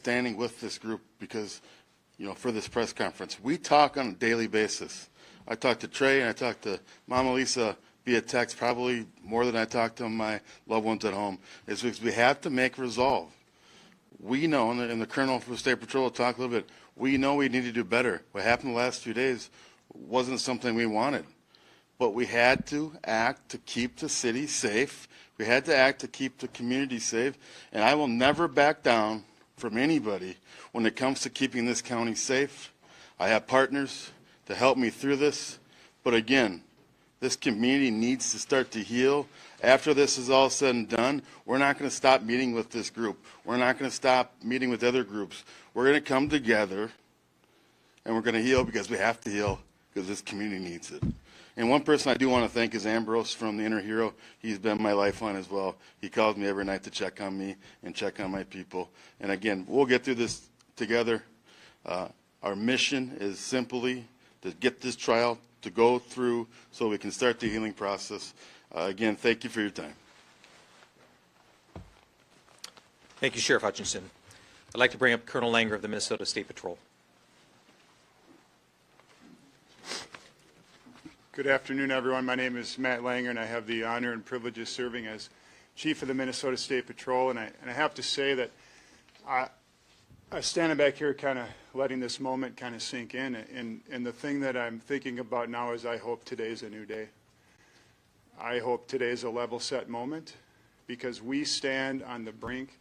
standing with this group because, for this press conference. We talk on a daily basis. I talk to Trey and I talk to Mama Lisa via text probably more than I talk to my loved ones at home. It's because we have to make resolve. We know, and the Colonel for State Patrol will talk a little bit, we know we need to do better. What happened the last few days wasn't something we wanted. But we had to act to keep the city safe. We had to act to keep the community safe. And I will never back down from anybody when it comes to keeping this county safe. I have partners to help me through this. But again, this community needs to start to heal. After this is all said and done, we're not going to stop meeting with this group. We're not going to stop meeting with other groups. We're going to come together and we're going to heal because we have to heal because this community needs it. And one person I do want to thank is Ambrose from the Inner Hero. He's been my lifeline as well. He calls me every night to check on me and check on my people. And again, we'll get through this together. Our mission is simply to get this trial to go through so we can start the healing process. Again, thank you for your time. Thank you, Sheriff Hutchinson. I'd like to bring up Colonel Langer of the Minnesota State Patrol. Good afternoon, everyone. My name is Matt Langer, and I have the honor and privilege of serving as Chief of the Minnesota State Patrol. And I have to say that I standing back here kind of letting this moment kind of sink in. And the thing that I'm thinking about now is I hope today's a new day. I hope today's a level set moment because we stand on the brink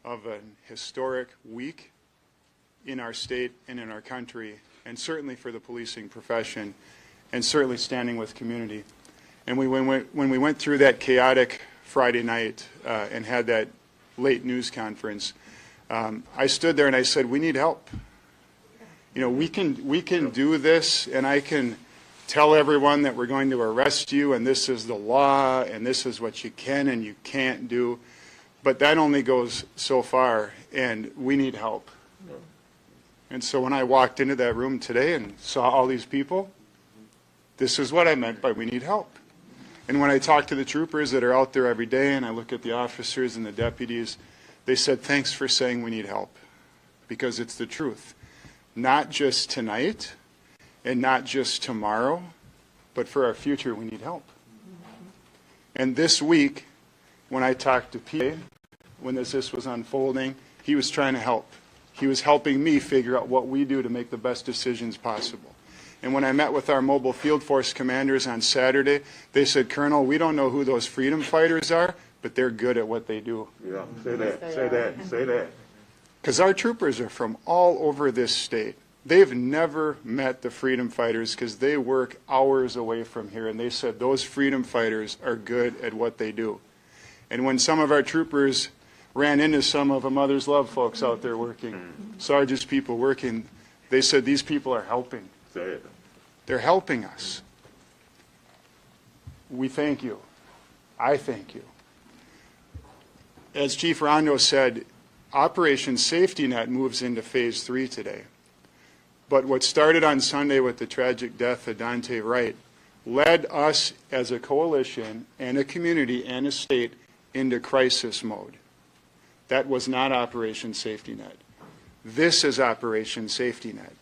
of an historic week in our state and in our country, and certainly for the policing profession, and certainly standing with community. And when we went through that chaotic Friday night and had that late news conference, I stood there and I said, we need help. We can do this, and I can tell everyone that we're going to arrest you, and this is the law, and this is what you can and you can't do. But that only goes so far, and we need help. And so when I walked into that room today and saw all these people, this is what I meant by we need help. And when I talk to the troopers that are out there every day and I look at the officers and the deputies, they said, thanks for saying we need help, because it's the truth. Not just tonight and not just tomorrow, but for our future we need help. And this week, when I talked to PA, when this was unfolding, he was trying to help. He was helping me figure out what we do to make the best decisions possible. And when I met with our mobile field force commanders on Saturday, they said, Colonel, we don't know who those freedom fighters are, but they're good at what they do. Yeah, say that. Because our troopers are from all over this state. They've never met the freedom fighters because they work hours away from here. And they said those freedom fighters are good at what they do. And when some of our troopers ran into some of the Mother's Love folks out there working, Sarge's people working, they said these people are helping. Say it. They're helping us. We thank you. I thank you. As Chief Rondo said, Operation Safety Net moves into Phase 3 today. But what started on Sunday with the tragic death of Dante Wright led us as a coalition and a community and a state into crisis mode. That was not Operation Safety Net. This is Operation Safety Net.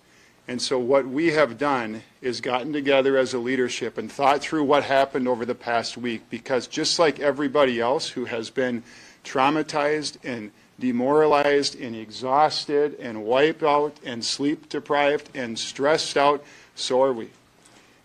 And so what we have done is gotten together as a leadership and thought through what happened over the past week, because just like everybody else who has been traumatized and demoralized and exhausted and wiped out and sleep deprived and stressed out, so are we.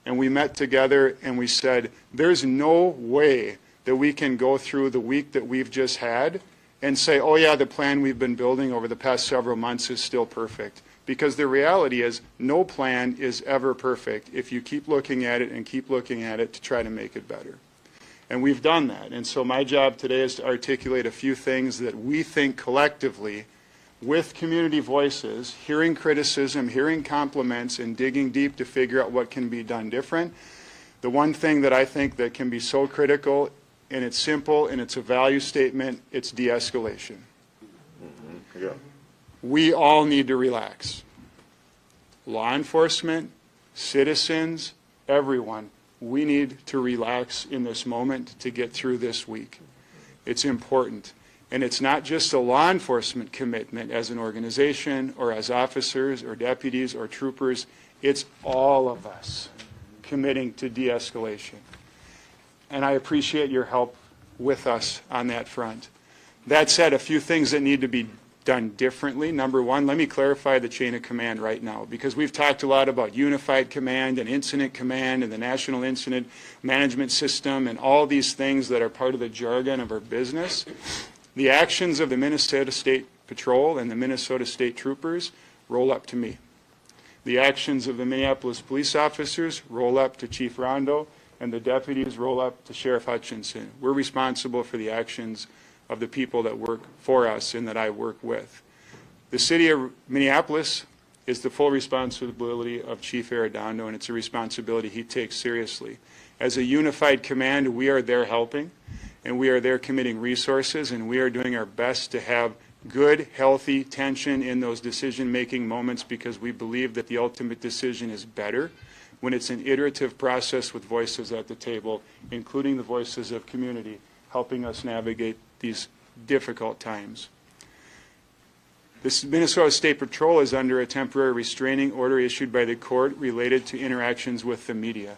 And we met together and we said, there's no way that we can go through the week that we've just had and say, oh yeah, the plan we've been building over the past several months is still perfect. Because the reality is no plan is ever perfect if you keep looking at it and keep looking at it to try to make it better. And we've done that. And so my job today is to articulate a few things that we think collectively, with community voices, hearing criticism, hearing compliments, and digging deep to figure out what can be done different. The one thing that I think that can be so critical, and it's simple, and it's a value statement, it's de-escalation. Yeah. We all need to relax. Law enforcement, citizens, everyone, we need to relax in this moment to get through this week. It's important. And it's not just a law enforcement commitment as an organization or as officers or deputies or troopers. It's all of us committing to de-escalation. And I appreciate your help with us on that front. That said, a few things that need to be done differently. Number one, let me clarify the chain of command right now, because we've talked a lot about unified command and incident command and the National Incident Management System and all these things that are part of the jargon of our business. The actions of the Minnesota State Patrol and the Minnesota State Troopers roll up to me. The actions of the Minneapolis police officers roll up to Chief Rondo, and the deputies roll up to Sheriff Hutchinson. We're responsible for the actions of the people that work for us and that I work with. The city of Minneapolis is the full responsibility of Chief Arredondo, and it's a responsibility he takes seriously. As a unified command, we are there helping, and we are there committing resources, and we are doing our best to have good, healthy tension in those decision-making moments, because we believe that the ultimate decision is better when it's an iterative process with voices at the table, including the voices of community, helping us navigate these difficult times. The Minnesota State Patrol is under a temporary restraining order issued by the court related to interactions with the media.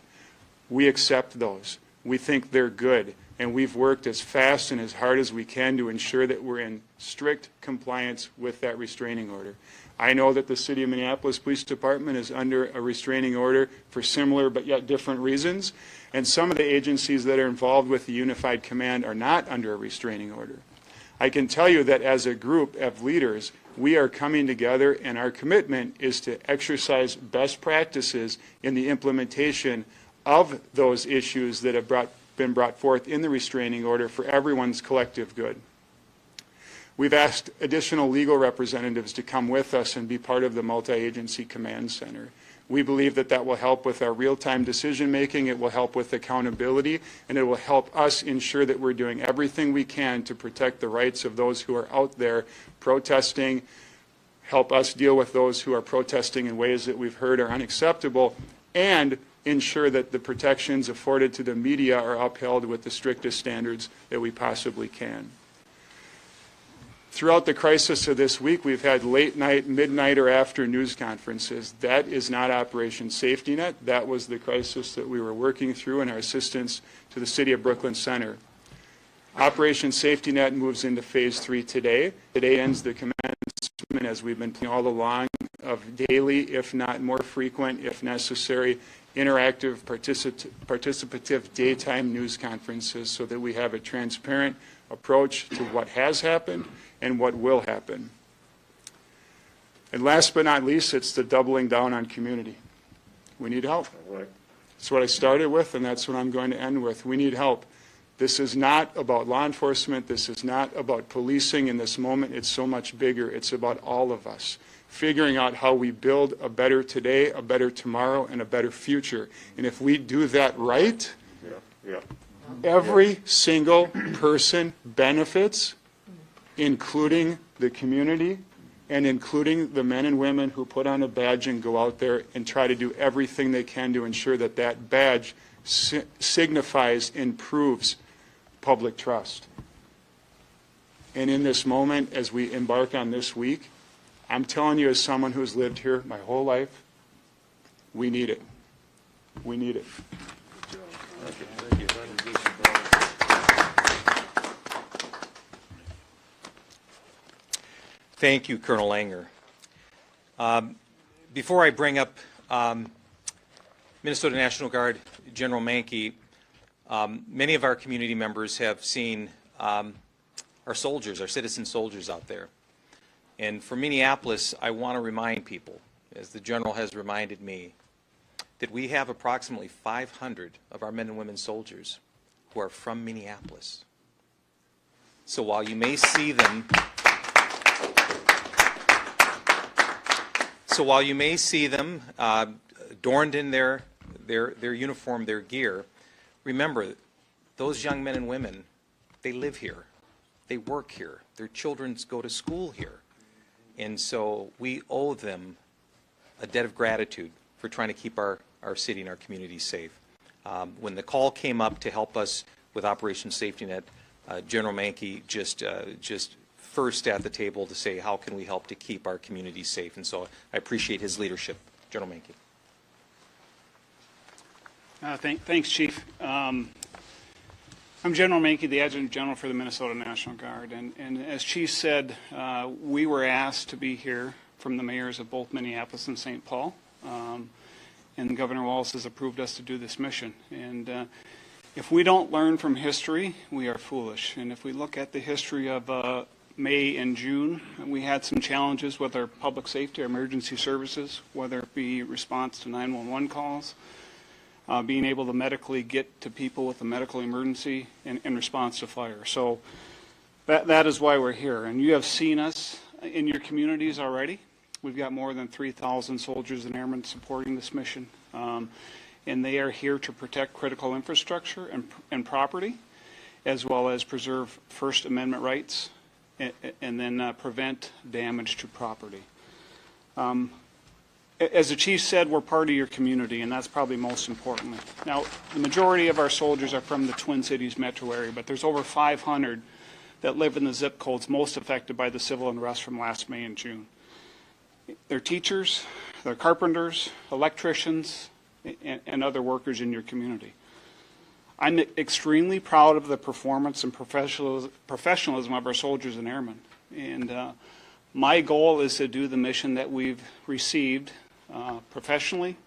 We accept those. We think they're good, and we've worked as fast and as hard as we can to ensure that we're in strict compliance with that restraining order. I know that the City of Minneapolis Police Department is under a restraining order for similar but yet different reasons, and some of the agencies that are involved with the Unified Command are not under a restraining order. I can tell you that as a group of leaders, we are coming together, and our commitment is to exercise best practices in the implementation of those issues that have been brought forth in the restraining order for everyone's collective good. We've asked additional legal representatives to come with us and be part of the multi-agency command center. We believe that that will help with our real-time decision-making, it will help with accountability, and it will help us ensure that we're doing everything we can to protect the rights of those who are out there protesting, help us deal with those who are protesting in ways that we've heard are unacceptable, and ensure that the protections afforded to the media are upheld with the strictest standards that we possibly can. Throughout the crisis of this week, we've had late night, midnight, or after news conferences. That is not Operation Safety Net. That was the crisis that we were working through in our assistance to the City of Brooklyn Center. Operation Safety Net moves into Phase 3 today. Today ends the commencement, as we've been planning all along, of daily, if not more frequent, if necessary, interactive, participative daytime news conferences so that we have a transparent approach to what has happened and what will happen. And last but not least, it's the doubling down on community. We need help. That's what I started with, and that's what I'm going to end with. We need help. This is not about law enforcement. This is not about policing in this moment. It's so much bigger. It's about all of us figuring out how we build a better today, a better tomorrow, and a better future. And if we do that right, every single person benefits, including the community and including the men and women who put on a badge and go out there and try to do everything they can to ensure that that badge signifies and proves public trust. And in this moment, as we embark on this week, I'm telling you, as someone who's lived here my whole life, we need it. We need it. Thank you, Colonel Langer. Before I bring up Minnesota National Guard General Mankey, many of our community members have seen our soldiers, our citizen soldiers out there. And for Minneapolis, I want to remind people, as the General has reminded me, that we have approximately 500 of our men and women soldiers who are from Minneapolis. So while you may see them adorned in their uniform, their gear, remember, those young men and women, they live here. They work here. Their children go to school here. And so we owe them a debt of gratitude for trying to keep our city and our community safe. When the call came up to help us with Operation Safety Net, General Mankey just first at the table to say, how can we help to keep our communities safe? And so I appreciate his leadership. General Mankey. Thanks, Chief. I'm General Mankey, the Adjutant General for the Minnesota National Guard. And as Chief said, we were asked to be here from the mayors of both Minneapolis and St. Paul. And Governor Wallace has approved us to do this mission. And if we don't learn from history, we are foolish. And if we look at the history of May and June, we had some challenges with our public safety, our emergency services, whether it be response to 911 calls, being able to medically get to people with a medical emergency in response to fire. So that is why we're here. And you have seen us in your communities already. We've got more than 3,000 soldiers and airmen supporting this mission. And they are here to protect critical infrastructure and property, as well as preserve First Amendment rights and then prevent damage to property. As the Chief said, we're part of your community, and that's probably most importantly. Now, the majority of our soldiers are from the Twin Cities metro area, but there's over 500 that live in the zip codes most affected by the civil unrest from last May and June. They're teachers, they're carpenters, electricians, and other workers in your community. I'm extremely proud of the performance and professionalism of our soldiers and airmen. And my goal is to do the mission that we've received professionally,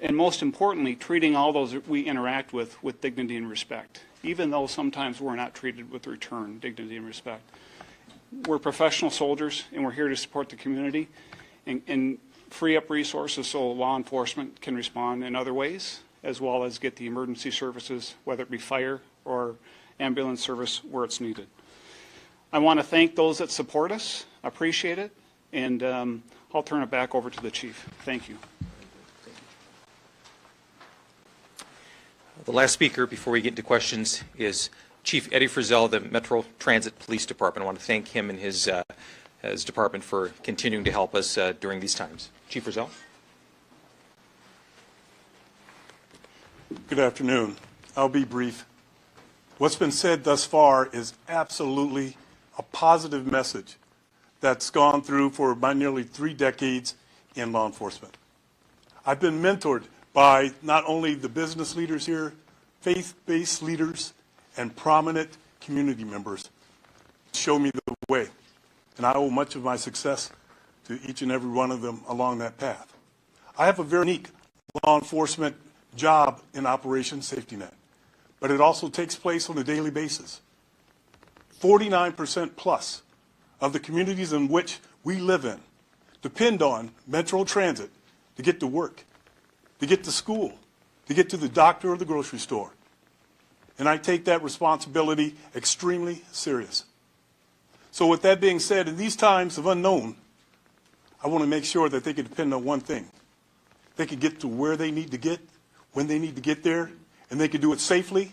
and most importantly, treating all those that we interact with dignity and respect, even though sometimes we're not treated with return dignity and respect. We're professional soldiers, and we're here to support the community and free up resources so law enforcement can respond in other ways, as well as get the emergency services, whether it be fire or ambulance service, where it's needed. I want to thank those that support us, appreciate it, and I'll turn it back over to the Chief. Thank you. The last speaker before we get into questions is Chief Eddie Frizzell, the Metro Transit Police Department. I want to thank him and his department for continuing to help us during these times. Chief Frizzell. Good afternoon. I'll be brief. What's been said thus far is absolutely a positive message that's gone through for my nearly 3 decades in law enforcement. I've been mentored by not only the business leaders here, faith-based leaders, and prominent community members to show me the way. And I owe much of my success to each and every one of them along that path. I have a very unique law enforcement job in Operation Safety Net, but it also takes place on a daily basis. 49% plus of the communities in which we live in depend on Metro Transit to get to work, to get to school, to get to the doctor or the grocery store. And I take that responsibility extremely serious. So with that being said, in these times of unknown, I want to make sure that they can depend on one thing. They can get to where they need to get, when they need to get there, and they can do it safely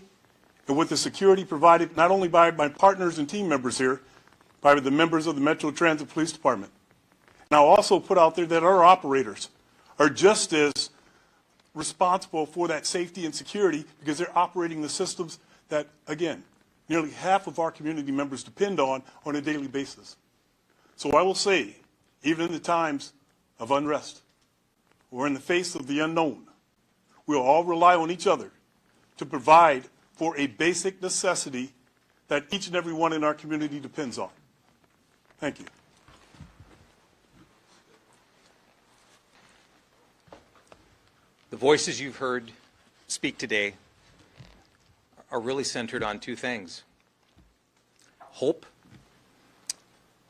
and with the security provided not only by my partners and team members here, by the members of the Metro Transit Police Department. And I'll also put out there that our operators are just as responsible for that safety and security because they're operating the systems that, again, nearly half of our community members depend on a daily basis. So I will say, even in the times of unrest or in the face of the unknown, we'll all rely on each other to provide for a basic necessity that each and every one in our community depends on. Thank you. The voices you've heard speak today are really centered on 2 things. Hope.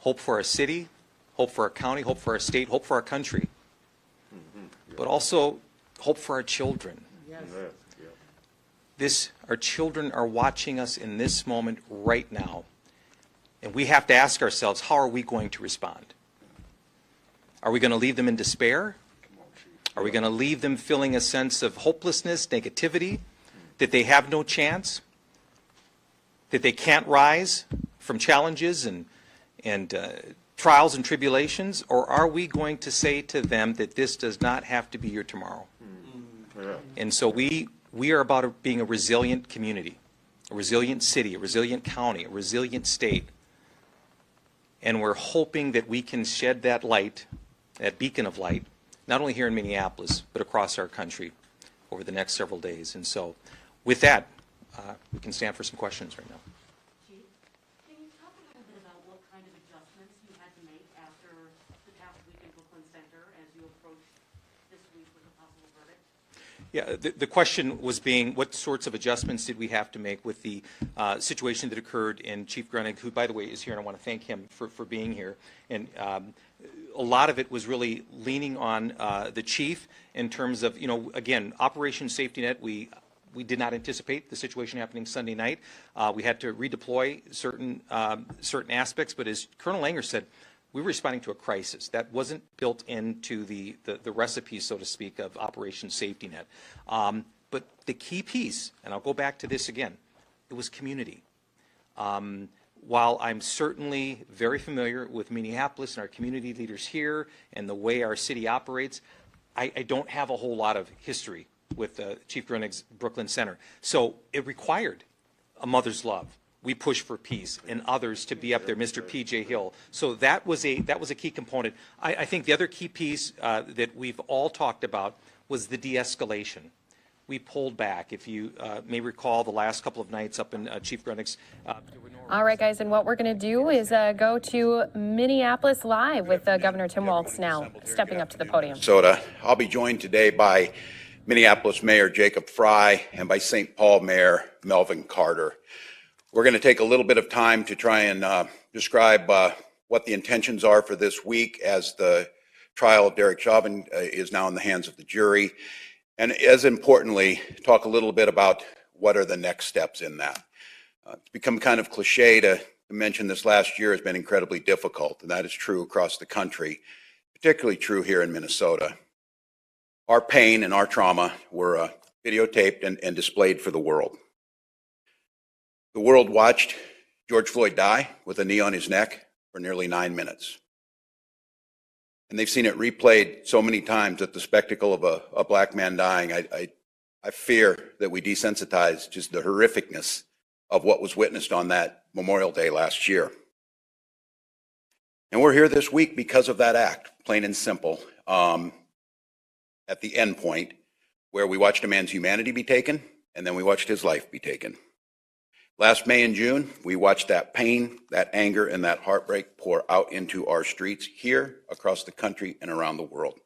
Hope for our city, hope for our county, hope for our state, hope for our country. But also hope for our children. Our children are watching us in this moment right now. And we have to ask ourselves, how are we going to respond? Are we going to leave them in despair? Are we going to leave them feeling a sense of hopelessness, negativity, that they have no chance, that they can't rise from challenges and trials and tribulations? Or are we going to say to them that this does not have to be your tomorrow? And so we are about being a resilient community. a resilient city, a resilient county, a resilient state. And we're hoping that we can shed that light, that beacon of light, not only here in Minneapolis, but across our country over the next several days. And so with that, we can stand for some questions right now. Chief, can you talk a little bit about what kind of adjustments you had to make after the past week in Brooklyn Center as you approach this week with a possible verdict? Yeah, the question was being, what sorts of adjustments did we have to make with the situation that occurred in Chief Grunig, who, by the way, is here, and I want to thank him for being here. And a lot of it was really leaning on the chief in terms of, again, Operation Safety Net. We did not anticipate the situation happening Sunday night. We had to redeploy certain aspects, but as Colonel Langer said, we were responding to a crisis. That wasn't built into the recipe, so to speak, of Operation Safety Net. But the key piece, and I'll go back to this again, it was community. While I'm certainly very familiar with Minneapolis and our community leaders here and the way our city operates, I don't have a whole lot of history with Chief Grunig's Brooklyn Center. So it required a mother's love. We push for peace, and others to be up there, Mr. P.J. Hill. So that was a key component. I think the other key piece that we've all talked about was the de-escalation. We pulled back. If you may recall, the last couple of nights up in Chief Grunig's. All right, guys, and what we're going to do is go to Minneapolis Live with Governor Tim Walz now stepping up to the podium. Minnesota. I'll be joined today by Minneapolis Mayor Jacob Fry and by St. Paul Mayor Melvin Carter. We're going to take a little bit of time to try and describe what the intentions are for this week as the trial of Derek Chauvin is now in the hands of the jury. And as importantly, talk a little bit about what are the next steps in that. It's become kind of cliche to mention this last year has been incredibly difficult, and that is true across the country, particularly true here in Minnesota. Our pain and our trauma were videotaped and displayed for the world. The world watched George Floyd die with a knee on his neck for nearly 9 minutes. And they've seen it replayed so many times that the spectacle of a black man dying, I fear that we desensitize just the horrificness of what was witnessed on that Memorial Day last year. And we're here this week because of that act, plain and simple. At the end point, where we watched a man's humanity be taken, and then we watched his life be taken. Last May and June, we watched that pain, that anger, and that heartbreak pour out into our streets here, across the country, and around the world.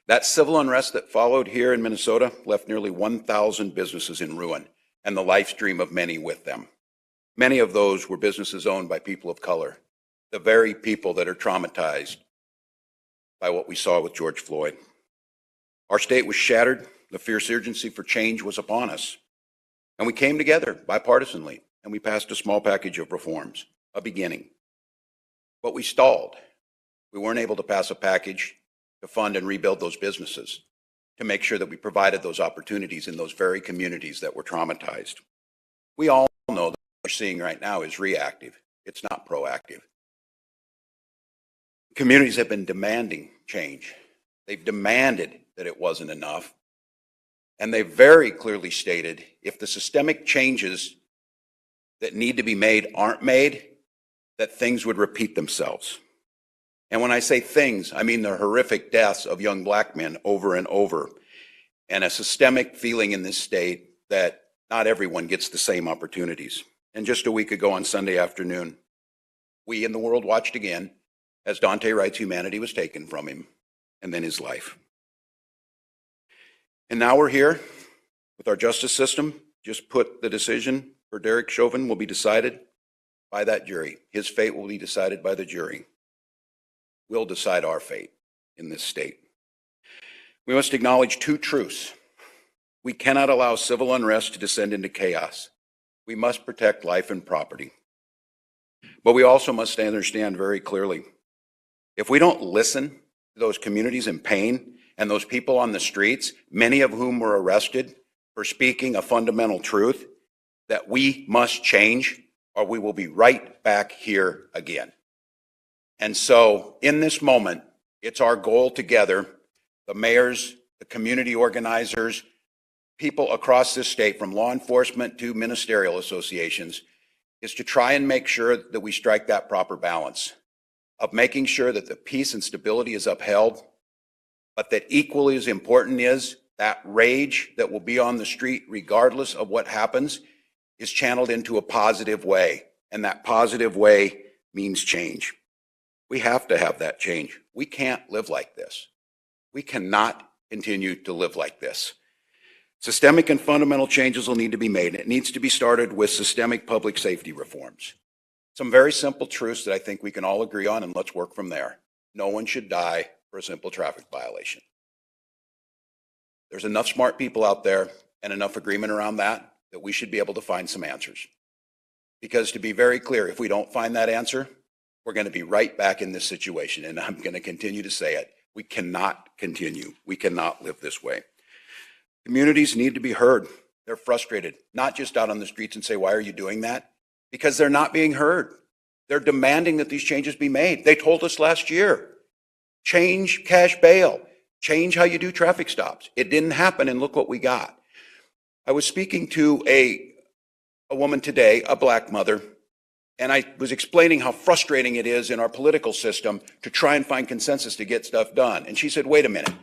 That civil unrest that followed here in Minnesota left nearly 1,000 businesses in ruin, and the life stream of many with them. Many of those were businesses owned by people of color, the very people that are traumatized by what we saw with George Floyd. Our state was shattered. The fierce urgency for change was upon us. And we came together bipartisanly, and we passed a small package of reforms, a beginning. But we stalled. We weren't able to pass a package to fund and rebuild those businesses, to make sure that we provided those opportunities in those very communities that were traumatized. We all know that what we're seeing right now is reactive. It's not proactive. Communities have been demanding change. They've demanded that it wasn't enough. And they very clearly stated if the systemic changes that need to be made aren't made, that things would repeat themselves. And when I say things, I mean the horrific deaths of young black men over and over, and a systemic feeling in this state that not everyone gets the same opportunities. And just a week ago on Sunday afternoon, we in the world watched again as Daunte Wright's humanity was taken from him, and then his life. And now we're here with our justice system. Just put the decision for Derek Chauvin will be decided by that jury. His fate will be decided by the jury. We'll decide our fate in this state. We must acknowledge two truths. We cannot allow civil unrest to descend into chaos. We must protect life and property. But we also must understand very clearly, if we don't listen to those communities in pain and those people on the streets, many of whom were arrested for speaking a fundamental truth, that we must change or we will be right back here again. And so in this moment, it's our goal together, the mayors, the community organizers, people across this state, from law enforcement to ministerial associations, is to try and make sure that we strike that proper balance of making sure that the peace and stability is upheld, but that equally as important is that rage that will be on the street, regardless of what happens, is channeled into a positive way. And that positive way means change. We have to have that change. We can't live like this. We cannot continue to live like this. Systemic and fundamental changes will need to be made. It needs to be started with systemic public safety reforms. Some very simple truths that I think we can all agree on, and let's work from there. No one should die for a simple traffic violation. There's enough smart people out there and enough agreement around that we should be able to find some answers. Because to be very clear, if we don't find that answer, we're going to be right back in this situation. And I'm going to continue to say it. We cannot continue. We cannot live this way. Communities need to be heard. They're frustrated, not just out on the streets and say, why are you doing that? Because they're not being heard. They're demanding that these changes be made. They told us last year, change cash bail, change how you do traffic stops. It didn't happen, and look what we got. I was speaking to a woman today, a black mother, and I was explaining how frustrating it is in our political system to try and find consensus to get stuff done. And she said, wait a minute.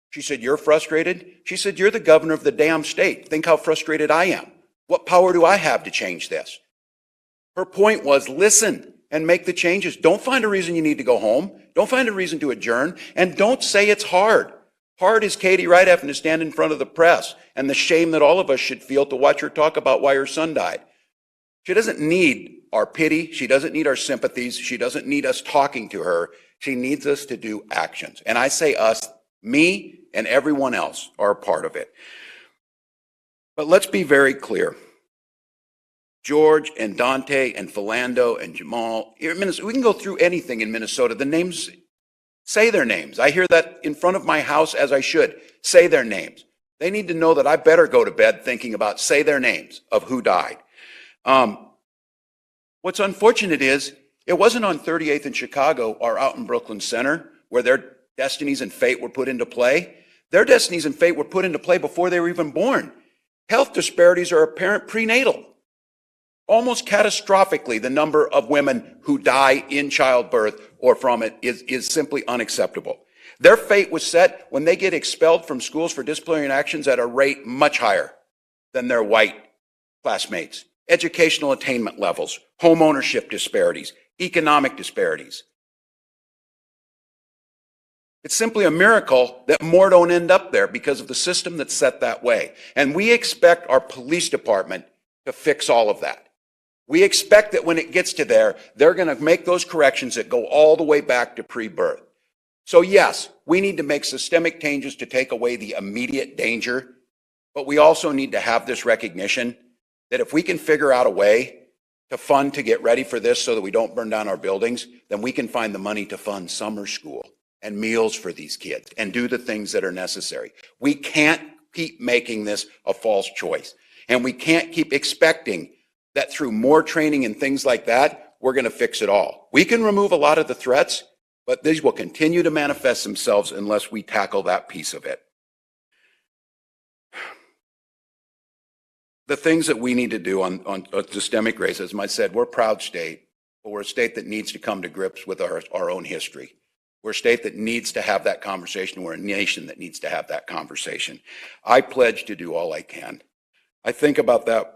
She said, you're frustrated? She said, you're the governor of the damn state. Think how frustrated I am. What power do I have to change this? Her point was, listen and make the changes. Don't find a reason you need to go home. Don't find a reason to adjourn. And don't say it's hard. Hard is Katie Wright having to stand in front of the press and the shame that all of us should feel to watch her talk about why her son died. She doesn't need our pity. She doesn't need our sympathies. She doesn't need us talking to her. She needs us to do actions. And I say us, me and everyone else are a part of it. But let's be very clear. George and Dante and Philando and Jamal, we can go through anything in Minnesota. The names, say their names. I hear that in front of my house, as I should. Say their names. They need to know that I better go to bed thinking about say their names of who died. What's unfortunate is it wasn't on 38th in Chicago or out in Brooklyn Center where their destinies and fate were put into play. Their destinies and fate were put into play before they were even born. Health disparities are apparent prenatal. Almost catastrophically, the number of women who die in childbirth or from it is simply unacceptable. Their fate was set when they get expelled from schools for disciplinary actions at a rate much higher than their white classmates. Educational attainment levels, home ownership disparities, economic disparities. It's simply a miracle that more don't end up there because of the system that's set that way. And we expect our police department to fix all of that. We expect that when it gets to there, they're going to make those corrections that go all the way back to pre-birth. So yes, we need to make systemic changes to take away the immediate danger, but we also need to have this recognition that if we can figure out a way to fund to get ready for this so that we don't burn down our buildings, then we can find the money to fund summer school and meals for these kids and do the things that are necessary. We can't keep making this a false choice. And we can't keep expecting that through more training and things like that, we're going to fix it all. We can remove a lot of the threats, but these will continue to manifest themselves unless we tackle that piece of it. The things that we need to do on systemic racism, I said, we're a proud state, but we're a state that needs to come to grips with our own history. We're a state that needs to have that conversation. We're a nation that needs to have that conversation. I pledge to do all I can. I think about that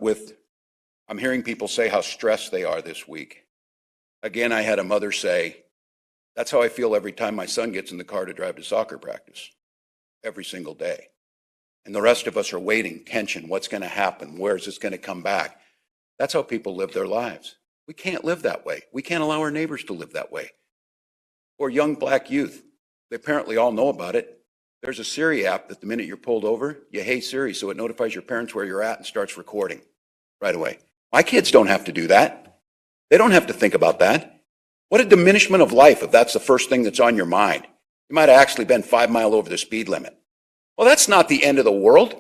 I'm hearing people say how stressed they are this week. Again, I had a mother say, that's how I feel every time my son gets in the car to drive to soccer practice, every single day. And the rest of us are waiting, tension, what's going to happen? Where is this going to come back? That's how people live their lives. We can't live that way. We can't allow our neighbors to live that way. Or young black youth. They apparently all know about it. There's a Siri app that the minute you're pulled over, you hey Siri, so it notifies your parents where you're at and starts recording right away. My kids don't have to do that. They don't have to think about that. What a diminishment of life if that's the first thing that's on your mind. You might have actually been 5 miles over the speed limit. Well, that's not the end of the world.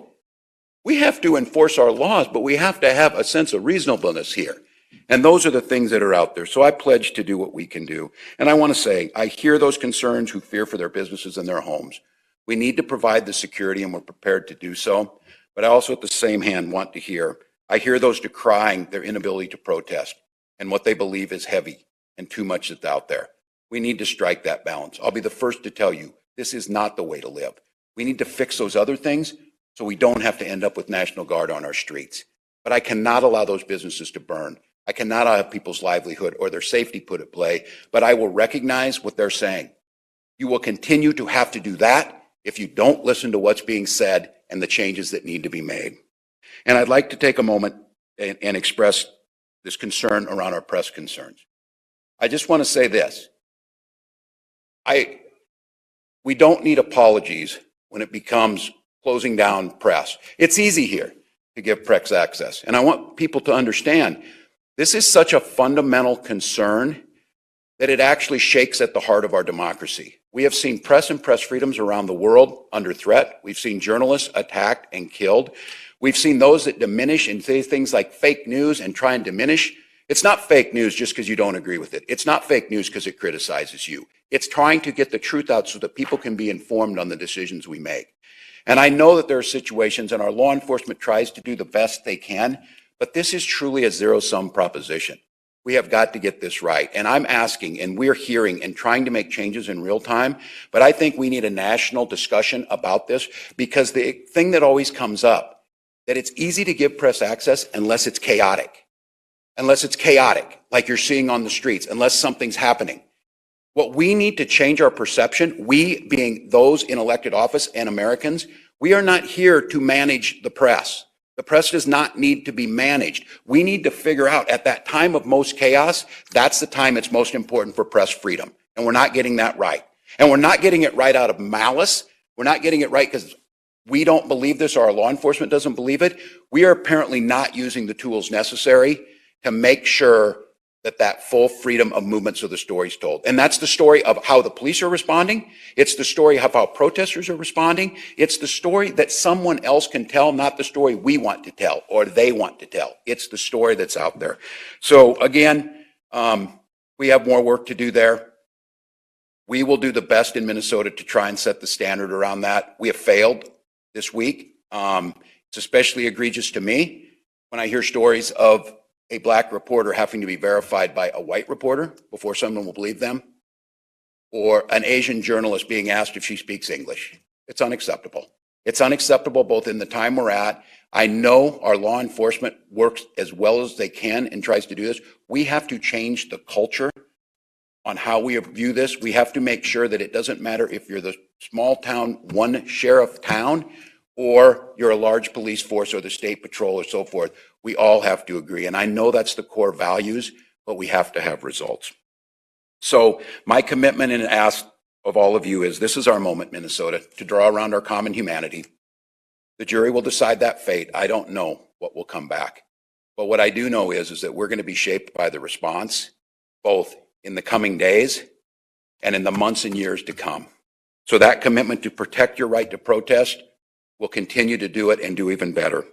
We have to enforce our laws, but we have to have a sense of reasonableness here. And those are the things that are out there. So I pledge to do what we can do. And I want to say, I hear those concerns who fear for their businesses and their homes. We need to provide the security, and we're prepared to do so. but I also at the same hand want to hear, I hear those decrying their inability to protest and what they believe is heavy and too much that's out there. We need to strike that balance. I'll be the first to tell you, this is not the way to live. We need to fix those other things so we don't have to end up with National Guard on our streets. But I cannot allow those businesses to burn. I cannot have people's livelihood or their safety put at play, but I will recognize what they're saying. You will continue to have to do that if you don't listen to what's being said and the changes that need to be made. And I'd like to take a moment and express this concern around our press concerns. I just want to say this. We don't need apologies when it becomes closing down press. It's easy here to give press access. And I want people to understand this is such a fundamental concern that it actually shakes at the heart of our democracy. We have seen press and press freedoms around the world under threat. We've seen journalists attacked and killed. We've seen those that diminish and say things like fake news and try and diminish. It's not fake news just because you don't agree with it. It's not fake news because it criticizes you. It's trying to get the truth out so that people can be informed on the decisions we make. And I know that there are situations, and our law enforcement tries to do the best they can, but this is truly a zero-sum proposition. We have got to get this right. And I'm asking, and we're hearing and trying to make changes in real time, but I think we need a national discussion about this, because the thing that always comes up, that it's easy to give press access unless it's chaotic. Unless it's chaotic, like you're seeing on the streets, unless something's happening. What we need to change our perception, we being those in elected office and Americans, we are not here to manage the press. The press does not need to be managed. We need to figure out at that time of most chaos, that's the time it's most important for press freedom. And we're not getting that right. And we're not getting it right out of malice. We're not getting it right because we don't believe this or our law enforcement doesn't believe it. We are apparently not using the tools necessary to make sure that full freedom of movement so the story's told. And that's the story of how the police are responding. It's the story of how protesters are responding. It's the story that someone else can tell, not the story we want to tell or they want to tell. It's the story that's out there. So again, we have more work to do there. We will do the best in Minnesota to try and set the standard around that. We have failed this week. It's especially egregious to me when I hear stories of a black reporter having to be verified by a white reporter before someone will believe them, or an Asian journalist being asked if she speaks English. It's unacceptable. It's unacceptable both in the time we're at. I know our law enforcement works as well as they can and tries to do this. We have to change the culture on how we view this. We have to make sure that it doesn't matter if you're the small town, one sheriff town, or you're a large police force or the state patrol or so forth. We all have to agree. And I know that's the core values, but we have to have results. So my commitment and ask of all of you is this is our moment, Minnesota, to draw around our common humanity. The jury will decide that fate. I don't know what will come back. But what I do know is that we're going to be shaped by the response, both in the coming days and in the months and years to come. So that commitment to protect your right to protest, we'll continue to do it and do even better.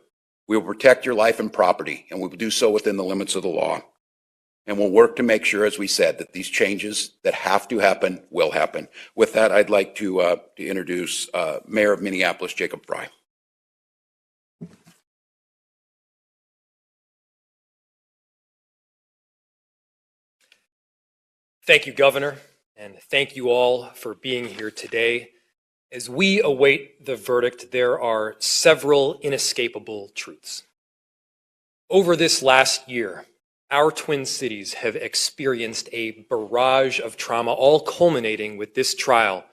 We will protect your life and property, and we will do so within the limits of the law. And we'll work to make sure, as we said, that these changes that have to happen will happen. With that, I'd like to introduce Mayor of Minneapolis, Jacob Frey. Thank you, Governor, and thank you all for being here today. As we await the verdict, there are several inescapable truths. Over this last year, our Twin Cities have experienced a barrage of trauma, all culminating with this trial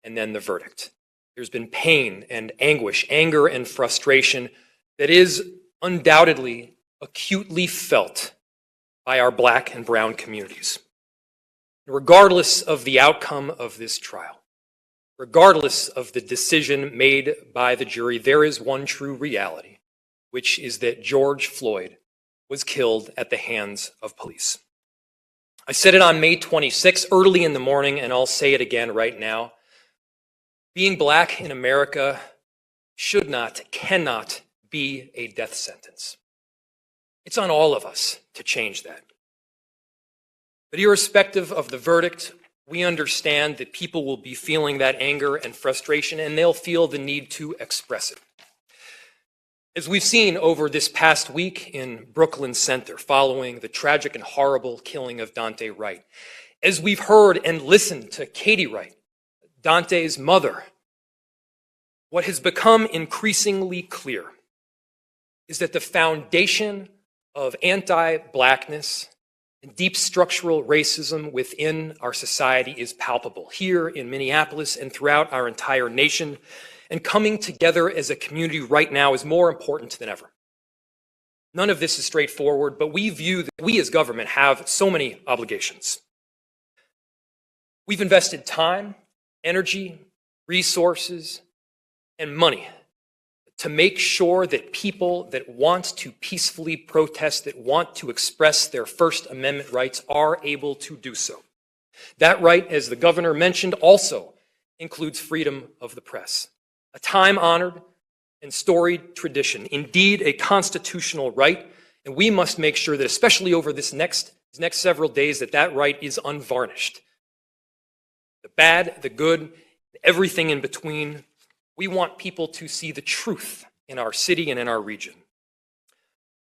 and then the verdict. There's been pain and anguish, anger and frustration that is undoubtedly acutely felt by our Black and brown communities. Regardless of the outcome of this trial, regardless of the decision made by the jury, there is one true reality, which is that George Floyd was killed at the hands of police. I said it on May 26, early in the morning, and I'll say it again right now. Being Black in America should not, cannot be a death sentence. It's on all of us to change that. But irrespective of the verdict, we understand that people will be feeling that anger and frustration, and they'll feel the need to express it. As we've seen over this past week in Brooklyn Center, following the tragic and horrible killing of Dante Wright, as we've heard and listened to Katie Wright, Dante's mother, what has become increasingly clear is that the foundation of anti-Blackness and deep structural racism within our society is palpable here in Minneapolis and throughout our entire nation. And coming together as a community right now is more important than ever. None of this is straightforward, but we view that we as government have so many obligations. We've invested time, energy, resources, and money to make sure that people that want to peacefully protest, that want to express their First Amendment rights, are able to do so. That right, as the governor mentioned, also includes freedom of the press, a time-honored and storied tradition, indeed a constitutional right, and we must make sure that, especially over these next several days, that right is unvarnished. The bad, the good, everything in between. We want people to see the truth in our city and in our region.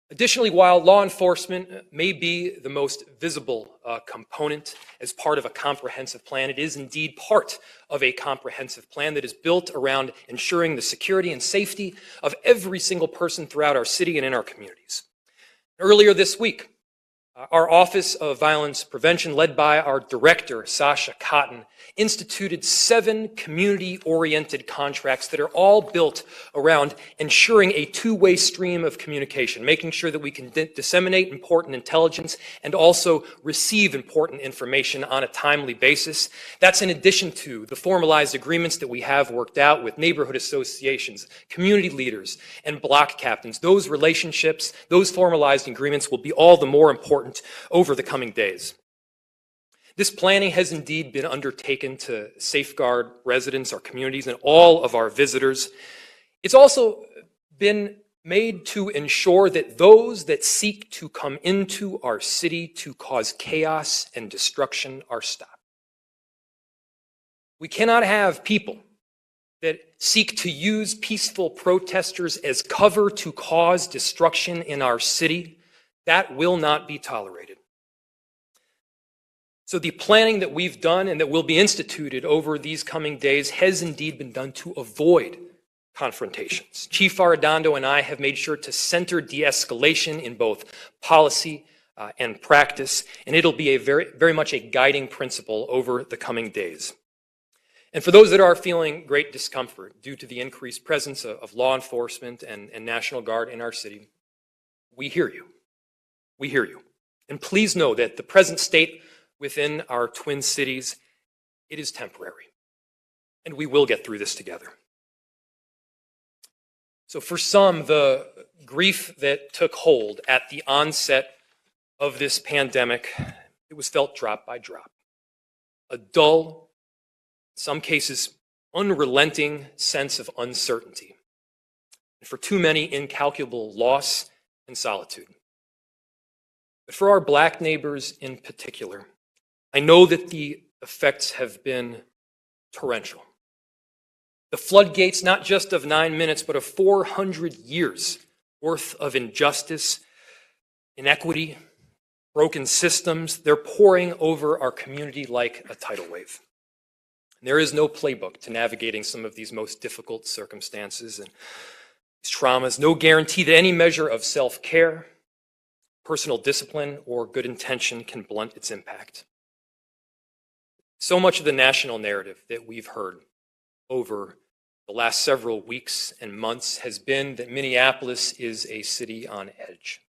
Additionally, while law enforcement may be the most visible component as part of a comprehensive plan, it is indeed part of a comprehensive plan that is built around ensuring the security and safety of every single person throughout our city and in our communities. Earlier this week, our Office of Violence Prevention, led by our director, Sasha Cotton, instituted 7 community-oriented contracts that are all built around ensuring a two-way stream of communication, making sure that we can disseminate important intelligence and also receive important information on a timely basis. That's in addition to the formalized agreements that we have worked out with neighborhood associations, community leaders, and block captains. Those relationships, those formalized agreements will be all the more important over the coming days. This planning has indeed been undertaken to safeguard residents, our communities, and all of our visitors. It's also been made to ensure that those that seek to come into our city to cause chaos and destruction are stopped. We cannot have people that seek to use peaceful protesters as cover to cause destruction in our city. That will not be tolerated. So the planning that we've done and that will be instituted over these coming days has indeed been done to avoid confrontations. Chief Arredondo and I have made sure to center de-escalation in both policy and practice, and it'll be a very much a guiding principle over the coming days. And for those that are feeling great discomfort due to the increased presence of law enforcement and National Guard in our city, we hear you. We hear you. And please know that the present state within our twin cities, it is temporary. And we will get through this together. So for some, the grief that took hold at the onset of this pandemic, it was felt drop by drop. A dull, in some cases, unrelenting sense of uncertainty. And for too many, incalculable loss and solitude. But for our Black neighbors in particular, I know that the effects have been torrential. The floodgates, not just of 9 minutes, but of 400 years worth of injustice, inequity, broken systems, they're pouring over our community like a tidal wave. There is no playbook to navigating some of these most difficult circumstances and these traumas, no guarantee that any measure of self-care, personal discipline, or good intention can blunt its impact. So much of the national narrative that we've heard over the last several weeks and months has been that Minneapolis is a city on edge.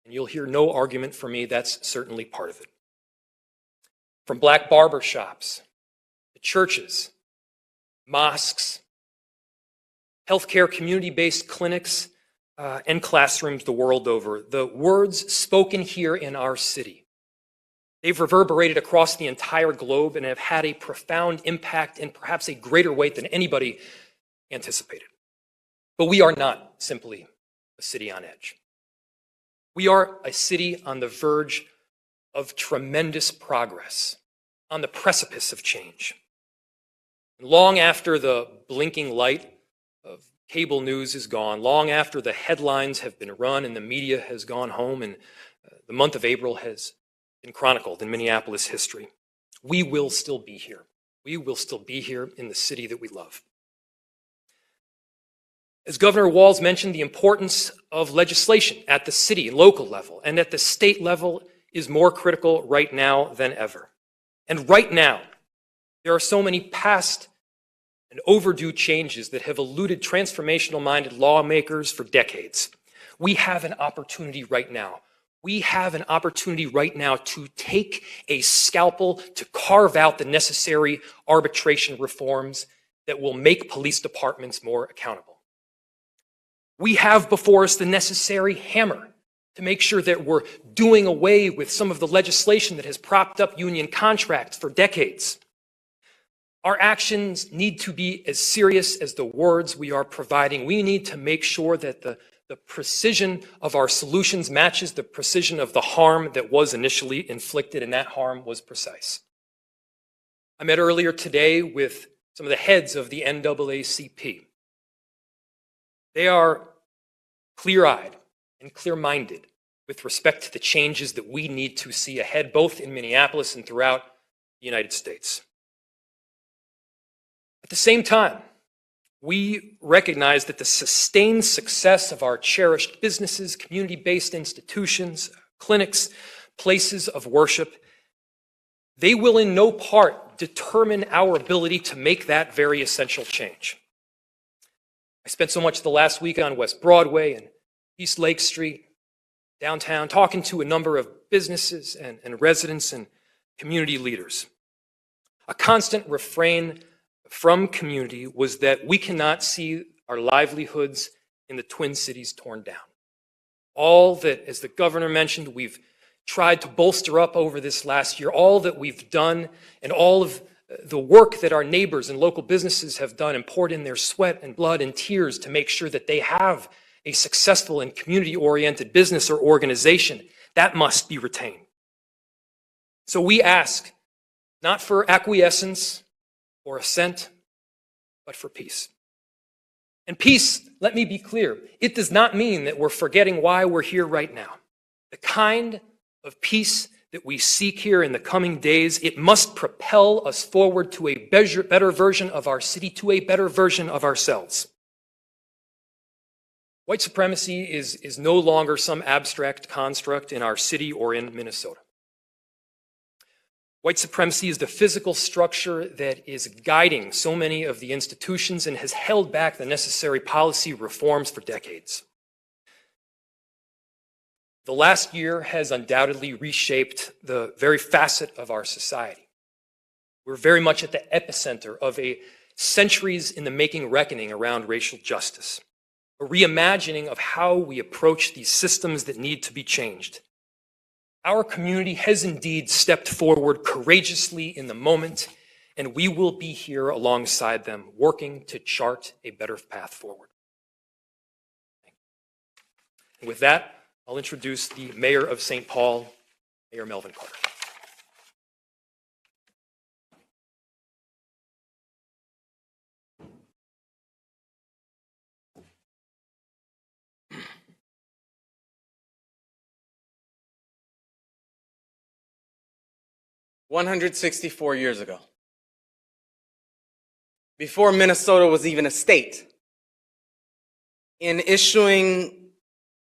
And you'll hear no argument from me, that's certainly part of it. From Black barber shops, to churches, mosques, healthcare community-based clinics, and classrooms the world over, the words spoken here in our city, they've reverberated across the entire globe and have had a profound impact and perhaps a greater weight than anybody anticipated. But we are not simply a city on edge. We are a city on the verge of tremendous progress, on the precipice of change. Long after the blinking light of cable news is gone, long after the headlines have been run and the media has gone home and the month of April has been chronicled in Minneapolis history, we will still be here. We will still be here in the city that we love. As Governor Walz mentioned, the importance of legislation at the city and local level and at the state level is more critical right now than ever. And right now, there are so many past and overdue changes that have eluded transformational-minded lawmakers for decades. We have an opportunity right now. We have an opportunity right now to take a scalpel to carve out the necessary arbitration reforms that will make police departments more accountable. We have before us the necessary hammer to make sure that we're doing away with some of the legislation that has propped up union contracts for decades. Our actions need to be as serious as the words we are providing. We need to make sure that the precision of our solutions matches the precision of the harm that was initially inflicted, and that harm was precise. I met earlier today with some of the heads of the NAACP. They are clear-eyed and clear-minded with respect to the changes that we need to see ahead, both in Minneapolis and throughout the United States. At the same time, we recognize that the sustained success of our cherished businesses, community-based institutions, clinics, places of worship, they will in no part determine our ability to make that very essential change. I spent so much the last week on West Broadway and East Lake Street, downtown, talking to a number of businesses and residents and community leaders. A constant refrain from community was that we cannot see our livelihoods in the Twin Cities torn down. All that, as the governor mentioned, we've tried to bolster up over this last year, all that we've done and all of the work that our neighbors and local businesses have done and poured in their sweat and blood and tears to make sure that they have a successful and community-oriented business or organization, that must be retained. So we ask, not for acquiescence or assent, but for peace. And peace, let me be clear, it does not mean that we're forgetting why we're here right now. The kind of peace that we seek here in the coming days, it must propel us forward to a better version of our city, to a better version of ourselves. White supremacy is no longer some abstract construct in our city or in Minnesota. White supremacy is the physical structure that is guiding so many of the institutions and has held back the necessary policy reforms for decades. The last year has undoubtedly reshaped the very facet of our society. We're very much at the epicenter of a centuries in the making reckoning around racial justice, a reimagining of how we approach these systems that need to be changed. Our community has indeed stepped forward courageously in the moment, and we will be here alongside them, working to chart a better path forward. And with that, I'll introduce the Mayor of St. Paul, Mayor Melvin Carter. "164 years ago, before Minnesota was even a state, in issuing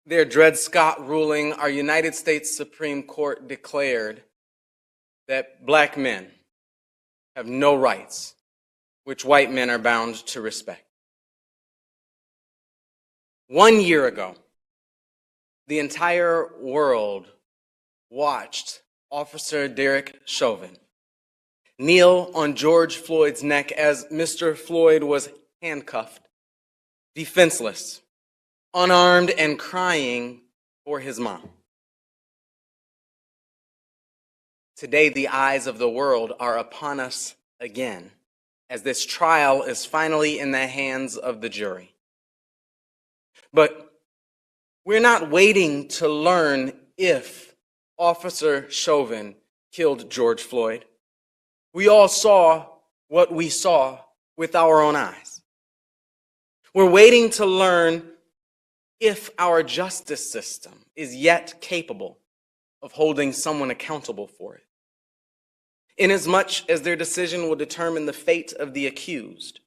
their Dred Scott ruling, our United States Supreme Court declared that black men have no rights, which white men are bound to respect. 1 year ago, the entire world watched Officer Derek Chauvin kneel on George Floyd's neck as Mr. Floyd was handcuffed, defenseless, unarmed, and crying for his mom. Today, the eyes of the world are upon us again, as this trial is finally in the hands of the jury. But we're not waiting to learn if Officer Chauvin killed George Floyd. We all saw what we saw with our own eyes. We're waiting to learn if our justice system is yet capable of holding someone accountable for it. Inasmuch as their decision will determine the fate of the accused,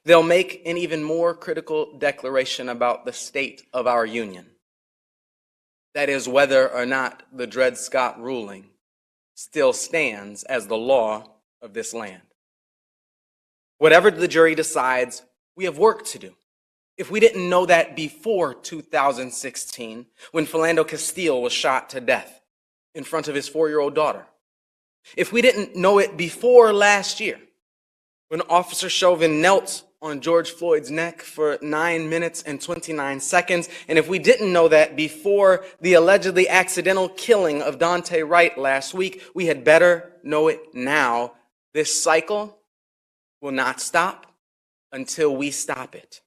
they'll make an even more critical declaration about the state of our union. That is, whether or not the Dred Scott ruling still stands as the law of this land. Whatever the jury decides, we have work to do. If we didn't know that before 2016, when Philando Castile was shot to death in front of his 4-year-old daughter, if we didn't know it before last year, when Officer Chauvin knelt on George Floyd's neck for 9 minutes and 29 seconds, and if we didn't know that before the allegedly accidental killing of Dante Wright last week, we had better know it now. This cycle will not stop until we stop it.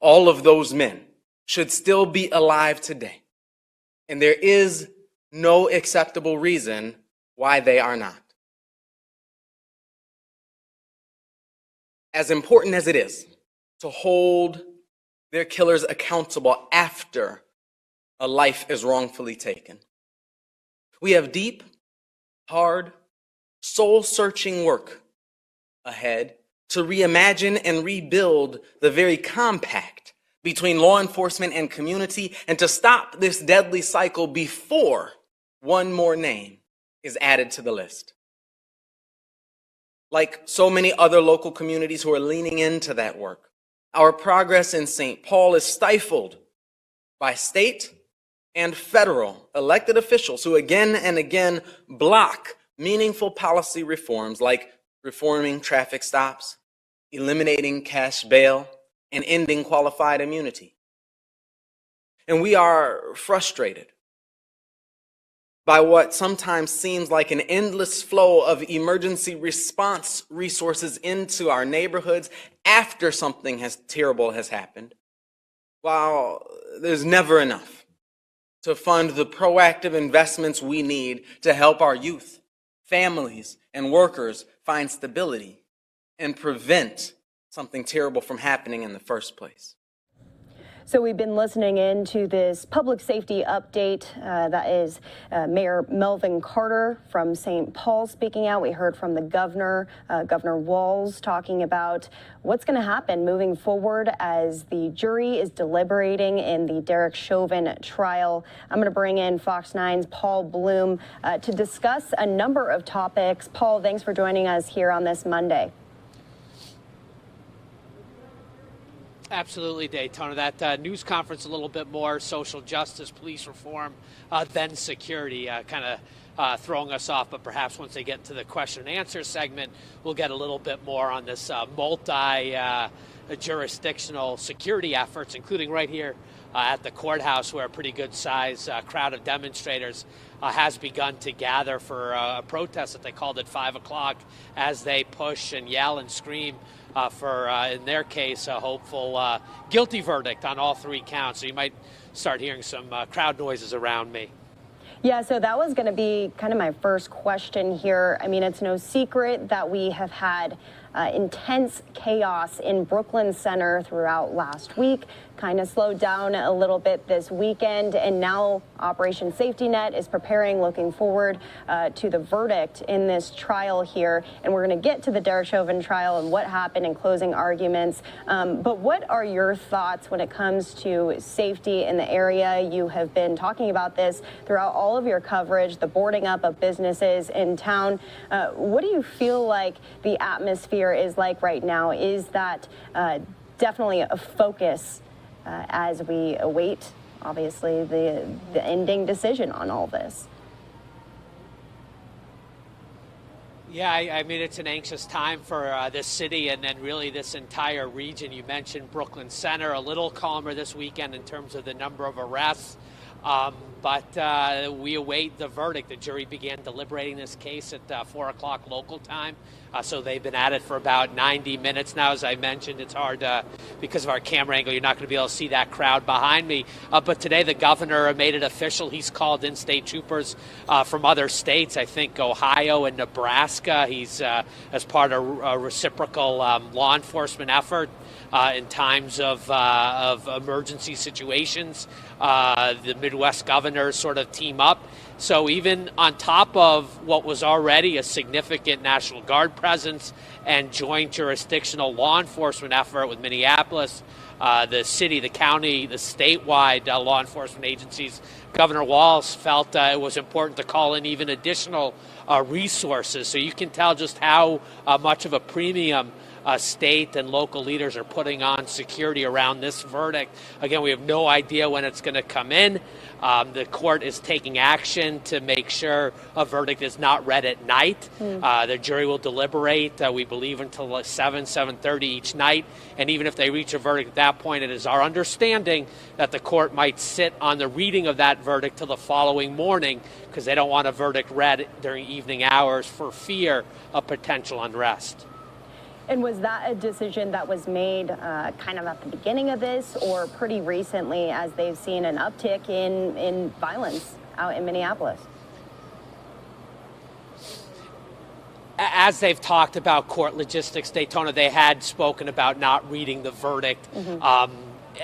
All of those men should still be alive today, and there is no acceptable reason why they are not. As important as it is to hold their killers accountable after a life is wrongfully taken, we have deep, hard, soul-searching work ahead to reimagine and rebuild the very compact between law enforcement and community, and to stop this deadly cycle before one more name is added to the list. Like so many other local communities who are leaning into that work, our progress in St. Paul is stifled by state and federal elected officials who again and again block meaningful policy reforms like reforming traffic stops, eliminating cash bail, and ending qualified immunity. And we are frustrated by what sometimes seems like an endless flow of emergency response resources into our neighborhoods after something terrible has happened, while there's never enough to fund the proactive investments we need to help our youth, families, and workers find stability and prevent something terrible from happening in the first place. So we've been listening in to this public safety update. That is Mayor Melvin Carter from St. Paul speaking out. We heard from the governor, Governor Walz, talking about what's going to happen moving forward as the jury is deliberating in the Derek Chauvin trial. I'm going to bring in Fox 9's Paul Bloom to discuss a number of topics. Paul, thanks for joining us here on this Monday. Absolutely, Daytona. That news conference a little bit more social justice, police reform, than security, kind of throwing us off. But perhaps once they get to the question and answer segment, we'll get a little bit more on this multi-jurisdictional security efforts, including right here at the courthouse, where a pretty good size crowd of demonstrators has begun to gather for a protest that they called at 5 o'clock as they push and yell and scream for, in their case, a hopeful guilty verdict on all 3 counts. So you might start hearing some crowd noises around me. Yeah, so that was going to be kind of my first question here. I mean, it's no secret that we have had intense chaos in Brooklyn Center throughout last week, kind of slowed down a little bit this weekend, and now Operation Safety Net is preparing, looking forward to the verdict in this trial here. And we're going to get to the Derek Chauvin trial and what happened in closing arguments. But what are your thoughts when it comes to safety in the area? You have been talking about this throughout all of your coverage, the boarding up of businesses in town. What do you feel like the atmosphere is like right now? Is that definitely a focus as we await, obviously, the ending decision on all this? Yeah, I mean, it's an anxious time for this city and then really this entire region. You mentioned Brooklyn Center, a little calmer this weekend in terms of the number of arrests. But we await the verdict. The jury began deliberating this case at 4 o'clock local time So they've been at it for about 90 minutes now. As I mentioned, it's hard because of our camera angle. You're not going to be able to see that crowd behind me. But today the governor made it official. He's called in state troopers from other states, I think Ohio and Nebraska. He's as part of a reciprocal law enforcement effort in times of emergency situations. The Midwest governors sort of team up. So even on top of what was already a significant National Guard presence and joint jurisdictional law enforcement effort with Minneapolis, the city, the county, the statewide law enforcement agencies, Governor Walz felt it was important to call in even additional resources. So you can tell just how much of a premium state and local leaders are putting on security around this verdict. Again, we have no idea when it's going to come in. The court is taking action to make sure a verdict is not read at night. The jury will deliberate, we believe, until 7:30 each night. And even if they reach a verdict at that point, it is our understanding that the court might sit on the reading of that verdict till the following morning because they don't want a verdict read during evening hours for fear of potential unrest. And was that a decision that was made kind of at the beginning of this or pretty recently as they've seen an uptick in violence out in Minneapolis? As they've talked about court logistics, Daytona, they had spoken about not reading the verdict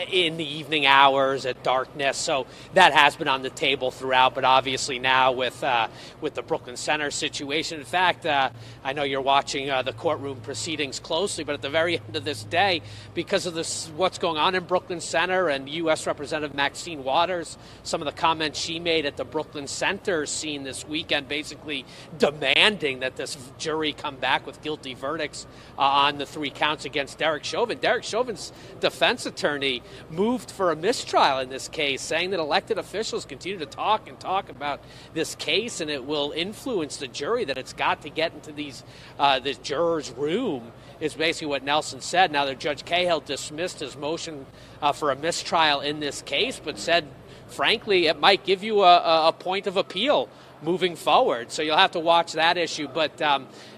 in the evening hours at darkness. So that has been on the table throughout, but obviously now with the Brooklyn Center situation. In fact, I know you're watching the courtroom proceedings closely, but at the very end of this day, because of what's going on in Brooklyn Center and U.S. Representative Maxine Waters, some of the comments she made at the Brooklyn Center scene this weekend, basically demanding that this jury come back with guilty verdicts on the 3 counts against Derek Chauvin. Derek Chauvin's defense attorney moved for a mistrial in this case, saying that elected officials continue to talk about this case and it will influence the jury, that it's got to get into this juror's room, is basically what Nelson said. Now, the Judge Cahill dismissed his motion for a mistrial in this case, but said, frankly, it might give you a point of appeal moving forward. So you'll have to watch that issue. But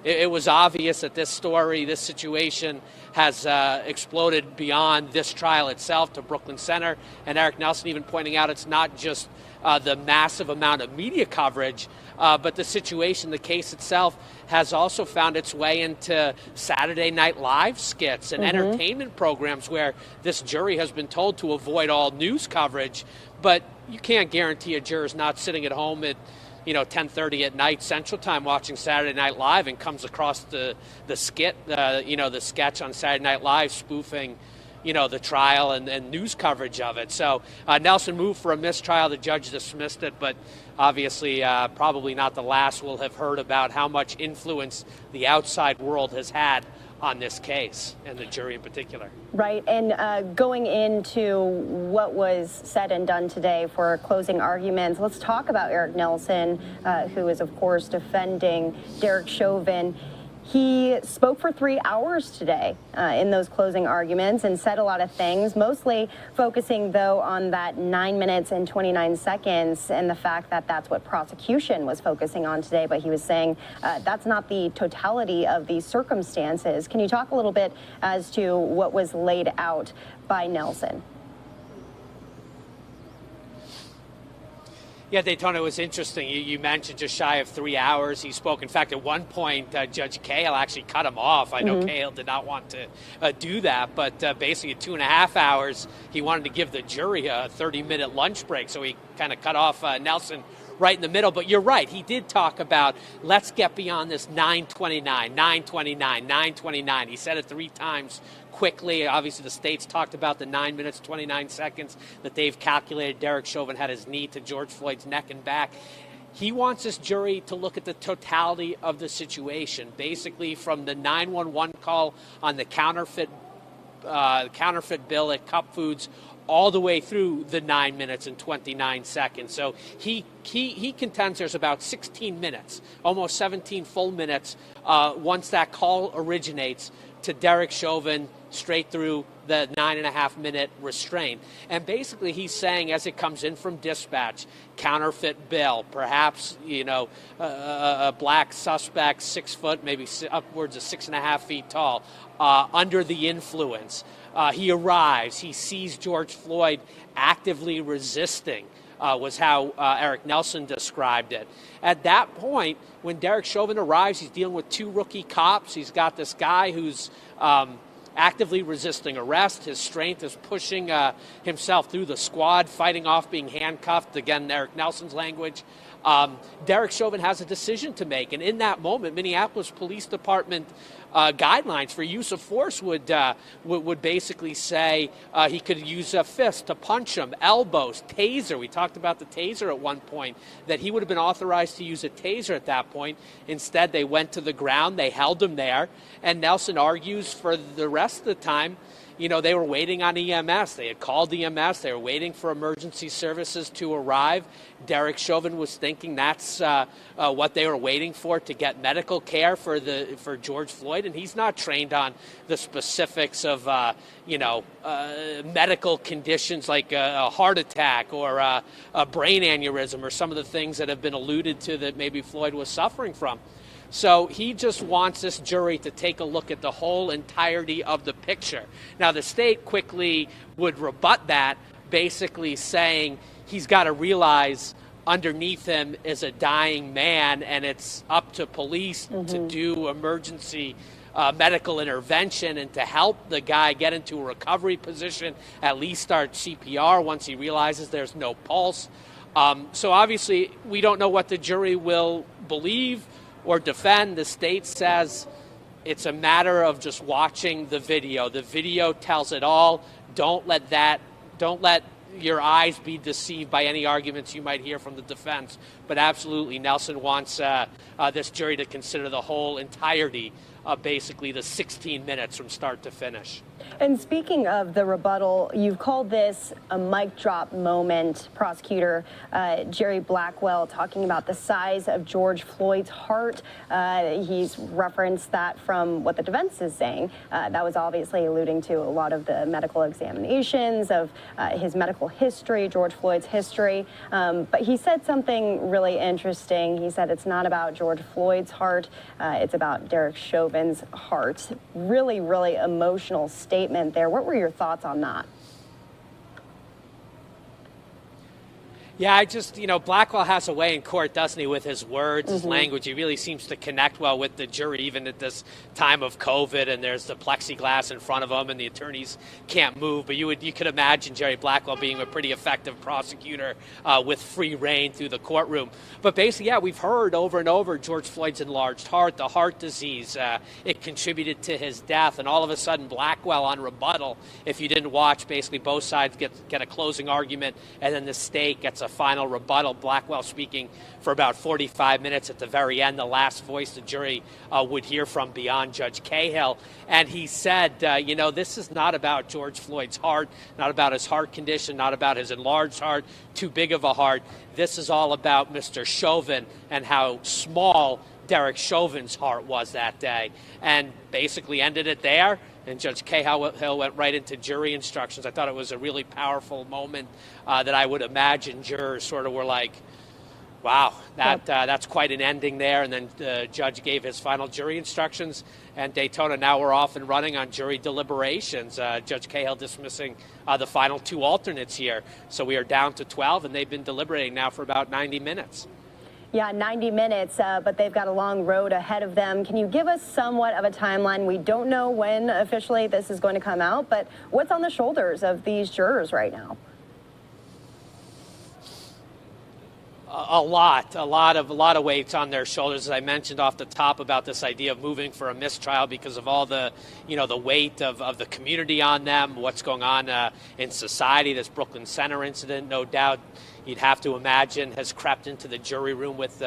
it was obvious that this story, this situation, has exploded beyond this trial itself to Brooklyn Center. And Eric Nelson even pointing out it's not just the massive amount of media coverage, but the situation, the case itself, has also found its way into Saturday Night Live skits and entertainment programs where this jury has been told to avoid all news coverage. But you can't guarantee a juror's not sitting at home at 10:30 at night Central Time watching Saturday Night Live and comes across the skit, the sketch on Saturday Night Live spoofing, the trial and news coverage of it. So Nelson moved for a mistrial. The judge dismissed it, but obviously probably not the last we'll have heard about how much influence the outside world has had on this case, and the jury in particular. Right, and going into what was said and done today for closing arguments, let's talk about Eric Nelson, who is, of course, defending Derek Chauvin. He spoke for 3 hours today in those closing arguments and said a lot of things, mostly focusing, though, on that 9 minutes and 29 seconds and the fact that that's what prosecution was focusing on today. But he was saying that's not the totality of the circumstances. Can you talk a little bit as to what was laid out by Nelson? Yeah, Daytona, it was interesting. You mentioned just shy of 3 hours he spoke. In fact, at one point, Judge Cahill actually cut him off. I know Cahill did not want to do that, but basically at 2.5 hours, he wanted to give the jury a 30-minute lunch break, so he kind of cut off Nelson right in the middle. But you're right, he did talk about, let's get beyond this 9:29, 9:29, 9:29. He said it 3 times quickly. Obviously, the states talked about the 9 minutes, 29 seconds that they've calculated. Derek Chauvin had his knee to George Floyd's neck and back. He wants this jury to look at the totality of the situation, basically from the 911 call on the counterfeit bill at Cup Foods all the way through the 9 minutes and 29 seconds. So he contends there's about 16 minutes, almost 17 full minutes, once that call originates to Derek Chauvin straight through the 9.5-minute restraint. And basically he's saying, as it comes in from dispatch, counterfeit bill, perhaps, a black suspect, 6 foot, maybe upwards of 6.5 feet tall, under the influence. He arrives, he sees George Floyd actively resisting, was how Eric Nelson described it. At that point, when Derek Chauvin arrives, he's dealing with 2 rookie cops. He's got this guy who's actively resisting arrest. His strength is pushing himself through the squad, fighting off being handcuffed, again, Eric Nelson's language. Derek Chauvin has a decision to make, and in that moment, Minneapolis Police Department guidelines for use of force would basically say he could use a fist to punch him, elbows, taser. We talked about the taser at one point, that he would have been authorized to use a taser at that point. Instead, they went to the ground, they held him there, and Nelson argues for the rest of the time, they were waiting on EMS. They had called EMS. They were waiting for emergency services to arrive. Derek Chauvin was thinking that's what they were waiting for to get medical care for George Floyd, and he's not trained on the specifics of medical conditions like a heart attack or a brain aneurysm or some of the things that have been alluded to that maybe Floyd was suffering from. So he just wants this jury to take a look at the whole entirety of the picture. Now, the state quickly would rebut that, basically saying he's got to realize underneath him is a dying man, and it's up to police to do emergency medical intervention and to help the guy get into a recovery position, at least start CPR once he realizes there's no pulse. So obviously, we don't know what the jury will believe or defend. The state says it's a matter of just watching the video. The video tells it all. Don't let your eyes be deceived by any arguments you might hear from the defense. But absolutely, Nelson wants this jury to consider the whole entirety of basically the 16 minutes from start to finish. And speaking of the rebuttal, you've called this a mic drop moment. Prosecutor Jerry Blackwell talking about the size of George Floyd's heart. He's referenced that from what the defense is saying. That was obviously alluding to a lot of the medical examinations of his medical history, George Floyd's history. But he said something really interesting. He said it's not about George Floyd's heart. It's about Derek Chauvin's heart. Really, really emotional statement there. What were your thoughts on that? Yeah, Blackwell has a way in court, doesn't he, with his words, his language. He really seems to connect well with the jury, even at this time of COVID, and there's the plexiglass in front of him, and the attorneys can't move. But you could imagine Jerry Blackwell being a pretty effective prosecutor with free reign through the courtroom. But basically, yeah, we've heard over and over George Floyd's enlarged heart, the heart disease, it contributed to his death. And all of a sudden, Blackwell on rebuttal, if you didn't watch, basically both sides get a closing argument, and then the state gets a final rebuttal. Blackwell speaking for about 45 minutes at the very end, the last voice the jury would hear from beyond Judge Cahill. And he said, this is not about George Floyd's heart, not about his heart condition, not about his enlarged heart, too big of a heart. This is all about Mr. Chauvin and how small Derek Chauvin's heart was that day. And basically ended it there. And Judge Cahill went right into jury instructions. I thought it was a really powerful moment that I would imagine jurors sort of were like, wow, that's quite an ending there. And then the judge gave his final jury instructions. And Daytona, now we're off and running on jury deliberations. Judge Cahill dismissing the final 2 alternates here. So we are down to 12, and they've been deliberating now for about 90 minutes. Yeah, 90 minutes, but they've got a long road ahead of them. Can you give us somewhat of a timeline? We don't know when officially this is going to come out, but what's on the shoulders of these jurors right now? A lot of weights on their shoulders, as I mentioned off the top about this idea of moving for a mistrial because of all the, the weight of the community on them, what's going on in society. This Brooklyn Center incident, no doubt, you'd have to imagine, has crept into the jury room with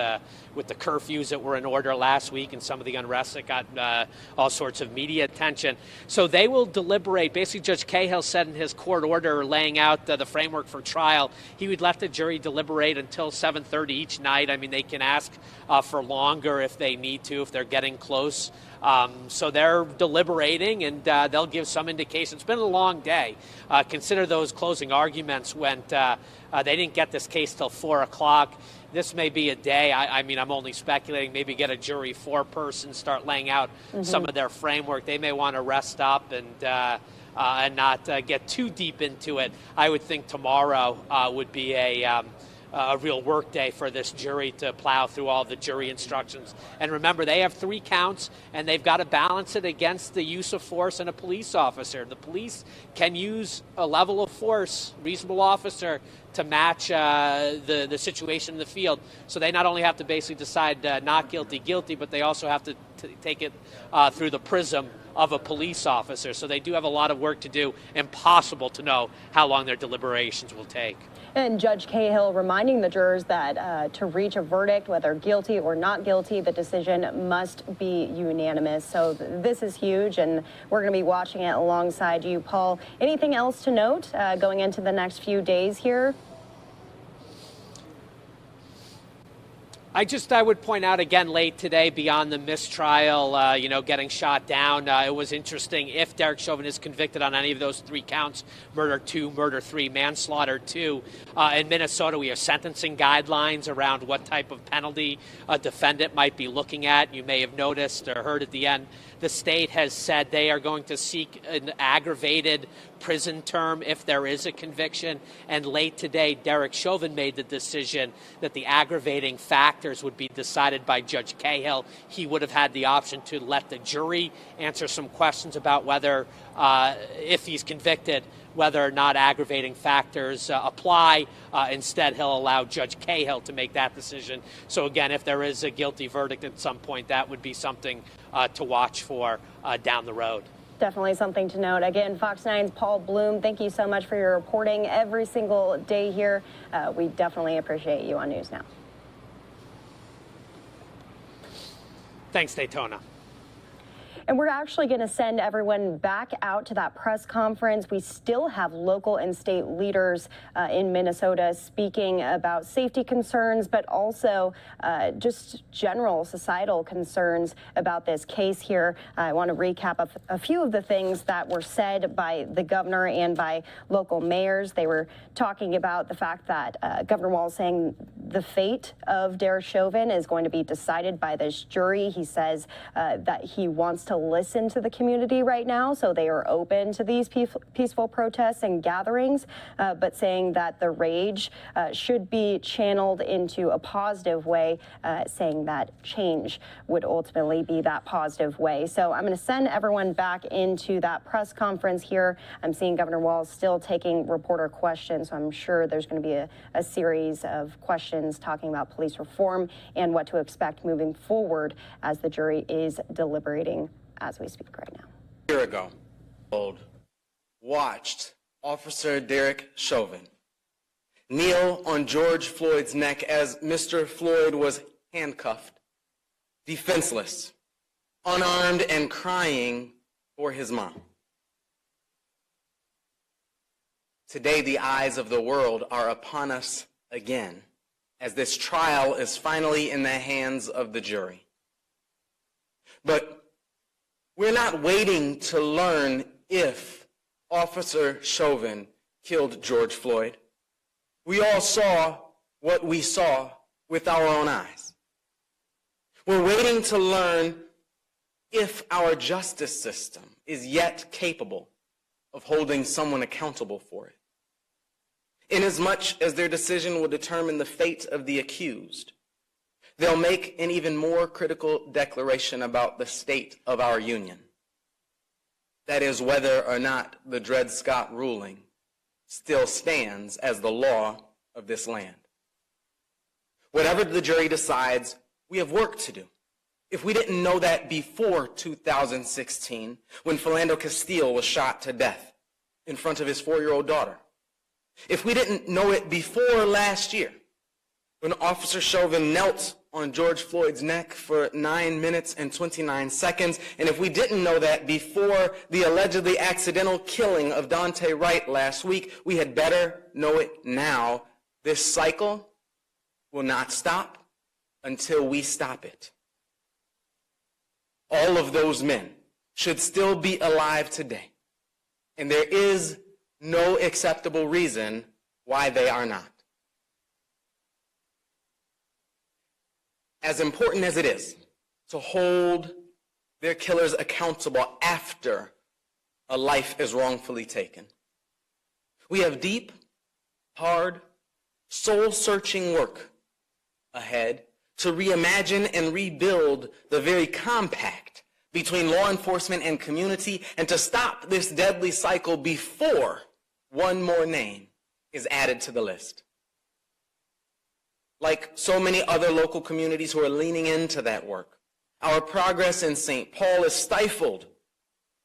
with the curfews that were in order last week and some of the unrest that got all sorts of media attention. So they will deliberate. Basically, Judge Cahill said in his court order laying out the framework for trial, he would let the jury deliberate until 7:30 each night. I mean, they can ask for longer if they need to, if they're getting close. So they're deliberating, and they'll give some indication. It's been a long day. Consider those closing arguments went. They didn't get this case till 4 o'clock. This may be a day. I mean, I'm only speculating. Maybe get a jury 4-person, start laying out some of their framework. They may want to rest up and not get too deep into it. I would think tomorrow would be a real work day for this jury to plow through all the jury instructions. And remember, they have 3 counts, and they've got to balance it against the use of force in a police officer. The police can use a level of force, reasonable officer, to match the situation in the field. So they not only have to basically decide not guilty, guilty, but they also have to take it through the prism of a police officer. So they do have a lot of work to do. Impossible to know how long their deliberations will take. And Judge Cahill reminding the jurors that to reach a verdict, whether guilty or not guilty, the decision must be unanimous. So this is huge, and we're going to be watching it alongside you, Paul. Anything else to note going into the next few days here? I would point out again late today, beyond the mistrial, getting shot down, it was interesting if Derek Chauvin is convicted on any of those 3 counts, murder 2, murder 3, manslaughter 2. In Minnesota, we have sentencing guidelines around what type of penalty a defendant might be looking at. You may have noticed or heard at the end, the state has said they are going to seek an aggravated prison term if there is a conviction. And late today, Derek Chauvin made the decision that the aggravating factors would be decided by Judge Cahill. He would have had the option to let the jury answer some questions about whether, if he's convicted, whether or not aggravating factors apply. Instead, he'll allow Judge Cahill to make that decision. So again, if there is a guilty verdict at some point, that would be something to watch for down the road. Definitely something to note. Again, Fox 9's Paul Bloom, thank you so much for your reporting every single day here. We definitely appreciate you on News Now. Thanks, Daytona. And we're actually going to send everyone back out to that press conference. We still have local and state leaders in Minnesota speaking about safety concerns, but also just general societal concerns about this case here. I want to recap a few of the things that were said by the governor and by local mayors. They were talking about the fact that Governor Walz saying the fate of Derek Chauvin is going to be decided by this jury. He says that he wants to listen to the community right now, so they are open to these peaceful protests and gatherings, but saying that the rage should be channeled into a positive way, saying that change would ultimately be that positive way. So I'm going to send everyone back into that press conference here. I'm seeing Governor Walz still taking reporter questions, so I'm sure there's going to be a series of questions talking about police reform and what to expect moving forward as the jury is deliberating as we speak right now. A year ago, watched Officer Derek Chauvin kneel on George Floyd's neck as Mr. Floyd was handcuffed, defenseless, unarmed, and crying for his mom. Today, the eyes of the world are upon us again, as this trial is finally in the hands of the jury. But we're not waiting to learn if Officer Chauvin killed George Floyd. We all saw what we saw with our own eyes. We're waiting to learn if our justice system is yet capable of holding someone accountable for it. Inasmuch as their decision will determine the fate of the accused, they'll make an even more critical declaration about the state of our union. That is, whether or not the Dred Scott ruling still stands as the law of this land. Whatever the jury decides, we have work to do. If we didn't know that before 2016, when Philando Castile was shot to death in front of his 4-year-old daughter, if we didn't know it before last year, when Officer Chauvin knelt on George Floyd's neck for 9 minutes and 29 seconds. And if we didn't know that before the allegedly accidental killing of Dante Wright last week, we had better know it now. This cycle will not stop until we stop it. All of those men should still be alive today. And there is no acceptable reason why they are not. As important as it is to hold their killers accountable after a life is wrongfully taken, we have deep, hard, soul-searching work ahead to reimagine and rebuild the very compact between law enforcement and community, and to stop this deadly cycle before one more name is added to the list. Like so many other local communities who are leaning into that work, our progress in St. Paul is stifled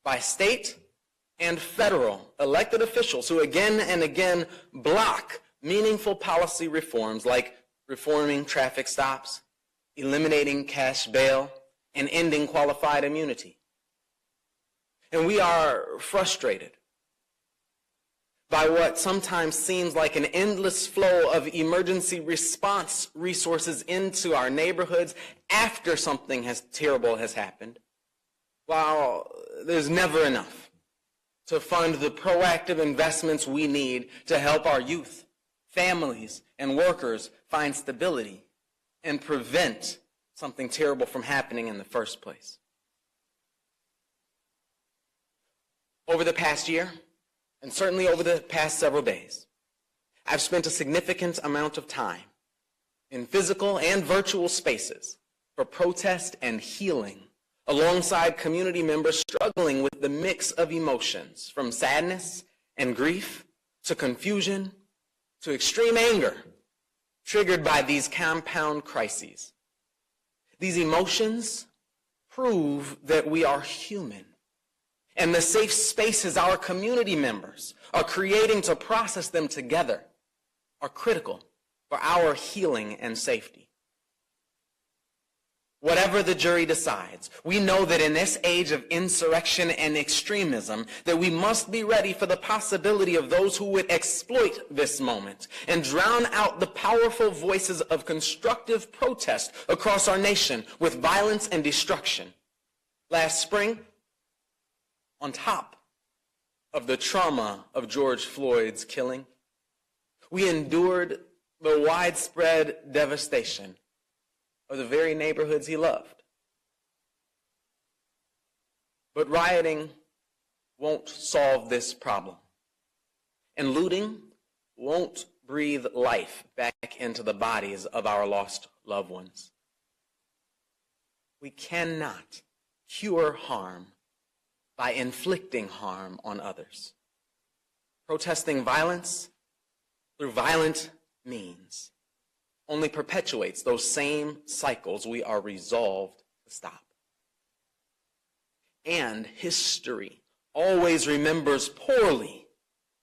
by state and federal elected officials who again and again block meaningful policy reforms like reforming traffic stops, eliminating cash bail, and ending qualified immunity. And we are frustrated by what sometimes seems like an endless flow of emergency response resources into our neighborhoods after something terrible has happened, while there's never enough to fund the proactive investments we need to help our youth, families, and workers find stability and prevent something terrible from happening in the first place. Over the past year, and certainly over the past several days, I've spent a significant amount of time in physical and virtual spaces for protest and healing, alongside community members struggling with the mix of emotions, from sadness and grief to confusion to extreme anger, triggered by these compound crises. These emotions prove that we are human, and the safe spaces our community members are creating to process them together are critical for our healing and safety. Whatever the jury decides, we know that in this age of insurrection and extremism, that we must be ready for the possibility of those who would exploit this moment and drown out the powerful voices of constructive protest across our nation with violence and destruction. Last spring, on top of the trauma of George Floyd's killing, we endured the widespread devastation of the very neighborhoods he loved. But rioting won't solve this problem, and looting won't breathe life back into the bodies of our lost loved ones. We cannot cure harm by inflicting harm on others. Protesting violence through violent means only perpetuates those same cycles we are resolved to stop. And history always remembers poorly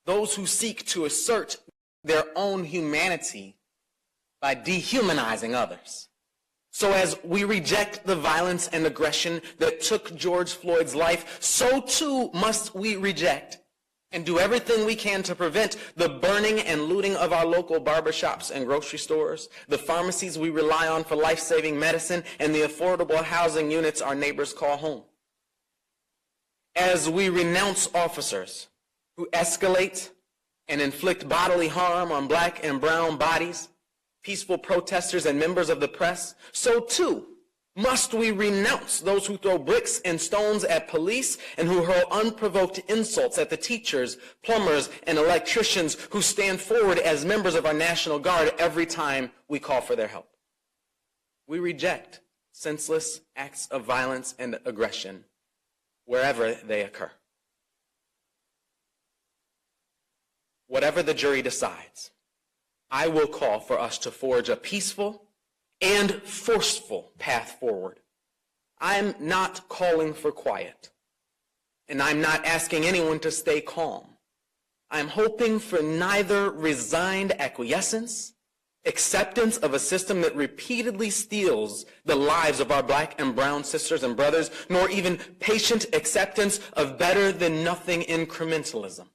those who seek to assert their own humanity by dehumanizing others. So as we reject the violence and aggression that took George Floyd's life, so too must we reject and do everything we can to prevent the burning and looting of our local barbershops and grocery stores, the pharmacies we rely on for life-saving medicine, and the affordable housing units our neighbors call home. As we renounce officers who escalate and inflict bodily harm on black and brown bodies, peaceful protesters, and members of the press, so too must we renounce those who throw bricks and stones at police and who hurl unprovoked insults at the teachers, plumbers, and electricians who stand forward as members of our National Guard every time we call for their help. We reject senseless acts of violence and aggression wherever they occur. Whatever the jury decides, I will call for us to forge a peaceful and forceful path forward. I'm not calling for quiet, and I'm not asking anyone to stay calm. I'm hoping for neither resigned acquiescence, acceptance of a system that repeatedly steals the lives of our black and brown sisters and brothers, nor even patient acceptance of better than nothing incrementalism.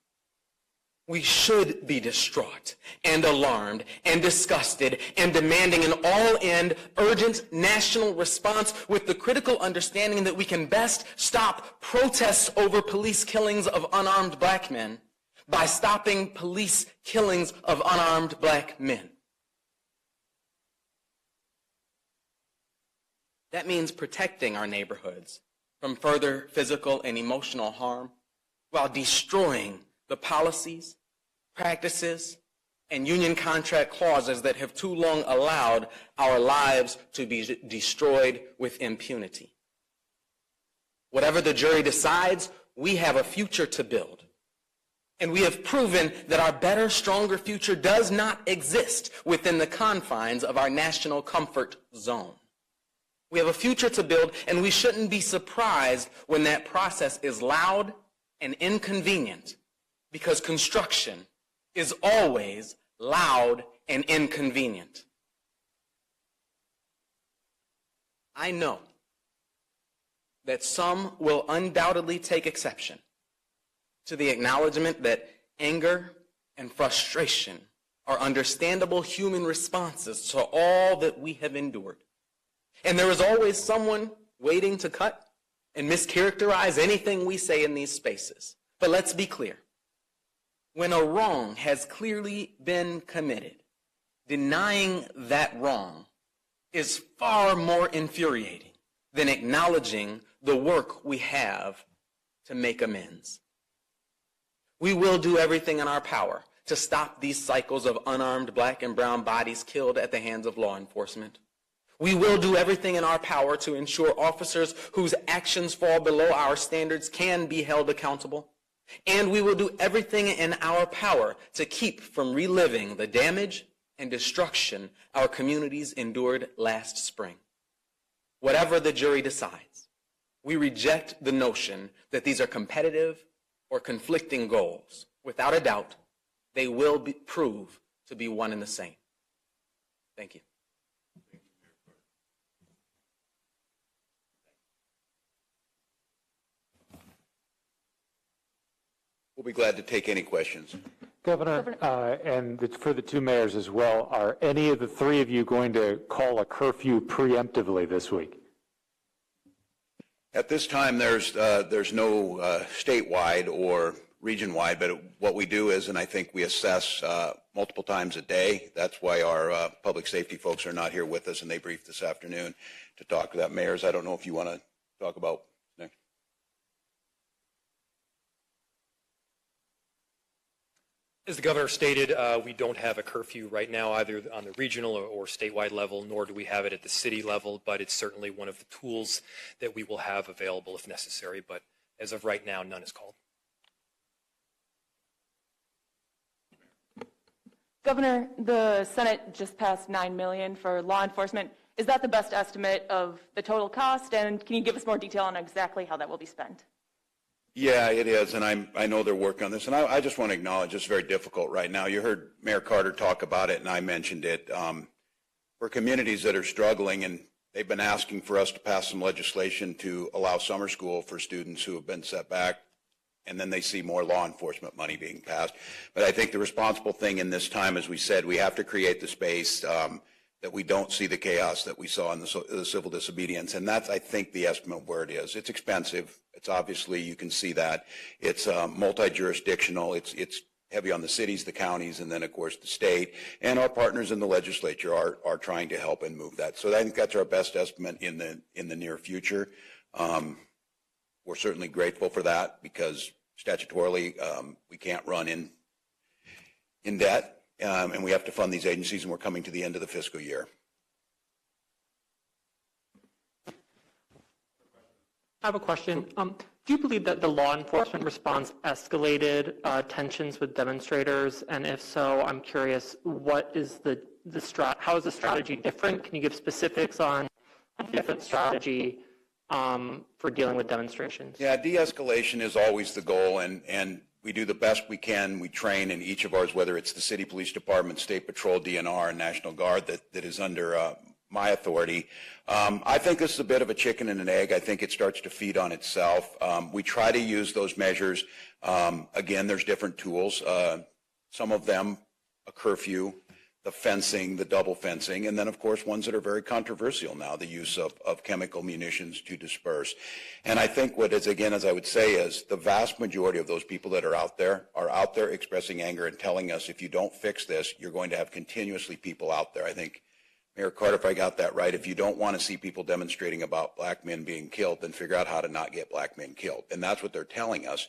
We should be distraught and alarmed and disgusted and demanding an all-in, urgent national response with the critical understanding that we can best stop protests over police killings of unarmed black men by stopping police killings of unarmed black men. That means protecting our neighborhoods from further physical and emotional harm while destroying the policies, practices, and union contract clauses that have too long allowed our lives to be destroyed with impunity. Whatever the jury decides, we have a future to build. And we have proven that our better, stronger future does not exist within the confines of our national comfort zone. We have a future to build, and we shouldn't be surprised when that process is loud and inconvenient, because construction is always loud and inconvenient. I know that some will undoubtedly take exception to the acknowledgement that anger and frustration are understandable human responses to all that we have endured. And there is always someone waiting to cut and mischaracterize anything we say in these spaces. But let's be clear. When a wrong has clearly been committed, denying that wrong is far more infuriating than acknowledging the work we have to make amends. We will do everything in our power to stop these cycles of unarmed black and brown bodies killed at the hands of law enforcement. We will do everything in our power to ensure officers whose actions fall below our standards can be held accountable. And we will do everything in our power to keep from reliving the damage and destruction our communities endured last spring. Whatever the jury decides, we reject the notion that these are competitive or conflicting goals. Without a doubt, they will prove to be one and the same. Thank you. We'll be glad to take any questions. Governor, and it's for the two mayors as well, are any of the three of you going to call a curfew preemptively this week? At this time, there's no statewide or region-wide, but what we do is, and I think we assess multiple times a day. That's why our public safety folks are not here with us, and they briefed this afternoon to talk to that. Mayors, I don't know if you want to talk about next. As the governor stated, we don't have a curfew right now, either on the regional or statewide level, nor do we have it at the city level, but it's certainly one of the tools that we will have available if necessary. But as of right now, none is called. Governor, the Senate just passed $9 million for law enforcement. Is that the best estimate of the total cost? And can you give us more detail on exactly how that will be spent? Yeah, it is, and I know they're working on this, and I just want to acknowledge it's very difficult right now. You heard Mayor Carter talk about it, and I mentioned it. For communities that are struggling, and they've been asking for us to pass some legislation to allow summer school for students who have been set back, and then they see more law enforcement money being passed. But I think the responsible thing in this time, as we said, we have to create the space that we don't see the chaos that we saw in the civil disobedience. And that's, I think, the estimate of where it is. It's expensive. It's obviously, you can see that. It's multi-jurisdictional. It's heavy on the cities, the counties, and then, of course, the state. And our partners in the legislature are trying to help and move that. So I think that's our best estimate in the near future. We're certainly grateful for that because statutorily we can't run in debt. And we have to fund these agencies, and we're coming to the end of the fiscal year. I have a question. Do you believe that the law enforcement response escalated tensions with demonstrators? And if so, I'm curious, what is how is the strategy different? Can you give specifics on a different strategy for dealing with demonstrations? Yeah, de-escalation is always the goal, and we do the best we can. We train in each of ours, whether it's the City Police Department, State Patrol, DNR, and National Guard that is under my authority. I think this is a bit of a chicken and an egg. I think it starts to feed on itself. We try to use those measures. Again, there's different tools. Some of them, a curfew, the fencing, the double fencing, and then, of course, ones that are very controversial now, the use of chemical munitions to disperse. And I think what is, again, as I would say, is the vast majority of those people that are out there expressing anger and telling us, if you don't fix this, you're going to have continuously people out there. I think, Mayor Carter, if I got that right, if you don't want to see people demonstrating about black men being killed, then figure out how to not get black men killed. And that's what they're telling us.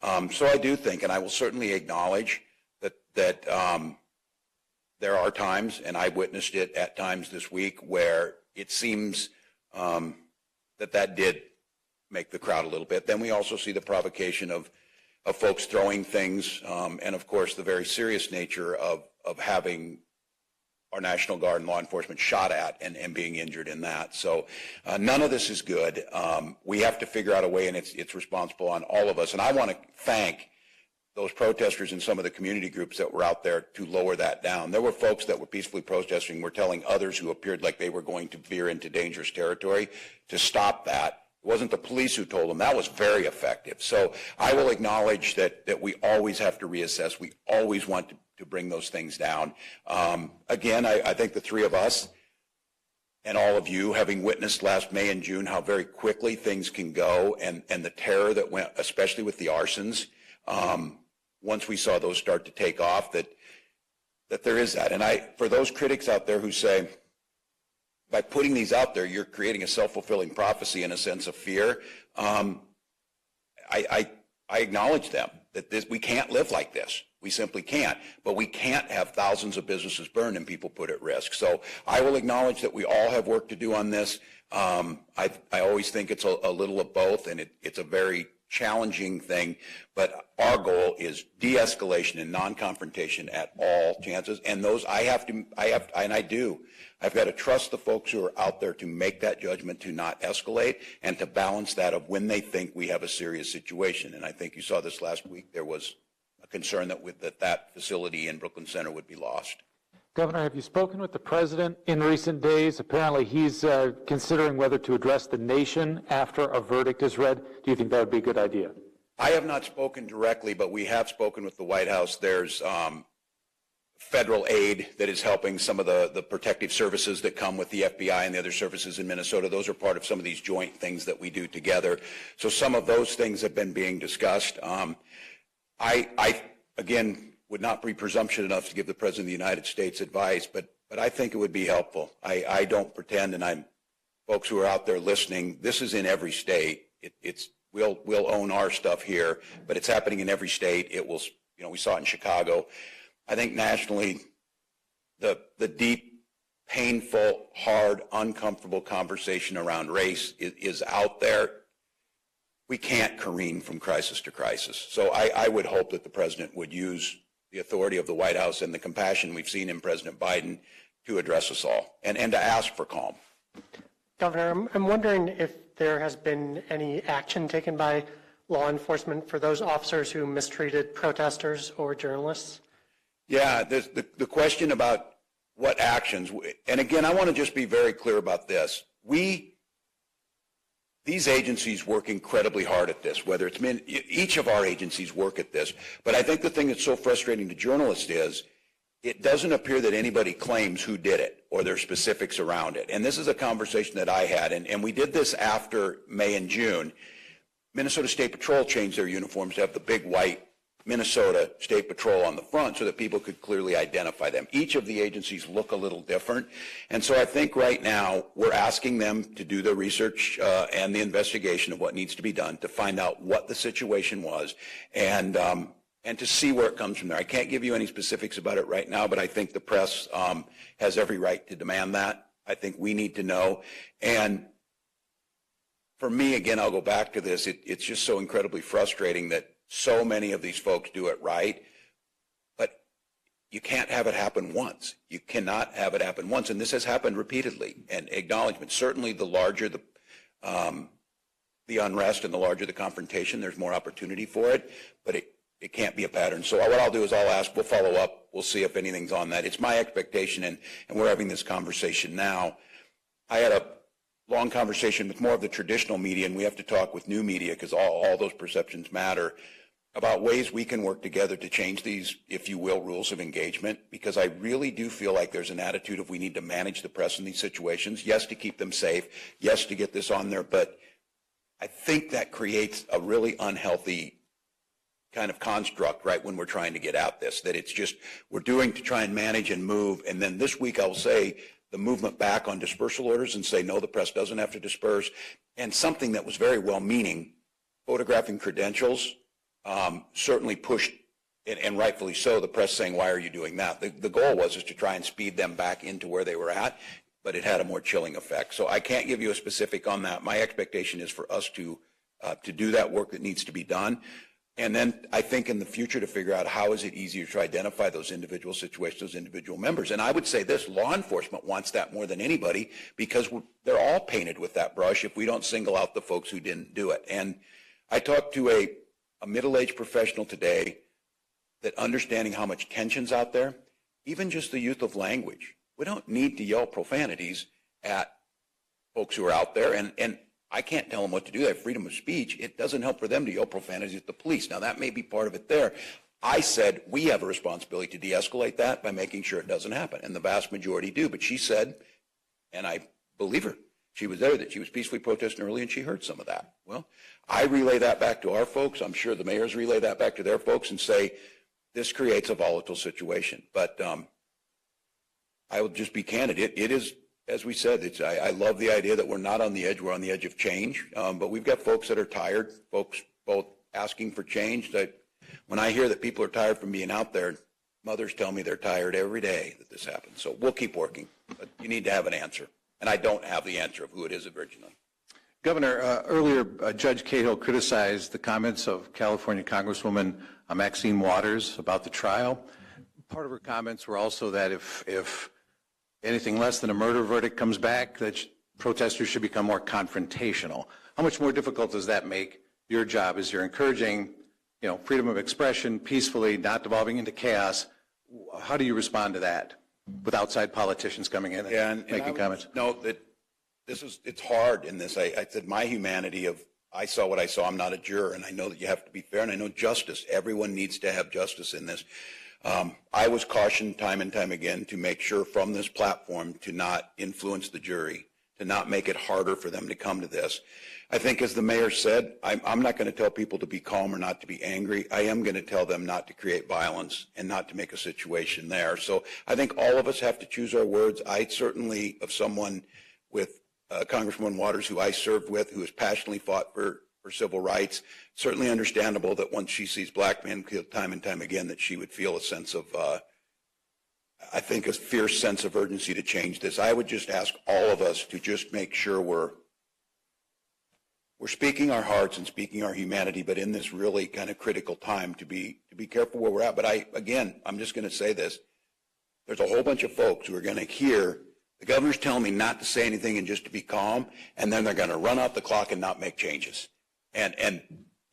So I do think, and I will certainly acknowledge that there are times, and I witnessed it at times this week, where it seems that did make the crowd a little bit. Then we also see the provocation of folks throwing things, and of course the very serious nature of having our National Guard and law enforcement shot at and being injured in that. So none of this is good. We have to figure out a way, and it's responsible on all of us. And I want to thank those protesters and some of the community groups that were out there to lower that down. There were folks that were peacefully protesting, were telling others who appeared like they were going to veer into dangerous territory to stop that. It wasn't the police who told them. That was very effective. So I will acknowledge that we always have to reassess. We always want to bring those things down. Again, I think the three of us and all of you, having witnessed last May and June how very quickly things can go, and the terror that went, especially with the arsons, once we saw those start to take off, that there is that. And for those critics out there who say, by putting these out there, you're creating a self-fulfilling prophecy and a sense of fear, I acknowledge them, that we can't live like this. We simply can't. But we can't have thousands of businesses burned and people put at risk. So I will acknowledge that we all have work to do on this. I always think it's a little of both, and it's a very challenging thing, but our goal is de-escalation and non-confrontation at all chances. And those I've got to trust the folks who are out there to make that judgment to not escalate and to balance that of when they think we have a serious situation. And I think you saw this last week. There was a concern that facility in Brooklyn Center would be lost. Governor, have you spoken with the president in recent days? Apparently he's considering whether to address the nation after a verdict is read. Do you think that would be a good idea? I have not spoken directly, but we have spoken with the White House. There's federal aid that is helping some of the protective services that come with the FBI and the other services in Minnesota. Those are part of some of these joint things that we do together. So some of those things have been being discussed. I again, would not be presumption enough to give the President of the United States advice, but I think it would be helpful. I don't pretend, and folks who are out there listening, this is in every state. We'll own our stuff here, but it's happening in every state. It will, we saw it in Chicago. I think nationally, the deep, painful, hard, uncomfortable conversation around race is out there. We can't careen from crisis to crisis. So I would hope that the President would use the authority of the White House and the compassion we've seen in President Biden to address us all and to ask for calm. Governor, I'm wondering if there has been any action taken by law enforcement for those officers who mistreated protesters or journalists? Yeah, the question about what actions, and again, I want to just be very clear about this. These agencies work incredibly hard at this, whether it's each of our agencies work at this. But I think the thing that's so frustrating to journalists is it doesn't appear that anybody claims who did it or their specifics around it. And this is a conversation that I had, and we did this after May and June. Minnesota State Patrol changed their uniforms to have the big white Minnesota State Patrol on the front so that people could clearly identify them. Each of the agencies look a little different. And so I think right now we're asking them to do the research and the investigation of what needs to be done to find out what the situation was and to see where it comes from there. I can't give you any specifics about it right now, but I think the press has every right to demand that. I think we need to know. And for me, again, I'll go back to this. It's just so incredibly frustrating that so many of these folks do it right, but you can't have it happen once. You cannot have it happen once, and this has happened repeatedly. And acknowledgement, certainly the larger the unrest and the larger the confrontation, there's more opportunity for it, but it can't be a pattern. So what I'll do is we'll follow up, we'll see if anything's on that. It's my expectation, and we're having this conversation now. I had a long conversation with more of the traditional media, and we have to talk with new media because all those perceptions matter, about ways we can work together to change these, if you will, rules of engagement, because I really do feel like there's an attitude of we need to manage the press in these situations, yes, to keep them safe, yes, to get this on there, but I think that creates a really unhealthy kind of construct, right, when we're trying to get at this, that it's just we're doing to try and manage and move, and then this week I will say the movement back on dispersal orders and say, no, the press doesn't have to disperse, and something that was very well-meaning, photographing credentials, certainly pushed, and rightfully so, the press saying, why are you doing that? The goal was to try and speed them back into where they were at, but it had a more chilling effect. So I can't give you a specific on that. My expectation is for us to do that work that needs to be done. And then I think in the future to figure out how is it easier to identify those individual situations, those individual members. And I would say this, law enforcement wants that more than anybody because they're all painted with that brush if we don't single out the folks who didn't do it. And I talked to a middle-aged professional today that understanding how much tension's out there, even just the youth of language. We don't need to yell profanities at folks who are out there, and I can't tell them what to do. They have freedom of speech. It doesn't help for them to yell profanities at the police. Now, that may be part of it there. I said we have a responsibility to de-escalate that by making sure it doesn't happen, and the vast majority do. But she said, and I believe her, she was there, that she was peacefully protesting early, and she heard some of that. Well, I relay that back to our folks. I'm sure the mayors relay that back to their folks and say, this creates a volatile situation. But I will just be candid. It is, as we said, I love the idea that we're not on the edge. We're on the edge of change. But we've got folks that are tired, folks both asking for change. When I hear that people are tired from being out there, mothers tell me they're tired every day that this happens. So we'll keep working. But you need to have an answer. And I don't have the answer of who it is originally. Governor, earlier Judge Cahill criticized the comments of California Congresswoman Maxine Waters about the trial. Part of her comments were also that if anything less than a murder verdict comes back, that protesters should become more confrontational. How much more difficult does that make your job as you're encouraging, freedom of expression peacefully, not devolving into chaos? How do you respond to that with outside politicians coming in and making comments? No, that it's hard in this. I said my humanity of I saw what I saw. I'm not a juror, and I know that you have to be fair, and I know justice. Everyone needs to have justice in this. I was cautioned time and time again to make sure from this platform to not influence the jury, to not make it harder for them to come to this. I think, as the mayor said, I'm not going to tell people to be calm or not to be angry. I am going to tell them not to create violence and not to make a situation there. So I think all of us have to choose our words. I certainly, of someone with Congresswoman Waters, who I served with, who has passionately fought for civil rights, certainly understandable that once she sees black men killed time and time again, that she would feel a sense of, I think, a fierce sense of urgency to change this. I would just ask all of us to just make sure we're speaking our hearts and speaking our humanity, but in this really kind of critical time to be careful where we're at. But I'm just going to say this. There's a whole bunch of folks who are going to hear the governor's telling me not to say anything and just to be calm, and then they're going to run out the clock and not make changes. And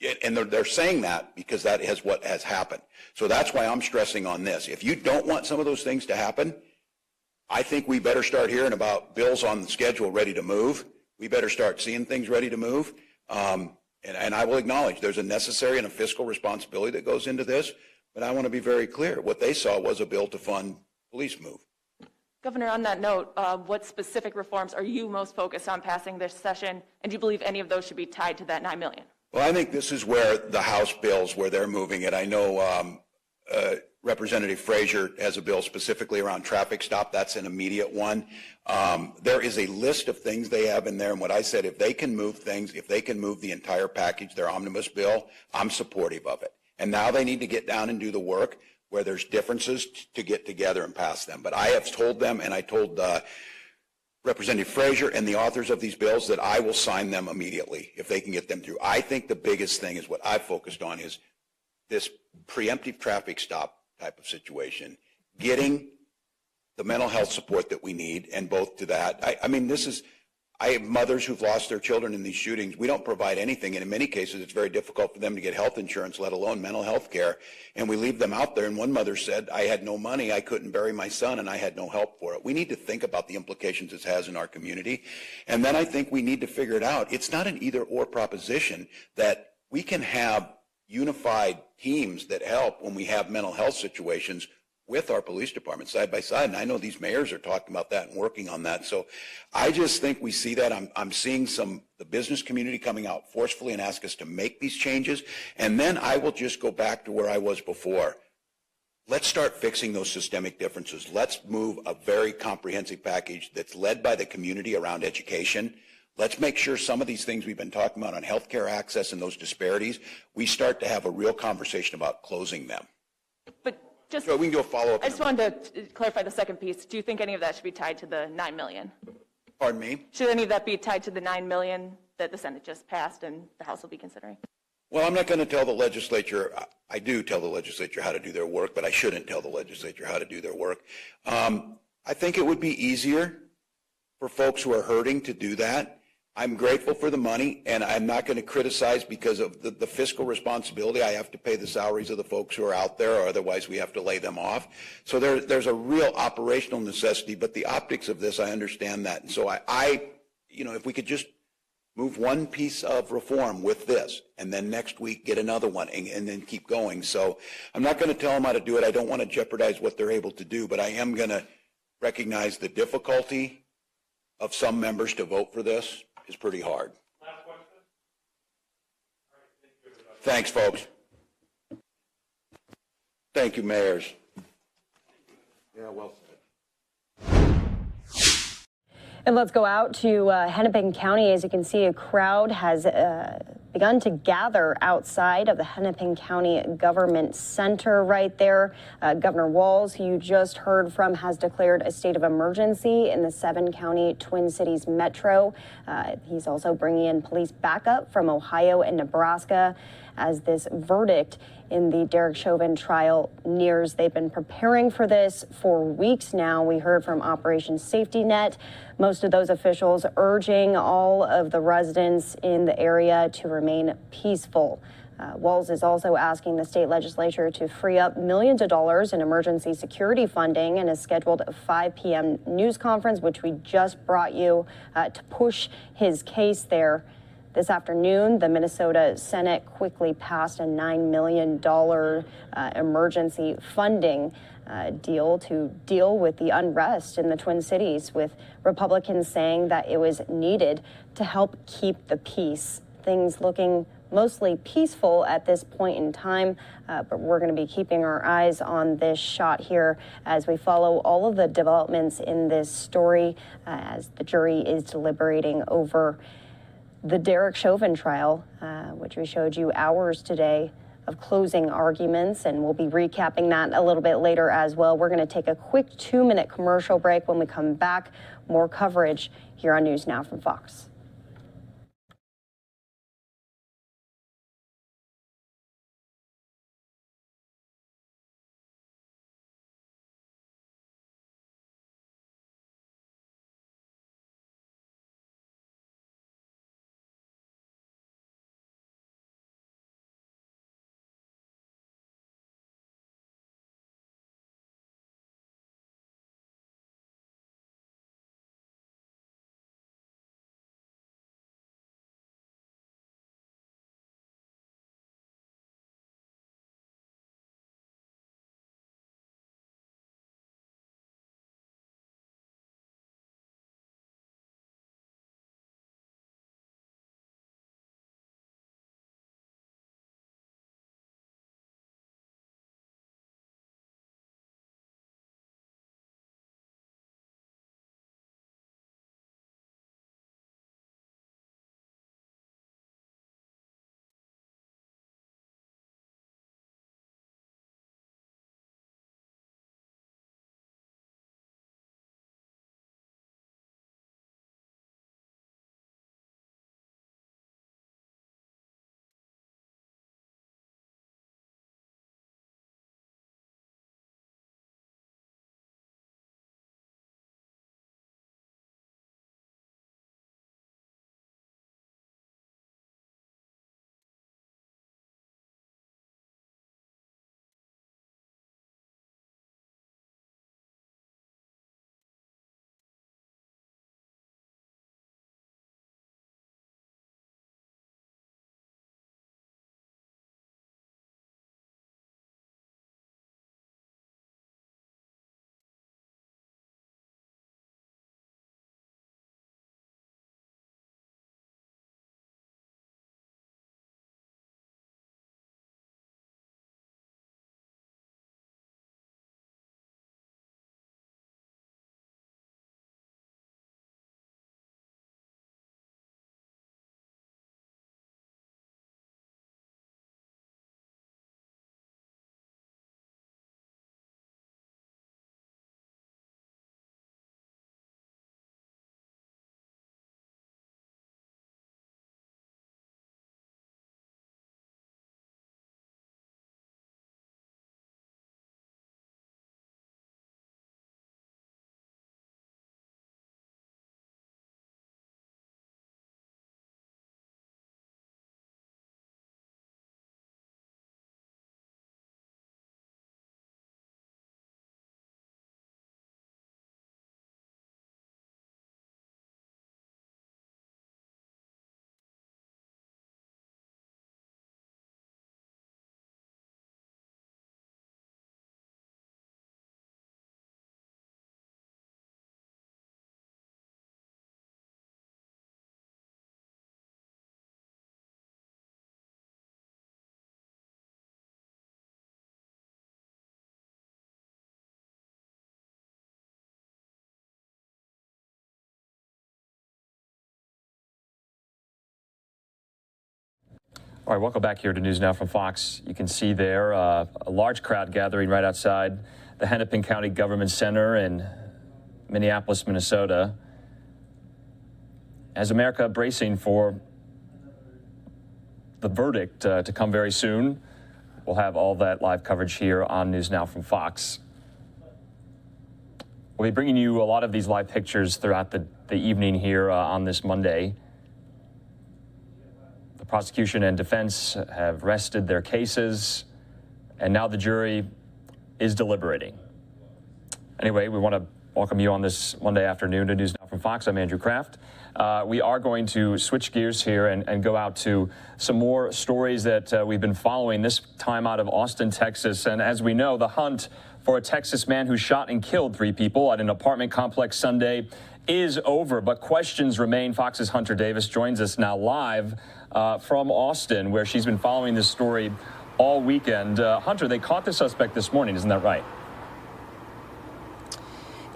they're saying that because that is what has happened. So that's why I'm stressing on this. If you don't want some of those things to happen, I think we better start hearing about bills on the schedule ready to move. We better start seeing things ready to move. And I will acknowledge there's a necessary and a fiscal responsibility that goes into this, but I want to be very clear. What they saw was a bill to fund police move. Governor, on that note, what specific reforms are you most focused on passing this session, and do you believe any of those should be tied to that $9 million? Well, I think this is where the House bills, where they're moving it. I know Representative Frazier has a bill specifically around traffic stop. That's an immediate one. There is a list of things they have in there, and what I said, if they can move things, if they can move the entire package, their omnibus bill, I'm supportive of it. And now they need to get down and do the work where there's differences to get together and pass them. But I have told them, and I told Representative Frazier and the authors of these bills that I will sign them immediately if they can get them through. I think the biggest thing is what I've focused on is this preemptive traffic stop type of situation, getting the mental health support that we need, and both to that. I have mothers who've lost their children in these shootings. We don't provide anything, and in many cases, it's very difficult for them to get health insurance, let alone mental health care. And we leave them out there. And one mother said, I had no money, I couldn't bury my son, and I had no help for it. We need to think about the implications this has in our community. And then I think we need to figure it out. It's not an either-or proposition that we can have unified teams that help when we have mental health situations with our police department side by side. And I know these mayors are talking about that and working on that. So I just think we see that. I'm seeing the business community coming out forcefully and ask us to make these changes. And then I will just go back to where I was before. Let's start fixing those systemic differences. Let's move a very comprehensive package that's led by the community around education. Let's make sure some of these things we've been talking about on healthcare access and those disparities, we start to have a real conversation about closing them. But just, so we can do a follow-up. I just wanted to clarify the second piece. Do you think any of that should be tied to the $9 million? Pardon me? Should any of that be tied to the $9 million that the Senate just passed and the House will be considering? Well, I'm not going to tell the legislature. I do tell the legislature how to do their work, but I shouldn't tell the legislature how to do their work. I think it would be easier for folks who are hurting to do that. I'm grateful for the money, and I'm not going to criticize because of the fiscal responsibility. I have to pay the salaries of the folks who are out there, or otherwise we have to lay them off. So there's a real operational necessity, but the optics of this, I understand that. And so if we could just move one piece of reform with this, and then next week get another one, and then keep going. So I'm not going to tell them how to do it. I don't want to jeopardize what they're able to do, but I am going to recognize the difficulty of some members to vote for this is pretty hard. Last question. Thanks, folks. Thank you, mayors. Yeah, well said. And let's go out to Hennepin County. As you can see, a crowd has begun to gather outside of the Hennepin County Government Center right there. Governor Walz, who you just heard from, has declared a state of emergency in the 7-county Twin Cities metro. He's also bringing in police backup from Ohio and Nebraska as this verdict in the Derek Chauvin trial nears. They've been preparing for this for weeks now. We heard from Operation Safety Net. Most of those officials urging all of the residents in the area to remain peaceful. Walz is also asking the state legislature to free up millions of dollars in emergency security funding and has scheduled a 5 p.m. news conference, which we just brought you, to push his case there. This afternoon, the Minnesota Senate quickly passed a $9 million emergency funding deal to deal with the unrest in the Twin Cities, with Republicans saying that it was needed to help keep the peace. Things looking mostly peaceful at this point in time, but we're going to be keeping our eyes on this shot here as we follow all of the developments in this story as the jury is deliberating over the Derek Chauvin trial, which we showed you hours today of closing arguments, and we'll be recapping that a little bit later as well. We're going to take a quick 2-minute commercial break. When we come back, more coverage here on News Now from Fox. All right, welcome back here to News Now from Fox. You can see there a large crowd gathering right outside the Hennepin County Government Center in Minneapolis, Minnesota, as America bracing for the verdict to come very soon. We'll have all that live coverage here on News Now from Fox. We'll be bringing you a lot of these live pictures throughout the evening here on this Monday. The prosecution and defense have rested their cases, and now the jury is deliberating. Anyway, we want to welcome you on this Monday afternoon to News Now from Fox. I'm Andrew Kraft. We are going to switch gears here and go out to some more stories that we've been following, this time out of Austin, Texas. And as we know, the hunt for a Texas man who shot and killed 3 people at an apartment complex Sunday is over, but questions remain. Fox's Hunter Davis joins us now live from Austin, where she's been following this story all weekend. Hunter, they caught the suspect this morning, isn't that right?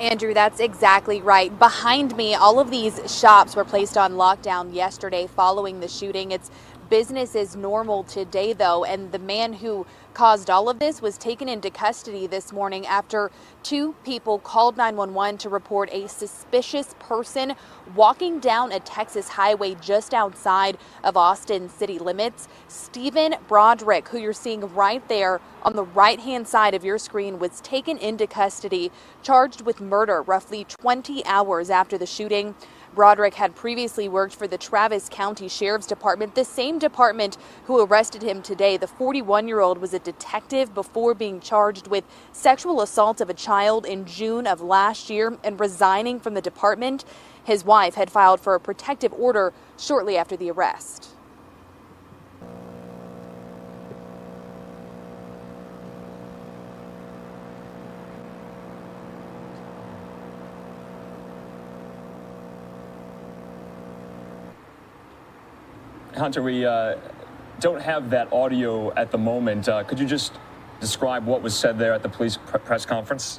Andrew, that's exactly right. Behind me, all of these shops were placed on lockdown yesterday following the shooting. It's business as normal today, though, and the man who caused all of this was taken into custody this morning after 2 people called 911 to report a suspicious person walking down a Texas highway just outside of Austin city limits. Stephen Broderick, who you're seeing right there on the right-hand side of your screen, was taken into custody, charged with murder roughly 20 hours after the shooting. Broderick had previously worked for the Travis County Sheriff's Department, the same department who arrested him today. The 41-year-old was a detective before being charged with sexual assault of a child in June of last year and resigning from the department. His wife had filed for a protective order shortly after the arrest. Hunter, we don't have that audio at the moment. Could you just describe what was said there at the police press conference?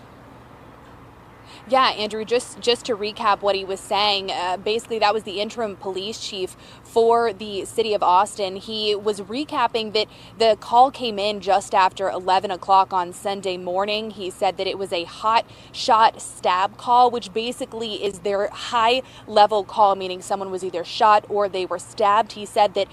Yeah, Andrew, just to recap what he was saying, basically that was the interim police chief for the city of Austin. He was recapping that the call came in just after 11 o'clock on Sunday morning. He said that it was a hot shot stab call, which basically is their high level call, meaning someone was either shot or they were stabbed. He said that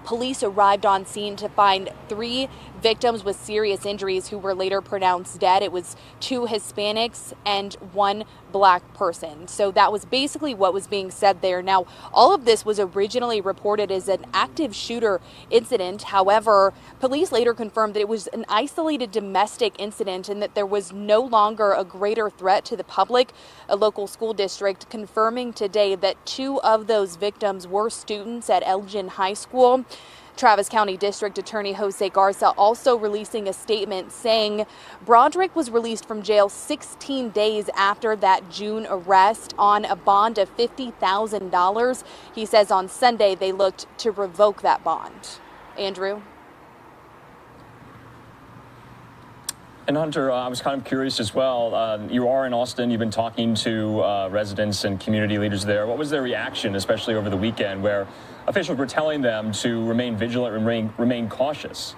police arrived on scene to find 3 victims with serious injuries who were later pronounced dead. It was 2 Hispanics and 1 Black person. So that was basically what was being said there. Now, all of this was originally reported as an active shooter incident. However, police later confirmed that it was an isolated domestic incident and that there was no longer a greater threat to the public. A local school district confirming today that 2 of those victims were students at Elgin High School. Travis County District Attorney Jose Garza also releasing a statement saying Broderick was released from jail 16 days after that June arrest on a bond of $50,000. He says on Sunday they looked to revoke that bond. Andrew? And Hunter, I was kind of curious as well. You are in Austin. You've been talking to residents and community leaders there. What was their reaction, especially over the weekend, where officials were telling them to remain vigilant and remain cautious?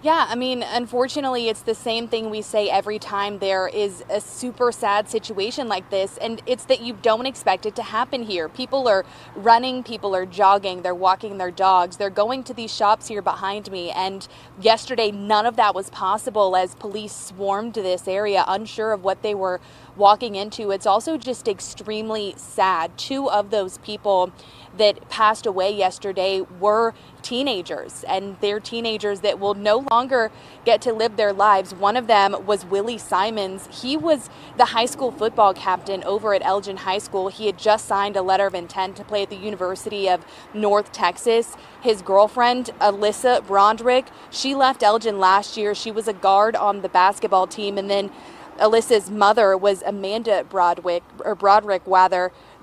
Yeah, I mean, unfortunately, it's the same thing we say every time there is a super sad situation like this, and it's that you don't expect it to happen here. People are running, people are jogging, they're walking their dogs, they're going to these shops here behind me, and yesterday none of that was possible as police swarmed this area, unsure of what they were walking into. It's also just extremely sad. 2 of those people that passed away yesterday were teenagers, and they're teenagers that will no longer get to live their lives. One of them was Willie Simons. He was the high school football captain over at Elgin High School. He had just signed a letter of intent to play at the University of North Texas. His girlfriend, Alyssa Broderick, she left Elgin last year. She was a guard on the basketball team, and then Alyssa's mother was Amanda Broderick,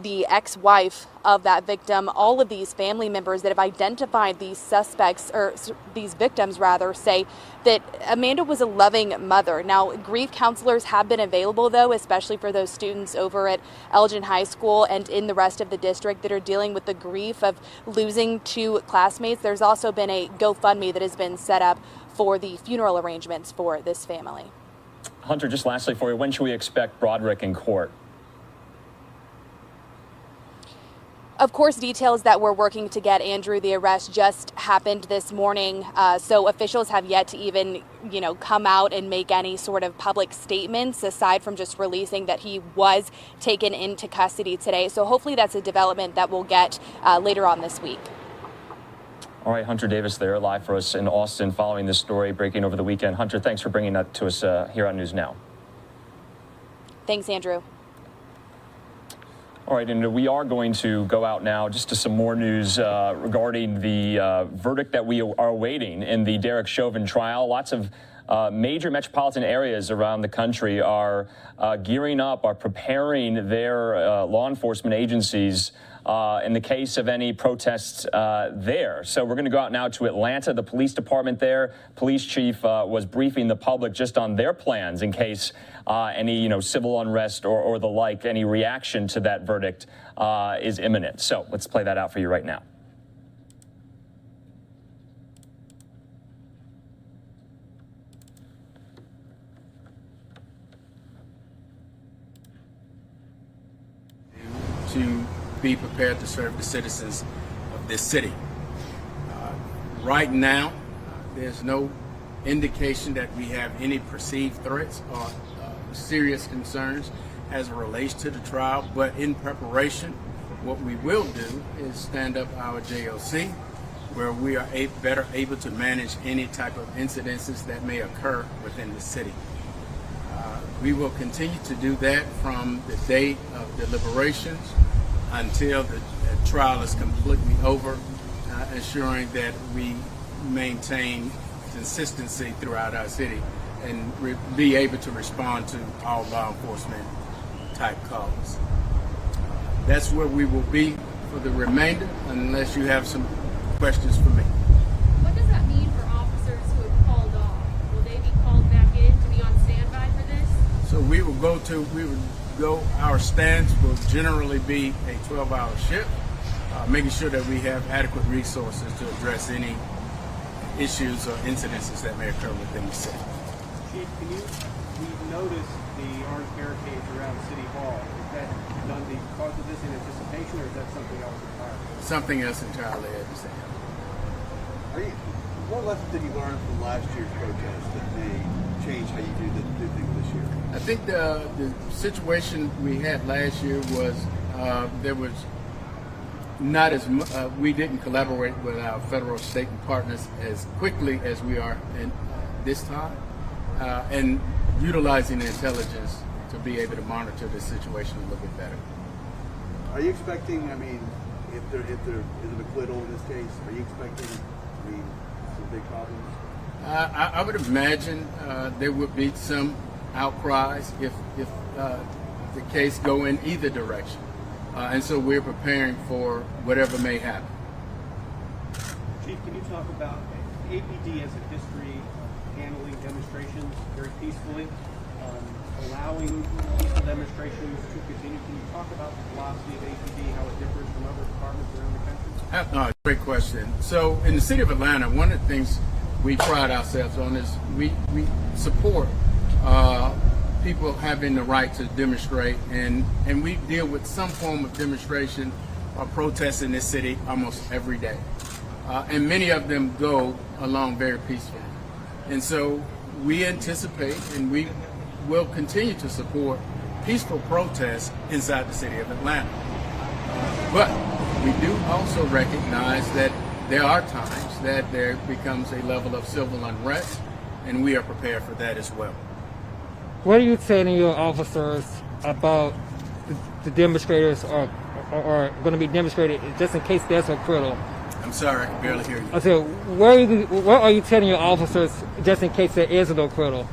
the ex-wife of that victim, all of these family members that have identified these suspects, or these victims rather, say that Amanda was a loving mother. Now, grief counselors have been available, though, especially for those students over at Elgin High School and in the rest of the district that are dealing with the grief of losing 2 classmates. There's also been a GoFundMe that has been set up for the funeral arrangements for this family. Hunter, just lastly for you, when should we expect Broderick in court? Of course, details that we're working to get, Andrew, the arrest just happened this morning, so officials have yet to even, come out and make any sort of public statements aside from just releasing that he was taken into custody today. So hopefully that's a development that we'll get later on this week. All right, Hunter Davis there, live for us in Austin, following this story breaking over the weekend. Hunter, thanks for bringing that to us here on News Now. Thanks, Andrew. All right, and we are going to go out now just to some more news regarding the verdict that we are awaiting in the Derek Chauvin trial. Lots of major metropolitan areas around the country are gearing up, are preparing their law enforcement agencies in the case of any protests there. So we're going to go out now to Atlanta. The police department there, police chief was briefing the public just on their plans in case any civil unrest or the like, any reaction to that verdict is imminent. So let's play that out for you right now. To be prepared to serve the citizens of this city. Right now, there's no indication that we have any perceived threats or serious concerns as it relates to the trial, but in preparation, what we will do is stand up our JOC, where we are better able to manage any type of incidences that may occur within the city. We will continue to do that from the date of deliberations until the trial is completely over, ensuring that we maintain consistency throughout our city and be able to respond to all law enforcement type calls. That's where we will be for the remainder, unless you have some questions for me. What does that mean for officers who have called off? Will they be called back in to be on standby for this? So our stance will generally be a 12-hour shift, making sure that we have adequate resources to address any issues or incidences that may occur within the city. Chief, we've noticed the orange barricades around City Hall. Is that done because of this in anticipation, or is that something else entirely? Something else entirely, I understand. What lessons did you learn from last year's protest that may change how you do things this year? I think the situation we had last year was there was not as we didn't collaborate with our federal, state, and partners as quickly as we are in this time, and utilizing the intelligence to be able to monitor the situation a little bit better. Are you expecting? If there is an acquittal in this case, are you expecting? Some big problems. I would imagine there would be some outcries if the case go in either direction, and so we're preparing for whatever may happen. Chief, can you talk about APD as a history of handling demonstrations very peacefully, allowing peaceful demonstrations to continue? Can you talk about the philosophy of APD, how it differs from other departments around the country? Great question. So in the city of Atlanta, one of the things we pride ourselves on is we support people having the right to demonstrate, and we deal with some form of demonstration or protest in this city almost every day. And many of them go along very peacefully. And so we anticipate and we will continue to support peaceful protests inside the city of Atlanta. But we do also recognize that there are times that there becomes a level of civil unrest, and we are prepared for that as well. What are you telling your officers about the demonstrators are going to be demonstrated just in case there's a acquittal? I'm sorry, I can barely hear you. I said, what are you telling your officers just in case there is an acquittal?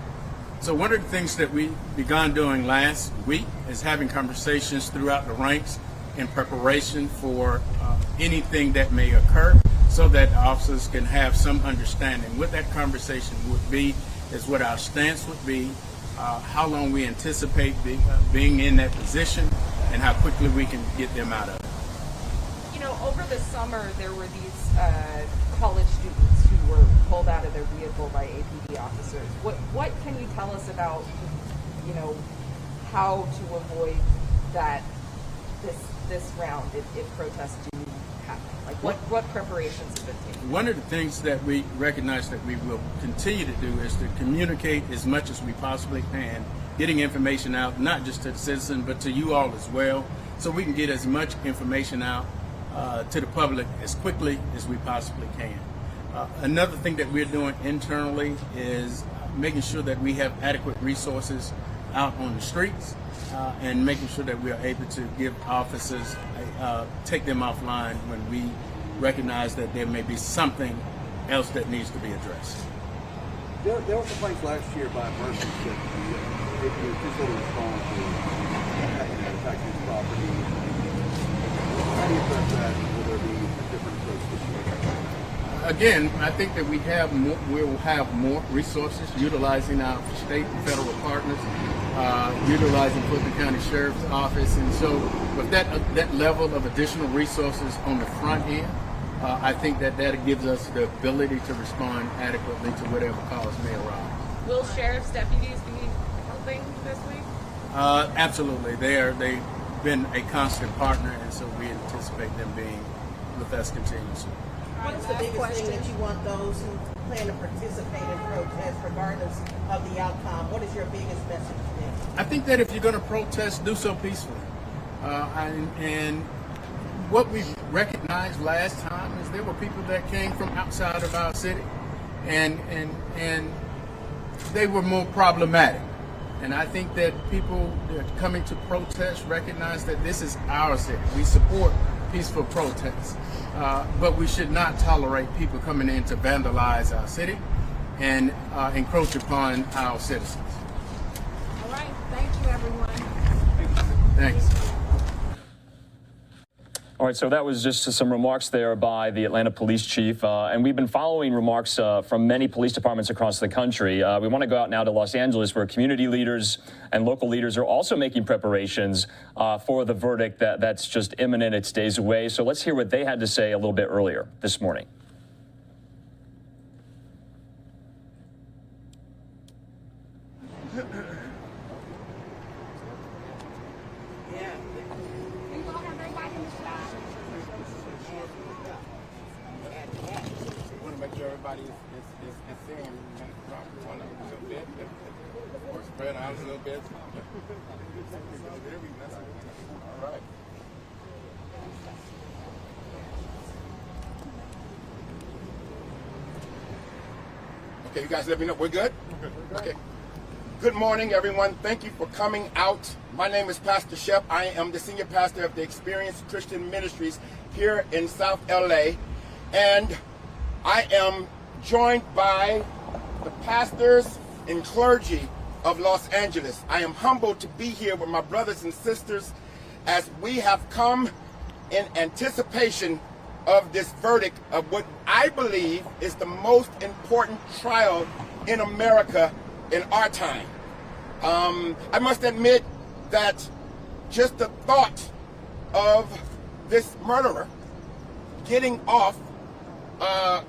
So one of the things that we began doing last week is having conversations throughout the ranks in preparation for anything that may occur, so that officers can have some understanding. What that conversation would be is what our stance would be, how long we anticipate being in that position, and how quickly we can get them out of it. You know, over the summer, there were these college students who were pulled out of their vehicle by APD officers. What can you tell us about, you know, how to avoid that this round if protests do happen? Like what preparations have been taken? One of the things that we recognize that we will continue to do is to communicate as much as we possibly can, getting information out, not just to the citizen, but to you all as well, so we can get as much information out to the public as quickly as we possibly can. Another thing that we're doing internally is making sure that we have adequate resources out on the streets and making sure that we are able to give officers, take them offline when we recognize that there may be something else that needs to be addressed. There were complaints last year by merchants that if you officially respond to attacking his property, how do you address that? Will there be a different approach this year? Again, I think that we will have more resources utilizing our state and federal partners, utilizing Fulton County Sheriff's Office, and so with that level of additional resources on the front end, I think that gives us the ability to respond adequately to whatever calls may arise. Will sheriff's deputies be helping this week? Absolutely. They've been a constant partner, and so we anticipate them being with us continuously. What's the biggest thing that you want those who plan to participate in protests, regardless of the outcome? What is your biggest message to them? I think that if you're going to protest, do so peacefully. And what we recognized last time is there were people that came from outside of our city, and they were more problematic. And I think that people that are coming to protest recognize that this is our city. We support peaceful protests, but we should not tolerate people coming in to vandalize our city and encroach upon our citizens. All right. Thank you, everyone. Thanks. All right, so that was just some remarks there by the Atlanta police chief, and we've been following remarks from many police departments across the country. We want to go out now to Los Angeles, where community leaders and local leaders are also making preparations for the verdict that's just imminent. It's days away. So let's hear what they had to say a little bit earlier this morning. Everybody is seeing one of them a little bit, or spread out a little bit. All right. Okay, you guys let me know. We're good? Okay. Good morning, everyone. Thank you for coming out. My name is Pastor Shep. I am the senior pastor of the Experienced Christian Ministries here in South LA. And I am joined by the pastors and clergy of Los Angeles. I am humbled to be here with my brothers and sisters as we have come in anticipation of this verdict of what I believe is the most important trial in America in our time. I must admit that just the thought of this murderer getting off,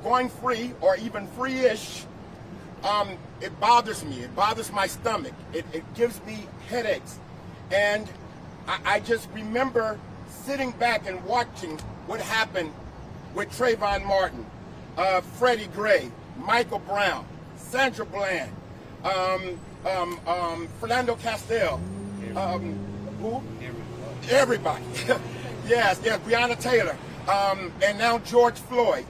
going free or even free-ish, it bothers me. It bothers my stomach. It gives me headaches. And I just remember sitting back and watching what happened with Trayvon Martin, Freddie Gray, Michael Brown, Sandra Bland, Philando Castile, who? Everybody. Yes, Breonna Taylor, and now George Floyd.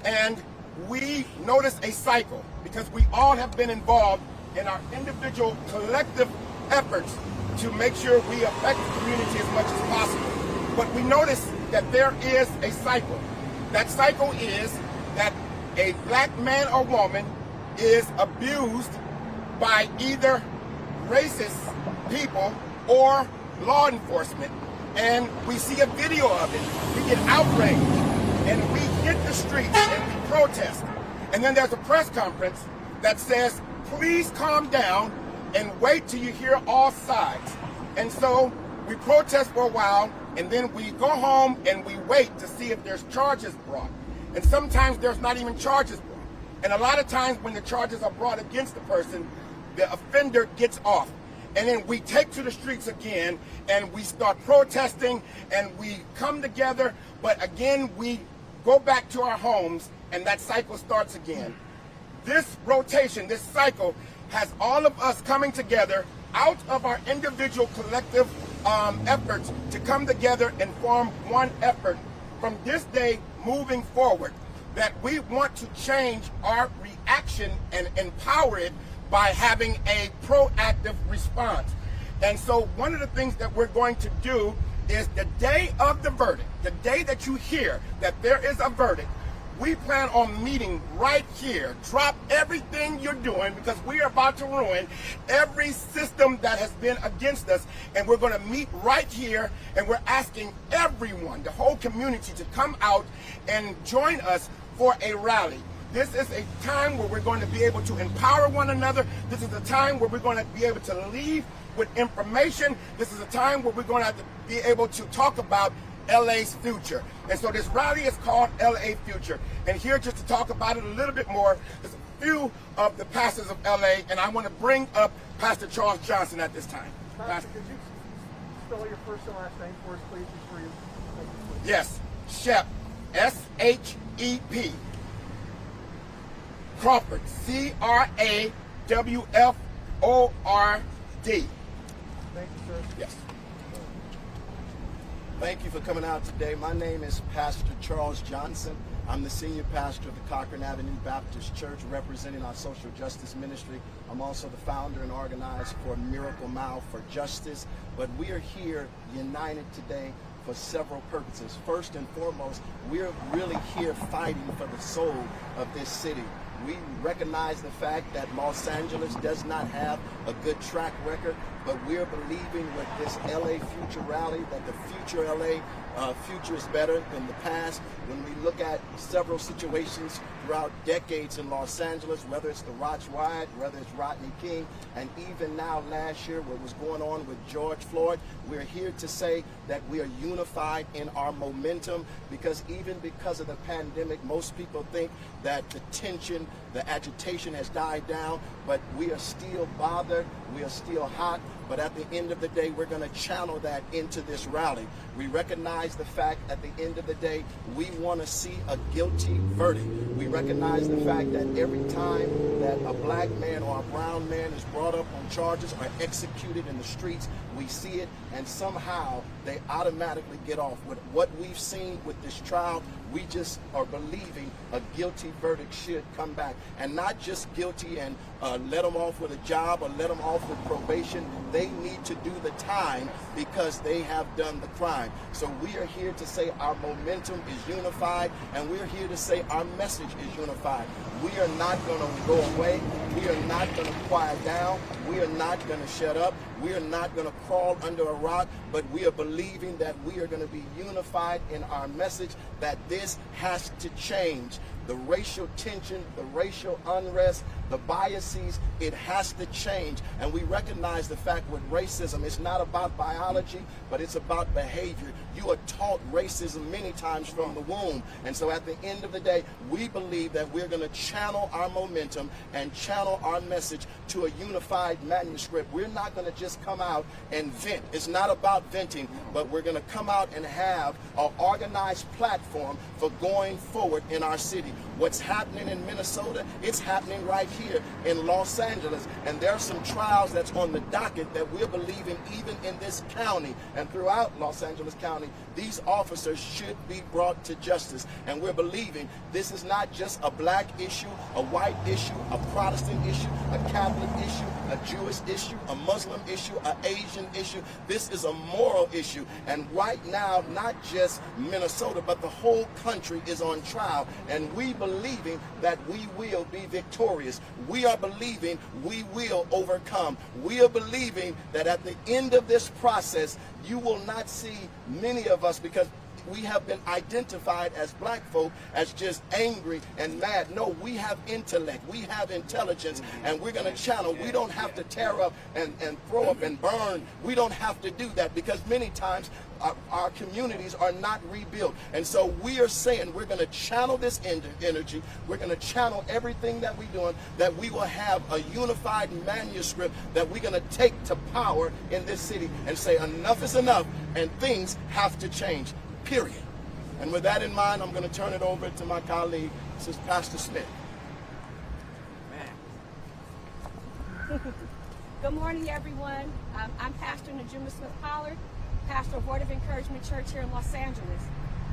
And we notice a cycle because we all have been involved in our individual collective efforts to make sure we affect the community as much as possible. But we notice that there is a cycle. That cycle is that a black man or woman is abused by either racist people or law enforcement. and we see a video of it. We get outraged, and we hit the streets and we protest. And then there's a press conference that says, please calm down and wait till you hear all sides. And so we protest for a while, and then we go home and we wait to see if there's charges brought. And sometimes there's not even charges brought. And a lot of times when the charges are brought against the person, the offender gets off. And then we take to the streets again, and we start protesting, and we come together, but again, we go back to our homes, and that cycle starts again. This rotation, this cycle, has all of us coming together out of our individual collective efforts to come together and form one effort from this day moving forward, that we want to change our reaction and empower it by having a proactive response. And so one of the things that we're going to do is the day of the verdict, the day that you hear that there is a verdict, we plan on meeting right here. Drop everything you're doing, because we are about to ruin every system that has been against us. And we're going to meet right here, and we're asking everyone, the whole community, to come out and join us for a rally. This is a time where we're going to be able to empower one another. This is a time where we're going to be able to leave with information. This is a time where we're going to have to be able to talk about LA's future. And so this rally is called LA Future. And here just to talk about it a little bit more, there's a few of the pastors of LA, and I want to bring up Pastor Charles Johnson at this time. Pastor, could you spell your first and last name for us, please, before you... Yes, Shep, S-H-E-P. Crawford, C-R-A-W-F-O-R-D. Thank you, sir. Yes. Thank you for coming out today. My name is Pastor Charles Johnson. I'm the senior pastor of the Cochran Avenue Baptist Church, representing our social justice ministry. I'm also the founder and organizer for Miracle Mile for Justice. But we are here united today for several purposes. First and foremost, we're really here fighting for the soul of this city. We recognize the fact that Los Angeles does not have a good track record, but we're believing with this LA Future rally that the future LA future is better than the past. When we look at several situations throughout decades in Los Angeles, whether it's the Roch Riot, whether it's Rodney King, and even now last year what was going on with George Floyd, we're here to say that we are unified in our momentum, because even because of the pandemic, most people think that the tension, the agitation has died down, but we are still bothered, we are still hot. But at the end of the day, we're going to channel that into this rally. We recognize the fact at the end of the day, we want to see a guilty verdict. We recognize the fact that every time that a black man or a brown man is brought up on charges or executed in the streets, we see it, and somehow they automatically get off. With what we've seen with this trial, we just are believing a guilty verdict should come back. And not just guilty and let them off with a job or let them off with probation. They need to do the time because they have done the crime. So we are here to say our momentum is unified, and we're here to say our message is unified. We are not going to go away. We are not going to quiet down. We are not going to shut up. We are not going to crawl under a rock, but we are believing that we are going to be unified in our message that this has to change. The racial tension, the racial unrest, the biases, it has to change. And we recognize the fact with racism, it's not about biology, but it's about behavior. You are taught racism many times from the womb. And so at the end of the day, we believe that we're going to channel our momentum and channel our message to a unified manuscript. We're not going to just come out and vent. It's not about venting, but we're going to come out and have an organized platform for going forward in our city. What's happening in Minnesota, it's happening right here in Los Angeles. And there are some trials that's on the docket that we're believing even in this county and throughout Los Angeles County, these officers should be brought to justice. And we're believing this is not just a black issue, a white issue, a Protestant issue, a Catholic issue, a Jewish issue, a Muslim issue, an Asian issue. This is a moral issue. And right now, not just Minnesota, but the whole country is on trial. And we believe believing that we will be victorious. We are believing we will overcome. We are believing that at the end of this process, you will not see many of us, because we have been identified as black folk as just angry and mad. No, we have intellect, we have intelligence, and we're going to channel. We don't have to tear up and throw up and burn. We don't have to do that, because many times our communities are not rebuilt. And so we are saying we're going to channel this energy. We're going to channel everything that we're doing, that we will have a unified manuscript that we're going to take to power in this city and say enough is enough and things have to change. Period. And with that in mind, I'm going to turn it over to my colleague, this is Pastor Smith. Good morning, everyone. I'm Pastor Najuma Smith-Pollard, pastor of Word of Encouragement Church here in Los Angeles.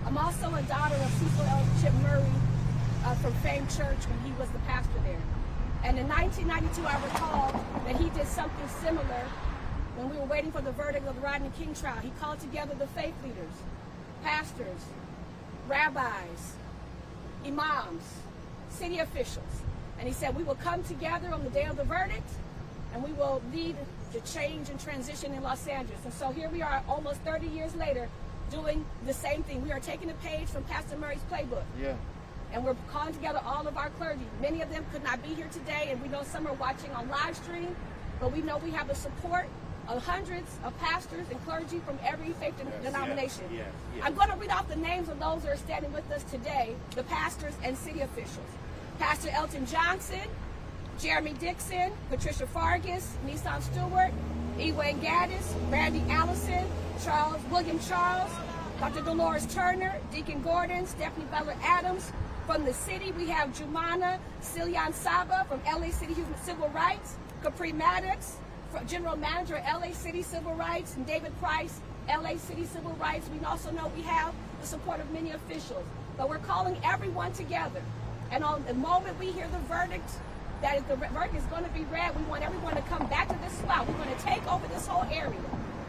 I'm also a daughter of Cecil L. Chip Murray from Fame Church when he was the pastor there. And in 1992, I recall that he did something similar when we were waiting for the verdict of the Rodney King trial. He called together the faith leaders, pastors, rabbis, imams, city officials. And he said, we will come together on the day of the verdict and we will lead the change and transition in Los Angeles. And so here we are almost 30 years later doing the same thing. We are taking a page from Pastor Murray's playbook. Yeah. And we're calling together all of our clergy. Many of them could not be here today, and we know some are watching on live stream, but we know we have the support of hundreds of pastors and clergy from every faith denomination. Yes. I'm going to read off the names of those who are standing with us today, the pastors and city officials. Pastor Elton Johnson, Jeremy Dixon, Patricia Fargus, Nissan Stewart, Ewan Gaddis, Randy Allison, William Charles, Dr. Dolores Turner, Deacon Gordon, Stephanie Butler Adams. From the city, we have Jumana Silian Saba from LA City Human Civil Rights, Capri Maddox, General Manager, LA City Civil Rights, and David Price, LA City Civil Rights. We also know we have the support of many officials, but we're calling everyone together. And on the moment we hear the verdict, that if the verdict is going to be read, we want everyone to come back to this spot. We're going to take over this whole area,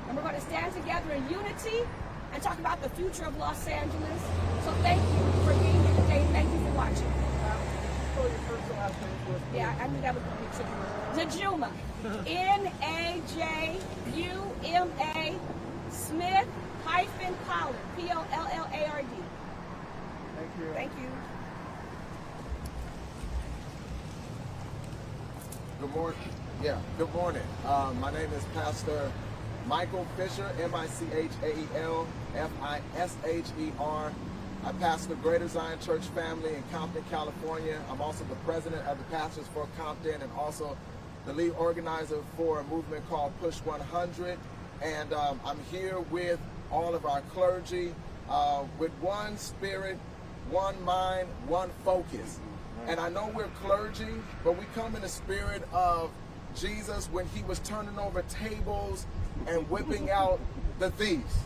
and we're going to stand together in unity and talk about the future of Los Angeles. So thank you for being here today. Thank you for watching. Yeah, I knew that was going to be tricky. Najuma. N-A-J-U-M-A Smith-Pollard. P-O-L-L-A-R-D. Thank you. Thank you. Good morning. Good morning. My name is Pastor Michael Fisher, M-I-C-H-A-E-L F-I-S-H-E-R. I pastor Greater Zion Church Family in Compton, California. I'm also the president of the Pastors for Compton and also the lead organizer for a movement called Push 100. And I'm here with all of our clergy with one spirit, one mind, one focus. And I know we're clergy, but we come in the spirit of Jesus when he was turning over tables and whipping out the thieves.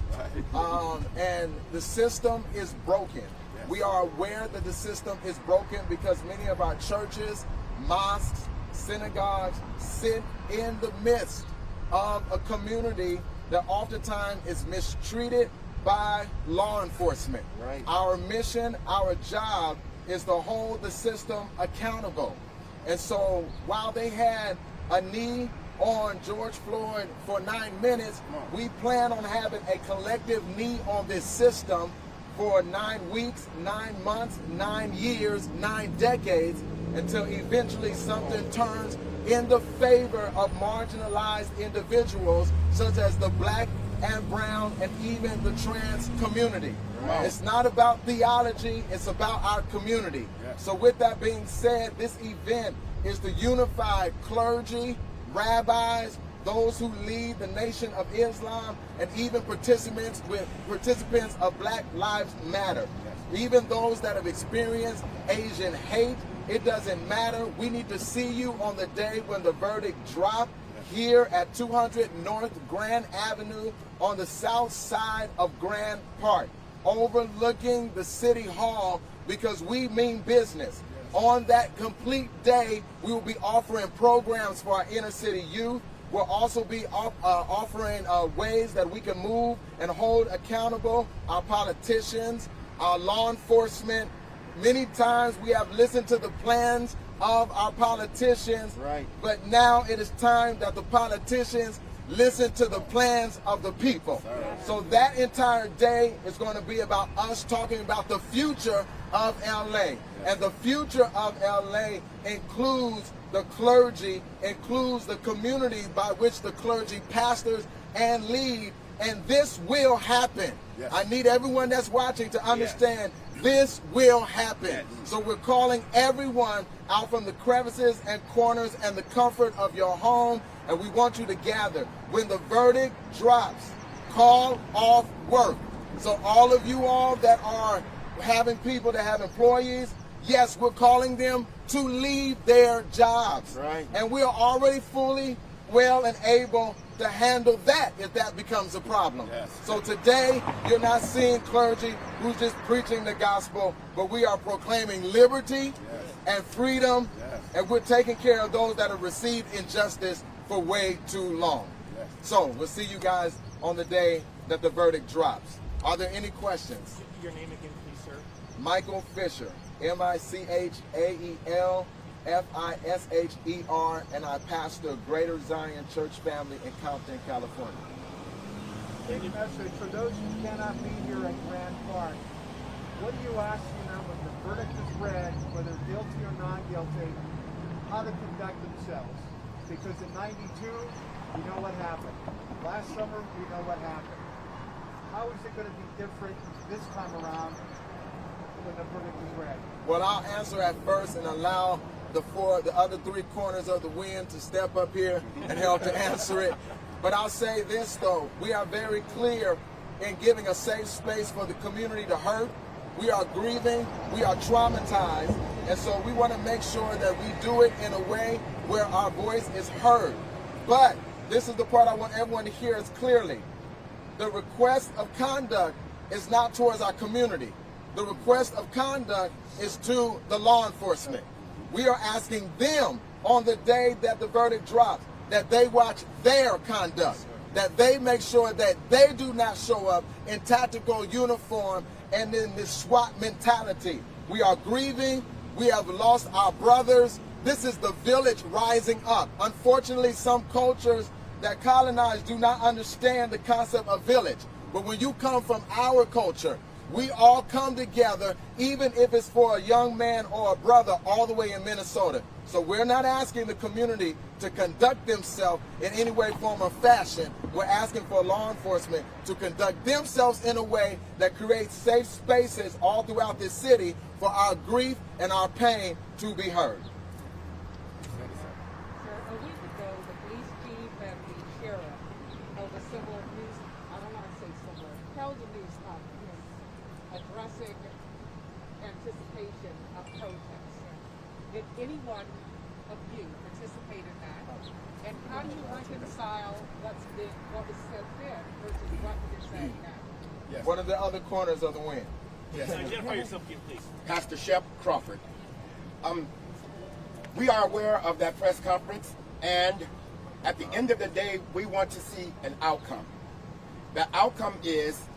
And the system is broken. We are aware that the system is broken because many of our churches, mosques, synagogues sit in the midst of a community that oftentimes is mistreated by law enforcement. Right. Our mission, our job is to hold the system accountable. And so while they had a knee on George Floyd for 9 minutes, we plan on having a collective knee on this system for 9 weeks, 9 months, 9 years, 9 decades, until eventually something turns in the favor of marginalized individuals such as the black and brown and even the trans community. It's not about theology, it's about our community. So with that being said, this event is the unified clergy, rabbis, those who lead the Nation of Islam, and even participants of Black Lives Matter. Even those that have experienced Asian hate, it doesn't matter. We need to see you on the day when the verdict drops here at 200 North Grand Avenue on the south side of Grand Park, overlooking the City Hall, because we mean business. On that complete day, we will be offering programs for our inner city youth. We'll also be offering ways that we can move and hold accountable our politicians, our law enforcement, Many times we have listened to the plans of our politicians, right? But now it is time that the politicians listen to the plans of the people. So that entire day is going to be about us talking about the future of LA. And the future of LA includes the clergy, includes the community by which the clergy pastors and lead. And this will happen. Yes. I need everyone that's watching to understand this will happen. So we're calling everyone out from the crevices and corners and the comfort of your home, and we want you to gather. When the verdict drops, call off work. So all of you all that are having people that have employees, yes, we're calling them to leave their jobs. Right. And we are already fully well and able to handle that if that becomes a problem. Yes. So today, you're not seeing clergy who's just preaching the gospel, but we are proclaiming liberty and freedom, and we're taking care of those that have received injustice for way too long. So we'll see you guys on the day that the verdict drops. Are there any questions? Your name again, please, sir. Michael Fisher, MichaelFisher, and I pastor Greater Zion Church Family in Compton, California. Thank you, Pastor. For those who cannot be here at Grand Park, what do you ask them when the verdict is read, whether guilty or not guilty, how to conduct themselves? Because in '92, we know what happened. Last summer, we know what happened. How is it going to be different this time around when the verdict is read? Well, I'll answer at first and allow the other three corners of the wind to step up here and help to answer it. But I'll say this, though. We are very clear in giving a safe space for the community to hurt. We are grieving. We are traumatized. And so we want to make sure that we do it in a way where our voice is heard. But this is the part I want everyone to hear as clearly. The request of conduct is not towards our community. The request of conduct is to the law enforcement. We are asking them on the day that the verdict drops that they watch their conduct, that they make sure that they do not show up in tactical uniform and in this SWAT mentality. We are grieving. We have lost our brothers. This is the village rising up. Unfortunately, some cultures that colonize do not understand the concept of village. But when you come from our culture, we all come together, even if it's for a young man or a brother all the way in Minnesota. So we're not asking the community to conduct themselves in any way, form, or fashion. We're asking for law enforcement to conduct themselves in a way that creates safe spaces all throughout this city for our grief and our pain to be heard. Sir, a week ago, the police chief and the sheriff held a similar news, I don't want to say similar, held a news conference addressing anticipation of protests. Did any one of you participate in that? And how do you reconcile what was said then versus what you're saying now? Yes. What are the other corners of the wind? Yes. Identify yourself again, please. Pastor Shep Crawford. We are aware of that press conference, and at the end of the day, we want to see an outcome. The outcome is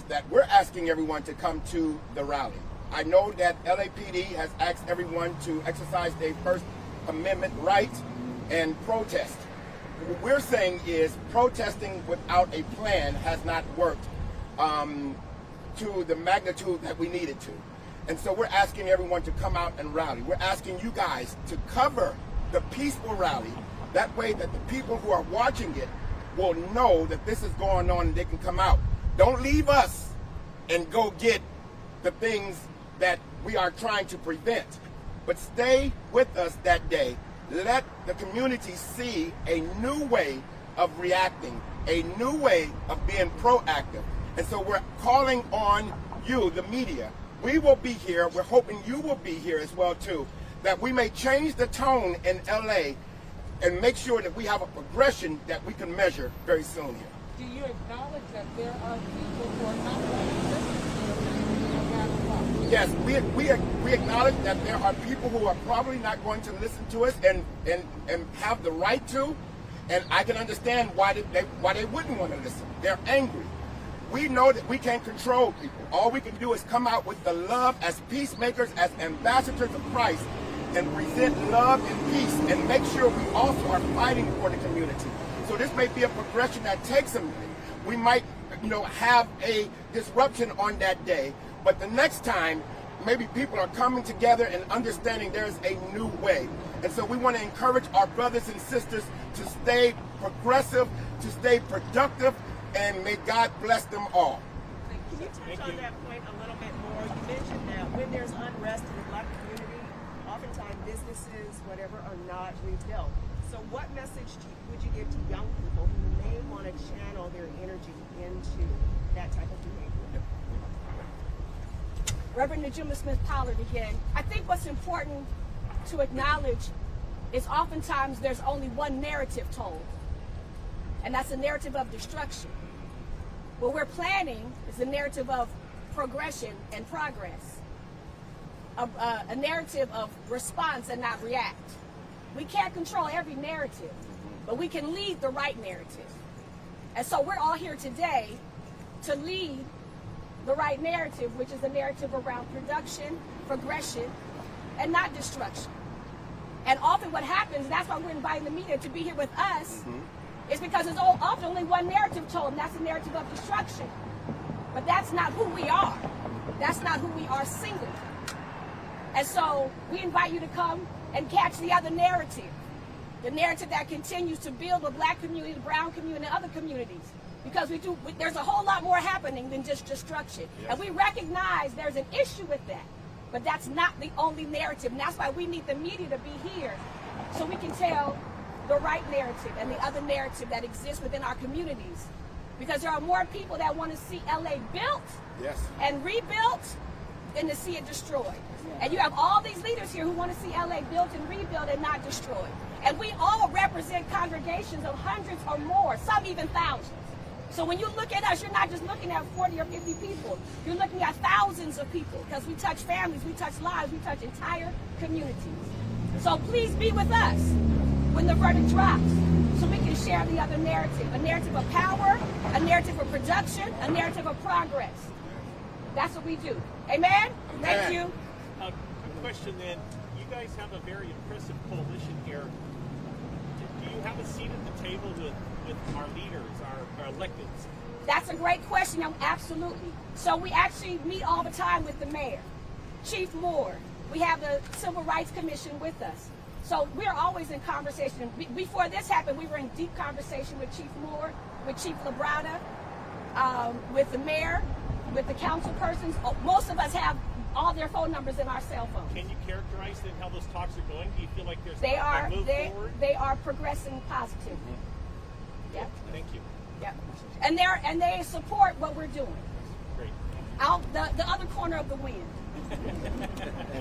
that we're asking everyone to come to the rally. I know that LAPD has asked everyone to exercise their First Amendment right and protest. What we're saying is protesting without a plan has not worked to the magnitude that we needed to. And so we're asking everyone to come out and rally. We're asking you guys to cover the peaceful rally. That way that the people who are watching it will know that this is going on and they can come out. Don't leave us and go get the things that we are trying to prevent. But stay with us that day. Let the community see a new way of reacting, a new way of being proactive. And so we're calling on you, the media. We will be here. We're hoping you will be here as well, too, that we may change the tone in LA and make sure that we have a progression that we can measure very soon here. Do you acknowledge that there are people who are not going to listen to you no matter what? Yes, we acknowledge that there are people who are probably not going to listen to us and have the right to, and I can understand why they wouldn't want to listen. They're angry. We know that we can't control people. All we can do is come out with the love as peacemakers, as ambassadors of Christ, and present love and peace, and make sure we also are fighting for the community. So this may be a progression that takes a minute. We might, have a disruption on that day, but the next time, maybe people are coming together and understanding there's a new way. And so we want to encourage our brothers and sisters to stay progressive, to stay productive, and may God bless them all. Can you touch on that point a little bit more? You mentioned that when there's unrest in the Black community, oftentimes businesses, whatever, are not rebuilt. So what message would you give to young people who may want to channel their energy into that type of behavior? Reverend Najuma Smith-Pollard again. I think what's important to acknowledge is oftentimes there's only one narrative told, and that's a narrative of destruction. What we're planning is a narrative of progression and progress, a narrative of response and not react. We can't control every narrative, but we can lead the right narrative. And so we're all here today to lead the right narrative, which is a narrative around production, progression, and not destruction. And often what happens, that's why we're inviting the media to be here with us, is because there's often only one narrative told, and that's the narrative of destruction. But that's not who we are. That's not who we are singly. And so we invite you to come and catch the other narrative, the narrative that continues to build the Black community, the brown community, and other communities. Because there's a whole lot more happening than just destruction. Yes. And we recognize there's an issue with that. But that's not the only narrative. And that's why we need the media to be here so we can tell the right narrative and the other narrative that exists within our communities. Because there are more people that want to see LA built and rebuilt than to see it destroyed. And you have all these leaders here who want to see LA built and rebuilt and not destroyed. And we all represent congregations of hundreds or more, some even thousands. So when you look at us, you're not just looking at 40 or 50 people. You're looking at thousands of people because we touch families, we touch lives, we touch entire communities. So please be with us when the verdict drops so we can share the other narrative, a narrative of power, a narrative of production, a narrative of progress. That's what we do. Amen? Thank you. A question then. You guys have a very impressive coalition here. Do you have a seat at the table with our leaders, our electeds? That's a great question. Absolutely. So we actually meet all the time with the mayor, Chief Moore. We have the Civil Rights Commission with us. So we're always in conversation. Before this happened, we were in deep conversation with Chief Moore, with Chief Labrada, with the mayor, with the council persons. Most of us have all their phone numbers in our cell phone. Can you characterize then how those talks are going? Do you feel like there's a move forward? They are progressing positively. Yep. Thank you. Yep. And they support what we're doing. Great. Out the other corner of the wind.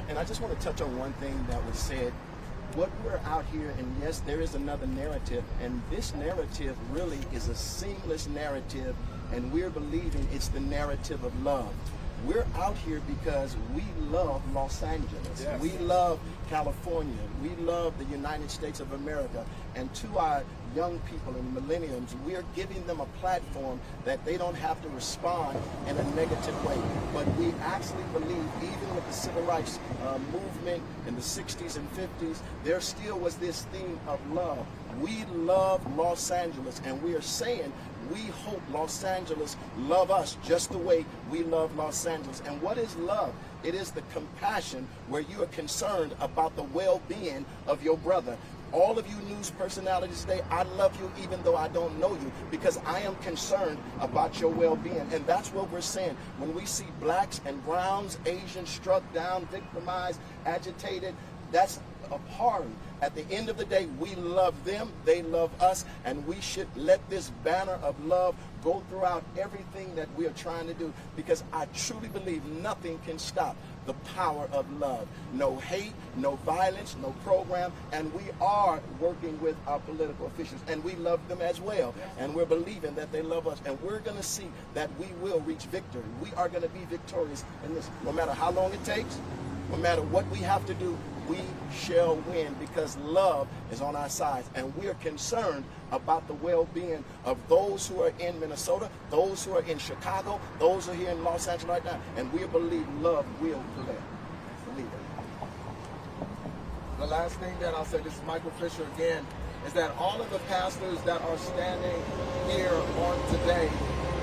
And I just want to touch on one thing that was said. What we're out here, and yes, there is another narrative, and this narrative really is a seamless narrative, and we're believing it's the narrative of love. We're out here because we love Los Angeles. Yes. We love California. We love the United States of America. And to our young people and millenniums, we're giving them a platform that they don't have to respond in a negative way. But we actually believe, even with the civil rights movement in the 60s and 50s, there still was this theme of love. We love Los Angeles, and we are saying we hope Los Angeles love us just the way we love Los Angeles. And what is love? It is the compassion where you are concerned about the well-being of your brother. All of you news personalities today, I love you even though I don't know you, because I am concerned about your well-being. And that's what we're saying. When we see blacks and browns, Asians struck down, victimized, agitated, that's abhorrent. At the end of the day, we love them, they love us, and we should let this banner of love go throughout everything that we are trying to do, because I truly believe nothing can stop the power of love. No hate, no violence, no program, and we are working with our political officials, and we love them as well, and we're believing that they love us, and we're going to see that we will reach victory. We are going to be victorious in this, no matter how long it takes, no matter what we have to do. we shall win because love is on our side, and we are concerned about the well-being of those who are in Minnesota, those who are in Chicago, those who are here in Los Angeles right now, and we believe love will prevail. Believe it. The last thing that I'll say, this is Michael Fisher again, is that all of the pastors that are standing here on today,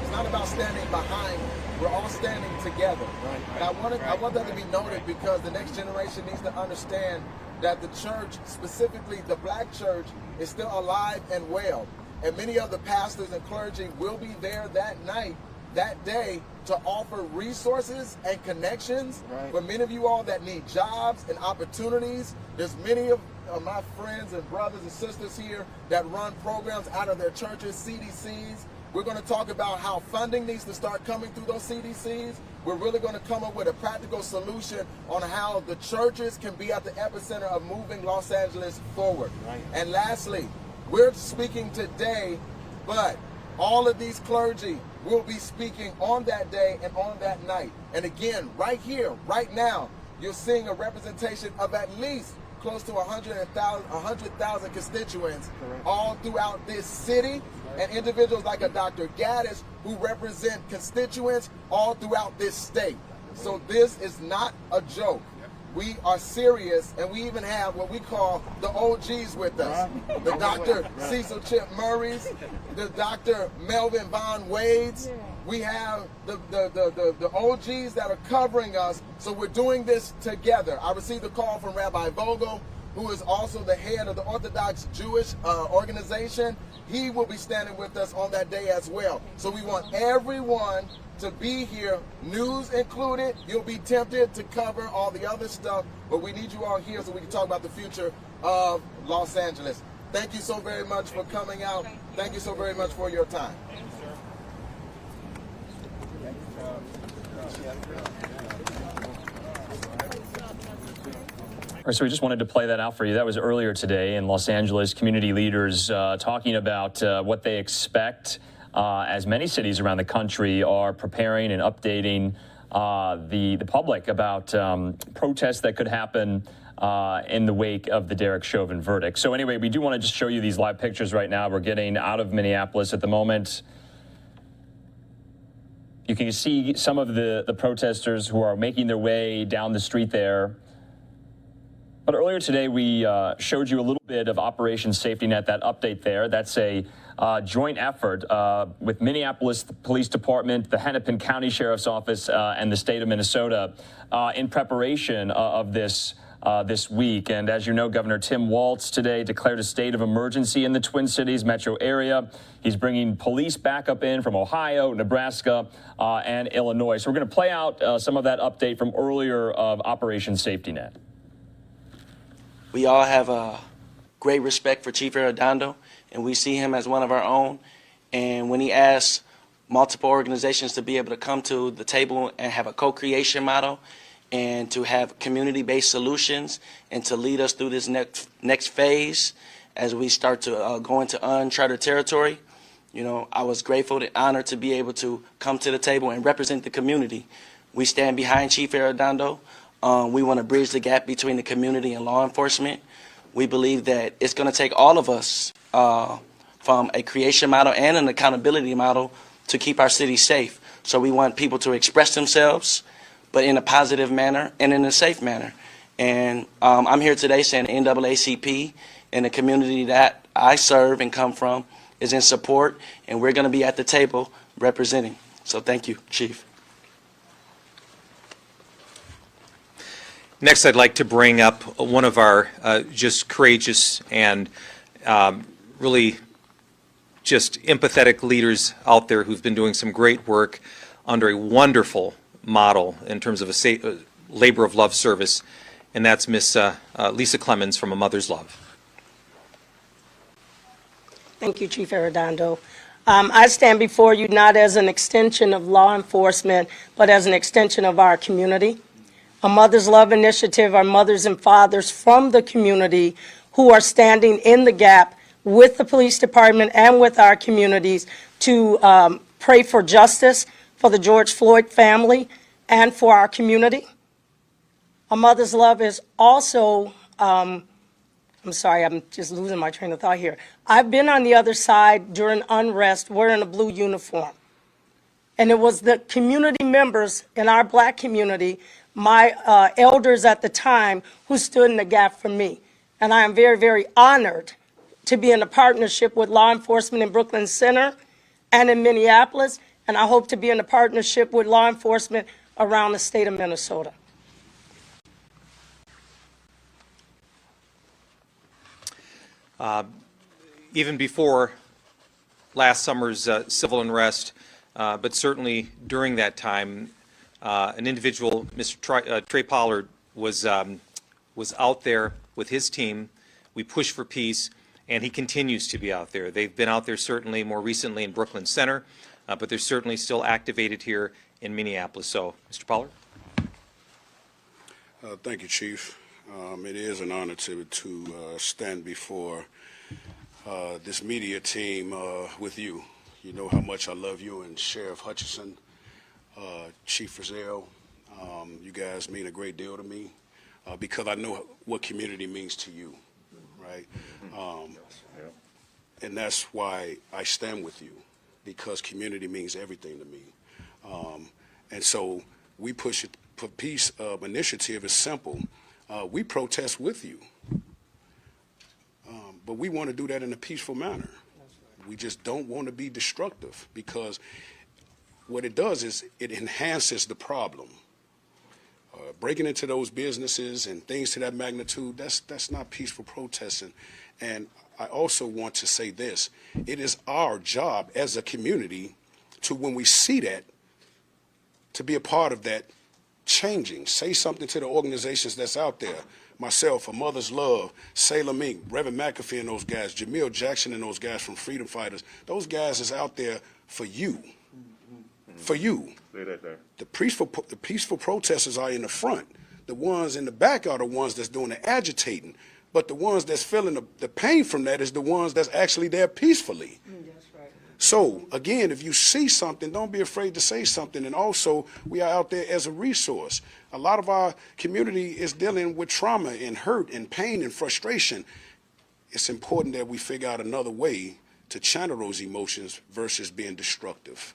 it's not about standing behind, we're all standing together. Right. And I want that to be noted because the next generation needs to understand that the church, specifically the black church, is still alive and well. And many of the pastors and clergy will be there that night, that day, to offer resources and connections for many of you all that need jobs and opportunities. There's many of my friends and brothers and sisters here that run programs out of their churches, CDCs. We're going to talk about how funding needs to start coming through those CDCs. We're really going to come up with a practical solution on how the churches can be at the epicenter of moving Los Angeles forward. Right. And lastly, we're speaking today, but all of these clergy will be speaking on that day and on that night. And again, right here, right now, you're seeing a representation of at least close to 100,000 constituents all throughout this city, and individuals like a Dr. Gaddis who represent constituents all throughout this state. So this is not a joke. We are serious, and we even have what we call the OGs with us. The Dr. Cecil Chip Murrays, the Dr. Melvin Von Wades. We have the OGs that are covering us, so we're doing this together. I received a call from Rabbi Vogel, who is also the head of the Orthodox Jewish organization. He will be standing with us on that day as well. So we want everyone to be here, news included. You'll be tempted to cover all the other stuff, but we need you all here so we can talk about the future of Los Angeles. Thank you so very much for coming out. Thank you so very much for your time. All right, so we just wanted to play that out for you. That was earlier today in Los Angeles, community leaders talking about what they expect as many cities around the country are preparing and updating the public about protests that could happen in the wake of the Derek Chauvin verdict. So anyway, we do want to just show you these live pictures right now. We're getting out of Minneapolis at the moment. You can see some of the protesters who are making their way down the street there. But earlier today, we showed you a little bit of Operation Safety Net, that update there. That's a joint effort with Minneapolis Police Department, the Hennepin County Sheriff's Office, and the state of Minnesota in preparation of this week. And as you know, Governor Tim Walz today declared a state of emergency in the Twin Cities metro area. He's bringing police backup in from Ohio, Nebraska, and Illinois. So we're going to play out some of that update from earlier of Operation Safety Net. We all have a great respect for Chief Arredondo, and we see him as one of our own. And when he asks multiple organizations to be able to come to the table and have a co-creation model and to have community-based solutions and to lead us through this next phase as we start to go into uncharted territory, you know, I was grateful and honored to be able to come to the table and represent the community. We stand behind Chief Arredondo. We want to bridge the gap between the community and law enforcement. We believe that it's going to take all of us from a creation model and an accountability model to keep our city safe. So we want people to express themselves, but in a positive manner and in a safe manner. And I'm here today saying the NAACP and the community that I serve and come from is in support, and we're going to be at the table representing. So thank you, Chief. Next, I'd like to bring up one of our just courageous and really just empathetic leaders out there who've been doing some great work under a wonderful model in terms of a labor of love service, and that's Miss Lisa Clemens from A Mother's Love. Thank you, Chief Arredondo. I stand before you not as an extension of law enforcement, but as an extension of our community. A Mother's Love initiative are mothers and fathers from the community who are standing in the gap with the police department and with our communities to pray for justice for the George Floyd family and for our community. A mother's love is also, I'm sorry, I'm just losing my train of thought here. I've been on the other side during unrest wearing a blue uniform. And it was the community members in our black community, my elders at the time, who stood in the gap for me. And I am very, very honored to be in a partnership with law enforcement in Brooklyn Center and in Minneapolis. And I hope to be in a partnership with law enforcement around the state of Minnesota. Even before last summer's civil unrest, but certainly during that time, an individual, Mr. Trey Pollard, was out there with his team. We pushed for peace, and he continues to be out there. They've been out there certainly more recently in Brooklyn Center, but they're certainly still activated here in Minneapolis. So, Mr. Pollard. Thank you, Chief. It is an honor to stand before this media team with you. You know how much I love you and Sheriff Hutchinson, Chief Frizzell. You guys mean a great deal to me because I know what community means to you, right? And that's why I stand with you, because community means everything to me. And so we push it for peace initiative is simple. We protest with you, but we want to do that in a peaceful manner. We just don't want to be destructive, because what it does is it enhances the problem. Breaking into those businesses and things to that magnitude, that's not peaceful protesting. And I also want to say this. It is our job as a community to, when we see that, to be a part of that changing. Say something to the organizations that's out there. Myself, A Mother's Love, Sailor Mink, Reverend McAfee and those guys, Jamil Jackson and those guys from Freedom Fighters. Those guys is out there for you. For you. Say that there. The peaceful protesters are in the front. The ones in the back are the ones that's doing the agitating. But the ones that's feeling the pain from that is the ones that's actually there peacefully. That's right. So, again, if you see something, don't be afraid to say something. And also, we are out there as a resource. A lot of our community is dealing with trauma and hurt and pain and frustration. It's important that we figure out another way to channel those emotions versus being destructive.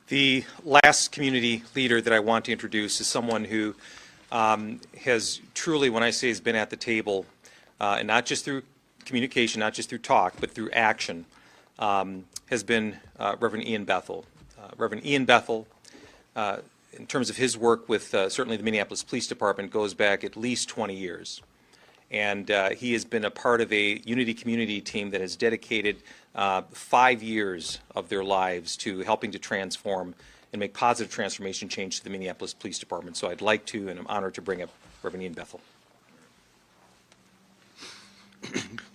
The last community leader that I want to introduce is someone who has truly, when I say has been at the table, and not just through communication, not just through talk, but through action, has been Reverend Ian Bethel. Reverend Ian Bethel, in terms of his work with certainly the Minneapolis Police Department, goes back at least 20 years. And he has been a part of a Unity community team that has dedicated 5 years of their lives to helping to transform and make positive transformation change to the Minneapolis Police Department. So I'd like to, and I'm honored to bring up Reverend Ian Bethel.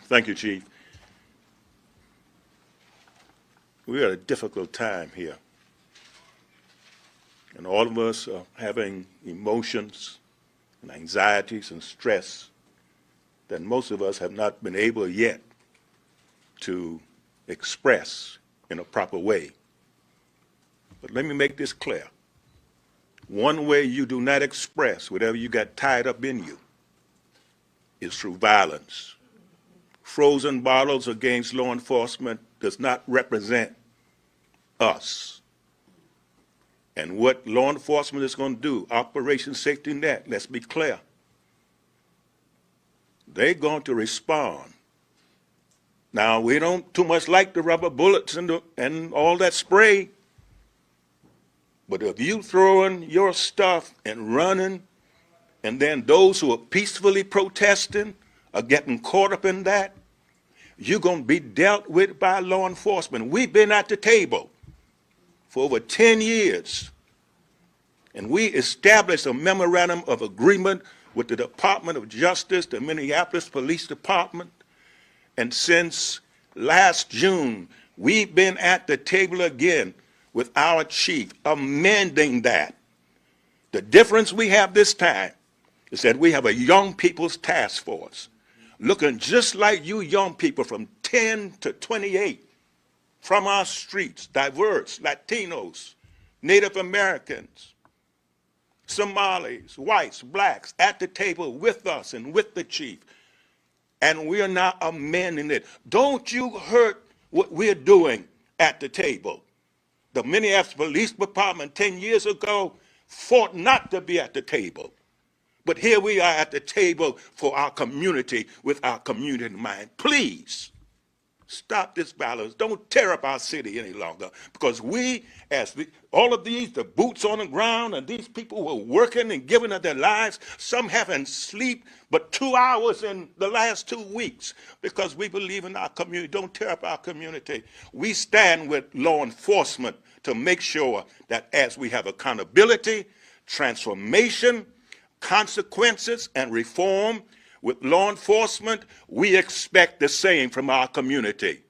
Thank you, Chief. We're at a difficult time here. And all of us are having emotions and anxieties and stress that most of us have not been able yet to express in a proper way. But let me make this clear. One way you do not express whatever you got tied up in you is through violence. Frozen bottles against law enforcement does not represent us. And what law enforcement is going to do, Operation Safety Net, let's be clear. They're going to respond. Now, we don't too much like the rubber bullets and all that spray, but if you throwing your stuff and running, and then those who are peacefully protesting are getting caught up in that, you're going to be dealt with by law enforcement. We've been at the table for over 10 years, and we established a memorandum of agreement with the Department of Justice, the Minneapolis Police Department, and since last June, we've been at the table again with our chief, amending that. The difference we have this time is that we have a young people's task force, looking just like you young people from 10 to 28, from our streets, diverse, Latinos, Native Americans, Somalis, whites, blacks at the table with us and with the chief. And we're not amending it. Don't you hurt what we're doing at the table. The Minneapolis Police Department 10 years ago fought not to be at the table. But here we are at the table for our community with our community in mind. Please stop this violence. Don't tear up our city any longer, because we, all of these, the boots on the ground, and these people were working and giving up their lives. Some haven't slept but 2 hours in the last 2 weeks because we believe in our community. Don't tear up our community. We stand with law enforcement to make sure that as we have accountability, transformation, consequences, and reform, with law enforcement, we expect the same from our community.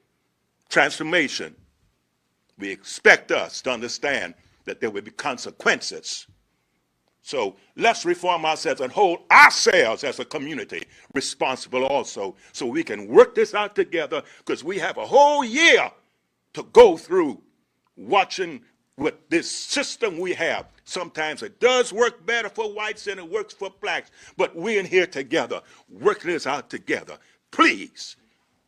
Transformation. We expect us to understand that there will be consequences. So let's reform ourselves and hold ourselves as a community responsible also, so we can work this out together, because we have a whole year to go through watching with this system we have. Sometimes it does work better for whites than it works for blacks, but we're in here together, working this out together. Please,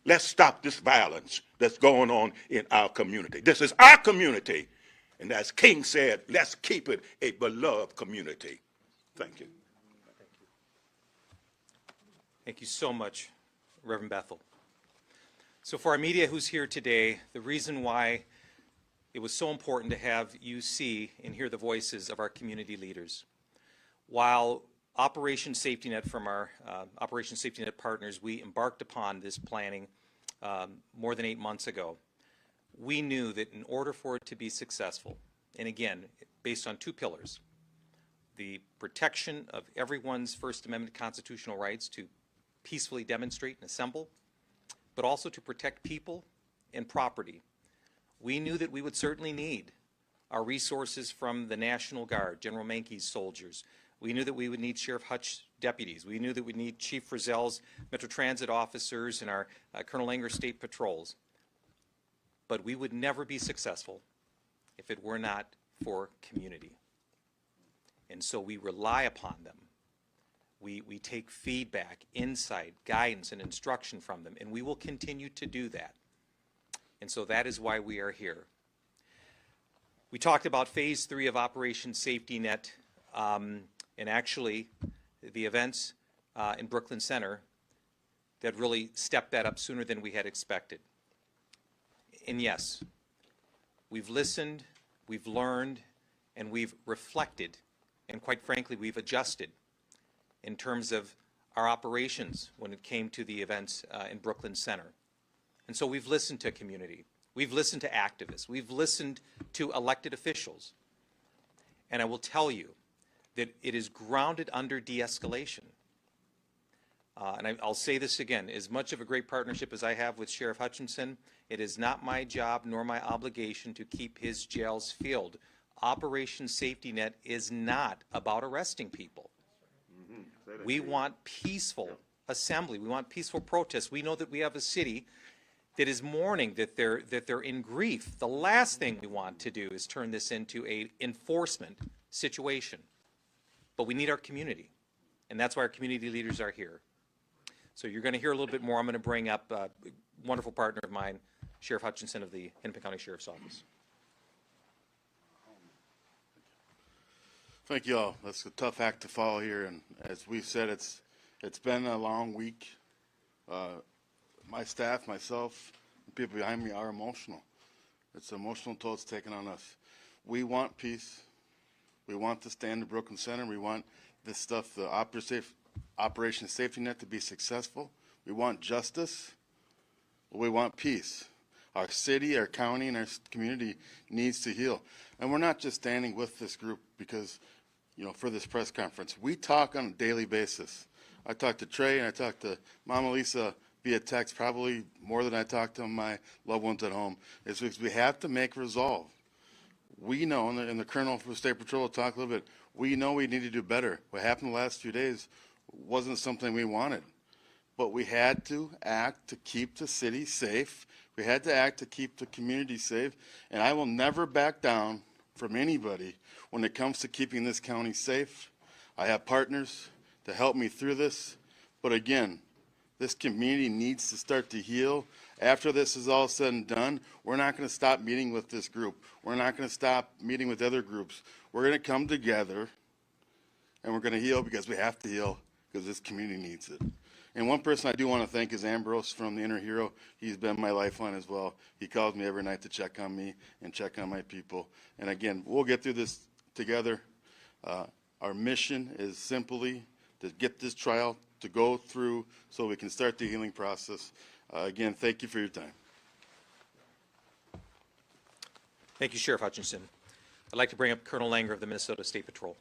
let's stop this violence that's going on in our community. This is our community, and as King said, let's keep it a beloved community. Thank you. Thank you so much, Reverend Bethel. So for our media who's here today, the reason why it was so important to have you see and hear the voices of our community leaders. While Operation Safety Net from our Operation Safety Net partners, we embarked upon this planning more than 8 months ago, we knew that in order for it to be successful, and again, based on 2 pillars, the protection of everyone's First Amendment constitutional rights to peacefully demonstrate and assemble, but also to protect people and property, we knew that we would certainly need our resources from the National Guard, General Mankey's soldiers. We knew that we would need Sheriff Hutch deputies. We knew that we'd need Chief Frizzell's Metro Transit officers and our Colonel Langer State Patrols. But we would never be successful if it were not for community. And so we rely upon them. We take feedback, insight, guidance, and instruction from them, and we will continue to do that. And so that is why we are here. We talked about Phase 3 of Operation Safety Net, and actually the events in Brooklyn Center that really stepped that up sooner than we had expected. And yes, we've listened, we've learned, and we've reflected, and quite frankly, we've adjusted in terms of our operations when it came to the events in Brooklyn Center. And so we've listened to community. We've listened to activists. We've listened to elected officials. And I will tell you that it is grounded under de-escalation. And I'll say this again, as much of a great partnership as I have with Sheriff Hutchinson, it is not my job nor my obligation to keep his jails filled. Operation Safety Net is not about arresting people. We want peaceful assembly. We want peaceful protests. We know that we have a city that is mourning, that they're in grief. The last thing we want to do is turn this into an enforcement situation. But we need our community, and that's why our community leaders are here. So you're going to hear a little bit more. I'm going to bring up a wonderful partner of mine, Sheriff Hutchinson of the Hennepin County Sheriff's Office. Thank you all. That's a tough act to follow here, and as we've said, it's been a long week. My staff, myself, the people behind me are emotional. It's an emotional toll it's taken on us. We want peace. We want to stand in Brooklyn Center. We want this stuff, the Operation Safety Net, to be successful. We want justice. We want peace. Our city, our county, and our community needs to heal. And we're not just standing with this group because, for this press conference. We talk on a daily basis. I talk to Trey and I talk to Mama Lisa via text, probably more than I talk to my loved ones at home. It's because we have to make resolve. We know, and the Colonel for State Patrol will talk a little bit, we know we need to do better. What happened the last few days wasn't something we wanted. But we had to act to keep the city safe. We had to act to keep the community safe. And I will never back down from anybody when it comes to keeping this county safe. I have partners to help me through this, but again, this community needs to start to heal. After this is all said and done, we're not going to stop meeting with this group. We're not going to stop meeting with other groups. We're going to come together and we're going to heal because we have to heal because this community needs it. And one person I do want to thank is Ambrose from the Inner Hero. He's been my lifeline as well. He calls me every night to check on me and check on my people. And again, we'll get through this together. Our mission is simply to get this trial to go through so we can start the healing process. Again, thank you for your time. Thank you, Sheriff Hutchinson. I'd like to bring up Colonel Langer of the Minnesota State Patrol.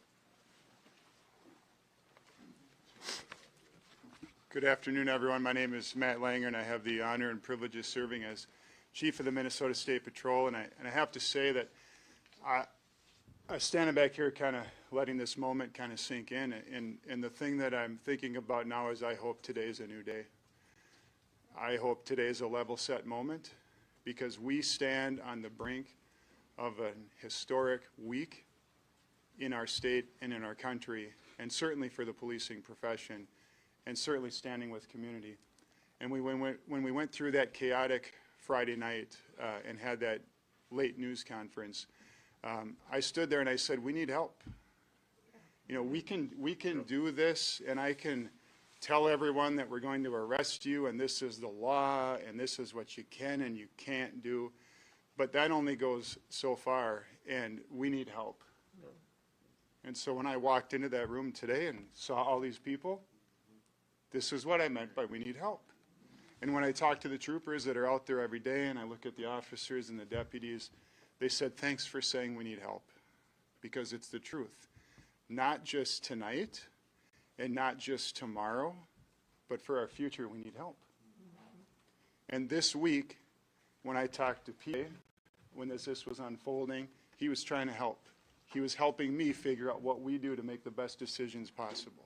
Good afternoon, everyone. My name is Matt Langer, and I have the honor and privilege of serving as Chief of the Minnesota State Patrol. And I have to say that I standing back here kind of letting this moment kind of sink in. And the thing that I'm thinking about now is I hope today's a new day. I hope today's a level set moment because we stand on the brink of an historic week in our state and in our country, and certainly for the policing profession, and certainly standing with community. And when we went through that chaotic Friday night and had that late news conference, I stood there and I said, we need help. You know, we can do this, and I can tell everyone that we're going to arrest you, and this is the law, and this is what you can and you can't do. But that only goes so far, and we need help. And so when I walked into that room today and saw all these people, this is what I meant by we need help. And when I talk to the troopers that are out there every day and I look at the officers and the deputies, they said, thanks for saying we need help, because it's the truth. Not just tonight and not just tomorrow, but for our future, we need help. And this week, when I talked to Pete, when this was unfolding, he was trying to help. He was helping me figure out what we do to make the best decisions possible.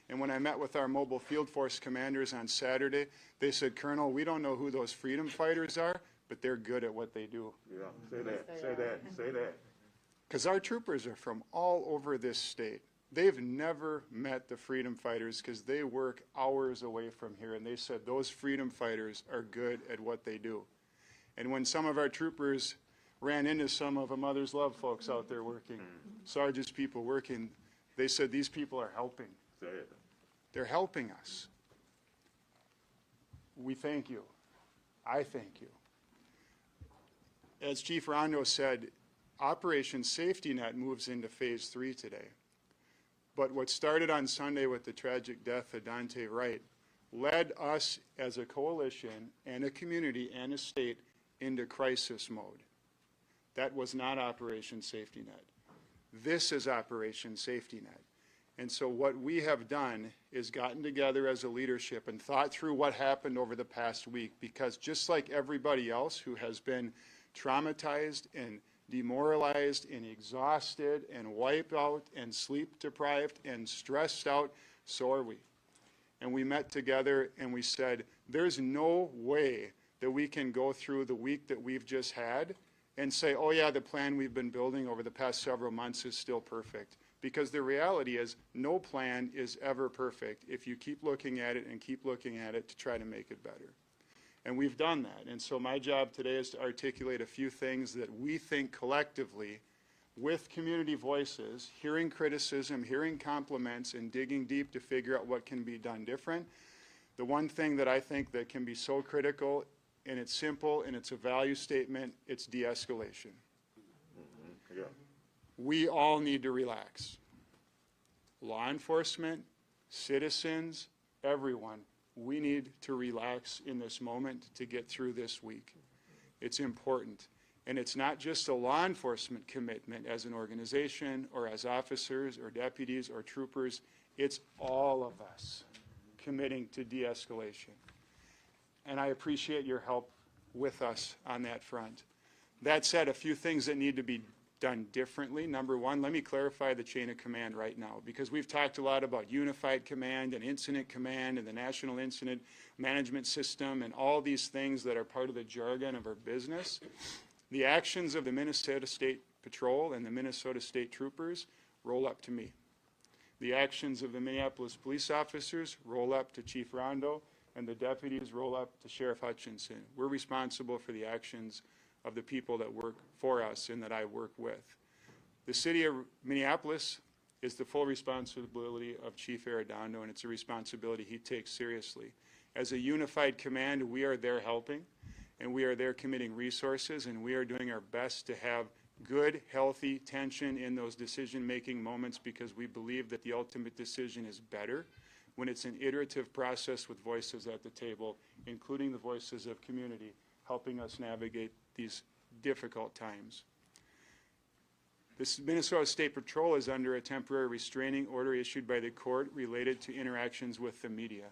And when I met with our mobile field force commanders on Saturday, they said, Colonel, we don't know who those freedom fighters are, but they're good at what they do. Yeah, say that. Because our troopers are from all over this state. They've never met the freedom fighters because they work hours away from here. And they said those freedom fighters are good at what they do. And when some of our troopers ran into some of the Mother's Love folks out there working, Sarge's people working, they said these people are helping. They're helping us. We thank you. I thank you. As Chief Rondo said, Operation Safety Net moves into Phase 3 today. But what started on Sunday with the tragic death of Dante Wright led us as a coalition and a community and a state into crisis mode. That was not Operation Safety Net. This is Operation Safety Net. And so what we have done is gotten together as a leadership and thought through what happened over the past week, because just like everybody else who has been traumatized and demoralized and exhausted and wiped out and sleep deprived and stressed out, so are we. And we met together and we said, there's no way that we can go through the week that we've just had and say, oh yeah, the plan we've been building over the past several months is still perfect. Because the reality is no plan is ever perfect if you keep looking at it and keep looking at it to try to make it better. And we've done that. And so my job today is to articulate a few things that we think collectively, with community voices, hearing criticism, hearing compliments, and digging deep to figure out what can be done different. The one thing that I think that can be so critical, and it's simple, and it's a value statement, it's de-escalation. Yeah. We all need to relax. Law enforcement, citizens, everyone, we need to relax in this moment to get through this week. It's important. And it's not just a law enforcement commitment as an organization or as officers or deputies or troopers. It's all of us committing to de-escalation. And I appreciate your help with us on that front. That said, a few things that need to be done differently. Number one, let me clarify the chain of command right now, because we've talked a lot about unified command and incident command and the National Incident Management System and all these things that are part of the jargon of our business. The actions of the Minnesota State Patrol and the Minnesota State Troopers roll up to me. The actions of the Minneapolis police officers roll up to Chief Rondo, and the deputies roll up to Sheriff Hutchinson. We're responsible for the actions of the people that work for us and that I work with. The city of Minneapolis is the full responsibility of Chief Arredondo, and it's a responsibility he takes seriously. As a unified command, we are there helping, and we are there committing resources, and we are doing our best to have good, healthy tension in those decision-making moments, because we believe that the ultimate decision is better when it's an iterative process with voices at the table, including the voices of community, helping us navigate these difficult times. The Minnesota State Patrol is under a temporary restraining order issued by the court related to interactions with the media.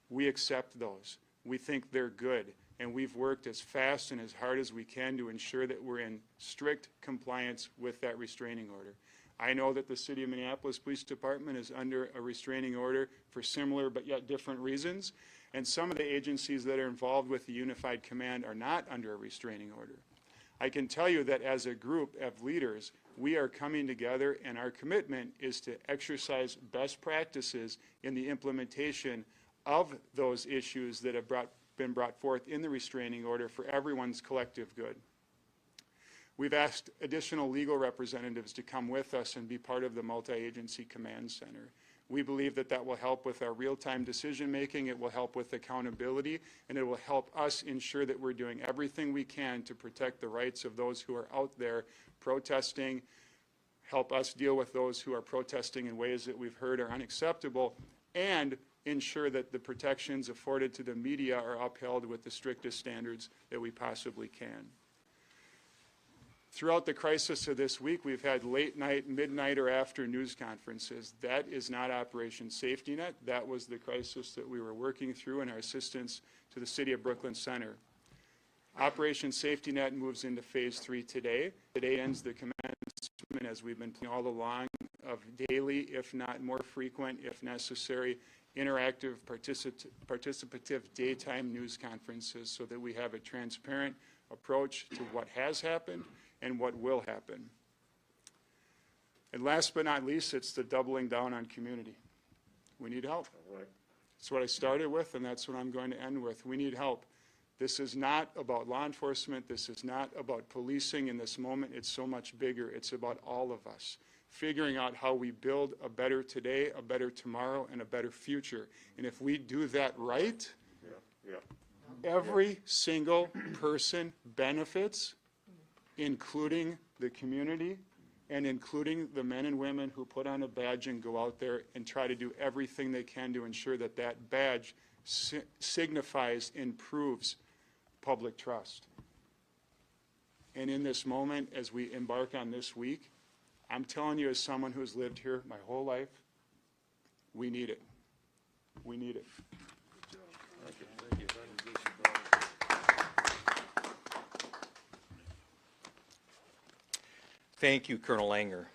We accept those. We think they're good, and we've worked as fast and as hard as we can to ensure that we're in strict compliance with that restraining order. I know that the City of Minneapolis Police Department is under a restraining order for similar but yet different reasons, and some of the agencies that are involved with the Unified Command are not under a restraining order. I can tell you that as a group of leaders, we are coming together, and our commitment is to exercise best practices in the implementation of those issues that have been brought forth in the restraining order for everyone's collective good. We've asked additional legal representatives to come with us and be part of the multi-agency command center. We believe that that will help with our real-time decision-making, it will help with accountability, and it will help us ensure that we're doing everything we can to protect the rights of those who are out there protesting, help us deal with those who are protesting in ways that we've heard are unacceptable, and ensure that the protections afforded to the media are upheld with the strictest standards that we possibly can. Throughout the crisis of this week, we've had late night, midnight, or after news conferences. That is not Operation Safety Net. That was the crisis that we were working through in our assistance to the City of Brooklyn Center. Operation Safety Net moves into phase 3 today. Today ends the commencement, as we've been doing all along, of daily, if not more frequent, if necessary, interactive, participative daytime news conferences, so that we have a transparent approach to what has happened and what will happen. And last but not least, it's the doubling down on community. We need help. That's what I started with, and that's what I'm going to end with. We need help. This is not about law enforcement. This is not about policing in this moment. It's so much bigger. It's about all of us figuring out how we build a better today, a better tomorrow, and a better future. And if we do that right, every single person benefits, including the community and including the men and women who put on a badge and go out there and try to do everything they can to ensure that that badge signifies and proves public trust. And in this moment, as we embark on this week, I'm telling you, as someone who's lived here my whole life, we need it. We need it. Thank you, Colonel Langer.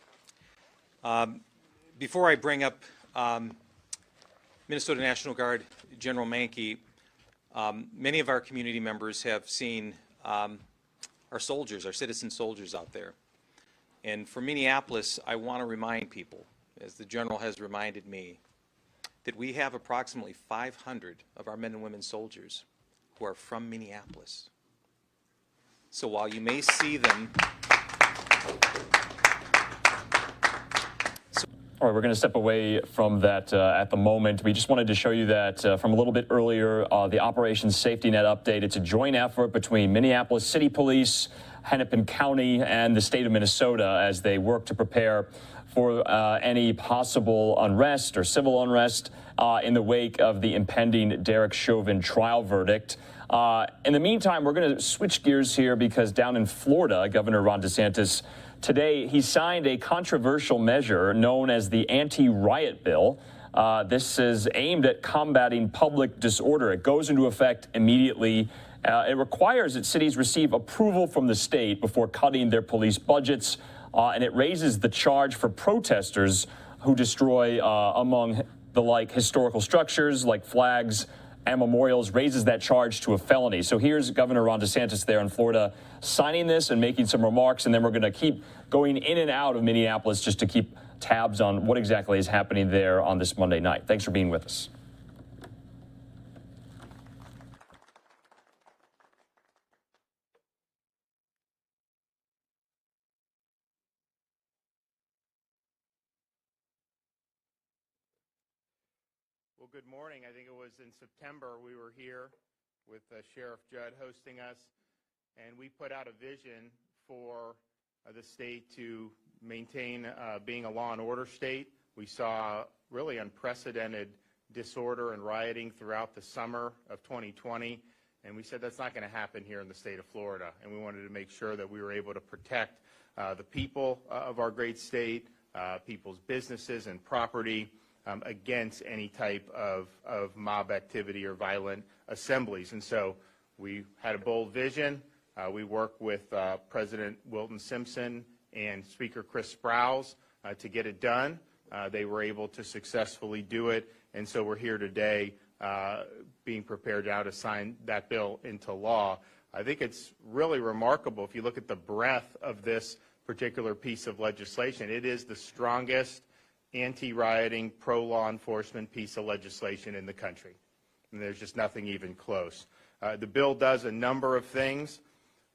Before I bring up Minnesota National Guard General Mankey, many of our community members have seen our soldiers, our citizen soldiers out there. And for Minneapolis, I want to remind people, as the General has reminded me, that we have approximately 500 of our men and women soldiers who are from Minneapolis. So while you may see them... All right, we're going to step away from that at the moment. We just wanted to show you that from a little bit earlier, the Operation Safety Net update. It's a joint effort between Minneapolis City Police, Hennepin County, and the state of Minnesota as they work to prepare for any possible unrest or civil unrest in the wake of the impending Derek Chauvin trial verdict. In the meantime, we're going to switch gears here because down in Florida, Governor Ron DeSantis today, he signed a controversial measure known as the anti-riot bill. This is aimed at combating public disorder. It goes into effect immediately. It requires that cities receive approval from the state before cutting their police budgets, and it raises the charge for protesters who destroy, among the like, historical structures like flags and memorials raises that charge to a felony. So here's Governor Ron DeSantis there in Florida signing this and making some remarks, and then we're going to keep going in and out of Minneapolis just to keep tabs on what exactly is happening there on this Monday night. Thanks for being with us. Well, good morning. I think it was in September we were here with Sheriff Judd hosting us, and we put out a vision for the state to maintain being a law and order state. We saw really unprecedented disorder and rioting throughout the summer of 2020, and we said that's not going to happen here in the state of Florida, and we wanted to make sure that we were able to protect the people of our great state, people's businesses and property, against any type of mob activity or violent assemblies. And so we had a bold vision. We worked with President Wilton Simpson and Speaker Chris Sprowls to get it done. They were able to successfully do it, and so we're here today being prepared now to sign that bill into law. I think it's really remarkable if you look at the breadth of this particular piece of legislation. It is the strongest anti-rioting, pro-law enforcement piece of legislation in the country. And there's just nothing even close. The bill does a number of things.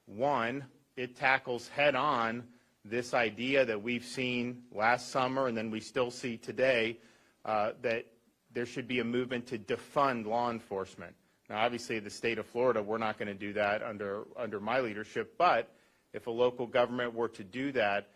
One, it tackles head-on this idea that we've seen last summer and then we still see today, that there should be a movement to defund law enforcement. Now, obviously, the state of Florida, we're not going to do that under my leadership, but if a local government were to do that,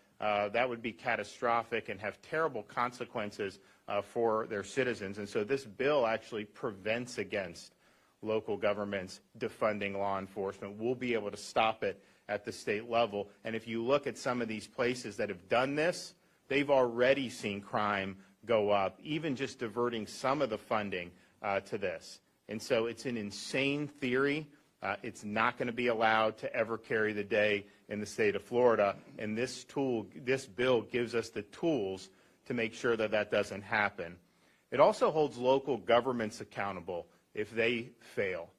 that would be catastrophic and have terrible consequences for their citizens. And so this bill actually prevents against local governments defunding law enforcement. We'll be able to stop it at the state level. And if you look at some of these places that have done this, they've already seen crime go up, even just diverting some of the funding to this. And so it's an insane theory. It's not going to be allowed to ever carry the day in the state of Florida, and this bill gives us the tools to make sure that that doesn't happen. It also holds local governments accountable if they fail.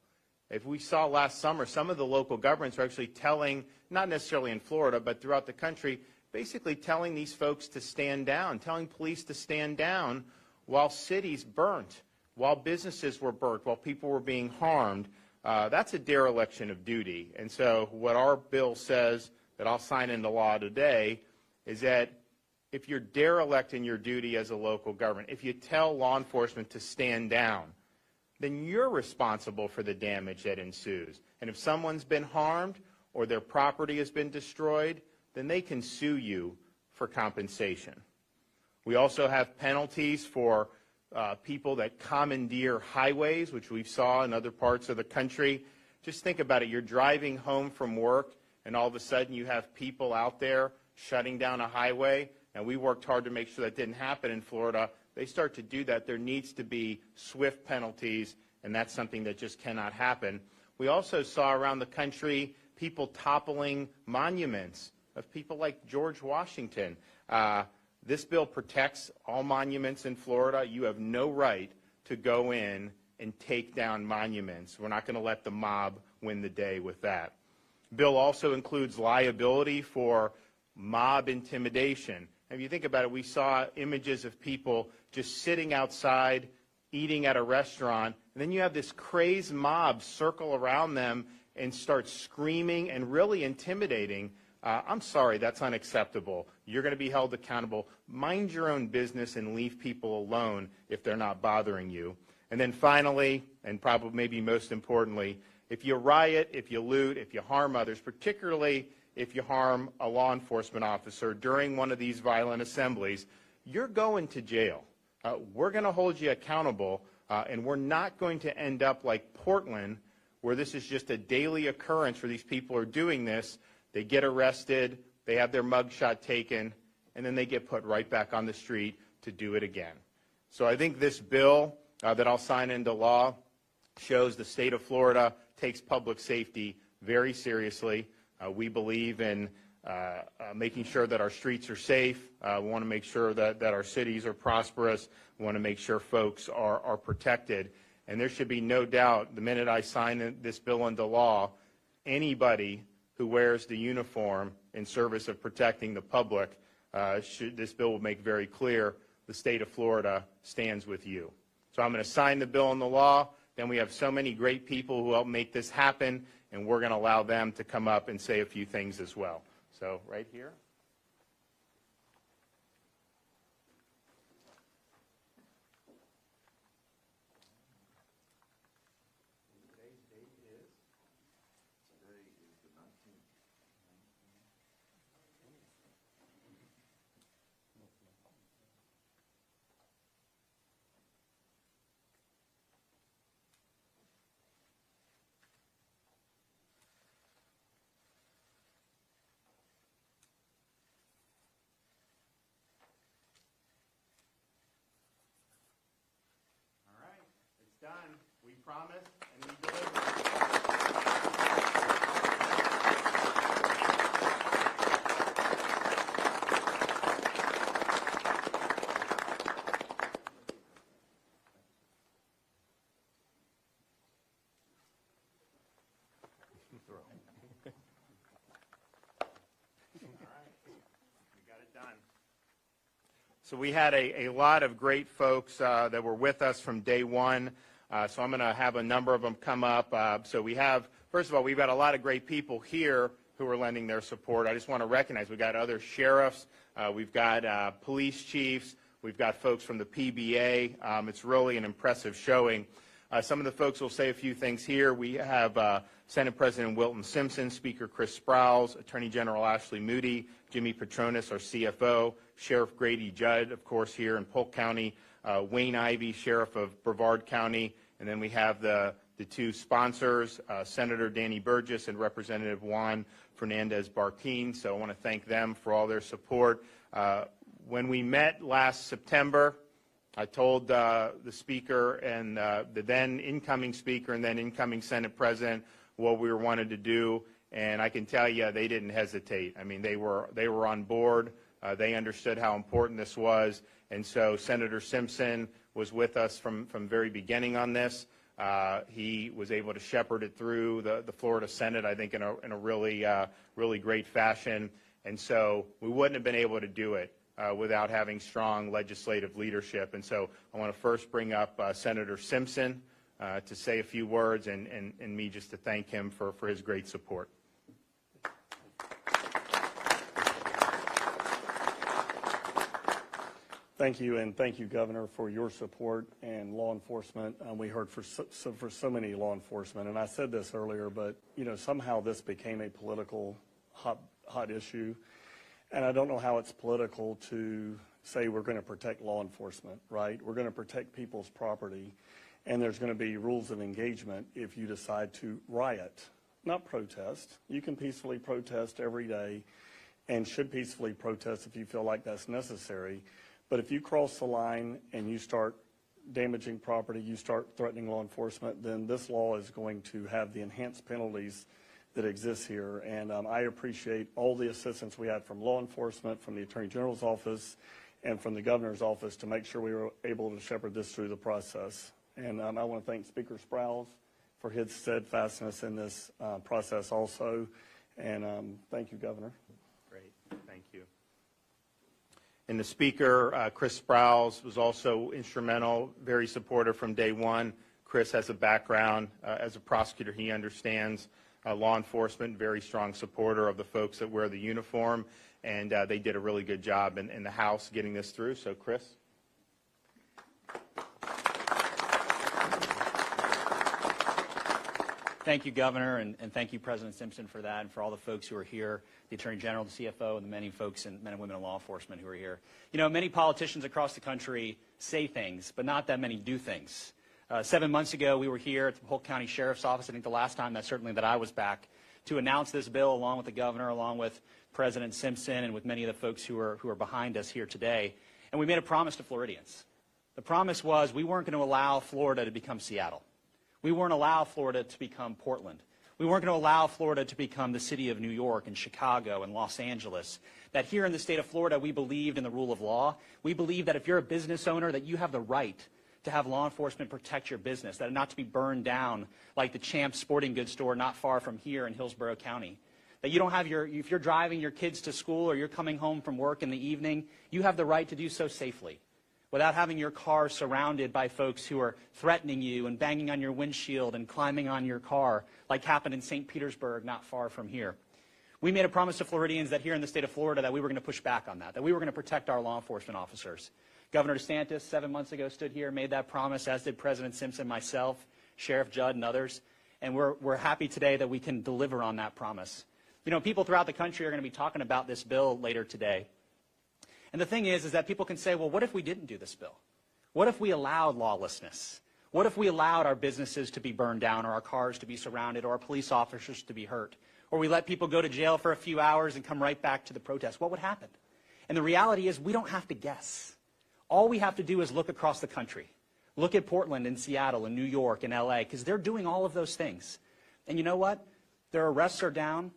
If we saw last summer, some of the local governments are actually telling, not necessarily in Florida, but throughout the country, basically telling these folks to stand down, telling police to stand down while cities burnt, while businesses were burnt, while people were being harmed. That's a dereliction of duty. And so what our bill says that I'll sign into law today is that if you're derelict in your duty as a local government, if you tell law enforcement to stand down, then you're responsible for the damage that ensues. And if someone's been harmed or their property has been destroyed, then they can sue you for compensation. We also have penalties for people that commandeer highways, which we saw in other parts of the country. Just think about it. You're driving home from work, and all of a sudden you have people out there shutting down a highway. And we worked hard to make sure that didn't happen in Florida. They start to do that. There needs to be swift penalties, and that's something that just cannot happen. We also saw around the country people toppling monuments of people like George Washington. This bill protects all monuments in Florida. You have no right to go in and take down monuments. We're not going to let the mob win the day with that. Bill also includes liability for mob intimidation. And if you think about it, we saw images of people just sitting outside, eating at a restaurant, and then you have this crazed mob circle around them and start screaming and really intimidating. I'm sorry, that's unacceptable. You're going to be held accountable. Mind your own business and leave people alone if they're not bothering you. And then finally, and probably maybe most importantly, if you riot, if you loot, if you harm others, particularly if you harm a law enforcement officer during one of these violent assemblies, you're going to jail. We're going to hold you accountable, and we're not going to end up like Portland, where this is just a daily occurrence where these people are doing this. They get arrested, they have their mugshot taken, and then they get put right back on the street to do it again. So I think this bill that I'll sign into law shows the state of Florida takes public safety very seriously. We believe in making sure that our streets are safe. We want to make sure that our cities are prosperous. We want to make sure folks are protected. And there should be no doubt, the minute I sign this bill into law, anybody who wears the uniform in service of protecting the public, this bill will make very clear the state of Florida stands with you. So I'm going to sign the bill into law. Then we have so many great people who help make this happen, and we're going to allow them to come up and say a few things as well. So right here. Done. We promise and we deliver. So we had a lot of great folks that were with us from day one. So I'm going to have a number of them come up. So we have, first of all, we've got a lot of great people here who are lending their support. I just want to recognize we've got other sheriffs, we've got police chiefs, we've got folks from the PBA. It's really an impressive showing. Some of the folks will say a few things here. We have Senate President Wilton Simpson, Speaker Chris Sprowls, Attorney General Ashley Moody, Jimmy Petronis, our CFO, Sheriff Grady Judd, of course, here in Polk County, Wayne Ivey, Sheriff of Brevard County, and then we have the two sponsors, Senator Danny Burgess and Representative Juan Fernandez Barquin. So I want to thank them for all their support. When we met last September, I told the Speaker and the then incoming Speaker and then incoming Senate President what we wanted to do, and I can tell you they didn't hesitate. I mean, they were on board. They understood how important this was, and so Senator Simpson was with us from very beginning on this. He was able to shepherd it through the Florida Senate, I think, in a really great fashion, and so we wouldn't have been able to do it without having strong legislative leadership. And so I want to first bring up Senator Simpson to say a few words and me just to thank him for his great support. Thank you, and thank you, Governor, for your support and law enforcement. We heard for so many law enforcement, and I said this earlier, but somehow this became a political hot issue. And I don't know how it's political to say we're going to protect law enforcement, right? We're going to protect people's property, and there's going to be rules of engagement if you decide to riot, not protest. You can peacefully protest every day and should peacefully protest if you feel like that's necessary. But if you cross the line and you start damaging property, you start threatening law enforcement, then this law is going to have the enhanced penalties that exists here, and I appreciate all the assistance we had from law enforcement, from the Attorney General's office, and from the Governor's office to make sure we were able to shepherd this through the process. And I want to thank Speaker Sprowls for his steadfastness in this process also, and thank you, Governor. Great, thank you. And the Speaker, Chris Sprowls, was also instrumental, very supportive from day one. Chris has a background as a prosecutor. He understands law enforcement, very strong supporter of the folks that wear the uniform, and they did a really good job in the House getting this through. So, Chris. Thank you, Governor, and thank you, President Simpson, for that, and for all the folks who are here, the Attorney General, the CFO, and the many folks and men and women in law enforcement who are here. Many politicians across the country say things, but not that many do things. 7 months ago, we were here at the Polk County Sheriff's Office, I think the last time that I was back, to announce this bill along with the Governor, along with President Simpson, and with many of the folks who are behind us here today. And we made a promise to Floridians. The promise was we weren't going to allow Florida to become Seattle. We weren't allow Florida to become Portland. We weren't going to allow Florida to become the city of New York and Chicago and Los Angeles. That here in the state of Florida, we believed in the rule of law. We believe that if you're a business owner, that you have the right to have law enforcement protect your business, that not to be burned down like the Champs Sporting Goods store not far from here in Hillsborough County. That you don't have if you're driving your kids to school or you're coming home from work in the evening, you have the right to do so safely without having your car surrounded by folks who are threatening you and banging on your windshield and climbing on your car like happened in St. Petersburg not far from here. We made a promise to Floridians that here in the state of Florida that we were going to push back on that we were going to protect our law enforcement officers. Governor DeSantis 7 months ago stood here, made that promise, as did President Simpson, myself, Sheriff Judd, and others. And we're happy today that we can deliver on that promise. You know, people throughout the country are going to be talking about this bill later today. And the thing is that people can say, well, what if we didn't do this bill? What if we allowed lawlessness? What if we allowed our businesses to be burned down or our cars to be surrounded or our police officers to be hurt? Or we let people go to jail for a few hours and come right back to the protest? What would happen? And the reality is we don't have to guess. All we have to do is look across the country. Look at Portland and Seattle and New York and LA, because they're doing all of those things. And you know what? Their arrests are down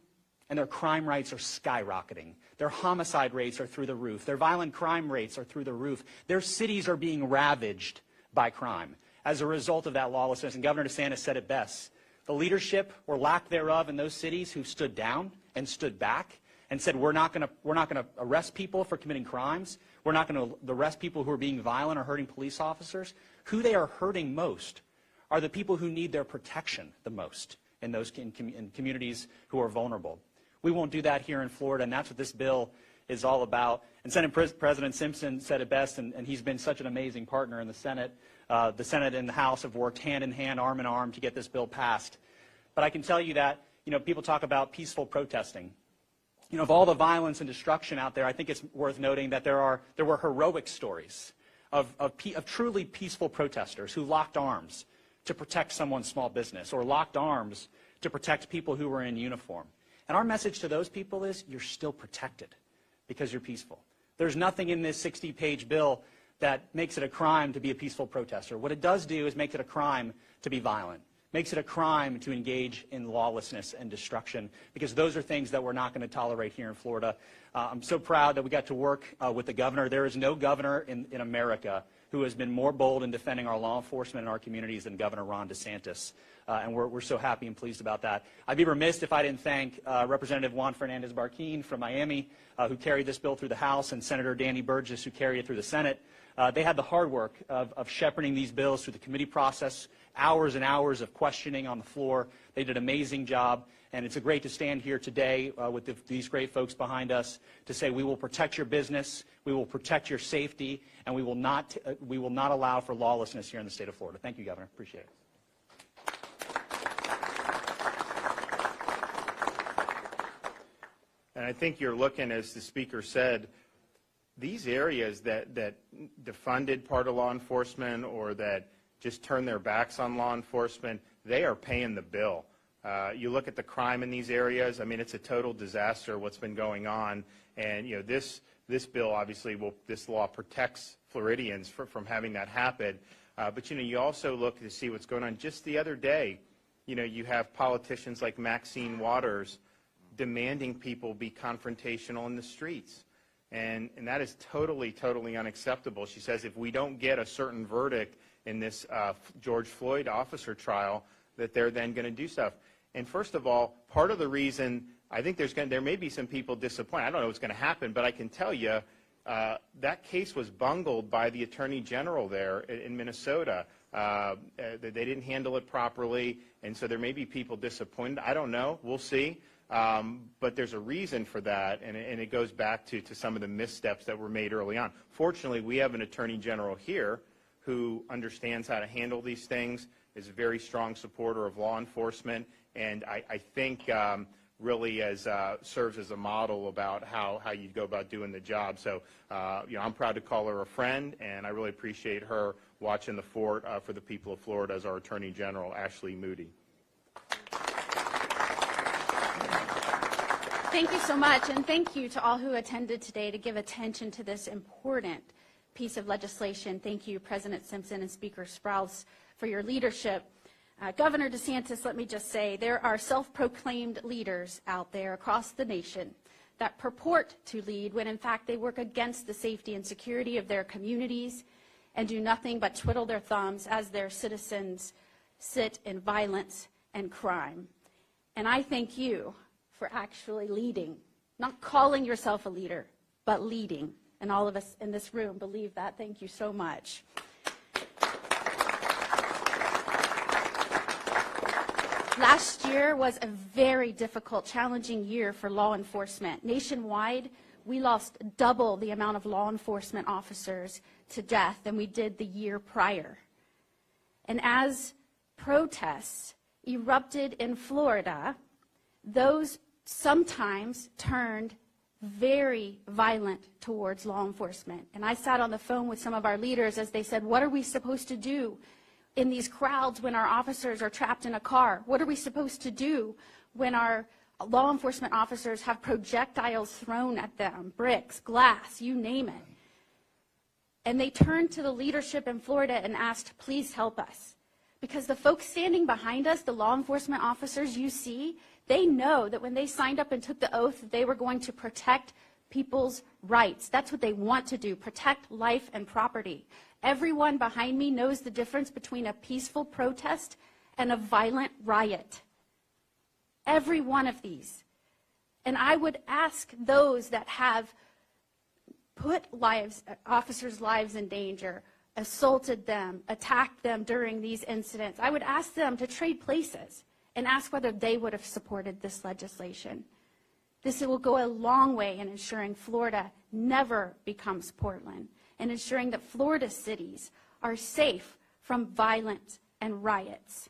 and their crime rates are skyrocketing. Their homicide rates are through the roof. Their violent crime rates are through the roof. Their cities are being ravaged by crime as a result of that lawlessness. And Governor DeSantis said it best. The leadership or lack thereof in those cities who stood down and stood back and said, we're not going to arrest people for committing crimes. We're not going to arrest people who are being violent or hurting police officers. Who they are hurting most are the people who need their protection the most in those in communities who are vulnerable. We won't do that here in Florida, and that's what this bill is all about. And Senate President Simpson said it best, and he's been such an amazing partner in the Senate. The Senate and the House have worked hand in hand, arm in arm, to get this bill passed. But I can tell you that, you know, people talk about peaceful protesting. You know, of all the violence and destruction out there, I think it's worth noting that there were heroic stories of truly peaceful protesters who locked arms to protect someone's small business or locked arms to protect people who were in uniform. And our message to those people is you're still protected because you're peaceful. There's nothing in this 60-page bill that makes it a crime to be a peaceful protester. What it does do is make it a crime to be violent. Makes it a crime to engage in lawlessness and destruction, because those are things that we're not going to tolerate here in Florida. I'm so proud that we got to work with the governor. There is no governor in America who has been more bold in defending our law enforcement and our communities than Governor Ron DeSantis. And we're so happy and pleased about that. I'd be remiss if I didn't thank Representative Juan Fernandez-Barquin from Miami, who carried this bill through the House, and Senator Danny Burgess, who carried it through the Senate. They had the hard work of shepherding these bills through the committee process, hours and hours of questioning on the floor. They did an amazing job, and it's great to stand here today with these great folks behind us to say we will protect your business, we will protect your safety, and we will not allow for lawlessness here in the state of Florida. Thank you, Governor. Appreciate it. And I think you're looking, as the speaker said, these areas that defunded part of law enforcement or that just turn their backs on law enforcement, they are paying the bill. You look at the crime in these areas, I mean, it's a total disaster what's been going on. And, you know, this bill, obviously, this law protects Floridians from having that happen. But, you know, you also look to see what's going on. Just the other day, you know, you have politicians like Maxine Waters demanding people be confrontational in the streets. And that is totally, totally unacceptable. She says if we don't get a certain verdict in this George Floyd officer trial, that they're then going to do stuff. And first of all, part of the reason I think there may be some people disappointed. I don't know what's going to happen, but I can tell you that case was bungled by the Attorney General there in Minnesota. They didn't handle it properly, and so there may be people disappointed. I don't know. We'll see. But there's a reason for that, and it goes back to some of the missteps that were made early on. Fortunately, we have an Attorney General here who understands how to handle these things, is a very strong supporter of law enforcement, and I think really serves as a model about how you go about doing the job. So, you know, I'm proud to call her a friend, and I really appreciate her watching the fort for the people of Florida as our Attorney General, Ashley Moody. Thank you so much, and thank you to all who attended today to give attention to this important piece of legislation. Thank you, President Simpson and Speaker Sprouse, for your leadership. Governor DeSantis, let me just say, there are self-proclaimed leaders out there across the nation that purport to lead when in fact they work against the safety and security of their communities and do nothing but twiddle their thumbs as their citizens sit in violence and crime. And I thank you for actually leading, not calling yourself a leader, but leading. And all of us in this room believe that. Thank you so much. Last year was a very difficult, challenging year for law enforcement. Nationwide, we lost double the amount of law enforcement officers to death than we did the year prior. And as protests erupted in Florida, those sometimes turned very violent towards law enforcement. And I sat on the phone with some of our leaders as they said, what are we supposed to do in these crowds when our officers are trapped in a car? What are we supposed to do when our law enforcement officers have projectiles thrown at them, bricks, glass, you name it? And they turned to the leadership in Florida and asked, please help us. Because the folks standing behind us, the law enforcement officers you see, they know that when they signed up and took the oath that they were going to protect people's rights. That's what they want to do, protect life and property. Everyone behind me knows the difference between a peaceful protest and a violent riot. Every one of these. And I would ask those that have put officers' lives in danger, assaulted them, attacked them during these incidents, I would ask them to trade places and ask whether they would have supported this legislation. This will go a long way in ensuring Florida never becomes Portland, and ensuring that Florida cities are safe from violence and riots.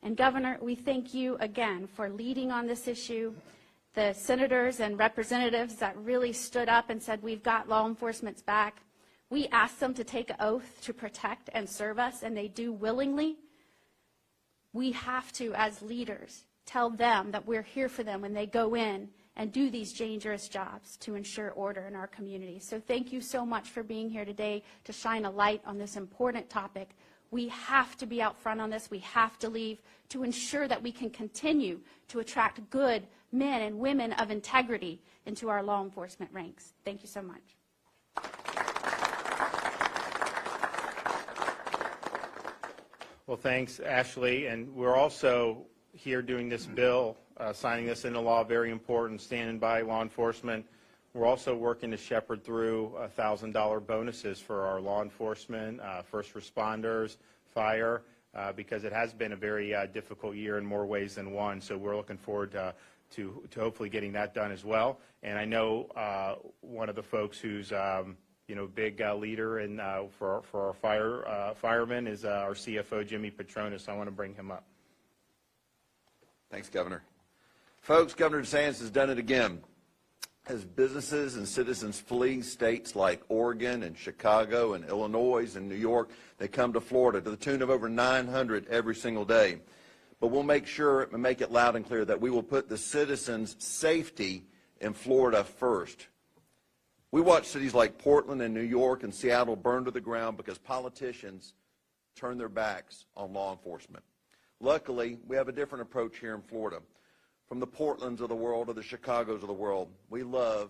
And Governor, we thank you again for leading on this issue. The senators and representatives that really stood up and said, we've got law enforcement's back. We asked them to take an oath to protect and serve us, and they do willingly. We have to, as leaders, tell them that we're here for them when they go in and do these dangerous jobs to ensure order in our community. So thank you so much for being here today to shine a light on this important topic. We have to be out front on this. We have to leave to ensure that we can continue to attract good men and women of integrity into our law enforcement ranks. Thank you so much. Well, thanks, Ashley. And we're also here doing this bill, signing this into law, very important, standing by law enforcement. We're also working to shepherd through $1,000 bonuses for our law enforcement, first responders, fire, because it has been a very difficult year in more ways than one. So we're looking forward to hopefully getting that done as well. And I know one of the folks who's big leader in for our firemen is our CFO, Jimmy Petronas. So I want to bring him up. Thanks, Governor. Folks, Governor DeSantis has done it again. As businesses and citizens flee states like Oregon and Chicago and Illinois and New York, they come to Florida to the tune of over 900 every single day. But we'll make sure and make it loud and clear that we will put the citizens' safety in Florida first. We watch cities like Portland and New York and Seattle burn to the ground because politicians turn their backs on law enforcement. Luckily, we have a different approach here in Florida. From the Portlands of the world to the Chicagos of the world, we love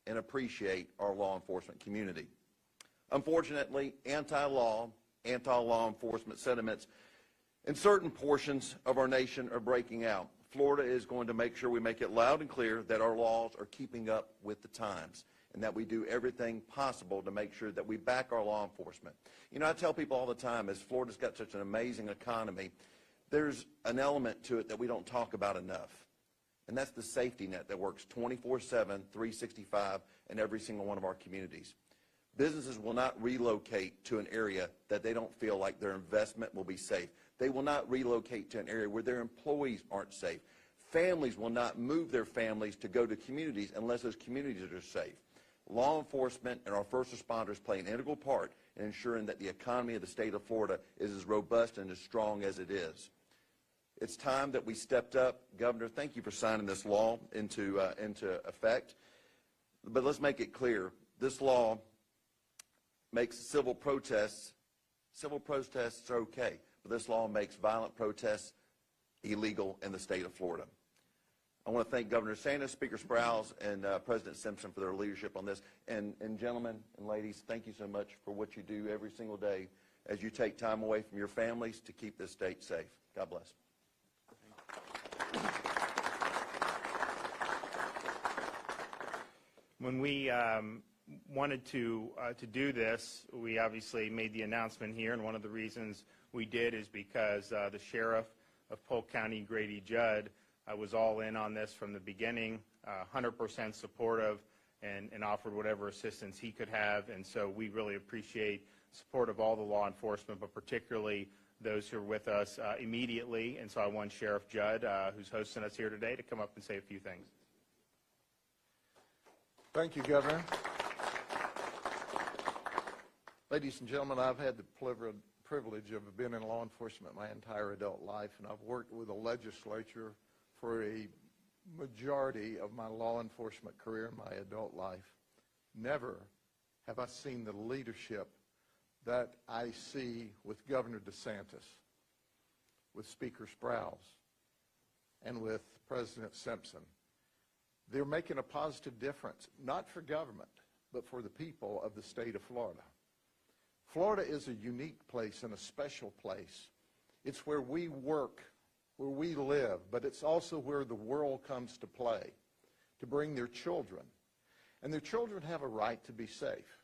and appreciate our law enforcement community. Unfortunately, anti-law enforcement sentiments in certain portions of our nation are breaking out. Florida is going to make sure we make it loud and clear that our laws are keeping up with the times and that we do everything possible to make sure that we back our law enforcement. You know, I tell people all the time, as Florida's got such an amazing economy, there's an element to it that we don't talk about enough, and that's the safety net that works 24/7, 365 in every single one of our communities. Businesses will not relocate to an area that they don't feel like their investment will be safe. They will not relocate to an area where their employees aren't safe. Families will not move their families to go to communities unless those communities are safe. Law enforcement and our first responders play an integral part in ensuring that the economy of the state of Florida is as robust and as strong as it is. It's time that we stepped up. Governor, thank you for signing this law into effect. But let's make it clear, this law makes civil protests are okay, but this law makes violent protests illegal in the state of Florida. I want to thank Governor DeSantis, Speaker Sprouse, and President Simpson for their leadership on this. And gentlemen and ladies, thank you so much for what you do every single day as you take time away from your families to keep this state safe. God bless. When we wanted to do this, we obviously made the announcement here, and one of the reasons we did is because the sheriff of Polk County, Grady Judd, was all in on this from the beginning, 100% supportive, and offered whatever assistance he could have. And so we really appreciate support of all the law enforcement, but particularly those who are with us immediately. And so I want Sheriff Judd, who's hosting us here today, to come up and say a few things. Thank you, Governor. Ladies and gentlemen, I've had the privilege of being in law enforcement my entire adult life, and I've worked with the legislature for a majority of my law enforcement career in my adult life. Never have I seen the leadership that I see with Governor DeSantis, with Speaker Sprouse, and with President Simpson. They're making a positive difference, not for government, but for the people of the state of Florida. Florida is a unique place and a special place. It's where we work, where we live, but it's also where the world comes to play, to bring their children. And their children have a right to be safe.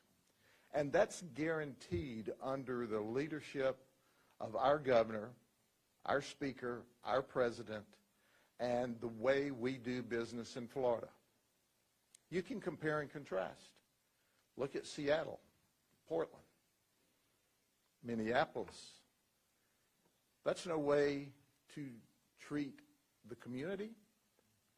And that's guaranteed under the leadership of our governor, our speaker, our president, and the way we do business in Florida. You can compare and contrast. Look at Seattle, Portland, Minneapolis. That's no way to treat the community.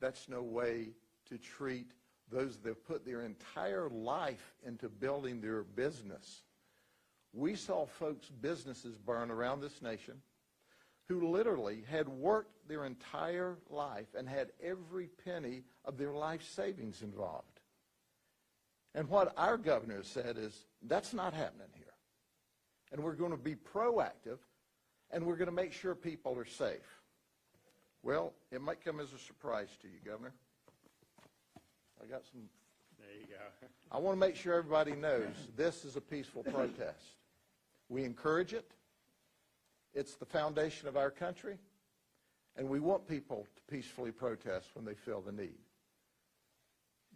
That's no way to treat those that have put their entire life into building their business. We saw folks' businesses burn around this nation who literally had worked their entire life and had every penny of their life savings involved. And what our governor said is, that's not happening here. And we're going to be proactive, and we're going to make sure people are safe. Well, it might come as a surprise to you, Governor. I got some. There you go. I want to make sure everybody knows this is a peaceful protest. We encourage it. It's the foundation of our country, and we want people to peacefully protest when they feel the need.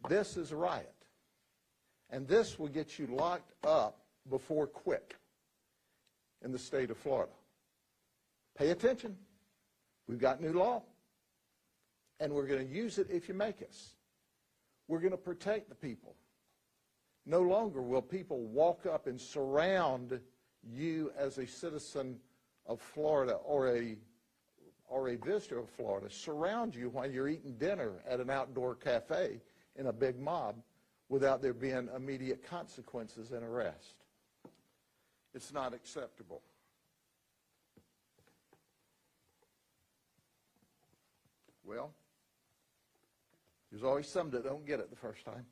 This is a riot, and this will get you locked up before quick in the state of Florida. Pay attention. We've got new law, and we're going to use it if you make us. We're going to protect the people. No longer will people walk up and surround you as a citizen of Florida or a visitor of Florida, surround you while you're eating dinner at an outdoor cafe in a big mob without there being immediate consequences and arrest. It's not acceptable. Well, there's always some that don't get it the first time.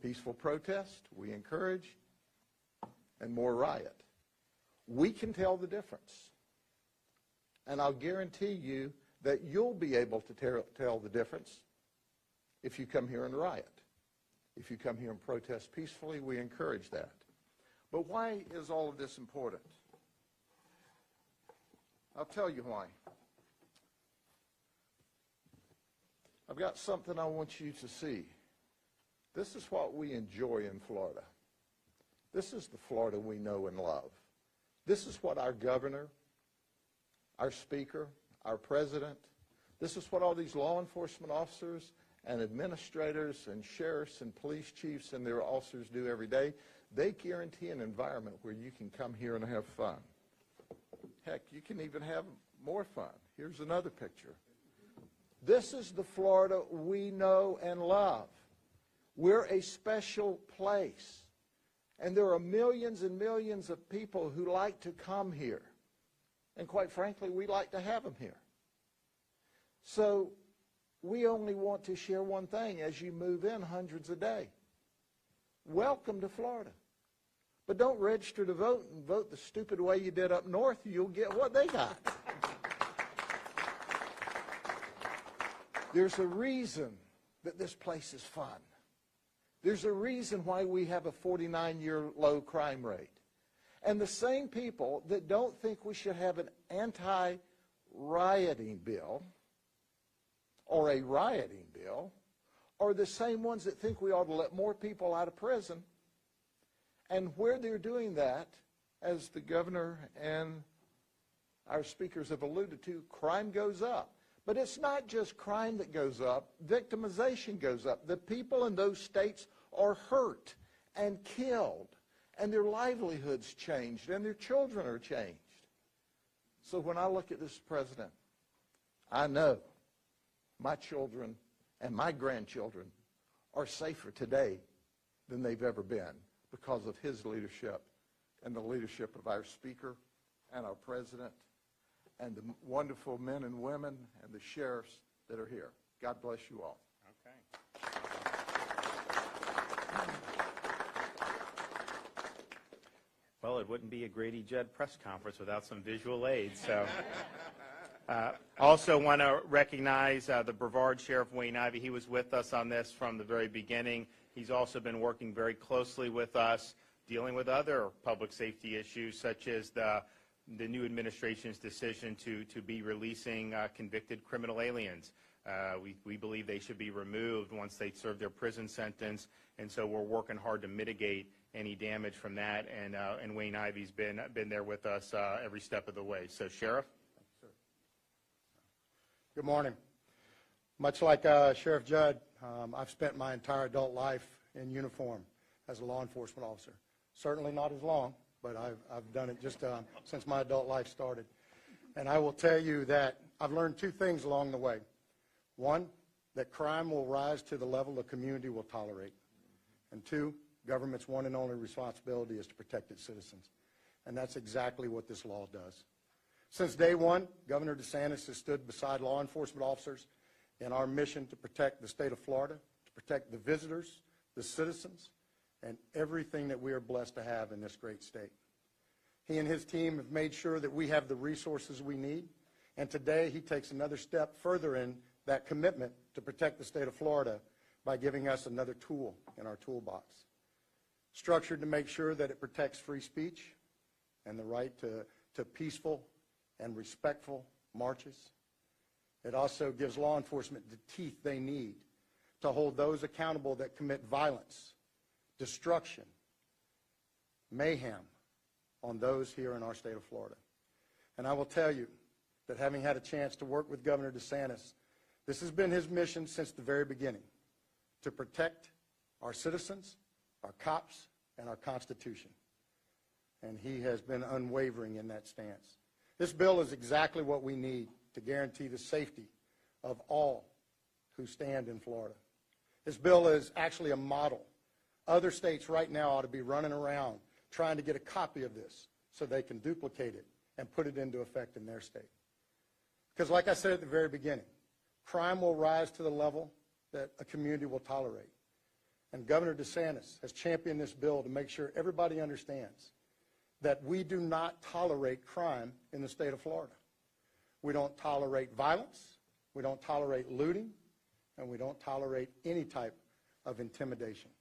Peaceful protest, we encourage, and more riot. We can tell the difference. And I'll guarantee you that you'll be able to tell the difference if you come here and riot. If you come here and protest peacefully, we encourage that. But why is all of this important? I'll tell you why. I've got something I want you to see. This is what we enjoy in Florida. This is the Florida we know and love. This is what our governor, our speaker, our president, this is what all these law enforcement officers and administrators and sheriffs and police chiefs and their officers do every day. They guarantee an environment where you can come here and have fun. Heck, you can even have more fun. Here's another picture. This is the Florida we know and love. We're a special place. And there are millions and millions of people who like to come here. And quite frankly, we like to have them here. So we only want to share one thing as you move in hundreds a day. Welcome to Florida. But don't register to vote and vote the stupid way you did up north. You'll get what they got. There's a reason that this place is fun. There's a reason why we have a 49-year low crime rate. And the same people that don't think we should have an anti-rioting bill or a rioting bill are the same ones that think we ought to let more people out of prison. And where they're doing that, as the governor and our speakers have alluded to, crime goes up. But it's not just crime that goes up. Victimization goes up. The people in those states are hurt and killed, and their livelihoods changed, and their children are changed. So when I look at this president, I know my children and my grandchildren are safer today than they've ever been because of his leadership and the leadership of our speaker and our president and the wonderful men and women and the sheriffs that are here. God bless you all. Okay. Well, it wouldn't be a Grady Judd press conference without some visual aids. So, also want to recognize the Brevard Sheriff Wayne Ivey. He was with us on this from the very beginning. He's also been working very closely with us, dealing with other public safety issues, such as the new administration's decision to be releasing convicted criminal aliens. We believe they should be removed once they serve their prison sentence, and so we're working hard to mitigate any damage from that, and Wayne Ivey's been there with us every step of the way. So, Sheriff? Good morning. Much like Sheriff Judd, I've spent my entire adult life in uniform as a law enforcement officer. Certainly not as long, but I've done it just since my adult life started. And I will tell you that I've learned two things along the way. One, that crime will rise to the level the community will tolerate. And two, government's one and only responsibility is to protect its citizens. And that's exactly what this law does. Since day one, Governor DeSantis has stood beside law enforcement officers in our mission to protect the state of Florida, to protect the visitors, the citizens, and everything that we are blessed to have in this great state. He and his team have made sure that we have the resources we need, and today he takes another step further in that commitment to protect the state of Florida by giving us another tool in our toolbox, structured to make sure that it protects free speech and the right to peaceful and respectful marches. It also gives law enforcement the teeth they need to hold those accountable that commit violence, destruction, mayhem on those here in our state of Florida. And I will tell you that having had a chance to work with Governor DeSantis, this has been his mission since the very beginning, to protect our citizens, our cops, and our Constitution. And he has been unwavering in that stance. This bill is exactly what we need to guarantee the safety of all who stand in Florida. This bill is actually a model. Other states right now ought to be running around trying to get a copy of this so they can duplicate it and put it into effect in their state. Because like I said at the very beginning, crime will rise to the level that a community will tolerate. And Governor DeSantis has championed this bill to make sure everybody understands that we do not tolerate crime in the state of Florida. We don't tolerate violence, we don't tolerate looting, and we don't tolerate any type of intimidation.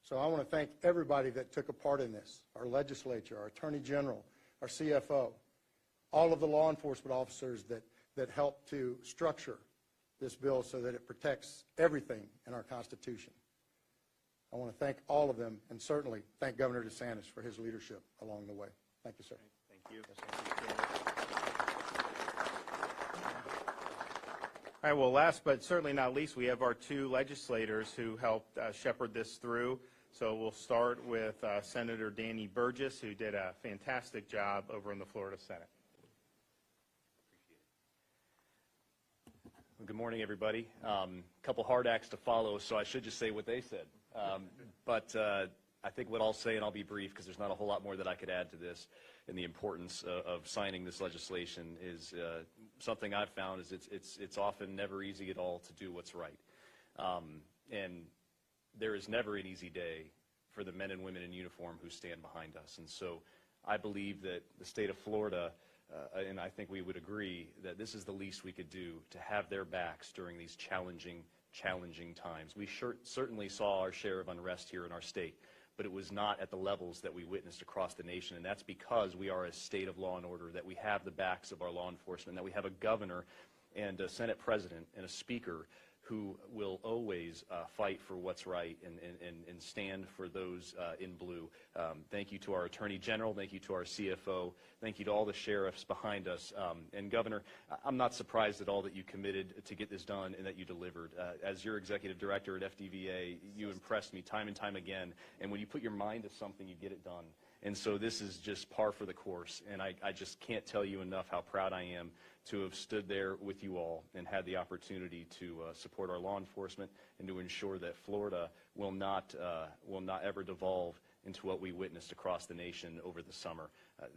So I want to thank everybody that took a part in this, our legislature, our attorney general, our CFO, all of the law enforcement officers that helped to structure this bill so that it protects everything in our Constitution. I want to thank all of them, and certainly thank Governor DeSantis for his leadership along the way. Thank you, sir. Thank you. All right, well, last but certainly not least, we have our two legislators who helped shepherd this through. So we'll start with Senator Danny Burgess, who did a fantastic job over in the Florida Senate. Good morning, everybody. Couple hard acts to follow, so I should just say what they said. But I think what I'll say, and I'll be brief because there's not a whole lot more that I could add to this, and the importance of signing this legislation is something I've found is it's often never easy at all to do what's right. And there is never an easy day for the men and women in uniform who stand behind us. And so I believe that the state of Florida and I think we would agree that this is the least we could do to have their backs during these challenging times. We certainly saw our share of unrest here in our state, but it was not at the levels that we witnessed across the nation, and that's because we are a state of law and order, that we have the backs of our law enforcement, that we have a governor and a Senate president and a speaker who will always fight for what's right and stand for those in blue. Thank you to our Attorney General. Thank you to our CFO. Thank you to all the sheriffs behind us. And Governor, I'm not surprised at all that you committed to get this done and that you delivered. As your executive director at FDVA, you impressed me time and time again. And when you put your mind to something, you get it done. And so this is just par for the course. And I just can't tell you enough how proud I am to have stood there with you all and had the opportunity to support our law enforcement and to ensure that Florida will not ever devolve into what we witnessed across the nation over the summer.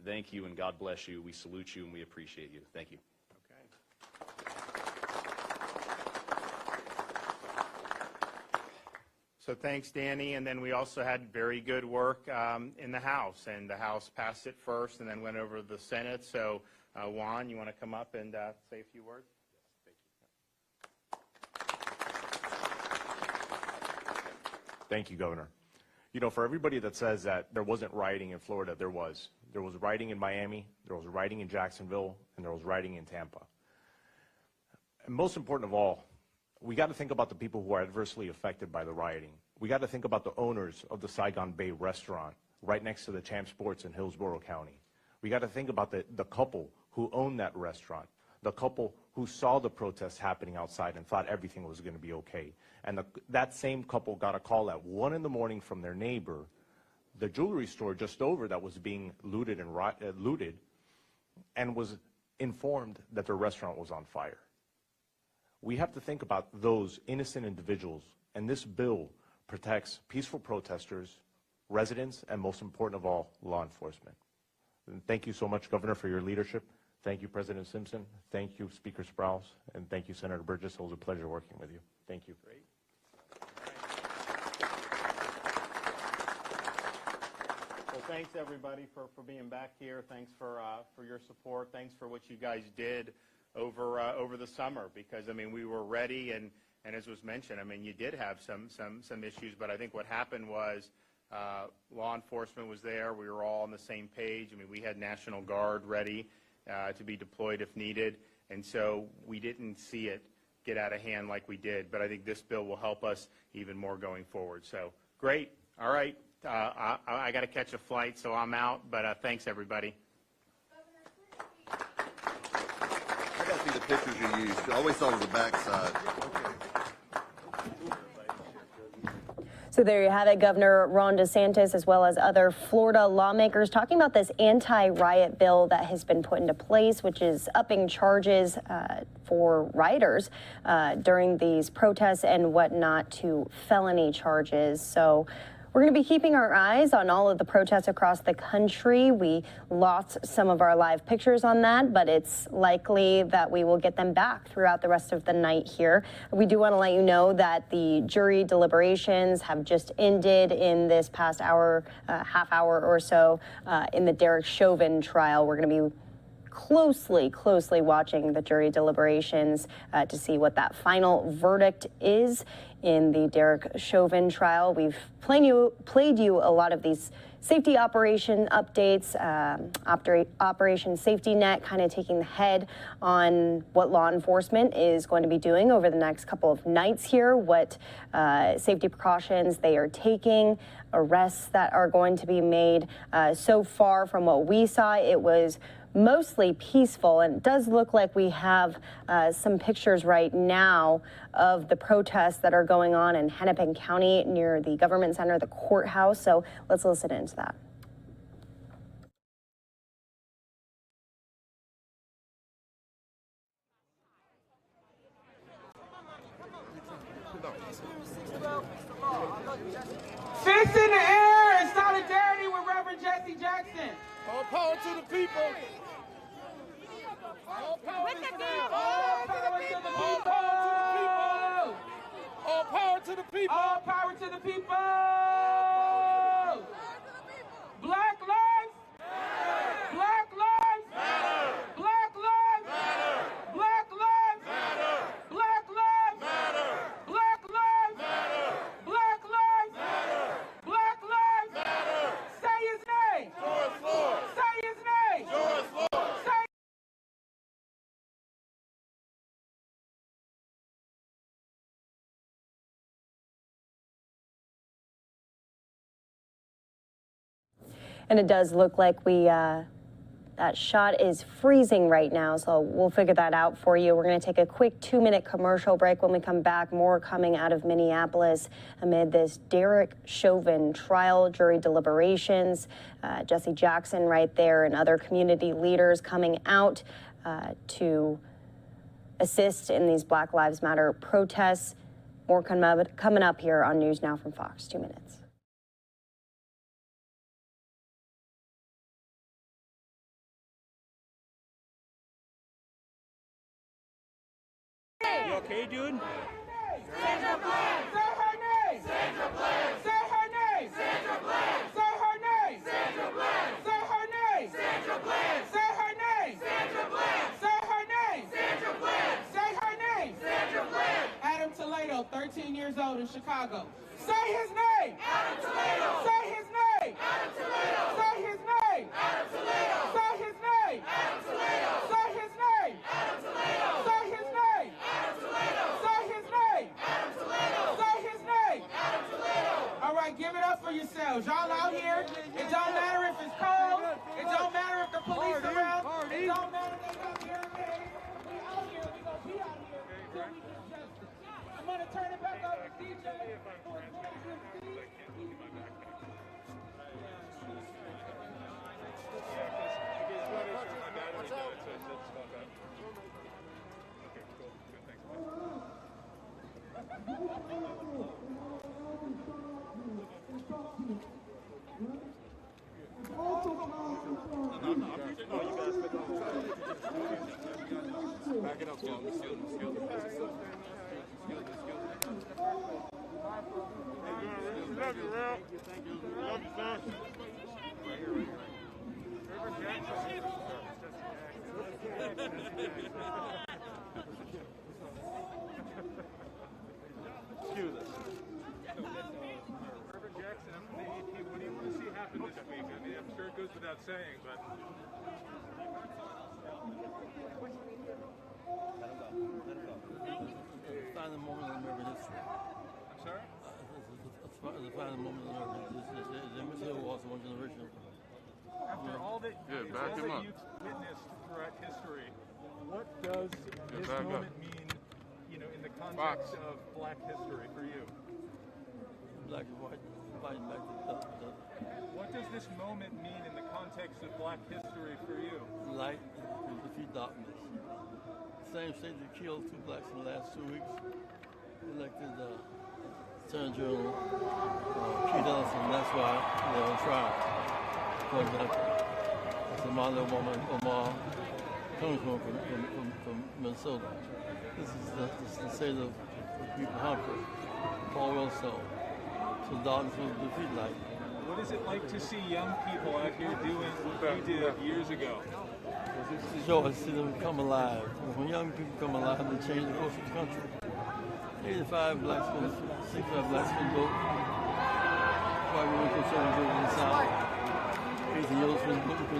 Thank you, and God bless you. We salute you and we appreciate you. Thank you. So thanks, Danny. And then we also had very good work in the House, and the House passed it first and then went over to the Senate. So Juan, you want to come up and say a few words? Thank you, Governor. You know, for everybody that says that there wasn't rioting in Florida, there was. There was rioting in Miami, there was rioting in Jacksonville, and there was rioting in Tampa. And most important of all, we got to think about the people who are adversely affected by the rioting. We got to think about the owners of the Saigon Bay restaurant right next to the Champ Sports in Hillsborough County. We got to think about the couple who owned that restaurant, the couple who saw the protests happening outside and thought everything was going to be okay. And that same couple got a call at 1 in the morning from their neighbor, the jewelry store just over that was being looted and was informed that their restaurant was on fire. We have to think about those innocent individuals, and this bill protects peaceful protesters, residents, and most important of all, law enforcement. And thank you so much, Governor, for your leadership. Thank you, President Simpson. Thank you, Speaker Sprouse. And thank you, Senator Burgess. It was a pleasure working with you. Thank you. Great. Well, thanks, everybody, for being back here. Thanks for your support. Thanks for what you guys did over the summer, because, I mean, we were ready, and as was mentioned, I mean, you did have some issues, but I think what happened was law enforcement was there. We were all on the same page. I mean, we had National Guard ready to be deployed if needed, and so we didn't see it get out of hand like we did, but I think this bill will help us even more going forward. So, great. All right. I got to catch a flight, so I'm out, but thanks, everybody. I got to see the pictures you used. I always thought of the backside. So there you have it, Governor Ron DeSantis, as well as other Florida lawmakers, talking about this anti-riot bill that has been put into place, which is upping charges for rioters during these protests and whatnot to felony charges. So we're going to be keeping our eyes on all of the protests across the country. We lost some of our live pictures on that, but it's likely that we will get them back throughout the rest of the night here. We do want to let you know that the jury deliberations have just ended in this past hour, half hour or so, in the Derek Chauvin trial. We're going to be closely watching the jury deliberations to see what that final verdict is in the Derek Chauvin trial. We've played you a lot of these safety operation updates, Operation Safety Net, kind of taking the head on what law enforcement is going to be doing over the next couple of nights here, what safety precautions they are taking, arrests that are going to be made. So far, from what we saw, it was mostly peaceful, and it does look like we have some pictures right now of the protests that are going on in Hennepin County near the government center, the courthouse. So let's listen into that. Fists in the air in solidarity with Reverend Jesse Jackson. All power to the people. All power to the people. All power to the people. All power to the people. All power to the people. Black lives matter. Black lives matter. And it does look like that shot is freezing right now, so we'll figure that out for you. We're going to take a quick 2-minute commercial break. When we come back, more coming out of Minneapolis amid this Derek Chauvin trial, jury deliberations. Jesse Jackson right there and other community leaders coming out to assist in these Black Lives Matter protests. More coming up here on News Now from Fox. 2 minutes. You okay, dude? Sandra Bland! Say her name! Sandra Bland! Say her name! Sandra Bland! Say her name! Sandra Bland! Say her name! Sandra Bland! Say her name! Sandra Bland! Say her name! Sandra Bland! Say her name! Sandra Bland! Adam Toledo, 13 years old in Chicago. Say his name! Adam Toledo! Say his name! Adam Toledo! Say his name! Adam Toledo! Say his name! Adam Toledo! Say his name! Adam Toledo! Say his name! Adam Toledo! Say his name! Adam Toledo! Say his name! Adam Toledo! All right, give it up for yourselves. Y'all out here. It don't matter if it's cold. It don't matter if the police are around. It don't matter if they got barricades. We out here. We gonna be out here until we get justice. I'm gonna turn it back over to DJ. Back it up, excuse me. Love you, Ralph. Thank you. Love you, son. Right here. Excuse us. Reverend Jackson, I'm the AP. What do you want to see happen this week? I mean, I'm sure it goes without saying, but... Let him go. It's a final moment in American history. I'm sorry? It's a final moment in American history. Emmett Till was one generation. After all that, you've witnessed throughout history, what does this moment mean, you know, in the context of Black history for you? Black and white, fighting back the What does this moment mean in the context of Black history for you? Light and defeat darkness. Same state that killed 2 blacks in the last 2 weeks elected Attorney General Pete Ellison. That's why they're on trial. For example, that's a Marley Omar congressman from Minnesota. This is the state of people Humphrey, Paul Wellstone. So darkness will defeat light. What is it like to see young people out here doing what you did years ago? It's joy to see them come alive. When young people come alive, they change the course of the country. 65 blacks can vote. White women conservative in the South. 18 years can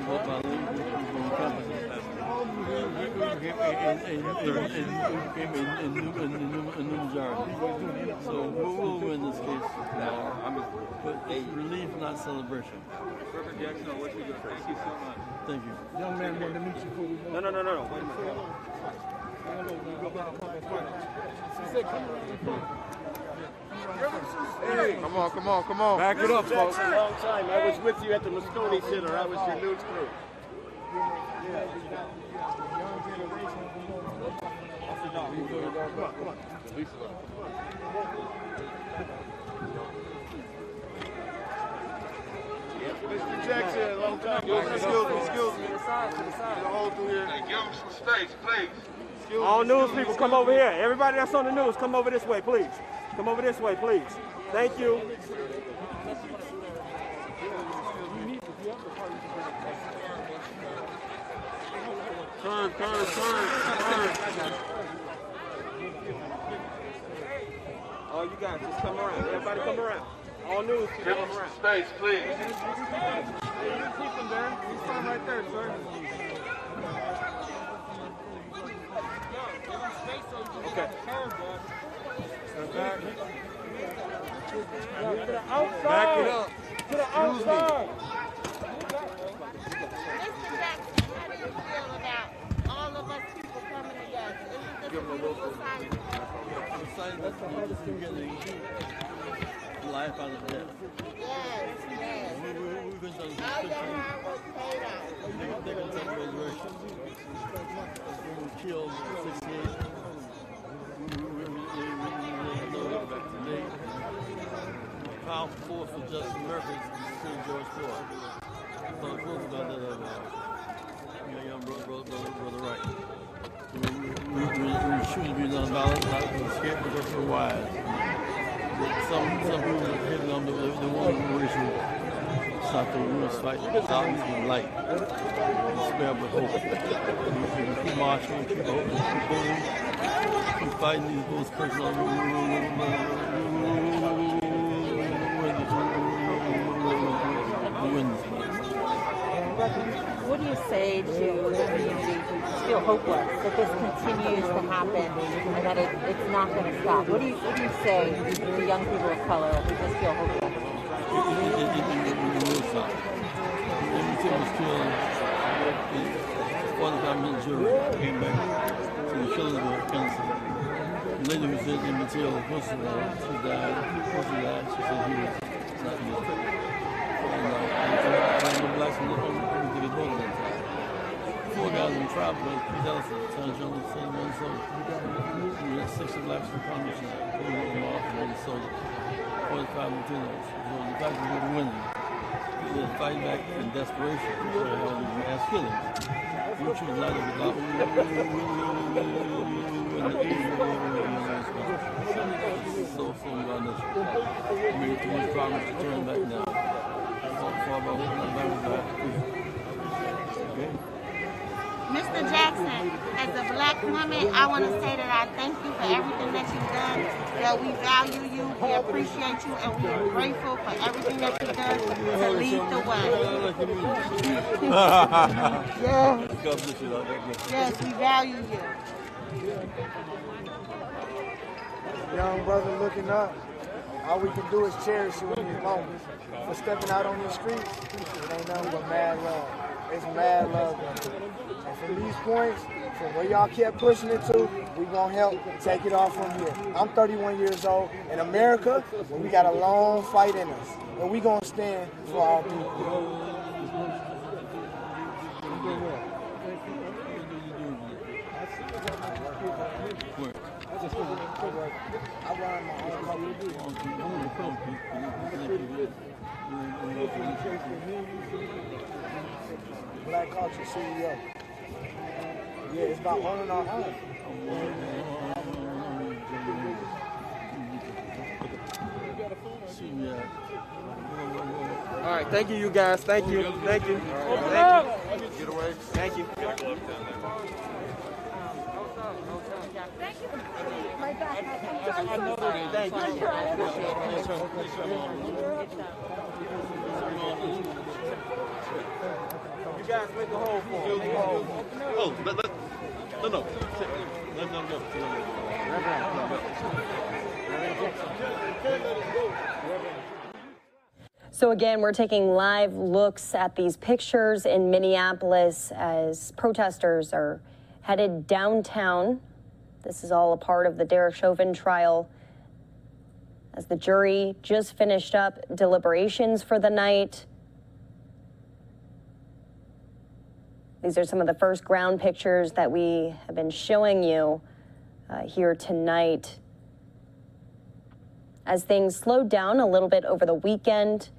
vote by league from the campus. A new majority. So we'll win this case tomorrow. But it's relief, not celebration. Reverend Jackson, I'll let you go. Thank you so much. Thank you. Young man, want to meet you before we go. No. Wait a minute. Hey, come on. Back it up, folks. Jackson, long time. I was with you at the Moscone Center. I was your news crew. Come on. Mr. Jackson, long time. Excuse me. Hold through here. Give him some space, please. All news people, come over here. Everybody that's on the news, come over this way, please. Come over this way, please. Thank you. Turn. All you guys, just come around. Everybody come around. All news people come around. Space, please. You keep him there. He's fine right there, sir. Okay. Step back. To the outside. Back it up. To the outside. That's the hardest thing getting life out of death. Yes, yes. We've been done they're going to take resurrection. We were killed in 68. Back today. The powerful force for Justice Murphy is still George Floyd. So the truth about that, young brother Wright. We should be nonviolent, not scared because we're wise. Some people are hitting on the one racial. It's not the real fight. Darkness and light. Spare but hope. We keep marching, keep hoping, keep building, keep fighting these those personal. What do you say to the community who feel hopeless that this continues to happen and that it's not going to stop? What do you say to young people of color who just feel hopeless? It will stop. Everything was killed. 45-minute jury came back to the killers were innocent. The lady who said the material was supposed to die, she died. She said he was not guilty. And the blacks on the big vote that time. 4 guys in trial, but Pete Ellison, Attorney General of the state of Minnesota. We had 60 blacks in Congress now. They were in off in Minnesota. 45 Latinos. So the fact that we were winning, we were fighting back in desperation for all these mass killings. We choose light of the dark. So about this. We made too much progress to turn back now. Mr. Jackson, as a black woman, I want to say that I thank you for everything that you've done, that we value you, we appreciate you, and we are grateful for everything that you've done to lead the way. Yes. Yes, we value you. Young brother looking up. All we can do is cherish you in these moments. For stepping out on these streets, it ain't nothing but mad love. It's mad love. And from these points, from where y'all kept pushing it to, we gonna help take it off from here. I'm 31 years old. In America, we got a long fight in us. And we gonna stand for our people. Black Culture CEO. Yeah, it's about owning our home. All right, thank you guys. Thank you. Thank you. Thank you. Get away. Thank you. Thank you. Thank you guys make a hole for him. Oh, no. Let them go. So again, we're taking live looks at these pictures in Minneapolis as protesters are headed downtown. This is all a part of the Derek Chauvin trial, as the jury just finished up deliberations for the night. These are some of the first ground pictures that we have been showing you here tonight. As things slowed down a little bit over the weekend,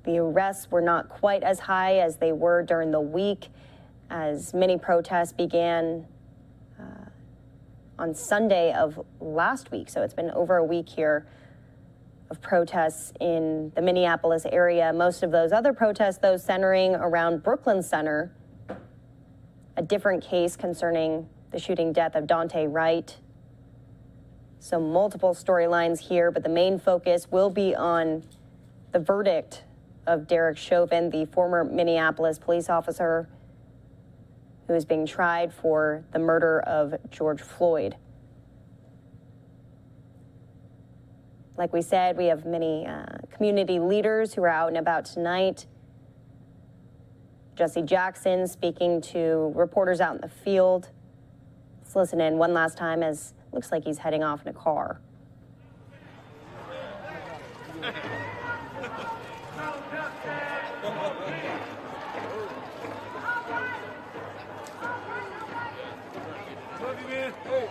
the arrests were not quite as high as they were during the week, as many protests began on Sunday of last week. So it's been over a week here of protests in the Minneapolis area. Most of those other protests, though, centering around Brooklyn Center, a different case concerning the shooting death of Daunte Wright. So multiple storylines here, but the main focus will be on the verdict of Derek Chauvin, the former Minneapolis police officer who is being tried for the murder of George Floyd. Like we said, we have many community leaders who are out and about tonight. Jesse Jackson speaking to reporters out in the field, Let's listen in one last time as looks like he's heading off in a car. Love you, man. Hey.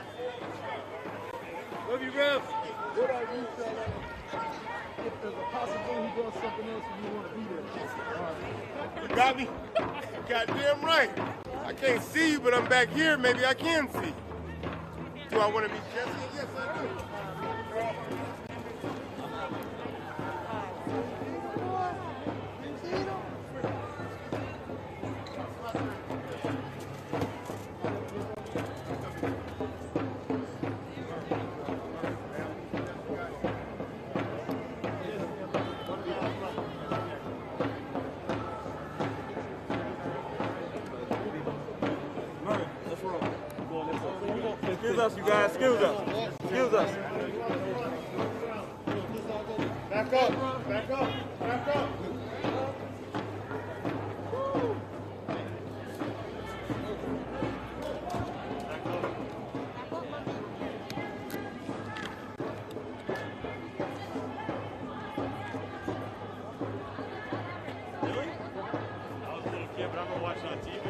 Love you, Rev. What are you saying? If there's a possibility he does something else and you want to be there. You got me? Goddamn right. I can't see you, but I'm back here. Maybe I can see. Do I want to be Jesse? Yes, I do. Excuse us, you guys. Excuse us. Excuse us. Back up. Back up. Back up. Really? I was a little kid, but I'm gonna watch it on TV.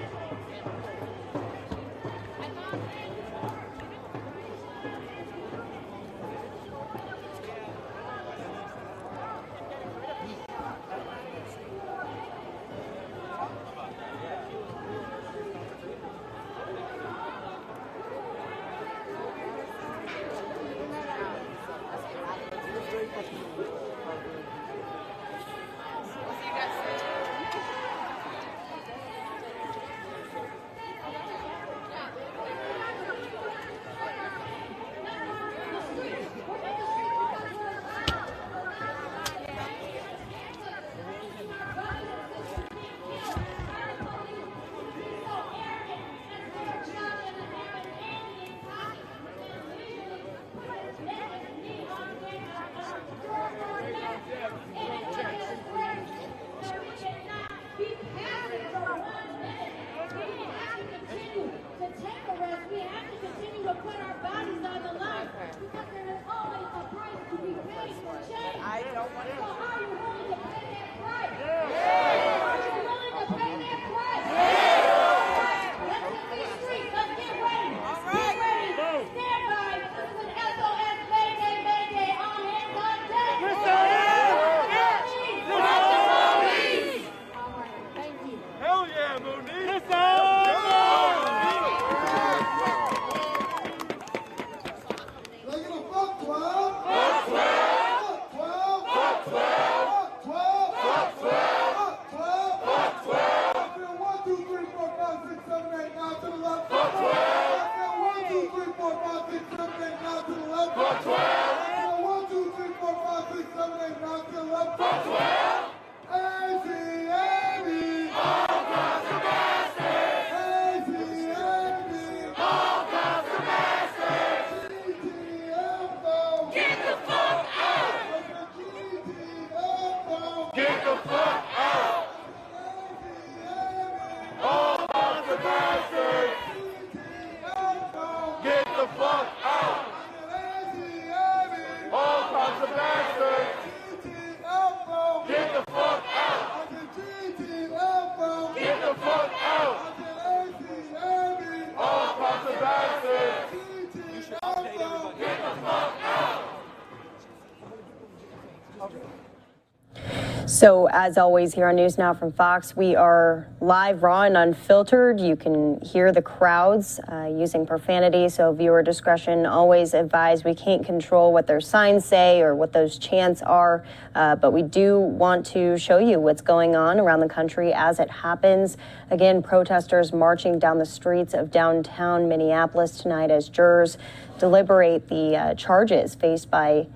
So as always here on News Now from Fox, we are live, raw, and unfiltered. You can hear the crowds using profanity, so viewer discretion always advised. We can't control what their signs say or what those chants are, but we do want to show you what's going on around the country as it happens. Again, protesters marching down the streets of downtown Minneapolis tonight as jurors deliberate the charges faced by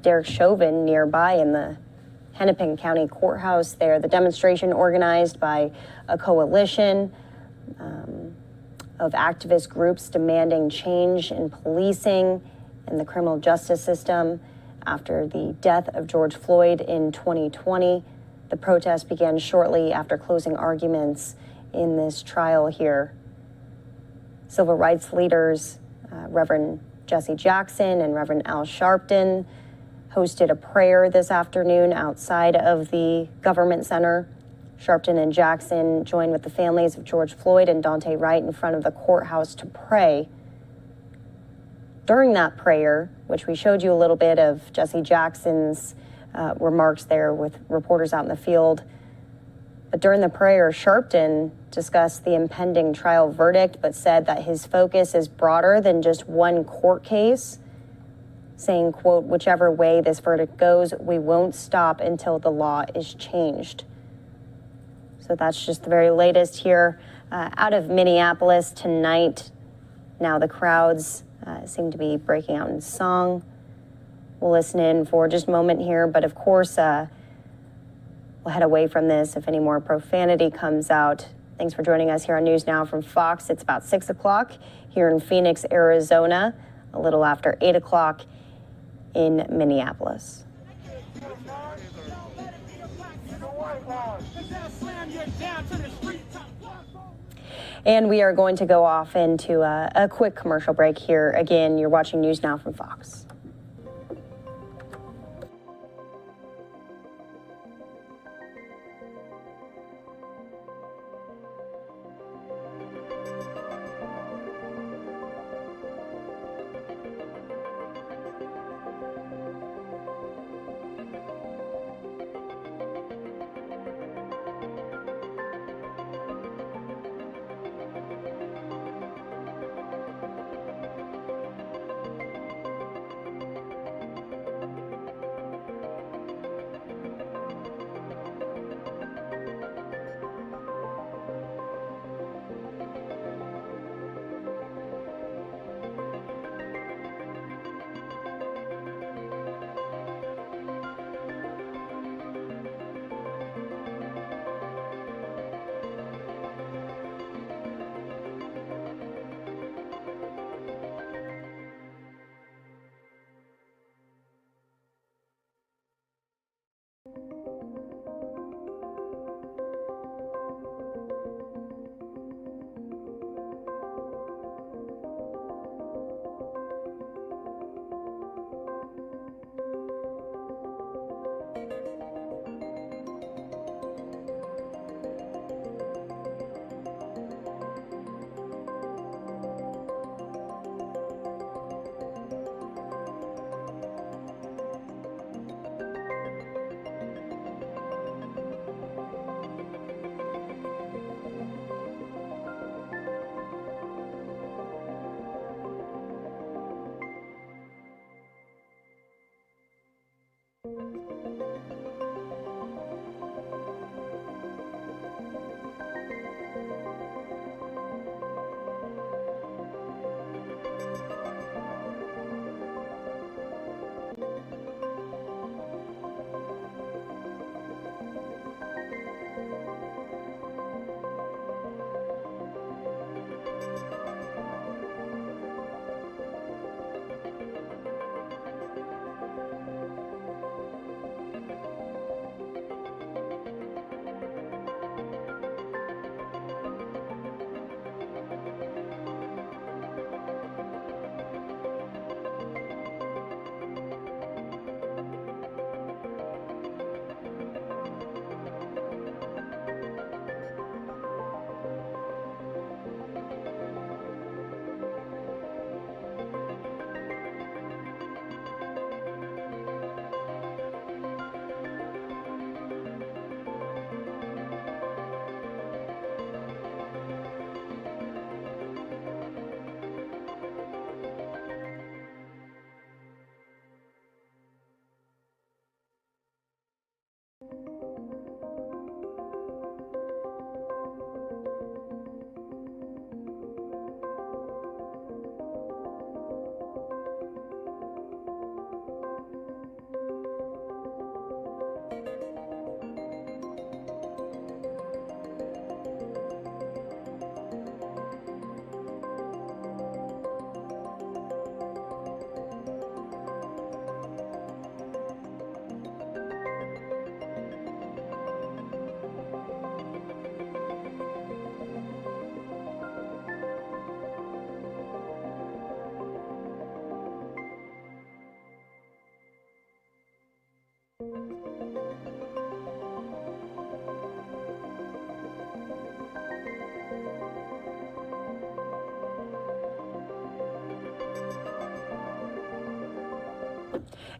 Derek Chauvin nearby in the Hennepin County Courthouse there. The demonstration organized by a coalition of activist groups demanding change in policing and the criminal justice system after the death of George Floyd in 2020. The protest began shortly after closing arguments in this trial here. Civil rights leaders Reverend Jesse Jackson and Reverend Al Sharpton hosted a prayer this afternoon outside of the Government Center. Sharpton and Jackson joined with the families of George Floyd and Daunte Wright in front of the courthouse to pray. During that prayer, which we showed you a little bit of Jesse Jackson's remarks there with reporters out in the field, but during the prayer, Sharpton discussed the impending trial verdict, but said that his focus is broader than just one court case, saying, quote, "Whichever way this verdict goes, we won't stop until the law is changed." So that's just the very latest here out of Minneapolis tonight. Now the crowds seem to be breaking out in song. We'll listen in for just a moment here, but of course, we'll head away from this if any more profanity comes out. Thanks for joining us here on News Now from Fox. It's about 6 o'clock here in Phoenix, Arizona, a little after 8 o'clock in Minneapolis. And we are going to go off into a quick commercial break here. Again, you're watching News Now from Fox.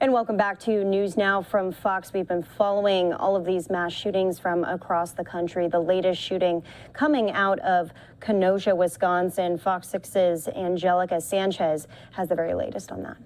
And welcome back to News Now from Fox. We've been following all of these mass shootings from across the country. The latest shooting coming out of Kenosha, Wisconsin. Fox 6's Angelica Sanchez has the very latest on that.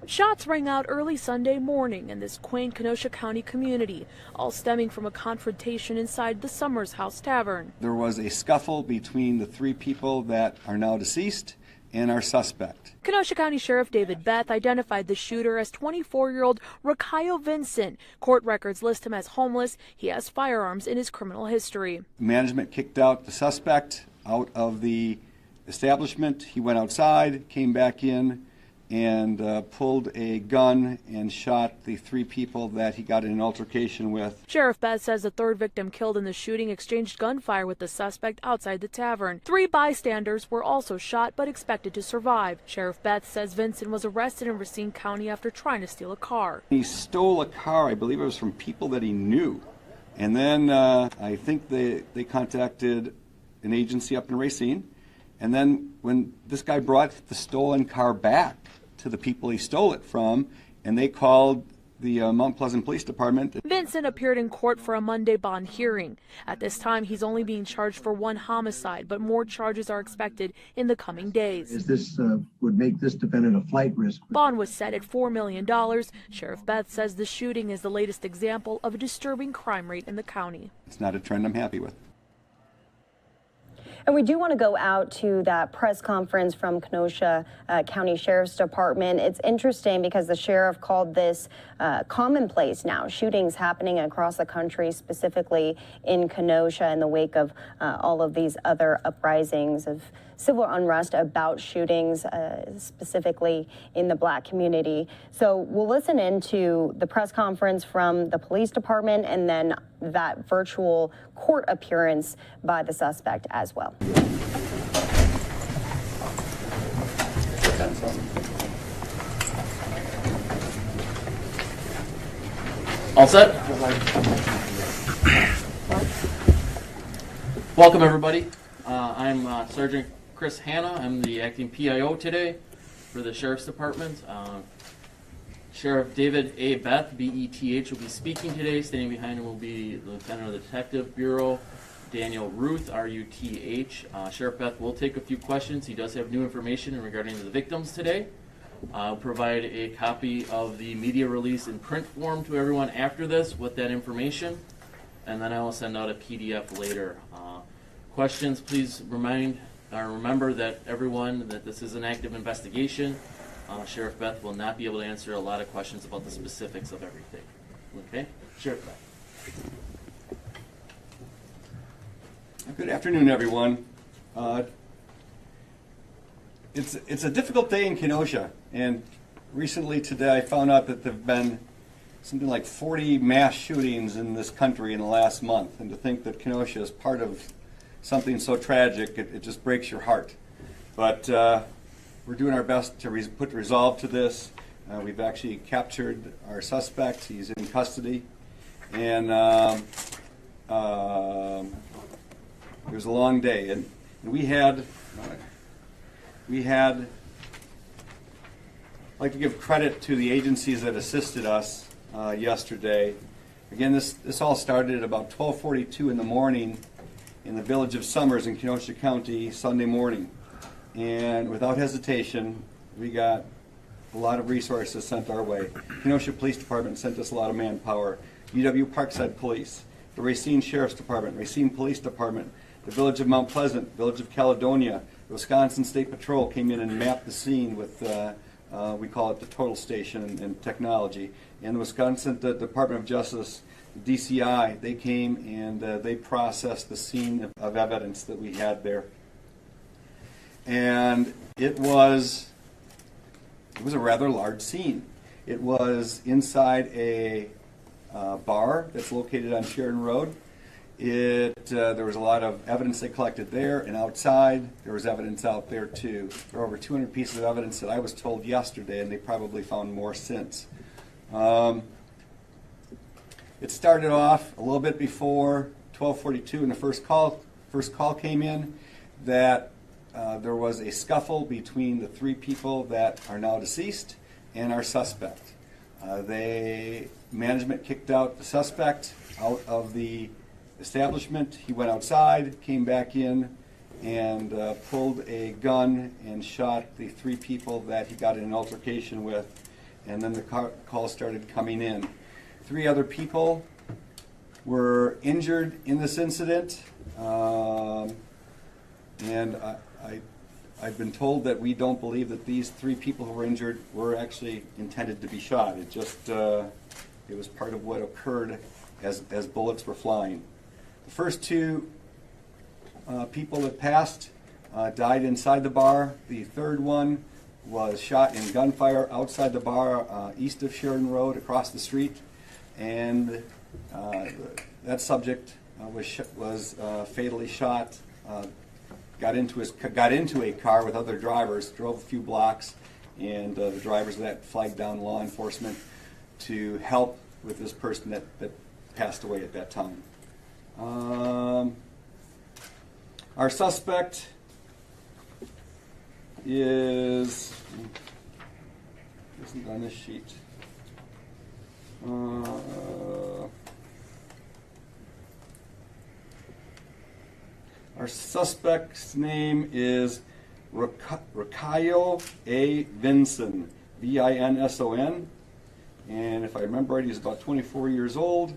Shots rang out early Sunday morning in this quaint Kenosha County community, all stemming from a confrontation inside the Summers House Tavern. There was a scuffle between the three people that are now deceased and our suspect. Kenosha County Sheriff David Beth identified the shooter as 24-year-old Rakayo Vincent. Court records list him as homeless. He has firearms in his criminal history. Management kicked out the suspect out of the establishment. He went outside, came back in, and pulled a gun and shot the three people that he got in an altercation with. Sheriff Beth says the third victim killed in the shooting exchanged gunfire with the suspect outside the tavern. 3 bystanders were also shot but expected to survive. Sheriff Beth says Vincent was arrested in Racine County after trying to steal a car. He stole a car, I believe it was from people that he knew. And then I think they contacted an agency up in Racine. And then when this guy brought the stolen car back to the people he stole it from, and they called the Mount Pleasant Police Department. Vincent appeared in court for a Monday bond hearing. At this time, he's only being charged for 1 homicide, but more charges are expected in the coming days. This would make this defendant a flight risk. Bond was set at $4 million. Sheriff Beth says the shooting is the latest example of a disturbing crime rate in the county. It's not a trend I'm happy with. And we do want to go out to that press conference from Kenosha County Sheriff's Department. It's interesting because the sheriff called this commonplace now, shootings happening across the country, specifically in Kenosha in the wake of all of these other uprisings of civil unrest about shootings, specifically in the Black community. So we'll listen into the press conference from the police department and then that virtual court appearance by the suspect as well. All set? Welcome, everybody. I'm Sergeant Chris Hanna. I'm the acting PIO today for the Sheriff's Department. Sheriff David A. Beth, B-E-T-H, will be speaking today. Standing behind him will be the Lieutenant of the Detective Bureau, Daniel Ruth, R-U-T-H. Sheriff Beth will take a few questions. He does have new information regarding the victims today. I'll provide a copy of the media release in print form to everyone after this with that information, and then I will send out a PDF later. Questions, please remember that that this is an active investigation. Sheriff Beth will not be able to answer a lot of questions about the specifics of everything. Okay? Sheriff Beth. Good afternoon, everyone. It's a difficult day in Kenosha, and recently today I found out that there have been something like 40 mass shootings in this country in the last month, and to think that Kenosha is part of something so tragic, it just breaks your heart. But we're doing our best to put resolve to this. We've actually captured our suspect. He's in custody. And it was a long day. And we had, I'd like to give credit to the agencies that assisted us yesterday. Again, this all started at about 12:42 in the morning in the village of Summers in Kenosha County Sunday morning. And without hesitation, we got a lot of resources sent our way. Kenosha Police Department sent us a lot of manpower. UW Parkside Police, the Racine Sheriff's Department, Racine Police Department, the Village of Mount Pleasant, Village of Caledonia, the Wisconsin State Patrol came in and mapped the scene with, we call it the total station and technology. And the Wisconsin Department of Justice, DCI, they came and they processed the scene of evidence that we had there. And it was a rather large scene. It was inside a bar that's located on Sheridan Road. There was a lot of evidence they collected there, and outside there was evidence out there too. There were over 200 pieces of evidence that I was told yesterday, and they probably found more since. It started off a little bit before 12:42, and the first call came in that there was a scuffle between the three people that are now deceased and our suspect. Management kicked out the suspect out of the establishment. He went outside, came back in, and pulled a gun and shot the 3 people that he got in an altercation with, and then the calls started coming in. 3 other people were injured in this incident, and I've been told that we don't believe that these 3 people who were injured were actually intended to be shot. It just, it was part of what occurred as bullets were flying. The first 2 people that passed died inside the bar. The third one was shot in gunfire outside the bar, east of Sheridan Road, across the street, and that subject was fatally shot. Got into a car with other drivers, drove a few blocks, and the drivers of that flagged down law enforcement to help with this person that passed away at that time. Our suspect isn't on this sheet. Our suspect's name is Rakayo A. Vinson, V-I-N-S-O-N, and if I remember right, he's about 24 years old.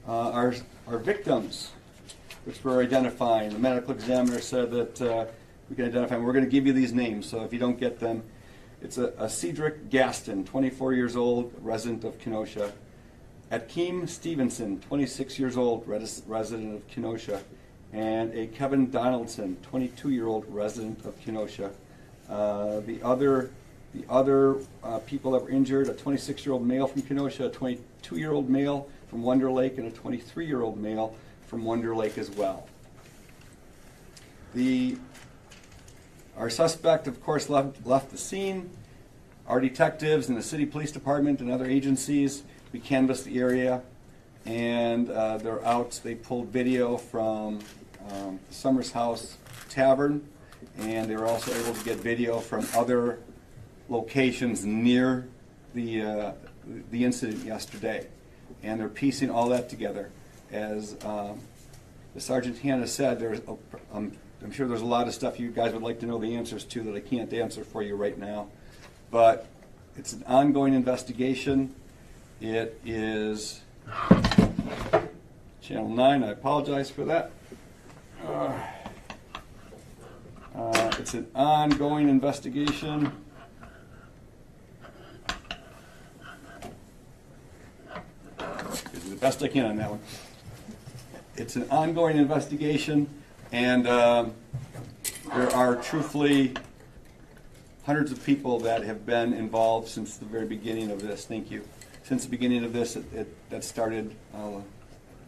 Our victims, which we're identifying, the medical examiner said that we can identify them. We're going to give you these names, so if you don't get them, it's a Cedric Gaston, 24 years old, resident of Kenosha. Akeem Stevenson, 26 years old, resident of Kenosha. And a Kevin Donaldson, 22-year-old resident of Kenosha. The other people that were injured, a 26-year-old male from Kenosha, a 22-year-old male from Wonder Lake, and a 23-year-old male from Wonder Lake as well. Our suspect, of course, left the scene. Our detectives and the city police department and other agencies, we canvassed the area, and they're out. They pulled video from the Summers House Tavern, and they were also able to get video from other locations near the incident yesterday. And they're piecing all that together. As the Sergeant Hannah said, I'm sure there's a lot of stuff you guys would like to know the answers to that I can't answer for you right now. But it's an ongoing investigation. It is Channel 9, I apologize for that. It's an ongoing investigation. Do the best I can on that one. It's an ongoing investigation, and there are truthfully hundreds of people that have been involved since the very beginning of this. Thank you. Since the beginning of this, that started a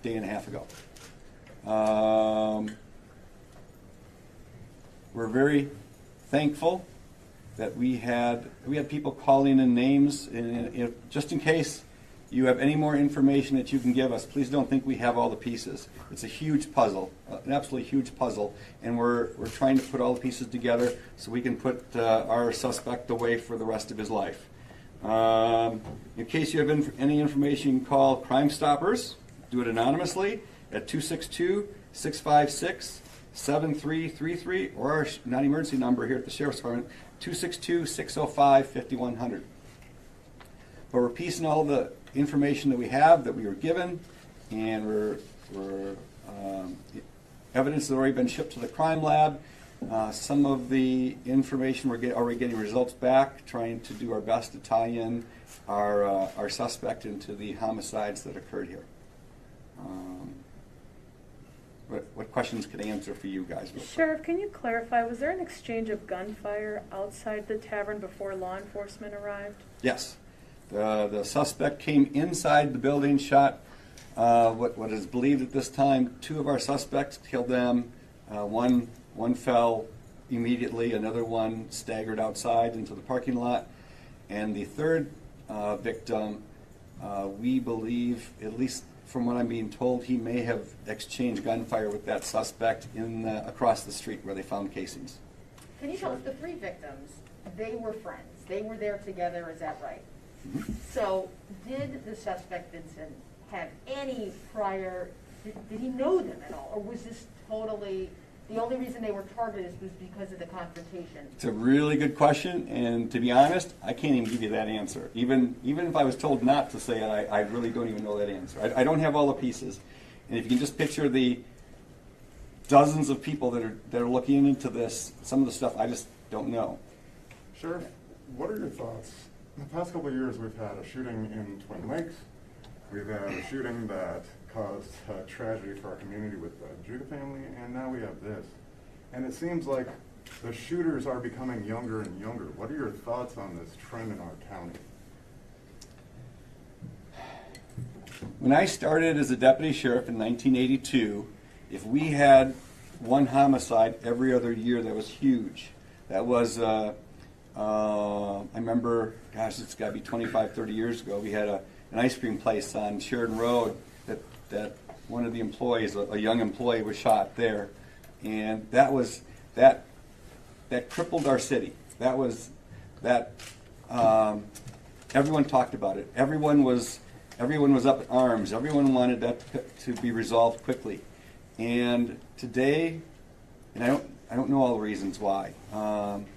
day and a half ago. We're very thankful that we had people calling in names, and just in case you have any more information that you can give us, please don't think we have all the pieces. It's a huge puzzle, an absolutely huge puzzle, and we're trying to put all the pieces together so we can put our suspect away for the rest of his life. In case you have any information, you can call Crime Stoppers. Do it anonymously at 262-656-7333, or our non-emergency number here at the Sheriff's Department, 262-605-5100. But we're piecing all the information that we have, that we were given, and evidence has already been shipped to the crime lab. Some of the information we're already getting results back, trying to do our best to tie in our suspect into the homicides that occurred here. What questions can I answer for you guys? Sheriff, can you clarify, was there an exchange of gunfire outside the tavern before law enforcement arrived? Yes. The suspect came inside the building, shot what is believed at this time 2 of our suspects, killed them. One fell immediately, another one staggered outside into the parking lot, and the third victim, we believe, at least from what I'm being told, he may have exchanged gunfire with that suspect across the street where they found casings. Can you tell us, the 3 victims, they were friends, they were there together, is that right? So did the suspect, Vincent, have any prior, did he know them at all? Or was this totally, the only reason they were targeted was because of the confrontation? It's a really good question, and to be honest, I can't even give you that answer. Even if I was told not to say it, I really don't even know that answer. I don't have all the pieces. And if you can just picture the dozens of people that are looking into this, some of the stuff I just don't know. Sheriff, what are your thoughts? In the past couple of years, we've had a shooting in Twin Lakes. We've had a shooting that caused tragedy for our community with the Judah family, and now we have this. And it seems like the shooters are becoming younger and younger. What are your thoughts on this trend in our county? When I started as a deputy sheriff in 1982, if we had one homicide every other year, that was huge. That was, I remember, gosh, it's got to be 25, 30 years ago, we had an ice cream place on Sheridan Road that one of the employees, a young employee, was shot there. And that crippled our city. Everyone talked about it. Everyone was up in arms. Everyone wanted that to be resolved quickly. And today, and I don't know all the reasons why.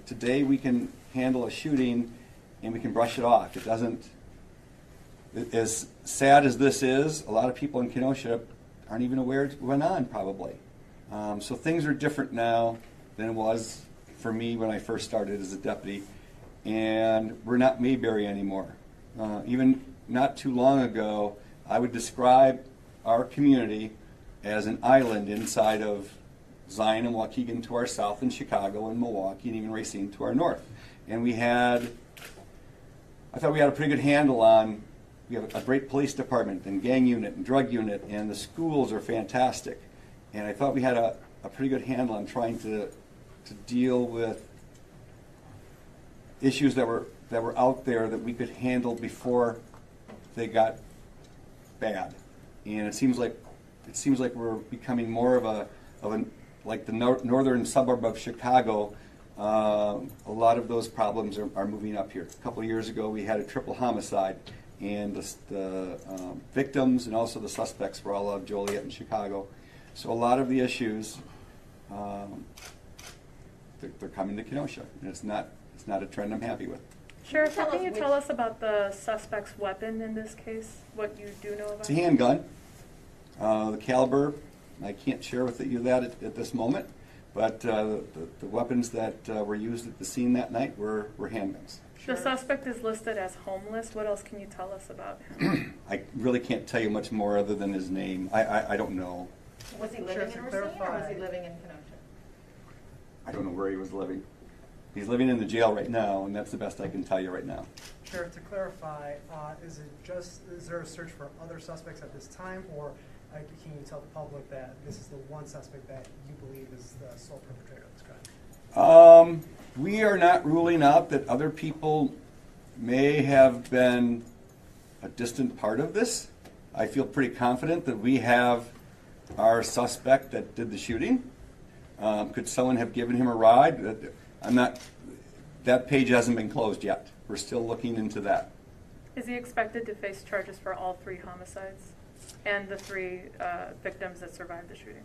Today we can handle a shooting and we can brush it off. It doesn't. As sad as this is, a lot of people in Kenosha aren't even aware it went on, probably. So things are different now than it was for me when I first started as a deputy. And we're not Mayberry anymore. Even not too long ago, I would describe our community as an island inside of Zion and Waukegan to our south, and Chicago and Milwaukee, and even Racine to our north. And I thought we had a pretty good handle on, we have a great police department and gang unit and drug unit, and the schools are fantastic. And I thought we had a pretty good handle on trying to deal with issues that were out there that we could handle before they got bad. And it seems like we're becoming more of like the northern suburb of Chicago. A lot of those problems are moving up here. A couple of years ago, we had a triple homicide, and the victims and also the suspects were all out of Joliet and Chicago. So a lot of the issues, they're coming to Kenosha, and it's not a trend I'm happy with. Sheriff, can you tell us about the suspect's weapon in this case? What you do know about It's a handgun. The caliber, I can't share with you that at this moment, but the weapons that were used at the scene that night were handguns. The suspect is listed as homeless. What else can you tell us about him? I really can't tell you much more other than his name. I don't know. Was he living in Racine, or was he living in Kenosha? I don't know where he was living. He's living in the jail right now, and that's the best I can tell you right now. Sheriff, to clarify, is there a search for other suspects at this time, or can you tell the public that this is the one suspect that you believe is the sole perpetrator of this crime? We are not ruling out that other people may have been a distant part of this. I feel pretty confident that we have our suspect that did the shooting. Could someone have given him a ride? That page hasn't been closed yet. We're still looking into that. Is he expected to face charges for all 3 homicides and the 3 victims that survived the shooting?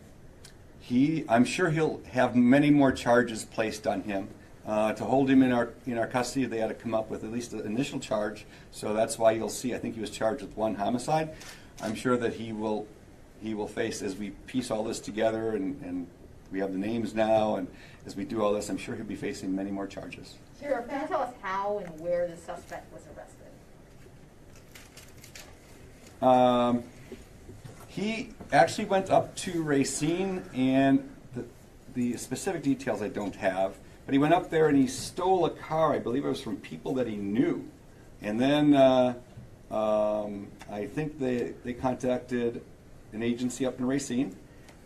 I'm sure he'll have many more charges placed on him. To hold him in our custody, they had to come up with at least the initial charge. So that's why you'll see, I think he was charged with 1 homicide. I'm sure that he will face, as we piece all this together and we have the names now, and as we do all this, I'm sure he'll be facing many more charges. Sheriff, can you tell us how and where the suspect was arrested? He actually went up to Racine, and the specific details I don't have, but he went up there and he stole a car. I believe it was from people that he knew. And then I think they contacted an agency up in Racine.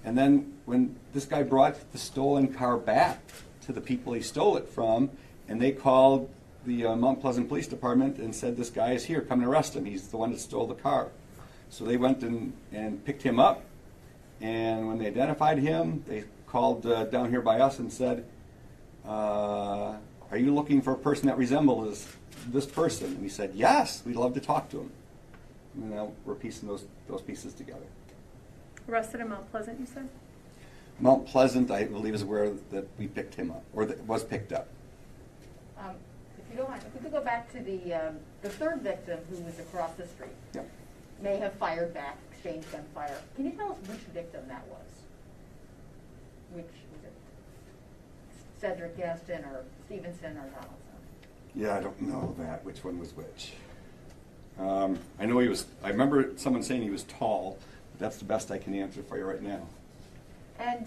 And then when this guy brought the stolen car back to the people he stole it from, and they called the Mount Pleasant Police Department and said, this guy is here, come and arrest him. He's the one that stole the car. So they went and picked him up, and when they identified him, they called down here by us and said, I are you looking for a person that resembles this person? And we said, yes, we'd love to talk to him. And now we're piecing those pieces together. Arrested in Mount Pleasant, you said? Mount Pleasant, I believe, is where that we picked him up, or that was picked up. If you don't mind, if we could go back to the third victim who was across the street, Yep. may have fired back, exchanged gunfire. Can you tell us which victim that was? Which was it? Cedric Gaston or Stevenson or Donaldson? Yeah, I don't know that, which one was which. I know I remember someone saying he was tall, but that's the best I can answer for you right now. And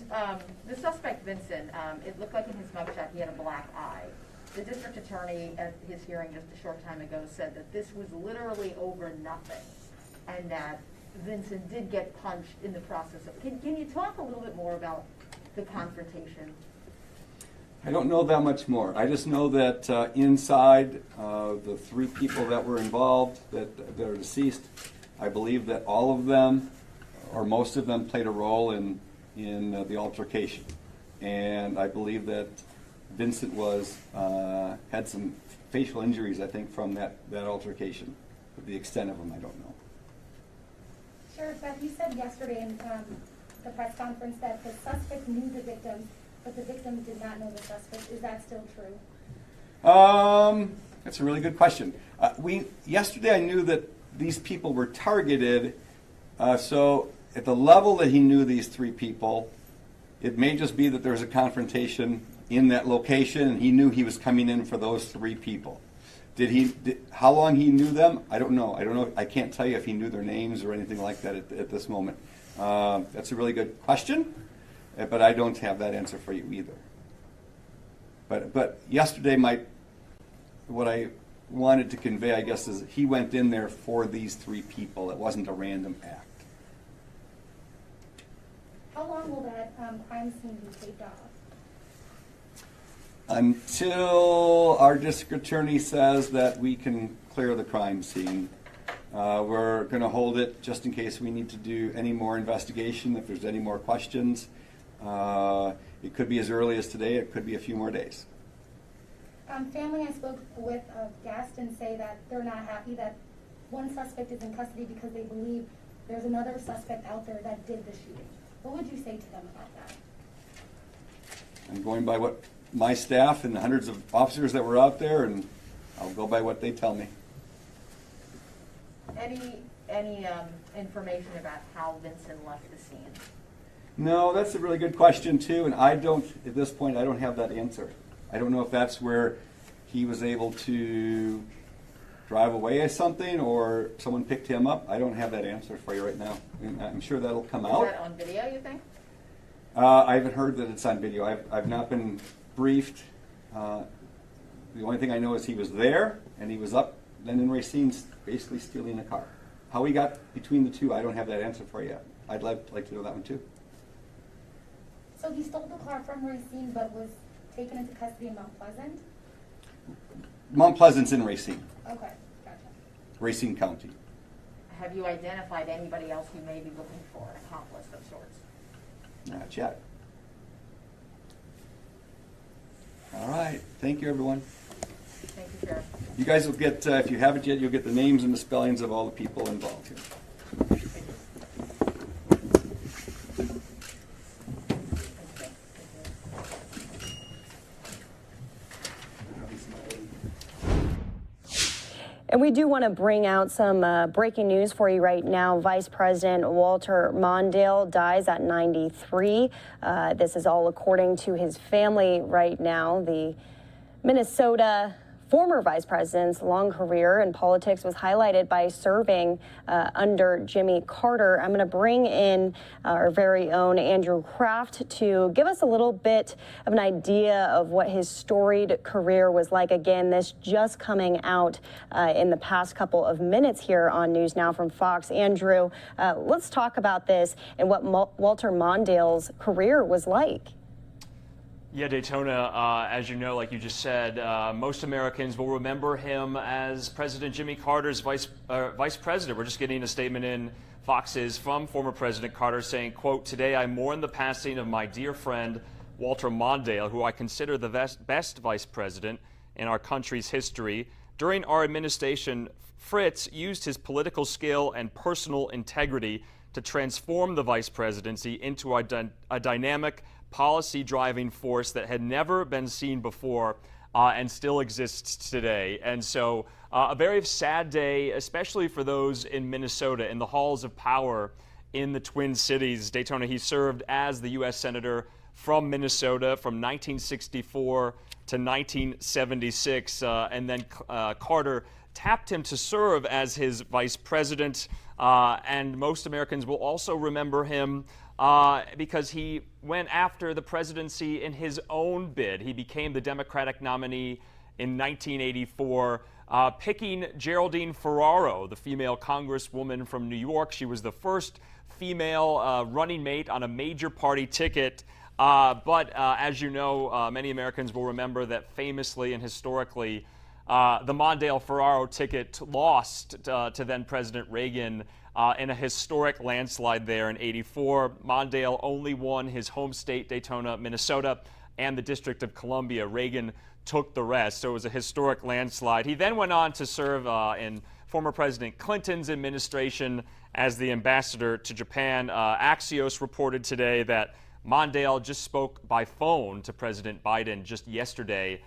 the suspect, Vincent, it looked like in his mugshot he had a black eye. The district attorney at his hearing just a short time ago said that this was literally over nothing and that Vincent did get punched in the process of. Can you talk a little bit more about the confrontation? I don't know that much more. I just know that inside the three people that were involved that are deceased, I believe that all of them, or most of them, played a role in the altercation. And I believe that Vincent had some facial injuries, I think, from that altercation. But the extent of them, I don't know. Sheriff Beth, you said yesterday in the press conference that the suspect knew the victims, but the victims did not know the suspect. Is that still true? That's a really good question. Yesterday I knew that these people were targeted, so at the level that he knew these three people, it may just be that there was a confrontation in that location and he knew he was coming in for those three people. How long he knew them? I don't know. I can't tell you if he knew their names or anything like that at this moment. That's a really good question, but I don't have that answer for you either. But yesterday, what I wanted to convey, I guess, is he went in there for these three people. It wasn't a random act. How long will that crime scene be taped off? Until our district attorney says that we can clear the crime scene. We're going to hold it just in case we need to do any more investigation, if there's any more questions. It could be as early as today. It could be a few more days. Family I spoke with Gaston say that they're not happy that one suspect is in custody because they believe there's another suspect out there that did the shooting. What would you say to them about that? I'm going by what my staff and the hundreds of officers that were out there, and I'll go by what they tell me. Any information about how Vincent left the scene? No, that's a really good question too, and at this point, I don't have that answer. I don't know if that's where he was able to drive away or something, or someone picked him up. I don't have that answer for you right now. I'm sure that'll come out. Is that on video, you think? I haven't heard that it's on video. I've not been briefed. The only thing I know is he was there, and he was up then in Racine basically stealing a car. How he got between the two, I don't have that answer for you yet. I'd like to know that one too. So he stole the car from Racine but was taken into custody in Mount Pleasant? Mount Pleasant's in Racine. Okay, gotcha. Racine County. Have you identified anybody else you may be looking for, an accomplice of sorts? Not yet. All right. Thank you, everyone. Thank you, Sheriff. You guys will get, if you haven't yet, you'll get the names and the spellings of all the people involved here. And we do want to bring out some breaking news for you right now. Vice President Walter Mondale dies at 93. This is all according to his family right now. The Minnesota former vice president's long career in politics was highlighted by serving under Jimmy Carter. I'm going to bring in our very own Andrew Kraft to give us a little bit of an idea of what his storied career was like. Again, this just coming out in the past couple of minutes here on News Now from Fox. Andrew, let's talk about this and what Walter Mondale's career was like. Yeah, Daytona, as you know, like you just said, most Americans will remember him as President Jimmy Carter's vice president. We're just getting a statement in Fox's from former President Carter saying, quote, "Today I mourn the passing of my dear friend, Walter Mondale, who I consider the best vice president in our country's history. During our administration, Fritz used his political skill and personal integrity to transform the vice presidency into a dynamic policy-driving force that had never been seen before and still exists today. And so a very sad day, especially for those in Minnesota, in the halls of power in the Twin Cities. Daytona, he served as the U.S. Senator from Minnesota from 1964 to 1976, and then Carter tapped him to serve as his vice president, and most Americans will also remember him because he went after the presidency in his own bid. He became the Democratic nominee in 1984, picking Geraldine Ferraro, the female congresswoman from New York. She was the first female running mate on a major party ticket. But as you know, many Americans will remember that famously and historically, the Mondale-Ferraro ticket lost to then-President Reagan in a historic landslide there in '84. Mondale only won his home state, Daytona, Minnesota, and the District of Columbia. Reagan took the rest, so it was a historic landslide. He then went on to serve in former President Clinton's administration as the ambassador to Japan. Axios reported today that Mondale just spoke by phone to President Biden just yesterday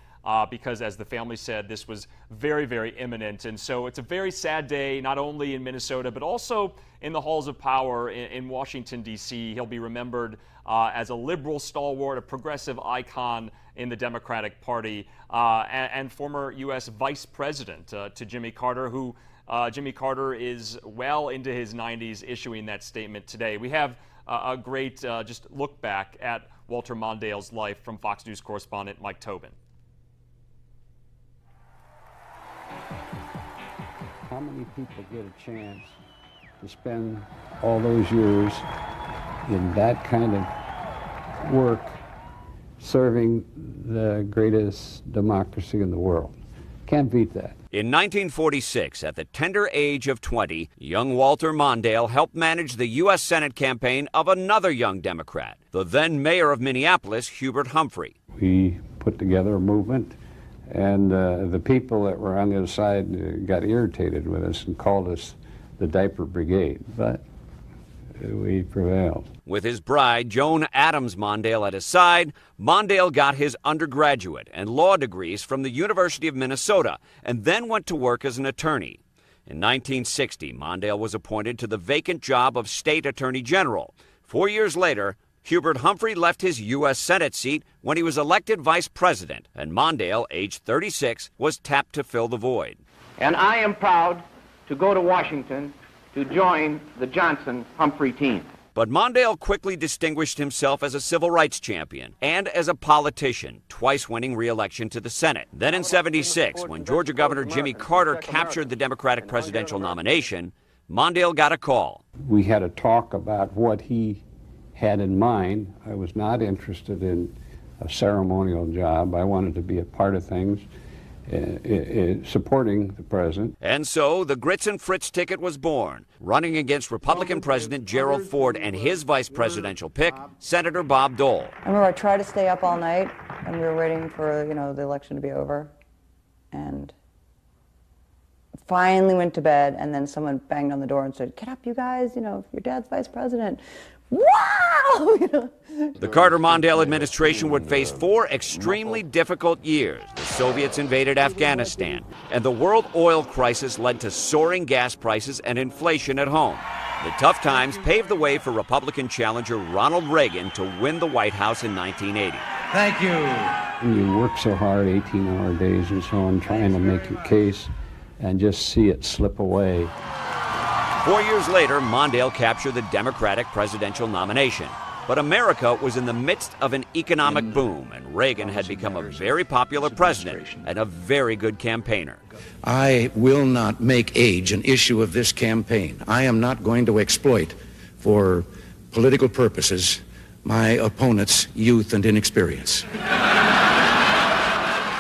because, as the family said, this was very, very imminent. And so it's a very sad day, not only in Minnesota, but also in the halls of power in Washington, D.C. He'll be remembered as a liberal stalwart, a progressive icon in the Democratic Party, and former U.S. Vice President to Jimmy Carter, who Jimmy Carter is well into his 90s issuing that statement today. We have a great just look back at Walter Mondale's life from Fox News correspondent Mike Tobin. How many people get a chance to spend all those years in that kind of work serving the greatest democracy in the world? Can't beat that. In 1946, at the tender age of 20, young Walter Mondale helped manage the U.S. Senate campaign of another young Democrat, the then mayor of Minneapolis, Hubert Humphrey. We put together a movement, and the people that were on the other side got irritated with us and called us the Diaper Brigade, but we prevailed. With his bride, Joan Adams Mondale, at his side, Mondale got his undergraduate and law degrees from the University of Minnesota and then went to work as an attorney. In 1960, Mondale was appointed to the vacant job of State Attorney General. 4 years later, Hubert Humphrey left his U.S. Senate seat when he was elected vice president, and Mondale, aged 36, was tapped to fill the void. And I am proud to go to Washington to join the Johnson-Humphrey team. But Mondale quickly distinguished himself as a civil rights champion and as a politician, twice winning re-election to the Senate. Then in '76, when Georgia Governor Jimmy Carter captured the Democratic presidential nomination, Mondale got a call. We had a talk about what he had in mind. I was not interested in a ceremonial job. I wanted to be a part of things, supporting the president. And so the Grits and Fritz ticket was born, running against Republican President Gerald Ford and his vice presidential pick, Senator Bob Dole. I remember I tried to stay up all night, and we were waiting for, the election to be over, and finally went to bed, and then someone banged on the door and said, "Get up, you guys, your dad's vice president." Wow! The Carter-Mondale administration would face 4 extremely difficult years. The Soviets invaded Afghanistan, and the world oil crisis led to soaring gas prices and inflation at home. The tough times paved the way for Republican challenger Ronald Reagan to win the White House in 1980. Thank you. And you work so hard, 18-hour days and so on, trying to make your case, and just see it slip away. 4 years later, Mondale captured the Democratic presidential nomination. But America was in the midst of an economic boom, and Reagan had become a very popular president and a very good campaigner. I will not make age an issue of this campaign. I am not going to exploit, for political purposes, my opponent's youth and inexperience.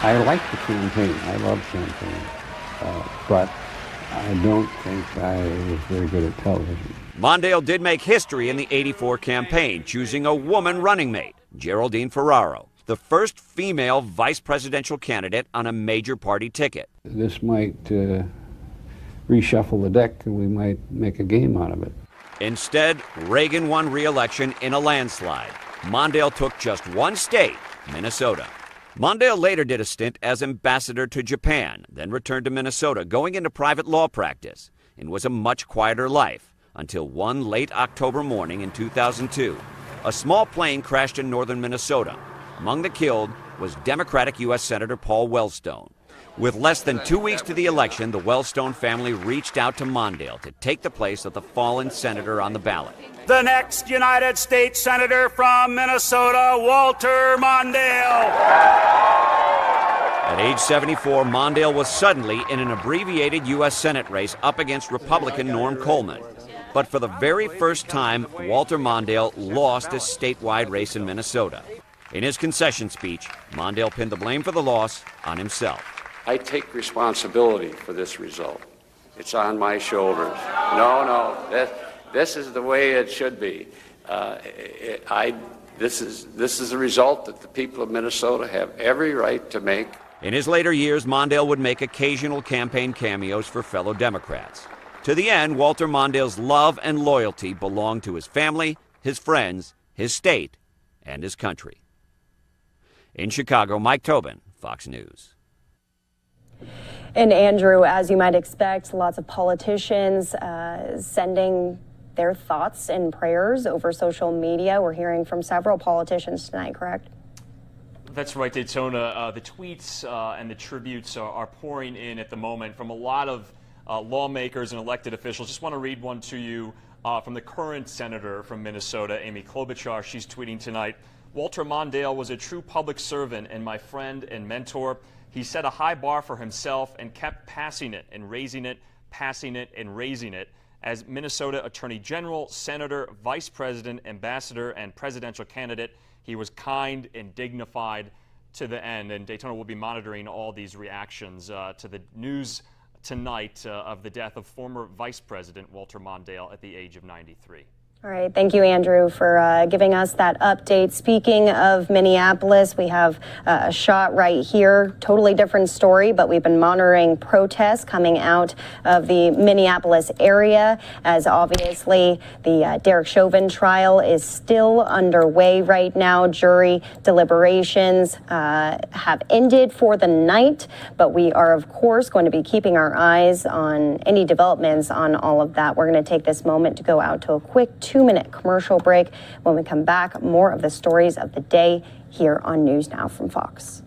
I like the campaign. I love campaign. But I don't think I was very good at television. Mondale did make history in the '84 campaign, choosing a woman running mate, Geraldine Ferraro. the first female vice presidential candidate on a major party ticket. This might reshuffle the deck and we might make a game out of it. Instead, Reagan won re-election in a landslide. Mondale took just one state, Minnesota. Mondale later did a stint as ambassador to Japan, then returned to Minnesota, going into private law practice, and was a much quieter life until one late October morning in 2002. A small plane crashed in northern Minnesota. Among the killed was Democratic U.S. Senator Paul Wellstone. With less than 2 weeks to the election, the Wellstone family reached out to Mondale to take the place of the fallen senator on the ballot. The next United States Senator from Minnesota, Walter Mondale. At age 74, Mondale was suddenly in an abbreviated U.S. Senate race up against Republican Norm Coleman. But for the very first time, Walter Mondale lost his statewide race in Minnesota. In his concession speech, Mondale pinned the blame for the loss on himself. I take responsibility for this result. It's on my shoulders. No, this is the way it should be. This is a result that the people of Minnesota have every right to make. In his later years, Mondale would make occasional campaign cameos for fellow Democrats. To the end, Walter Mondale's love and loyalty belonged to his family, his friends, his state, and his country. In Chicago, Mike Tobin, Fox News. And Andrew, as you might expect, lots of politicians sending their thoughts and prayers over social media. We're hearing from several politicians tonight, correct? That's right, Daytona. The tweets and the tributes are pouring in at the moment from a lot of lawmakers and elected officials. Just want to read one to you from the current senator from Minnesota, Amy Klobuchar. She's tweeting tonight, "Walter Mondale was a true public servant and my friend and mentor. He set a high bar for himself and kept passing it and raising it, passing it and raising it. As Minnesota Attorney General, Senator, Vice President, Ambassador, and presidential candidate, he was kind and dignified to the end." And Daytona will be monitoring all these reactions to the news tonight of the death of former Vice President Walter Mondale at the age of 93. All right. Thank you, Andrew, for giving us that update. Speaking of Minneapolis, we have a shot right here. Totally different story, but we've been monitoring protests coming out of the Minneapolis area, as obviously the Derek Chauvin trial is still underway right now. Jury deliberations have ended for the night, but we are, of course, going to be keeping our eyes on any developments on all of that. We're going to take this moment to go out to a quick 2-minute commercial break. When we come back, more of the stories of the day here on News Now from Fox.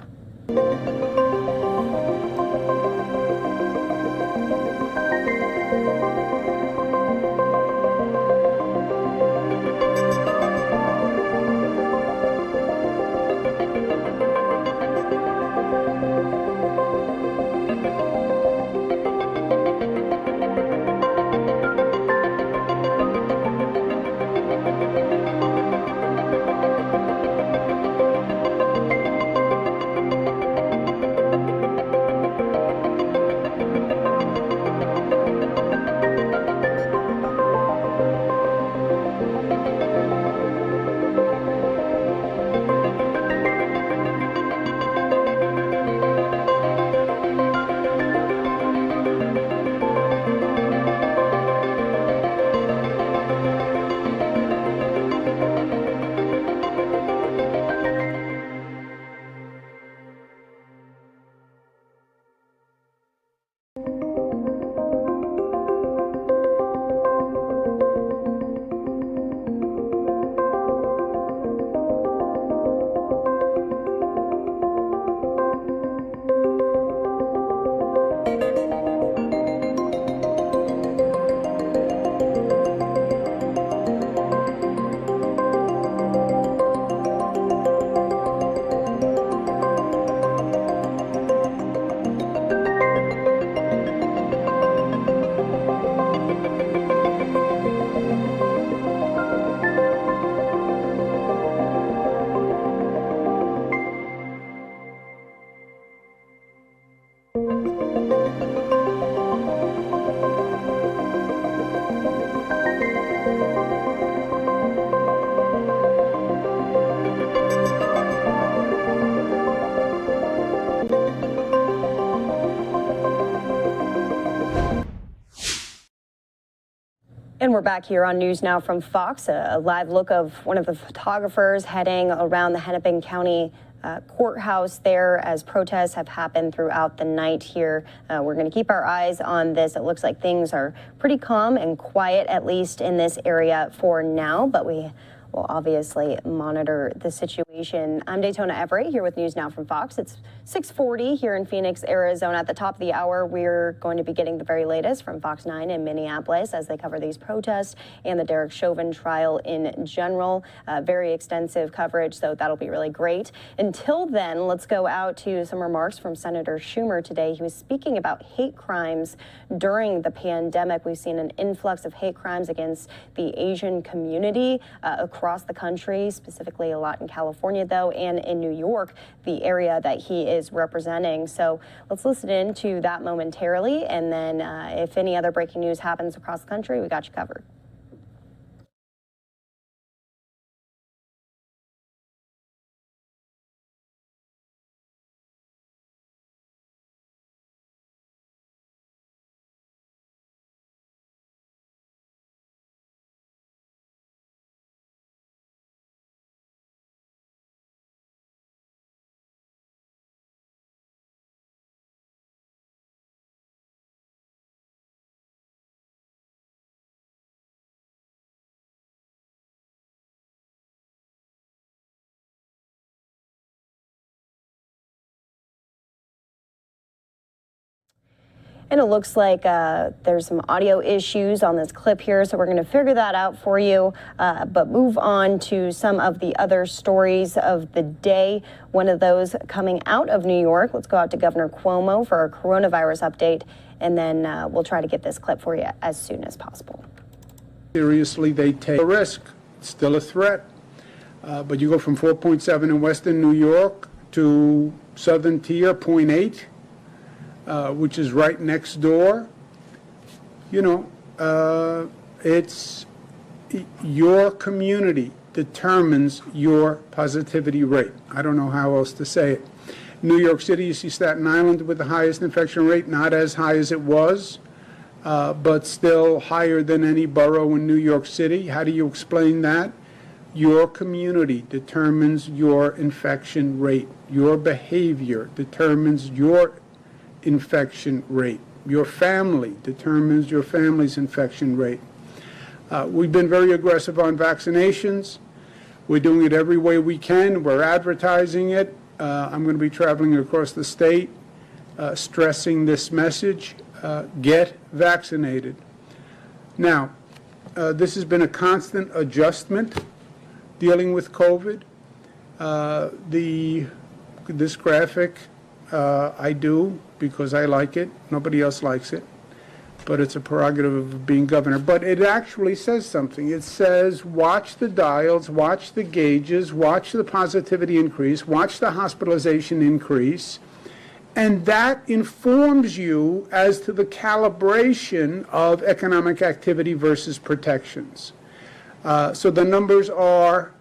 And we're back here on News Now from Fox, a live look of one of the photographers heading around the Hennepin County courthouse there as protests have happened throughout the night here. We're going to keep our eyes on this. It looks like things are pretty calm and quiet, at least in this area for now, but we will obviously monitor the situation. I'm Daytona Everett here with News Now from Fox. It's 6:40 here in Phoenix, Arizona. At the top of the hour, we're going to be getting the very latest from Fox 9 in Minneapolis as they cover these protests and the Derek Chauvin trial in general. Very extensive coverage, so that'll be really great. Until then, let's go out to some remarks from Senator Schumer today. He was speaking about hate crimes during the pandemic. We've seen an influx of hate crimes against the Asian community across the country, specifically a lot in California, though, and in New York, the area that he is representing. So let's listen in to that momentarily, and then if any other breaking news happens across the country, we got you covered. And it looks like there's some audio issues on this clip here, so we're going to figure that out for you, but move on to some of the other stories of the day. One of those coming out of New York. Let's go out to Governor Cuomo for a coronavirus update, and then we'll try to get this clip for you as soon as possible. Seriously, they take a risk. It's still a threat. But you go from 4.7 in Western New York to Southern Tier, 0.8. Which is right next door. You know, it's your community determines your positivity rate. I don't know how else to say it. New York City, you see Staten Island with the highest infection rate, not as high as it was, but still higher than any borough in New York City. How do you explain that? Your community determines your infection rate. Your behavior determines your infection rate. Your family determines your family's infection rate. We've been very aggressive on vaccinations. We're doing it every way we can. We're advertising it. I'm going to be traveling across the state stressing this message. Get vaccinated. Now, this has been a constant adjustment dealing with COVID. This graphic I do because I like it. Nobody else likes it. But it's a prerogative of being governor. But it actually says something. It says watch the dials, watch the gauges, watch the positivity increase, watch the hospitalization increase. And that informs you as to the calibration of economic activity versus protections. So the numbers are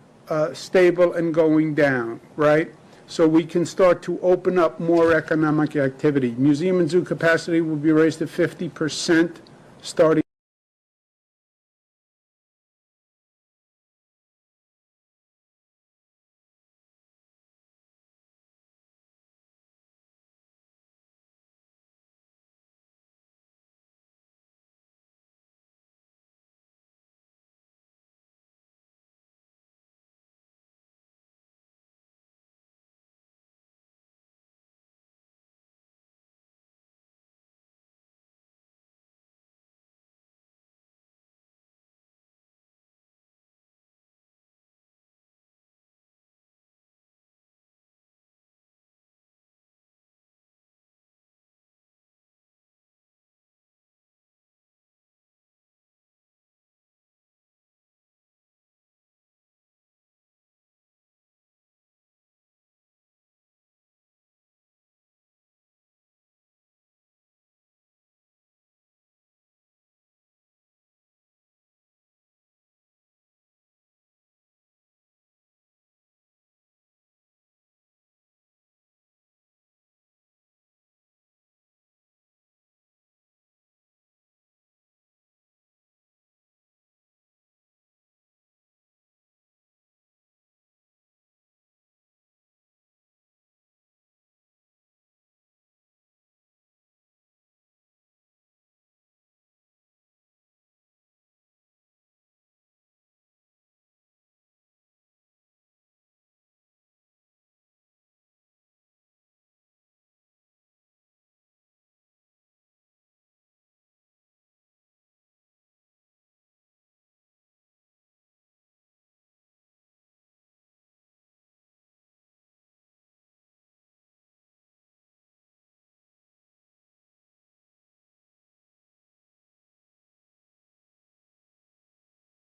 stable and going down, right? So we can start to open up more economic activity. Museum and zoo capacity will be raised to 50% starting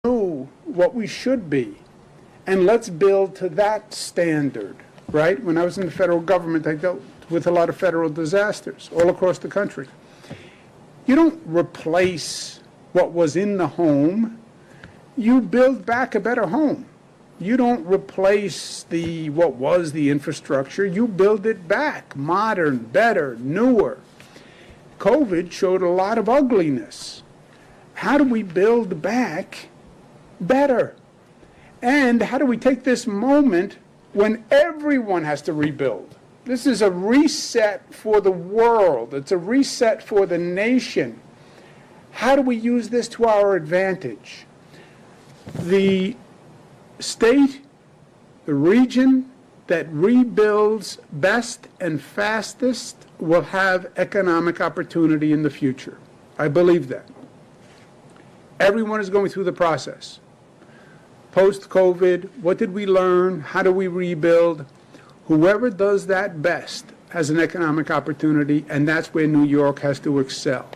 do what we should be, and let's build to that standard, right? When I was in the federal government, I dealt with a lot of federal disasters all across the country. You don't replace what was in the home, you build back a better home. You don't replace what was the infrastructure, you build it back, modern, better, newer. COVID showed a lot of ugliness. How do we build back better? And how do we take this moment when everyone has to rebuild? This is a reset for the world. It's a reset for the nation. How do we use this to our advantage? The state, the region that rebuilds best and fastest will have economic opportunity in the future. I believe that. Everyone is going through the process. Post-COVID, what did we learn? How do we rebuild? Whoever does that best has an economic opportunity, and that's where New York has to excel.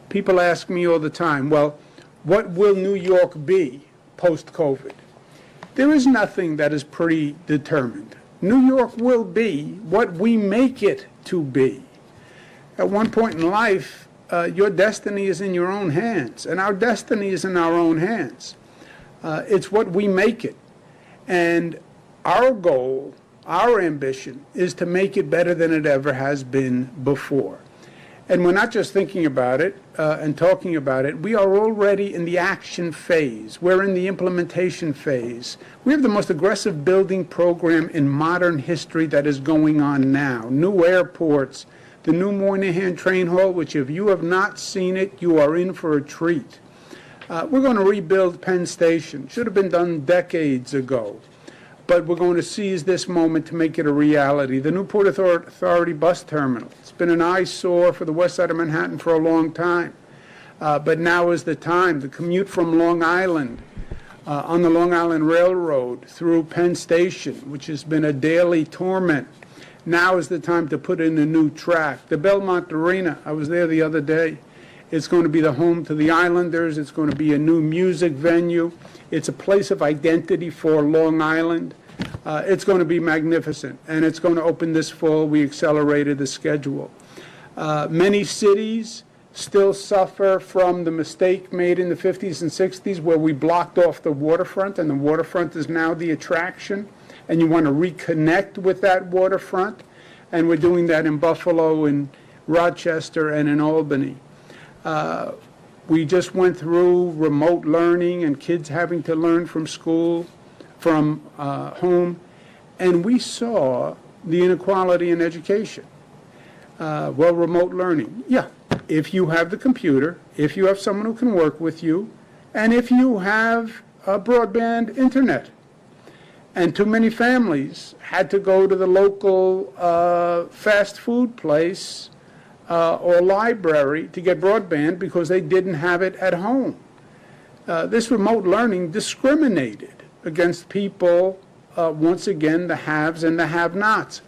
People ask me all the time, well, what will New York be post-COVID? There is nothing that is predetermined. New York will be what we make it to be. At one point in life, your destiny is in your own hands, and our destiny is in our own hands. It's what we make it. And our goal, our ambition, is to make it better than it ever has been before. And we're not just thinking about it and talking about it. We are already in the action phase. We're in the implementation phase. We have the most aggressive building program in modern history that is going on now. New airports, the new Moynihan Train Hall, which if you have not seen it, you are in for a treat. We're going to rebuild Penn Station. Should have been done decades ago. But we're going to seize this moment to make it a reality. The Newport Authority bus terminal. It's been an eyesore for the west side of Manhattan for a long time. But now is the time. The commute from Long Island, on the Long Island Railroad through Penn Station, which has been a daily torment. Now is the time to put in a new track. The Belmont Arena, I was there the other day. It's going to be the home to the Islanders. It's going to be a new music venue. It's a place of identity for Long Island. It's going to be magnificent, and it's going to open this fall. We accelerated the schedule. Many cities still suffer from the mistake made in the 50s and 60s where we blocked off the waterfront, and the waterfront is now the attraction, and you want to reconnect with that waterfront, and we're doing that in Buffalo, in Rochester, and in Albany. We just went through remote learning and kids having to learn from school, from home, and we saw the inequality in education. Well, remote learning, yeah, if you have the computer, if you have someone who can work with you, and if you have broadband internet. And too many families had to go to the local fast food place or library to get broadband because they didn't have it at home. This remote learning discriminated against people, once again, the haves and the have-nots.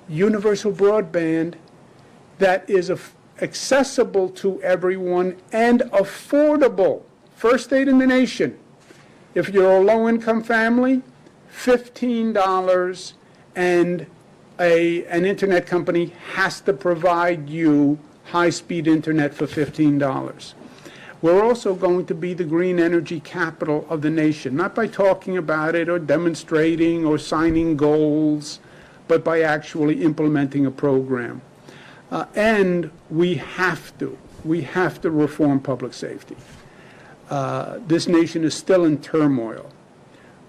Universal broadband that is accessible to everyone and affordable. First state in the nation. If you're a low-income family, $15, and an internet company has to provide you high-speed internet for $15. We're also going to be the green energy capital of the nation, not by talking about it or demonstrating or signing goals, but by actually implementing a program. And we have to reform public safety. This nation is still in turmoil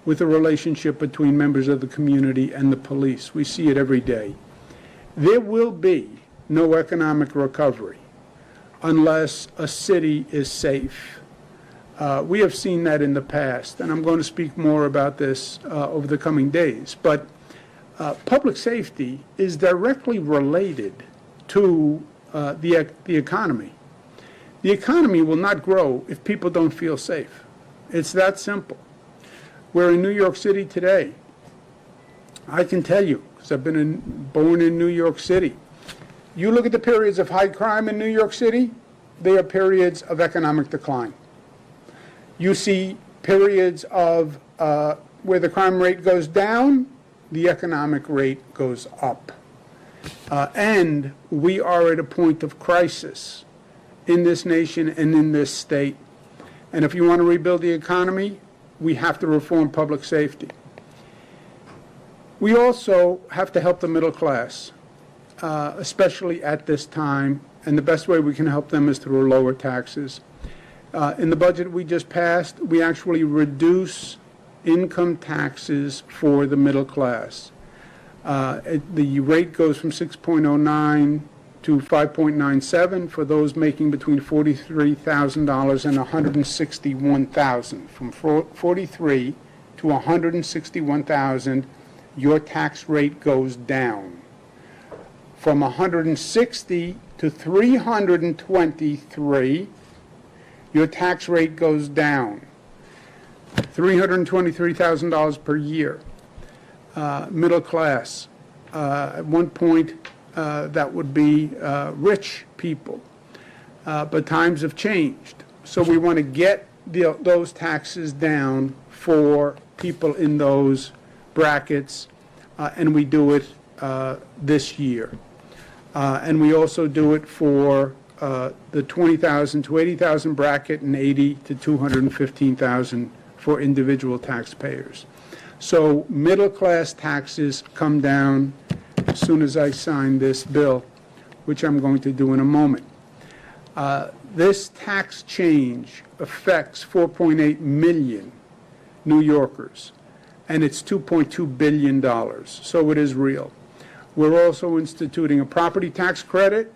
with the relationship between members of the community and the police. We see it every day. There will be no economic recovery unless a city is safe. We have seen that in the past, and I'm going to speak more about this over the coming days. But public safety is directly related to the economy. The economy will not grow if people don't feel safe. It's that simple. We're in New York City today. I can tell you, because I've been born in New York City. You look at the periods of high crime in New York City, they are periods of economic decline. You see periods of where the crime rate goes down, the economic rate goes up. And we are at a point of crisis in this nation and in this state. And if you want to rebuild the economy, we have to reform public safety. We also have to help the middle class, especially at this time, and the best way we can help them is through lower taxes. In the budget we just passed, we actually reduce income taxes for the middle class. The rate goes from 6.09 to 5.97 for those making between $43,000 and $161,000. From 43 to 161,000, your tax rate goes down. From 160 to 323, your tax rate goes down. $323,000 per year. Middle class. At one point, that would be rich people. But times have changed. So we want to get those taxes down for people in those brackets, and we do it this year. And we also do it for the 20,000 to 80,000 bracket and 80 to 215,000 for individual taxpayers. So middle class taxes come down as soon as I sign this bill, which I'm going to do in a moment. This tax change affects 4.8 million New Yorkers, and it's $2.2 billion, so it is real. We're also instituting a property tax credit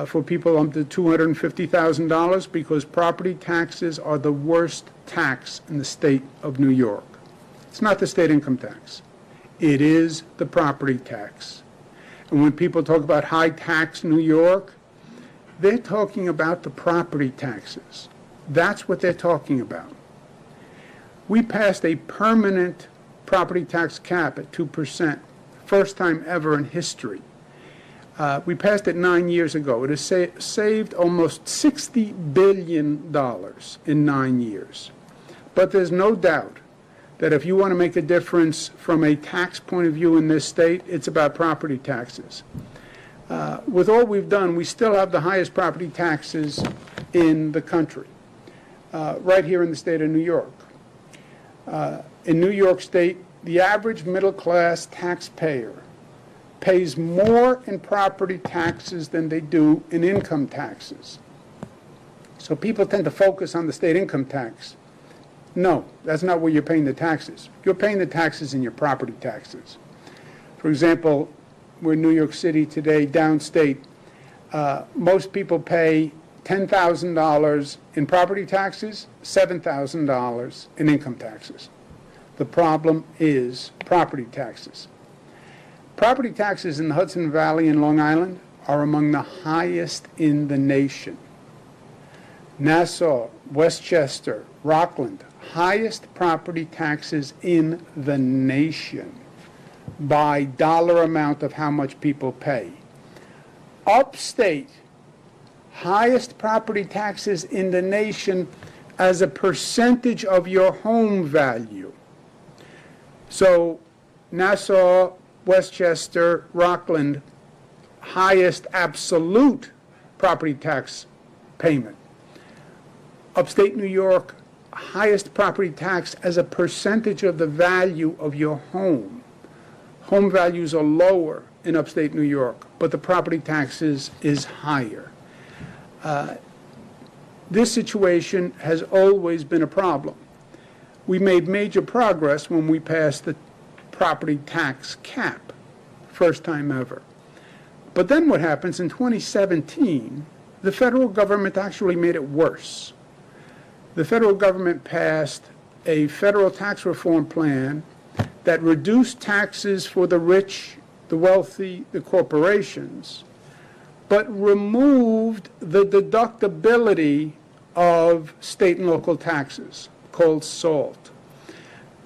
for people up to $250,000 because property taxes are the worst tax in the state of New York. It's not the state income tax. It is the property tax. And when people talk about high tax New York, they're talking about the property taxes. That's what they're talking about. We passed a permanent property tax cap at 2%, first time ever in history. We passed it 9 years ago. It has saved almost $60 billion in 9 years. But there's no doubt that if you want to make a difference from a tax point of view in this state, it's about property taxes. With all we've done, we still have the highest property taxes in the country, right here in the state of New York. In New York State, the average middle-class taxpayer pays more in property taxes than they do in income taxes. So people tend to focus on the state income tax. No, that's not where you're paying the taxes. You're paying the taxes in your property taxes. For example, we're in New York City today, downstate. Most people pay $10,000 in property taxes, $7,000 in income taxes. The problem is property taxes. Property taxes in the Hudson Valley and Long Island are among the highest in the nation. Nassau, Westchester, Rockland, highest property taxes in the nation by dollar amount of how much people pay. Upstate, highest property taxes in the nation as a percentage of your home value. So Nassau, Westchester, Rockland, highest absolute property tax payment. Upstate New York, highest property tax as a percentage of the value of your home. Home values are lower in upstate New York, but the property taxes is higher. This situation has always been a problem. We made major progress when we passed the property tax cap, first time ever. But then what happens in 2017, the federal government actually made it worse. The federal government passed a federal tax reform plan that reduced taxes for the rich, the wealthy, the corporations, but removed the deductibility of state and local taxes, called SALT.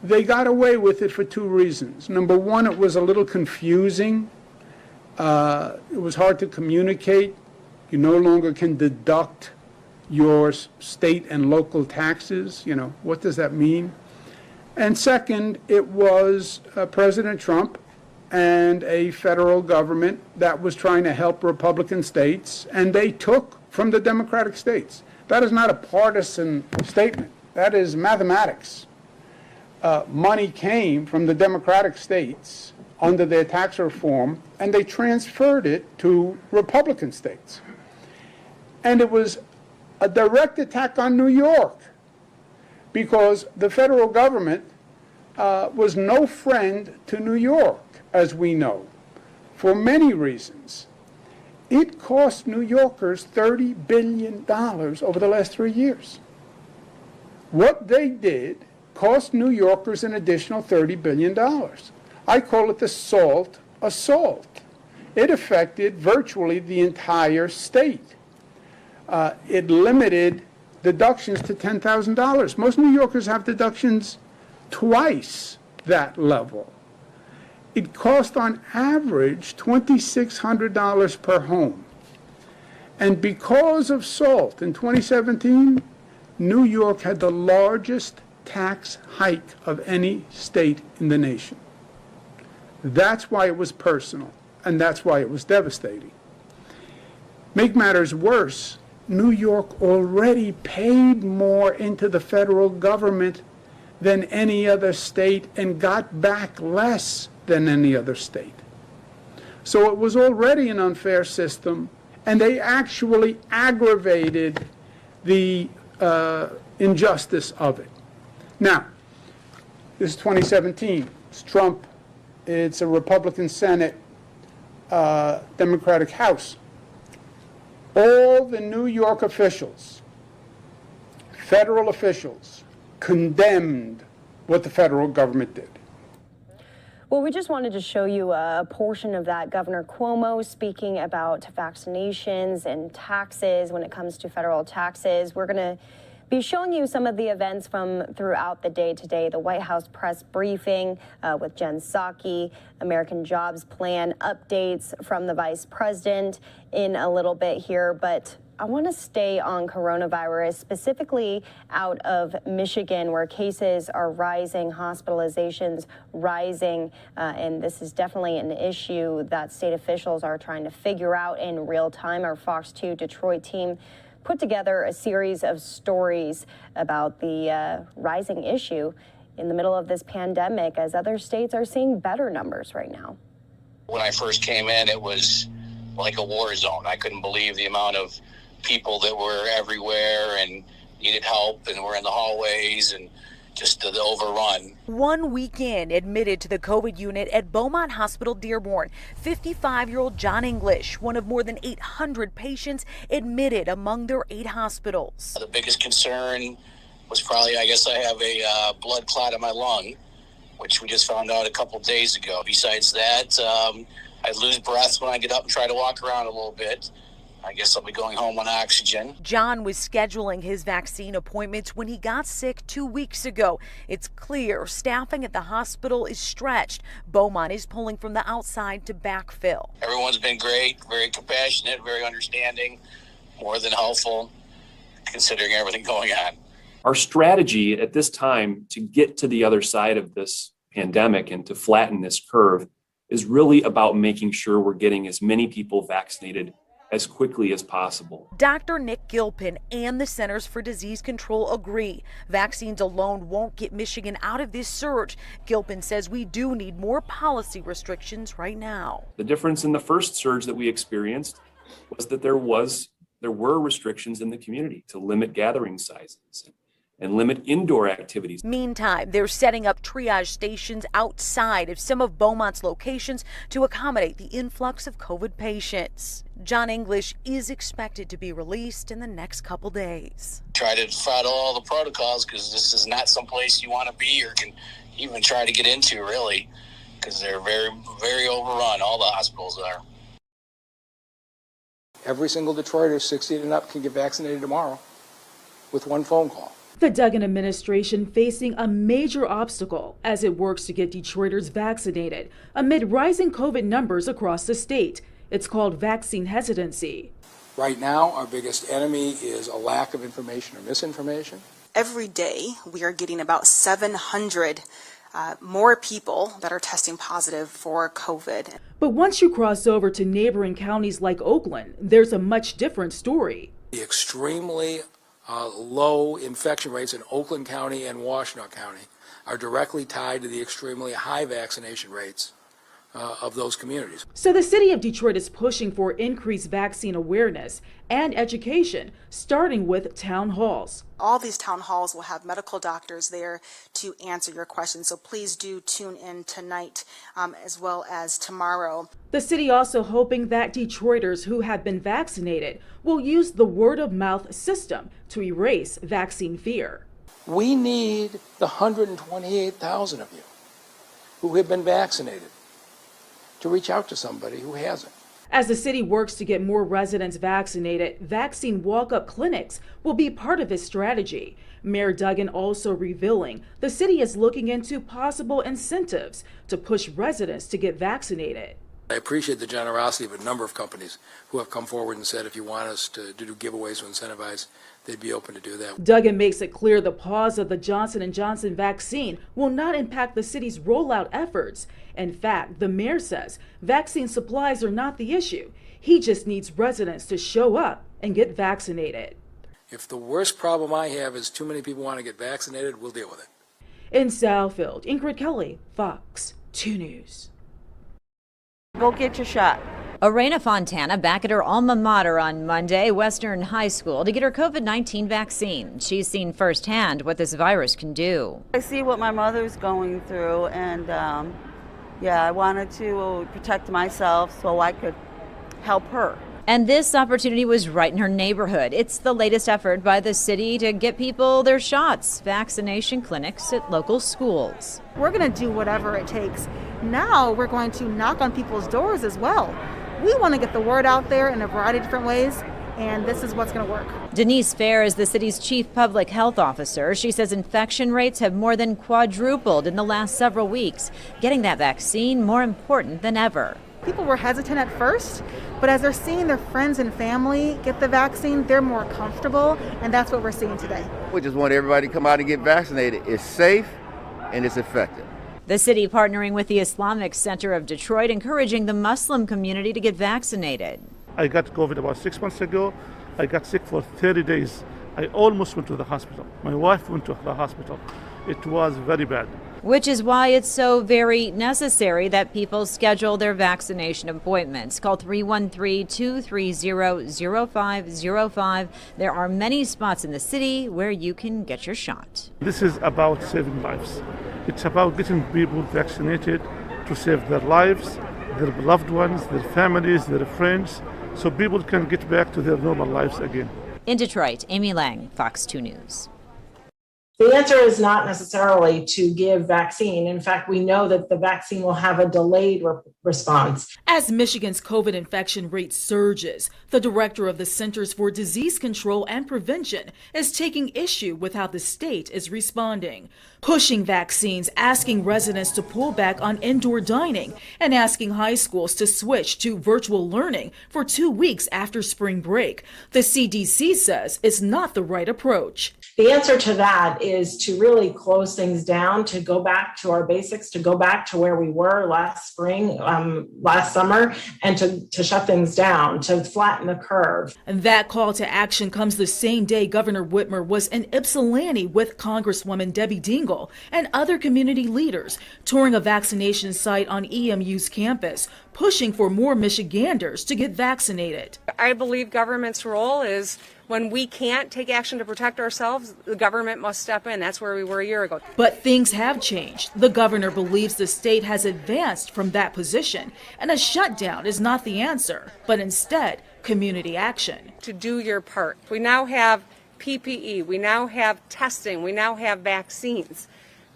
They got away with it for two reasons. Number one, it was a little confusing. It was hard to communicate. You no longer can deduct your state and local taxes. You know, what does that mean? And second, it was President Trump and a federal government that was trying to help Republican states, and they took from the Democratic states. That is not a partisan statement. That is mathematics. Money came from the Democratic states under their tax reform, and they transferred it to Republican states. And it was a direct attack on New York, because the federal government was no friend to New York, as we know, for many reasons. It cost New Yorkers $30 billion over the last 3 years. What they did cost New Yorkers an additional $30 billion. I call it the SALT assault. It affected virtually the entire state. It limited deductions to $10,000. Most New Yorkers have deductions twice that level. It cost on average $2,600 per home. And because of SALT in 2017, New York had the largest tax hike of any state in the nation. That's why it was personal, and that's why it was devastating. Make matters worse, New York already paid more into the federal government than any other state and got back less than any other state. So it was already an unfair system, and they actually aggravated the injustice of it. Now, this is 2017. It's Trump. It's a Republican Senate, Democratic House. All the New York officials, federal officials, condemned what the federal government did. Well, we just wanted to show you a portion of that. Governor Cuomo speaking about vaccinations and taxes when it comes to federal taxes. We're going to be showing you some of the events from throughout the day today. The White House press briefing with Jen Psaki, American Jobs Plan updates from the Vice President in a little bit here. But I want to stay on coronavirus, specifically out of Michigan, where cases are rising, hospitalizations rising, and this is definitely an issue that state officials are trying to figure out in real time. Our Fox 2 Detroit team put together a series of stories about the rising issue in the middle of this pandemic, as other states are seeing better numbers right now. When I first came in, it was like a war zone. I couldn't believe the amount of people that were everywhere and needed help and were in the hallways and just the overrun. 1 week in, admitted to the COVID unit at Beaumont Hospital Dearborn, 55-year-old John English, one of more than 800 patients admitted among their 8 hospitals. The biggest concern was probably, I guess I have a blood clot in my lung, which we just found out a couple days ago. Besides that, I lose breath when I get up and try to walk around a little bit. I guess I'll be going home on oxygen. John was scheduling his vaccine appointments when he got sick 2 weeks ago. It's clear staffing at the hospital is stretched. Beaumont is pulling from the outside to backfill. Everyone's been great, very compassionate, very understanding, more than helpful, considering everything going on. Our strategy at this time to get to the other side of this pandemic and to flatten this curve is really about making sure we're getting as many people vaccinated as quickly as possible. Dr. Nick Gilpin and the Centers for Disease Control agree. Vaccines alone won't get Michigan out of this surge. Gilpin says we do need more policy restrictions right now. The difference in the first surge that we experienced was that there were restrictions in the community to limit gathering sizes and limit indoor activities. Meantime, they're setting up triage stations outside of some of Beaumont's locations to accommodate the influx of COVID patients. John English is expected to be released in the next couple days. Try to follow all the protocols, because this is not someplace you want to be or can even try to get into, really, because they're very, very overrun. All the hospitals are. Every single Detroiter 60 and up can get vaccinated tomorrow with one phone call. The Duggan administration facing a major obstacle as it works to get Detroiters vaccinated amid rising COVID numbers across the state. It's called vaccine hesitancy. Right now, our biggest enemy is a lack of information or misinformation. Every day, we are getting about 700 more people that are testing positive for COVID. But once you cross over to neighboring counties like Oakland, there's a much different story. The extremely low infection rates in Oakland County and Washtenaw County are directly tied to the extremely high vaccination rates of those communities. So the city of Detroit is pushing for increased vaccine awareness and education, starting with town halls. All these town halls will have medical doctors there to answer your questions, so please do tune in tonight as well as tomorrow. The city also hoping that Detroiters who have been vaccinated will use the word-of-mouth system to erase vaccine fear. We need the 128,000 of you who have been vaccinated to reach out to somebody who hasn't. As the city works to get more residents vaccinated, vaccine walk-up clinics will be part of its strategy. Mayor Duggan also revealing the city is looking into possible incentives to push residents to get vaccinated. I appreciate the generosity of a number of companies who have come forward and said if you want us to do giveaways to incentivize, they'd be open to do that. Duggan makes it clear the pause of the Johnson & Johnson vaccine will not impact the city's rollout efforts. In fact, the mayor says vaccine supplies are not the issue. He just needs residents to show up and get vaccinated. If the worst problem I have is too many people want to get vaccinated, we'll deal with it. In Southfield, Ingrid Kelly, Fox 2 News. Go get your shot. Arena Fontana back at her alma mater on Monday, Western High School, to get her COVID-19 vaccine. She's seen firsthand what this virus can do. I see what my mother's going through, and I wanted to protect myself so I could help her. And this opportunity was right in her neighborhood. It's the latest effort by the city to get people their shots, vaccination clinics at local schools. We're going to do whatever it takes. Now we're going to knock on people's doors as well. We want to get the word out there in a variety of different ways, and this is what's going to work. Denise Fair is the city's chief public health officer. She says infection rates have more than quadrupled in the last several weeks, getting that vaccine more important than ever. People were hesitant at first, but as they're seeing their friends and family get the vaccine, they're more comfortable, and that's what we're seeing today. We just want everybody to come out and get vaccinated. It's safe and it's effective. The city partnering with the Islamic Center of Detroit, encouraging the Muslim community to get vaccinated. I got COVID about 6 months ago. I got sick for 30 days. I almost went to the hospital. My wife went to the hospital. It was very bad. Which is why it's so very necessary that people schedule their vaccination appointments. Call 313-230-0505. There are many spots in the city where you can get your shot. This is about saving lives. It's about getting people vaccinated to save their lives, their loved ones, their families, their friends, so people can get back to their normal lives again. In Detroit, Amy Lang, Fox 2 News. The answer is not necessarily to give vaccine. In fact, we know that the vaccine will have a delayed response. As Michigan's COVID infection rate surges, the director of the Centers for Disease Control and Prevention is taking issue with how the state is responding, pushing vaccines, asking residents to pull back on indoor dining, and asking high schools to switch to virtual learning for 2 weeks after spring break. The CDC says it's not the right approach. The answer to that is to really close things down, to go back to our basics, to go back to where we were last spring, last summer, and to shut things down, to flatten the curve. And that call to action comes the same day Governor Whitmer was in Ypsilanti with Congresswoman Debbie Dingell and other community leaders touring a vaccination site on EMU's campus, pushing for more Michiganders to get vaccinated. I believe government's role is when we can't take action to protect ourselves, the government must step in. That's where we were a year ago. But things have changed. The governor believes the state has advanced from that position, and a shutdown is not the answer, but instead community action. To do your part. We now have PPE, we now have testing, we now have vaccines.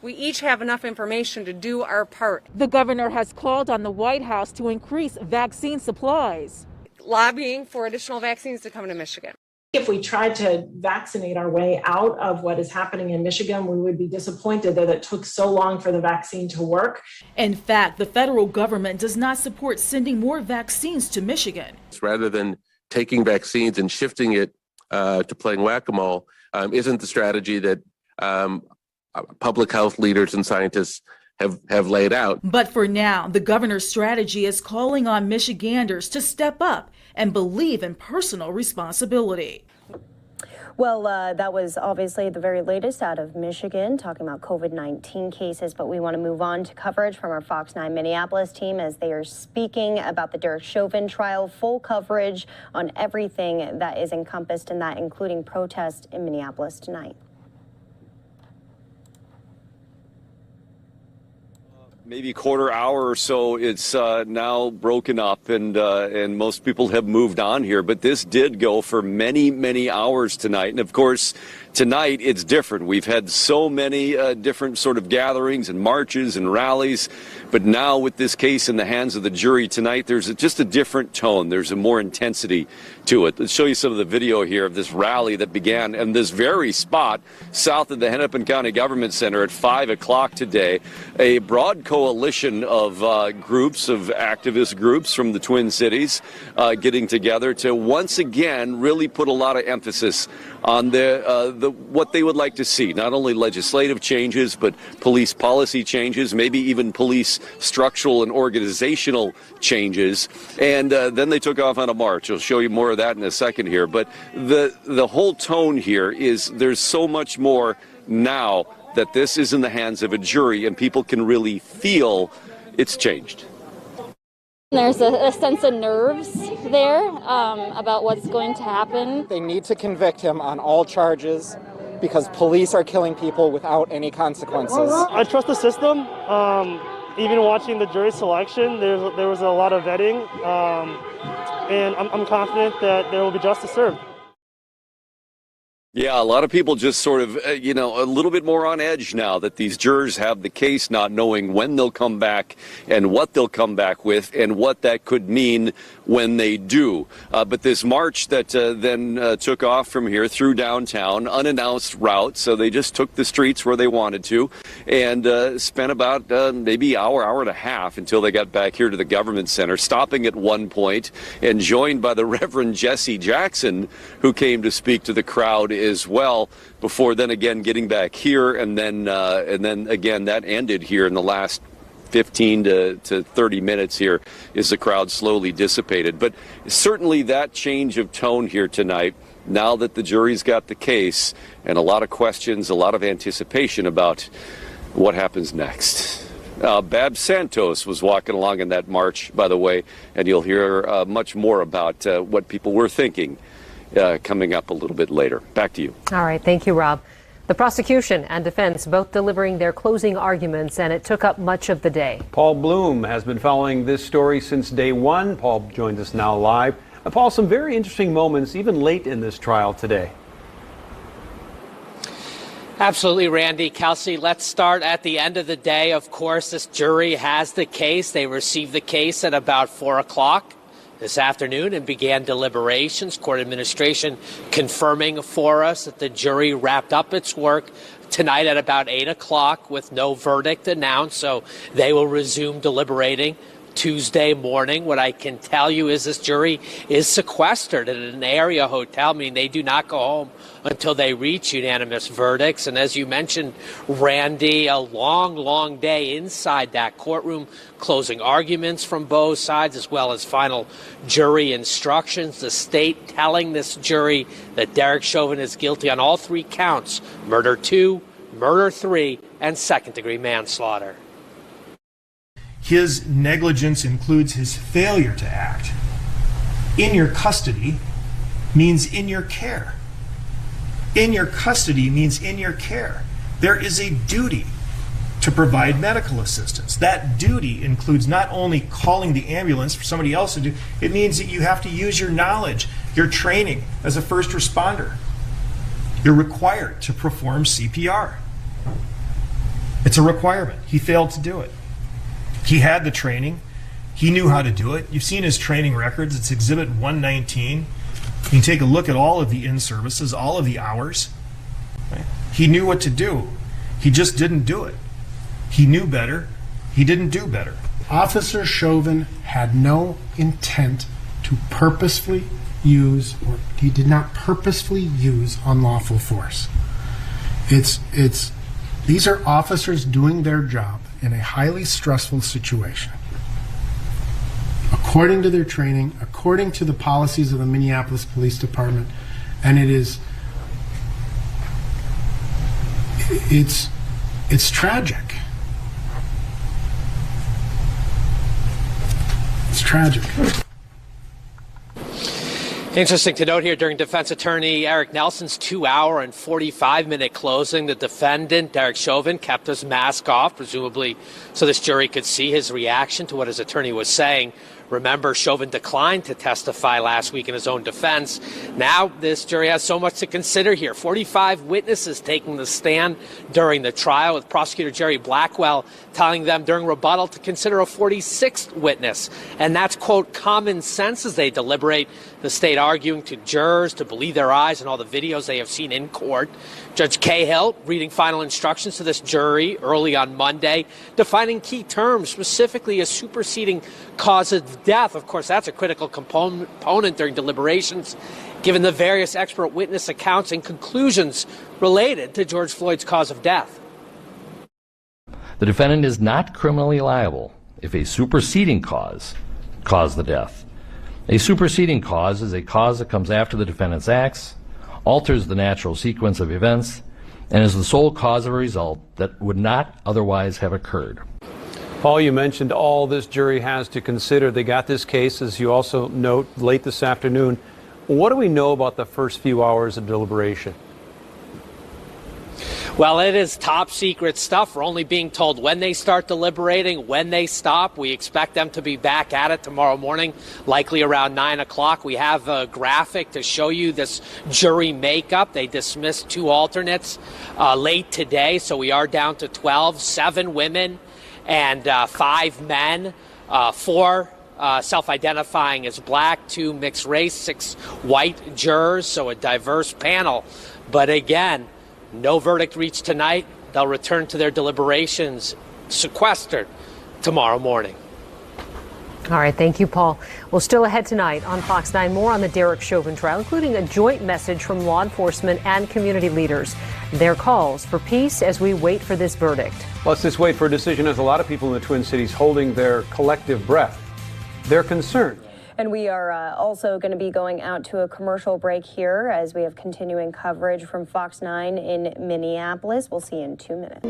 We each have enough information to do our part. The governor has called on the White House to increase vaccine supplies, lobbying for additional vaccines to come to Michigan. If we tried to vaccinate our way out of what is happening in Michigan, we would be disappointed that it took so long for the vaccine to work. In fact, the federal government does not support sending more vaccines to Michigan. Rather than taking vaccines and shifting it to playing whack-a-mole isn't the strategy that public health leaders and scientists have laid out. But for now, the governor's strategy is calling on Michiganders to step up and believe in personal responsibility. Well, that was obviously the very latest out of Michigan, talking about COVID-19 cases, but we want to move on to coverage from our Fox 9 Minneapolis team as they are speaking about the Derek Chauvin trial. Full coverage on everything that is encompassed in that, including protests in Minneapolis tonight. Maybe a quarter hour or so, it's now broken up, and most people have moved on here. But this did go for many, many hours tonight. And of course, tonight it's different. We've had so many different sort of gatherings and marches and rallies. But now with this case in the hands of the jury tonight, there's just a different tone. There's a more intensity to it. Let's show you some of the video here of this rally that began in this very spot south of the Hennepin County Government Center at 5 o'clock today. A broad coalition of groups, of activist groups from the Twin Cities getting together to once again really put a lot of emphasis on what they would like to see, not only legislative changes, but police policy changes, maybe even police structural and organizational changes. And then they took off on a march. I'll show you more of that in a second here. But the whole tone here is there's so much more now that this is in the hands of a jury, and people can really feel it's changed. There's a sense of nerves there about what's going to happen. They need to convict him on all charges because police are killing people without any consequences. I trust the system. Even watching the jury selection, there was a lot of vetting, and I'm confident that there will be justice served. Yeah, a lot of people just sort of, a little bit more on edge now that these jurors have the case, not knowing when they'll come back and what they'll come back with and what that could mean when they do. But this march that then took off from here through downtown, unannounced route, so they just took the streets where they wanted to and spent about maybe hour and a half until they got back here to the Government Center, stopping at one point and joined by the Reverend Jesse Jackson, who came to speak to the crowd as well, before then again getting back here, and then again that ended here in the last 15 to 30 minutes here as the crowd slowly dissipated. But certainly that change of tone here tonight, now that the jury's got the case, and a lot of questions, a lot of anticipation about what happens next. Babs Santos was walking along in that march, by the way, and you'll hear much more about what people were thinking coming up a little bit later. Back to you. All right. Thank you, Rob. The prosecution and defense both delivering their closing arguments, and it took up much of the day. Paul Bloom has been following this story since day one. Paul joins us now live. Paul, some very interesting moments even late in this trial today. Absolutely, Randy. Kelsey, let's start at the end of the day. Of course, this jury has the case. They received the case at about 4 o'clock. This afternoon and began deliberations. Court administration confirming for us that the jury wrapped up its work tonight at about 8 o'clock with no verdict announced. So they will resume deliberating Tuesday morning. What I can tell you is this jury is sequestered at an area hotel, meaning they do not go home until they reach unanimous verdicts. And as you mentioned, Randy, a long, long day inside that courtroom, closing arguments from both sides, as well as final jury instructions. The state telling this jury that Derek Chauvin is guilty on all 3 counts: murder 2, murder 3, and second-degree manslaughter. His negligence includes his failure to act. In your custody means in your care. In your custody means in your care. There is a duty to provide medical assistance. That duty includes not only calling the ambulance for somebody else to do, it means that you have to use your knowledge, your training as a first responder. You're required to perform CPR. It's a requirement. He failed to do it. He had the training. He knew how to do it. You've seen his training records. It's Exhibit 119. You can take a look at all of the in-services, all of the hours. Right? He knew what to do. He just didn't do it. He knew better. He didn't do better. Officer Chauvin had no intent to purposefully use, or he did not purposefully use unlawful force. These are officers doing their job in a highly stressful situation, according to their training, according to the policies of the Minneapolis Police Department, and it's tragic. It's tragic. Interesting to note here, during defense attorney Eric Nelson's 2-hour and 45-minute closing, the defendant, Derek Chauvin, kept his mask off, presumably so this jury could see his reaction to what his attorney was saying. Remember, Chauvin declined to testify last week in his own defense. Now this jury has so much to consider here. 45 witnesses taking the stand during the trial, with prosecutor Jerry Blackwell telling them during rebuttal to consider a 46th witness. And that's, quote, common sense as they deliberate. The state arguing to jurors to believe their eyes and all the videos they have seen in court. Judge Cahill reading final instructions to this jury early on Monday, defining key terms, specifically a superseding cause of death. Of course, that's a critical component during deliberations, given the various expert witness accounts and conclusions related to George Floyd's cause of death. The defendant is not criminally liable if a superseding cause caused the death. A superseding cause is a cause that comes after the defendant's acts, alters the natural sequence of events, and is the sole cause of a result that would not otherwise have occurred. Paul, you mentioned all this jury has to consider. They got this case, as you also note, late this afternoon. What do we know about the first few hours of deliberation? Well, it is top secret stuff. We're only being told when they start deliberating, when they stop. We expect them to be back at it tomorrow morning, likely around 9 o'clock. We have a graphic to show you this jury makeup. They dismissed 2 alternates late today, so we are down to 12, 7 women and 5 men, 4 self-identifying as black, 2 mixed race, 6 white jurors, so a diverse panel. But again, no verdict reached tonight. They'll return to their deliberations sequestered tomorrow morning. All right, thank you, Paul. Well, still ahead tonight on Fox 9, more on the Derek Chauvin trial, including a joint message from law enforcement and community leaders. Their calls for peace as we wait for this verdict. Let's just wait for a decision, as a lot of people in the Twin Cities holding their collective breath. They're concerned. And we are also going to be going out to a commercial break here as we have continuing coverage from Fox 9 in Minneapolis. We'll see you in 2 minutes.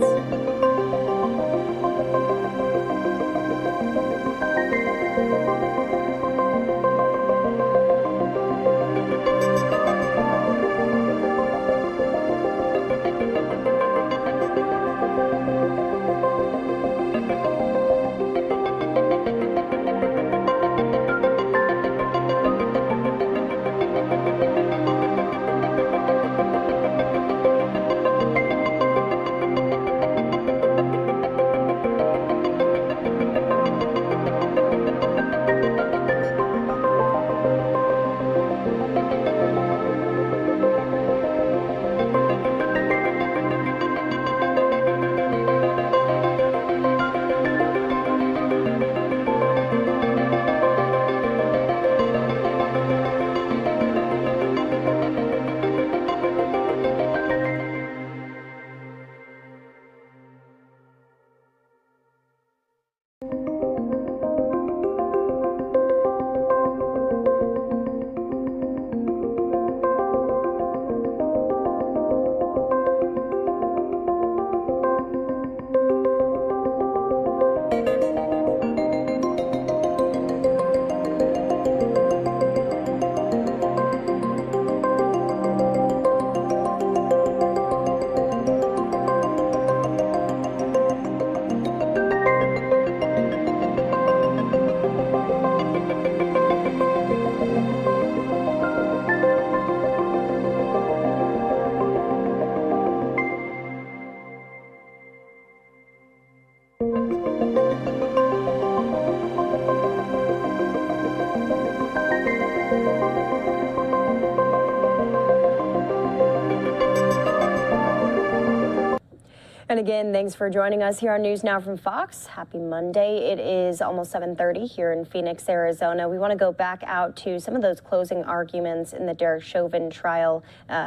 And again, thanks for joining us here on News Now from Fox. Happy Monday. It is almost 7:30 here in Phoenix, Arizona. We want to go back out to some of those closing arguments in the Derek Chauvin trial.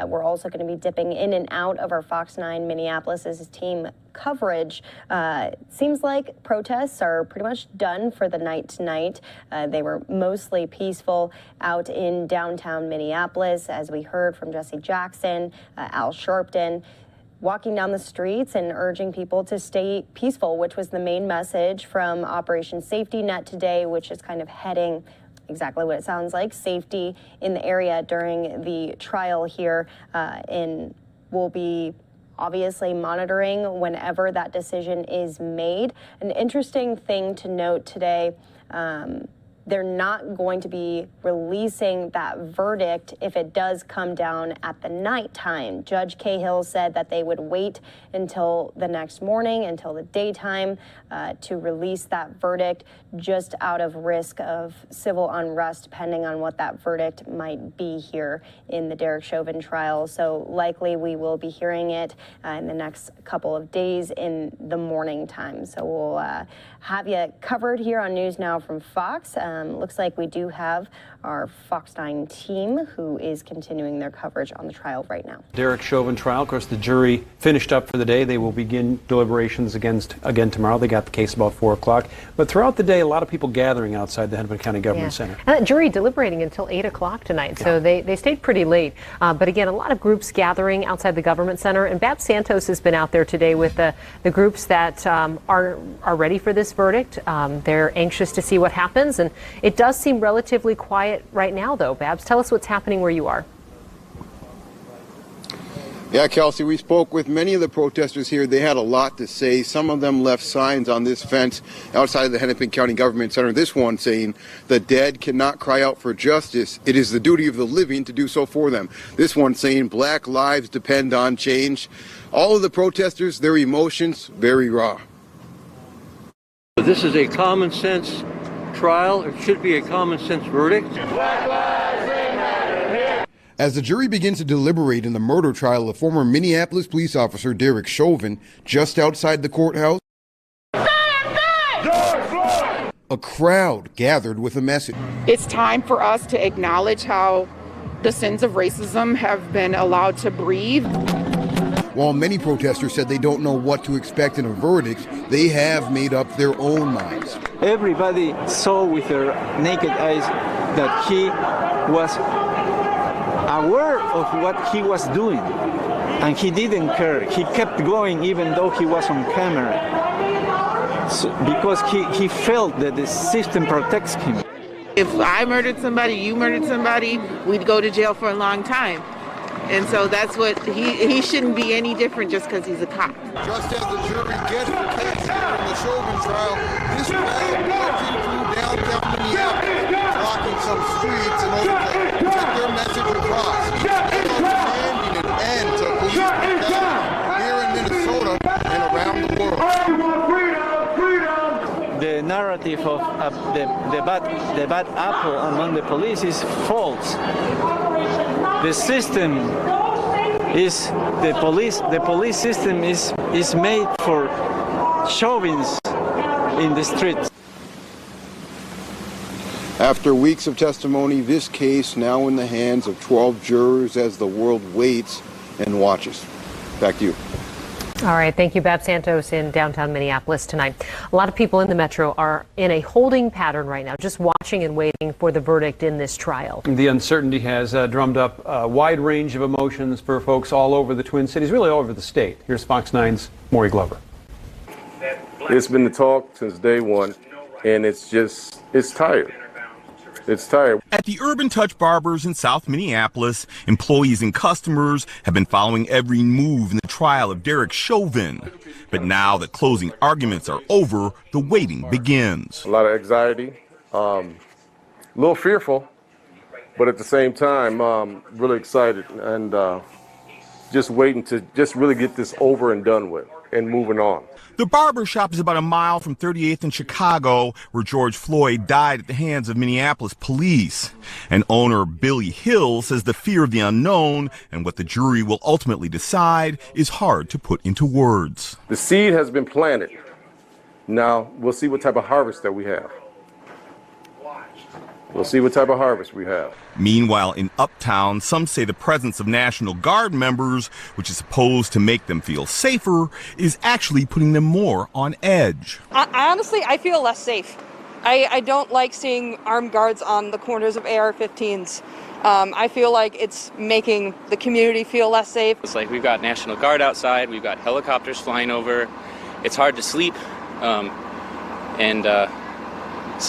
We're also going to be dipping in and out of our Fox 9 Minneapolis' team coverage. Seems like protests are pretty much done for the night tonight. They were mostly peaceful out in downtown Minneapolis, as we heard from Jesse Jackson, Al Sharpton, walking down the streets and urging people to stay peaceful, which was the main message from Operation Safety Net today, which is kind of heading exactly what it sounds like, safety in the area during the trial here. And we'll be obviously monitoring whenever that decision is made. An interesting thing to note today, they're not going to be releasing that verdict if it does come down at the nighttime. Judge Cahill said that they would wait until the next morning, until the daytime, to release that verdict, just out of risk of civil unrest, depending on what that verdict might be here in the Derek Chauvin trial. So likely we will be hearing it in the next couple of days in the morning time. So we'll have you covered here on News Now from Fox. Looks like we do have our Fox 9 team who is continuing their coverage on the trial right now. Derek Chauvin trial. Of course, the jury finished up for the day. They will begin deliberations again tomorrow. They got the case about 4 o'clock. But throughout the day, a lot of people gathering outside the Hennepin County Government Center. And that jury deliberating until 8 o'clock tonight, so they stayed pretty late. But again, a lot of groups gathering outside the Government Center. And Babs Santos has been out there today with the groups that are ready for this verdict. They're anxious to see what happens. And it does seem relatively quiet right now, though. Babs, tell us what's happening where you are. Yeah, Kelsey, we spoke with many of the protesters here. They had a lot to say. Some of them left signs on this fence outside of the Hennepin County Government Center. This one saying, "The dead cannot cry out for justice. It is the duty of the living to do so for them." This one saying, "Black lives depend on change." All of the protesters, their emotions, very raw. This is a common sense trial. It should be a common sense verdict. As the jury begins to deliberate in the murder trial of former Minneapolis police officer Derek Chauvin, just outside the courthouse, a crowd gathered with a message. It's time for us to acknowledge how the sins of racism have been allowed to breathe. While many protesters said they don't know what to expect in a verdict, they have made up their own minds. Everybody saw with their naked eyes that he was aware of what he was doing, and he didn't care. He kept going even though he was on camera, because he felt that the system protects him. If I murdered somebody, you murdered somebody, we'd go to jail for a long time. And so that's what he shouldn't be any different just because he's a cop. Just as the jury gets the case here in the Chauvin trial, this crowd marching through downtown Minneapolis, blocking some streets in order to get their message across. They are demanding an end to police brutality here in Minnesota and around the world. The narrative of the bad apple among the police is false. The system is the police system is made for Chauvins in the streets. After weeks of testimony, this case now in the hands of 12 jurors as the world waits and watches. Back to you. All right. Thank you, Babs Santos in downtown Minneapolis tonight. A lot of people in the metro are in a holding pattern right now, just watching and waiting for the verdict in this trial. The uncertainty has drummed up a wide range of emotions for folks all over the Twin Cities, really all over the state. Here's Fox 9's Maury Glover. It's been the talk since day one, and it's tired. It's tired. At the Urban Touch Barbers in South Minneapolis, employees and customers have been following every move in the trial of Derek Chauvin. But now that closing arguments are over, the waiting begins. A lot of anxiety, a little fearful, but at the same time, really excited and just waiting to just really get this over and done with. and moving on. The barber shop is about a mile from 38th in Chicago, where George Floyd died at the hands of Minneapolis police. And owner Billy Hill says the fear of the unknown and what the jury will ultimately decide is hard to put into words. The seed has been planted. Now we'll see what type of harvest that we have. We'll see what type of harvest we have. Meanwhile, in Uptown, some say the presence of National Guard members, which is supposed to make them feel safer, is actually putting them more on edge. Honestly, I feel less safe. I don't like seeing armed guards on the corners of AR-15s. I feel like it's making the community feel less safe. It's like we've got National Guard outside, we've got helicopters flying over. It's hard to sleep. So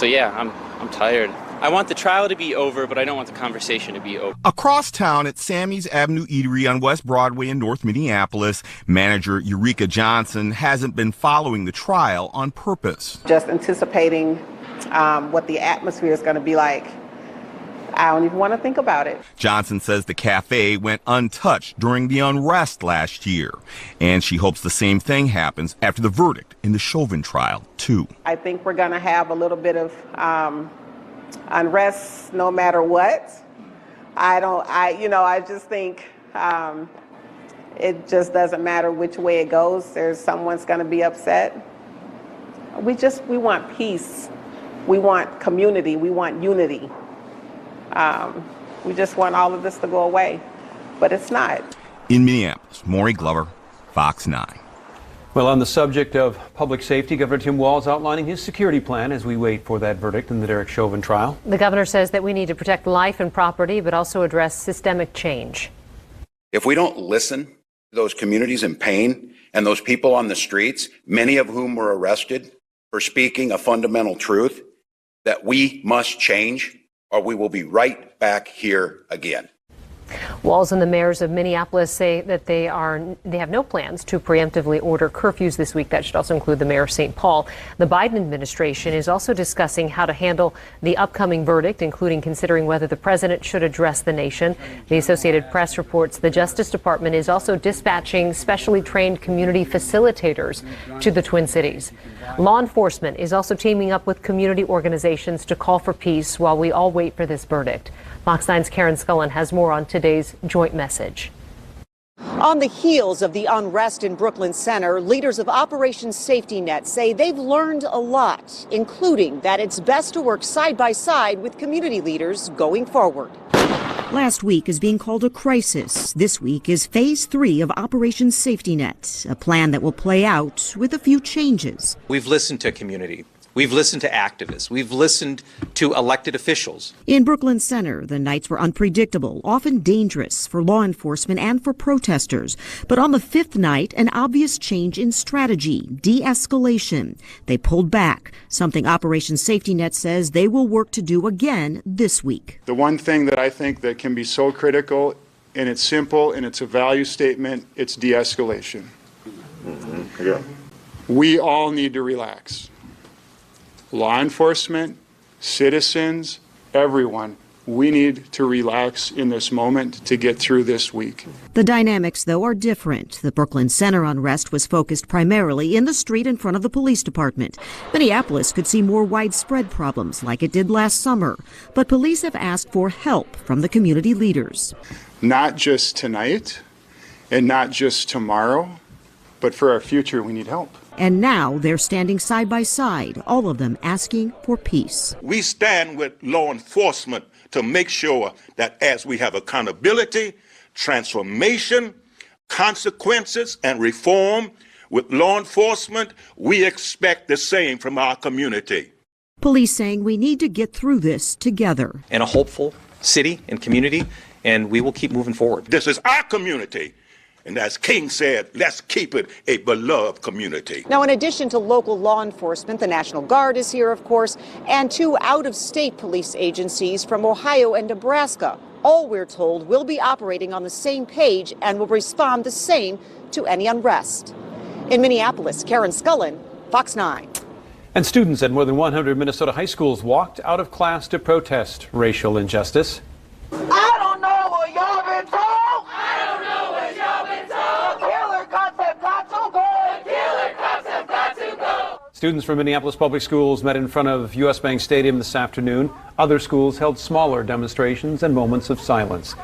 yeah, I'm tired. I want the trial to be over, but I don't want the conversation to be over. Across town at Sammy's Avenue Eatery on West Broadway in North Minneapolis, manager Eureka Johnson hasn't been following the trial on purpose. Just anticipating what the atmosphere is going to be like. I don't even want to think about it. Johnson says the cafe went untouched during the unrest last year, and she hopes the same thing happens after the verdict in the Chauvin trial, too. I think we're going to have a little bit of unrest no matter what. I just think it just doesn't matter which way it goes. Someone's going to be upset. We want peace. We want community. We want unity. We just want all of this to go away, but it's not. In Minneapolis, Maury Glover, Fox 9. Well, on the subject of public safety, Governor Tim Walz outlining his security plan as we wait for that verdict in the Derek Chauvin trial. The governor says that we need to protect life and property, but also address systemic change. If we don't listen to those communities in pain and those people on the streets, many of whom were arrested for speaking a fundamental truth, that we must change, or we will be right back here again. Walz and the mayors of Minneapolis say that they have no plans to preemptively order curfews this week. That should also include the mayor of St. Paul. The Biden administration is also discussing how to handle the upcoming verdict, including considering whether the president should address the nation. The Associated Press reports the Justice Department is also dispatching specially trained community facilitators to the Twin Cities. Law enforcement is also teaming up with community organizations to call for peace while we all wait for this verdict. Fox 9's Karen Scullen has more on today's joint message. On the heels of the unrest in Brooklyn Center, leaders of Operation Safety Net say they've learned a lot, including that it's best to work side by side with community leaders going forward. Last week is being called a crisis. This week is Phase 3 of Operation Safety Net, a plan that will play out with a few changes. We've listened to community. We've listened to activists. We've listened to elected officials. In Brooklyn Center, the nights were unpredictable, often dangerous for law enforcement and for protesters. But on the fifth night, an obvious change in strategy, de-escalation. They pulled back, something Operation Safety Net says they will work to do again this week. The one thing that I think that can be so critical, and it's simple, and it's a value statement, it's de-escalation. Yeah. We all need to relax. Law enforcement, citizens, everyone, we need to relax in this moment to get through this week. The dynamics, though, are different. The Brooklyn Center unrest was focused primarily in the street in front of the police department. Minneapolis could see more widespread problems like it did last summer. But police have asked for help from the community leaders. Not just tonight and not just tomorrow, but for our future, we need help. And now they're standing side by side, all of them asking for peace. We stand with law enforcement to make sure that as we have accountability, transformation, consequences, and reform with law enforcement, we expect the same from our community. Police saying we need to get through this together. In a hopeful city and community, and we will keep moving forward. This is our community. And as King said, let's keep it a beloved community. Now, in addition to local law enforcement, the National Guard is here, of course, and 2 out-of-state police agencies from Ohio and Nebraska. All, we're told, will be operating on the same page and will respond the same to any unrest. In Minneapolis, Karen Scullen, Fox 9. And students at more than 100 Minnesota high schools walked out of class to protest racial injustice. I don't know what y'all been told. I don't know what y'all been told. Killer concept got to go. Students from Minneapolis Public Schools met in front of U.S. Bank Stadium this afternoon. Other schools held smaller demonstrations and moments of silence.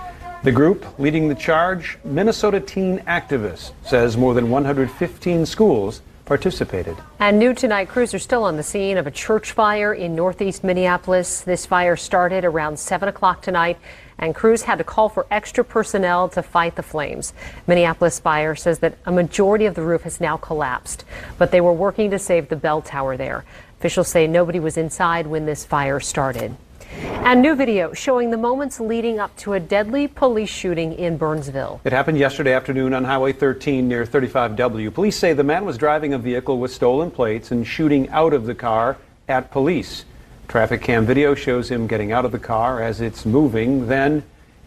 The group leading the charge, Minnesota Teen Activists, says more than 115 schools participated. And new tonight, crews are still on the scene of a church fire in northeast Minneapolis. This fire started around 7 o'clock tonight, and crews had to call for extra personnel to fight the flames. Minneapolis Fire says that a majority of the roof has now collapsed, but they were working to save the bell tower there. Officials say nobody was inside when this fire started. And new video showing the moments leading up to a deadly police shooting in Burnsville. It happened yesterday afternoon on Highway 13 near 35W. Police say the man was driving a vehicle with stolen plates and shooting out of the car at police. Traffic cam video shows him getting out of the car as it's moving, then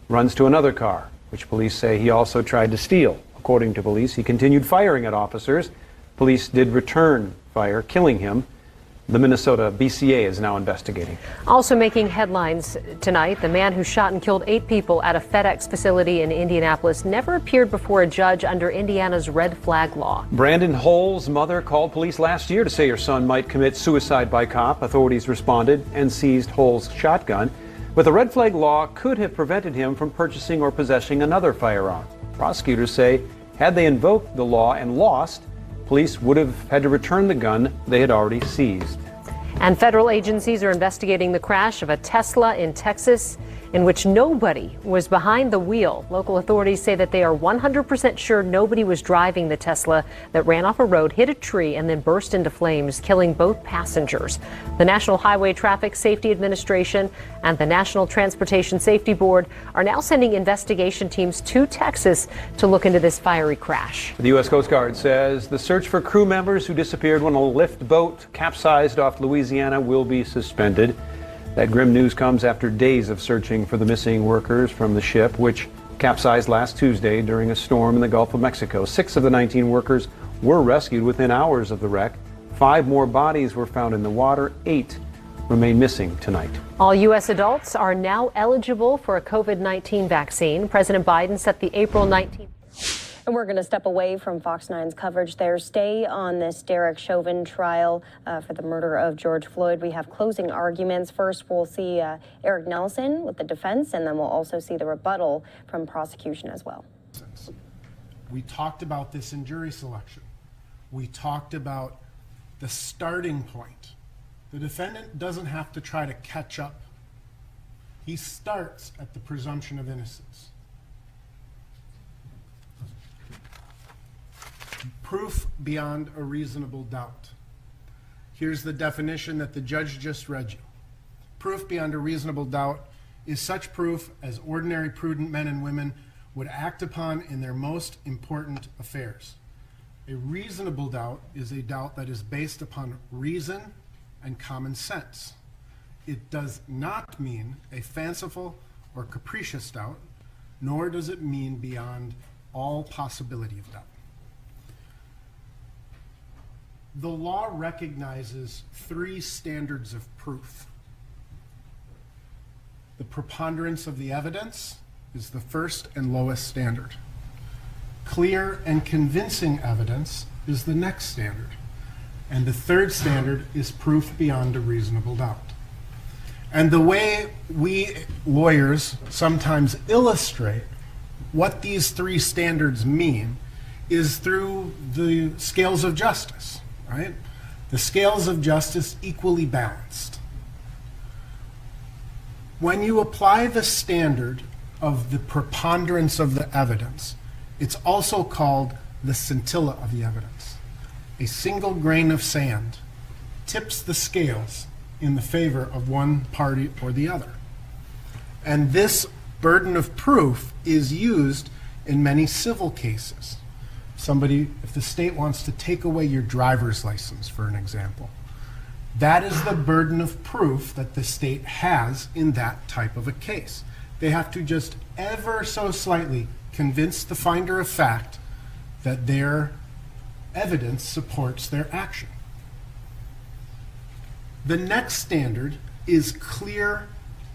runs to another car, which police say he also tried to steal. According to police, he continued firing at officers. Police did return fire, killing him. The Minnesota BCA is now investigating. Also making headlines tonight, the man who shot and killed 8 people at a FedEx facility in Indianapolis never appeared before a judge under Indiana's red flag law. Brandon Hull's mother called police last year to say her son might commit suicide by cop. Authorities responded and seized Hull's shotgun. But the red flag law could have prevented him from purchasing or possessing another firearm. Prosecutors say had they invoked the law and lost, police would have had to return the gun they had already seized. And federal agencies are investigating the crash of a Tesla in Texas in which nobody was behind the wheel. Local authorities say that they are 100% sure nobody was driving the Tesla that ran off a road, hit a tree, and then burst into flames, killing both passengers. The National Highway Traffic Safety Administration and the National Transportation Safety Board are now sending investigation teams to Texas to look into this fiery crash. The U.S. Coast Guard says the search for crew members who disappeared when a lift boat capsized off Louisiana will be suspended. That grim news comes after days of searching for the missing workers from the ship, which capsized last Tuesday during a storm in the Gulf of Mexico. 6 of the 19 workers were rescued within hours of the wreck. 5 more bodies were found in the water. 8 remain missing tonight. All U.S. adults are now eligible for a COVID-19 vaccine. President Biden set the April 19th. And we're going to step away from Fox 9's coverage there. Stay on this Derek Chauvin trial for the murder of George Floyd. We have closing arguments. First, we'll see Eric Nelson with the defense, and then we'll also see the rebuttal from prosecution as well. We talked about this in jury selection. We talked about the starting point. The defendant doesn't have to try to catch up. He starts at the presumption of innocence. Proof beyond a reasonable doubt. Here's the definition that the judge just read you. Proof beyond a reasonable doubt is such proof as ordinary prudent men and women would act upon in their most important affairs. A reasonable doubt is a doubt that is based upon reason and common sense. It does not mean a fanciful or capricious doubt, nor does it mean beyond all possibility of doubt. The law recognizes 3 standards of proof. The preponderance of the evidence is the first and lowest standard. Clear and convincing evidence is the next standard. And the third standard is proof beyond a reasonable doubt. And the way we lawyers sometimes illustrate what these 3 standards mean is through the scales of justice. Right? The scales of justice equally balanced. When you apply the standard of the preponderance of the evidence, it's also called the scintilla of the evidence. A single grain of sand tips the scales in the favor of one party or the other. And this burden of proof is used in many civil cases. If the state wants to take away your driver's license, for an example, that is the burden of proof that the state has in that type of a case. They have to just ever so slightly convince the finder of fact that their evidence supports their action. The next standard is clear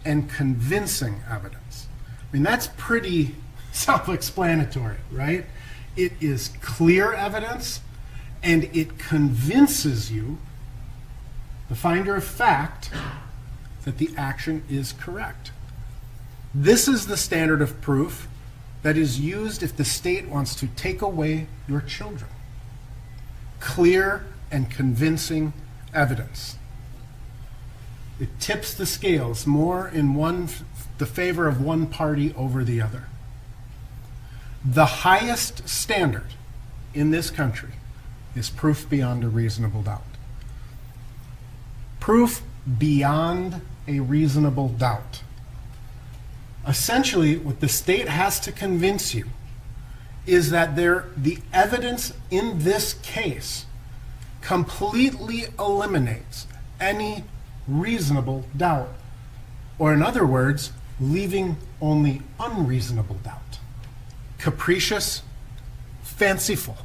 and convincing evidence. I mean, that's pretty self-explanatory, right? It is clear evidence, and it convinces you the finder of fact, that the action is correct. This is the standard of proof that is used if the state wants to take away your children. Clear and convincing evidence. It tips the scales more in the favor of one party over the other. The highest standard in this country is proof beyond a reasonable doubt. Proof beyond a reasonable doubt. Essentially, what the state has to convince you is that the evidence in this case completely eliminates any reasonable doubt, or in other words, leaving only unreasonable doubt. Capricious, fanciful.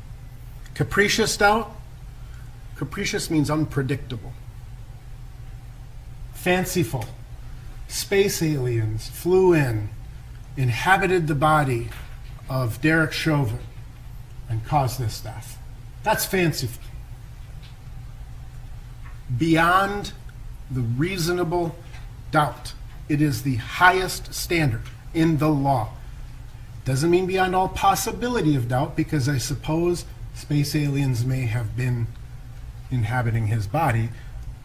Capricious doubt, capricious means unpredictable. Fanciful, space aliens flew in, inhabited the body of Derek Chauvin, and caused this death. That's fanciful. Beyond the reasonable doubt. It is the highest standard in the law. Doesn't mean beyond all possibility of doubt, because I suppose space aliens may have been inhabiting his body,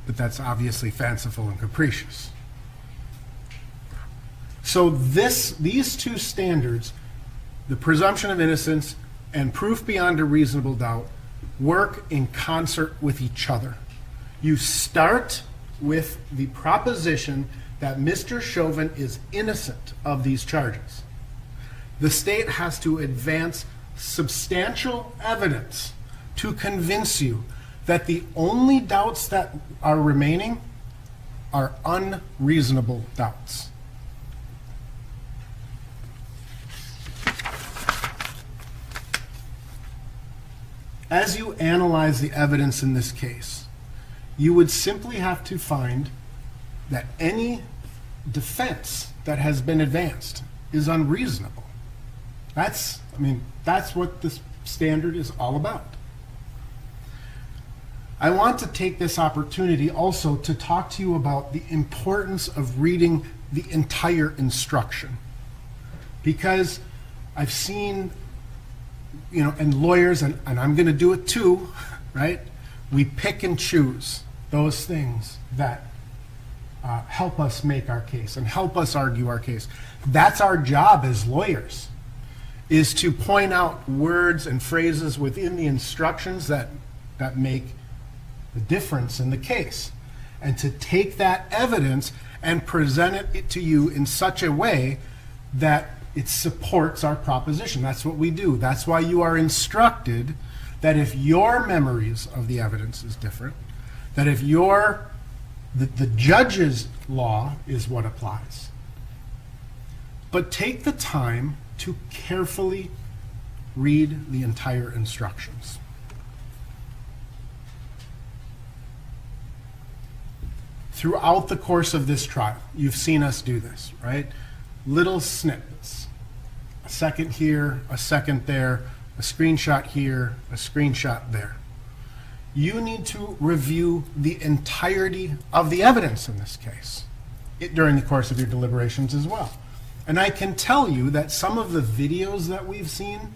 but that's obviously fanciful and capricious. So these two standards, the presumption of innocence and proof beyond a reasonable doubt, work in concert with each other. You start with the proposition that Mr. Chauvin is innocent of these charges. The state has to advance substantial evidence to convince you that the only doubts that are remaining are unreasonable doubts. As you analyze the evidence in this case, you would simply have to find that any defense that has been advanced is unreasonable. That's what this standard is all about. I want to take this opportunity also to talk to you about the importance of reading the entire instruction. Because I've seen, and lawyers, and I'm going to do it too, right? We pick and choose those things that help us make our case and help us argue our case. That's our job as lawyers, is to point out words and phrases within the instructions that make the difference in the case, and to take that evidence and present it to you in such a way that it supports our proposition. That's what we do. That's why you are instructed that if your memories of the evidence is different, that if the judge's law is what applies. But take the time to carefully read the entire instructions. Throughout the course of this trial, you've seen us do this, right? Little snippets. A second here, a second there, a screenshot here, a screenshot there. You need to review the entirety of the evidence in this case during the course of your deliberations as well. And I can tell you that some of the videos that we've seen,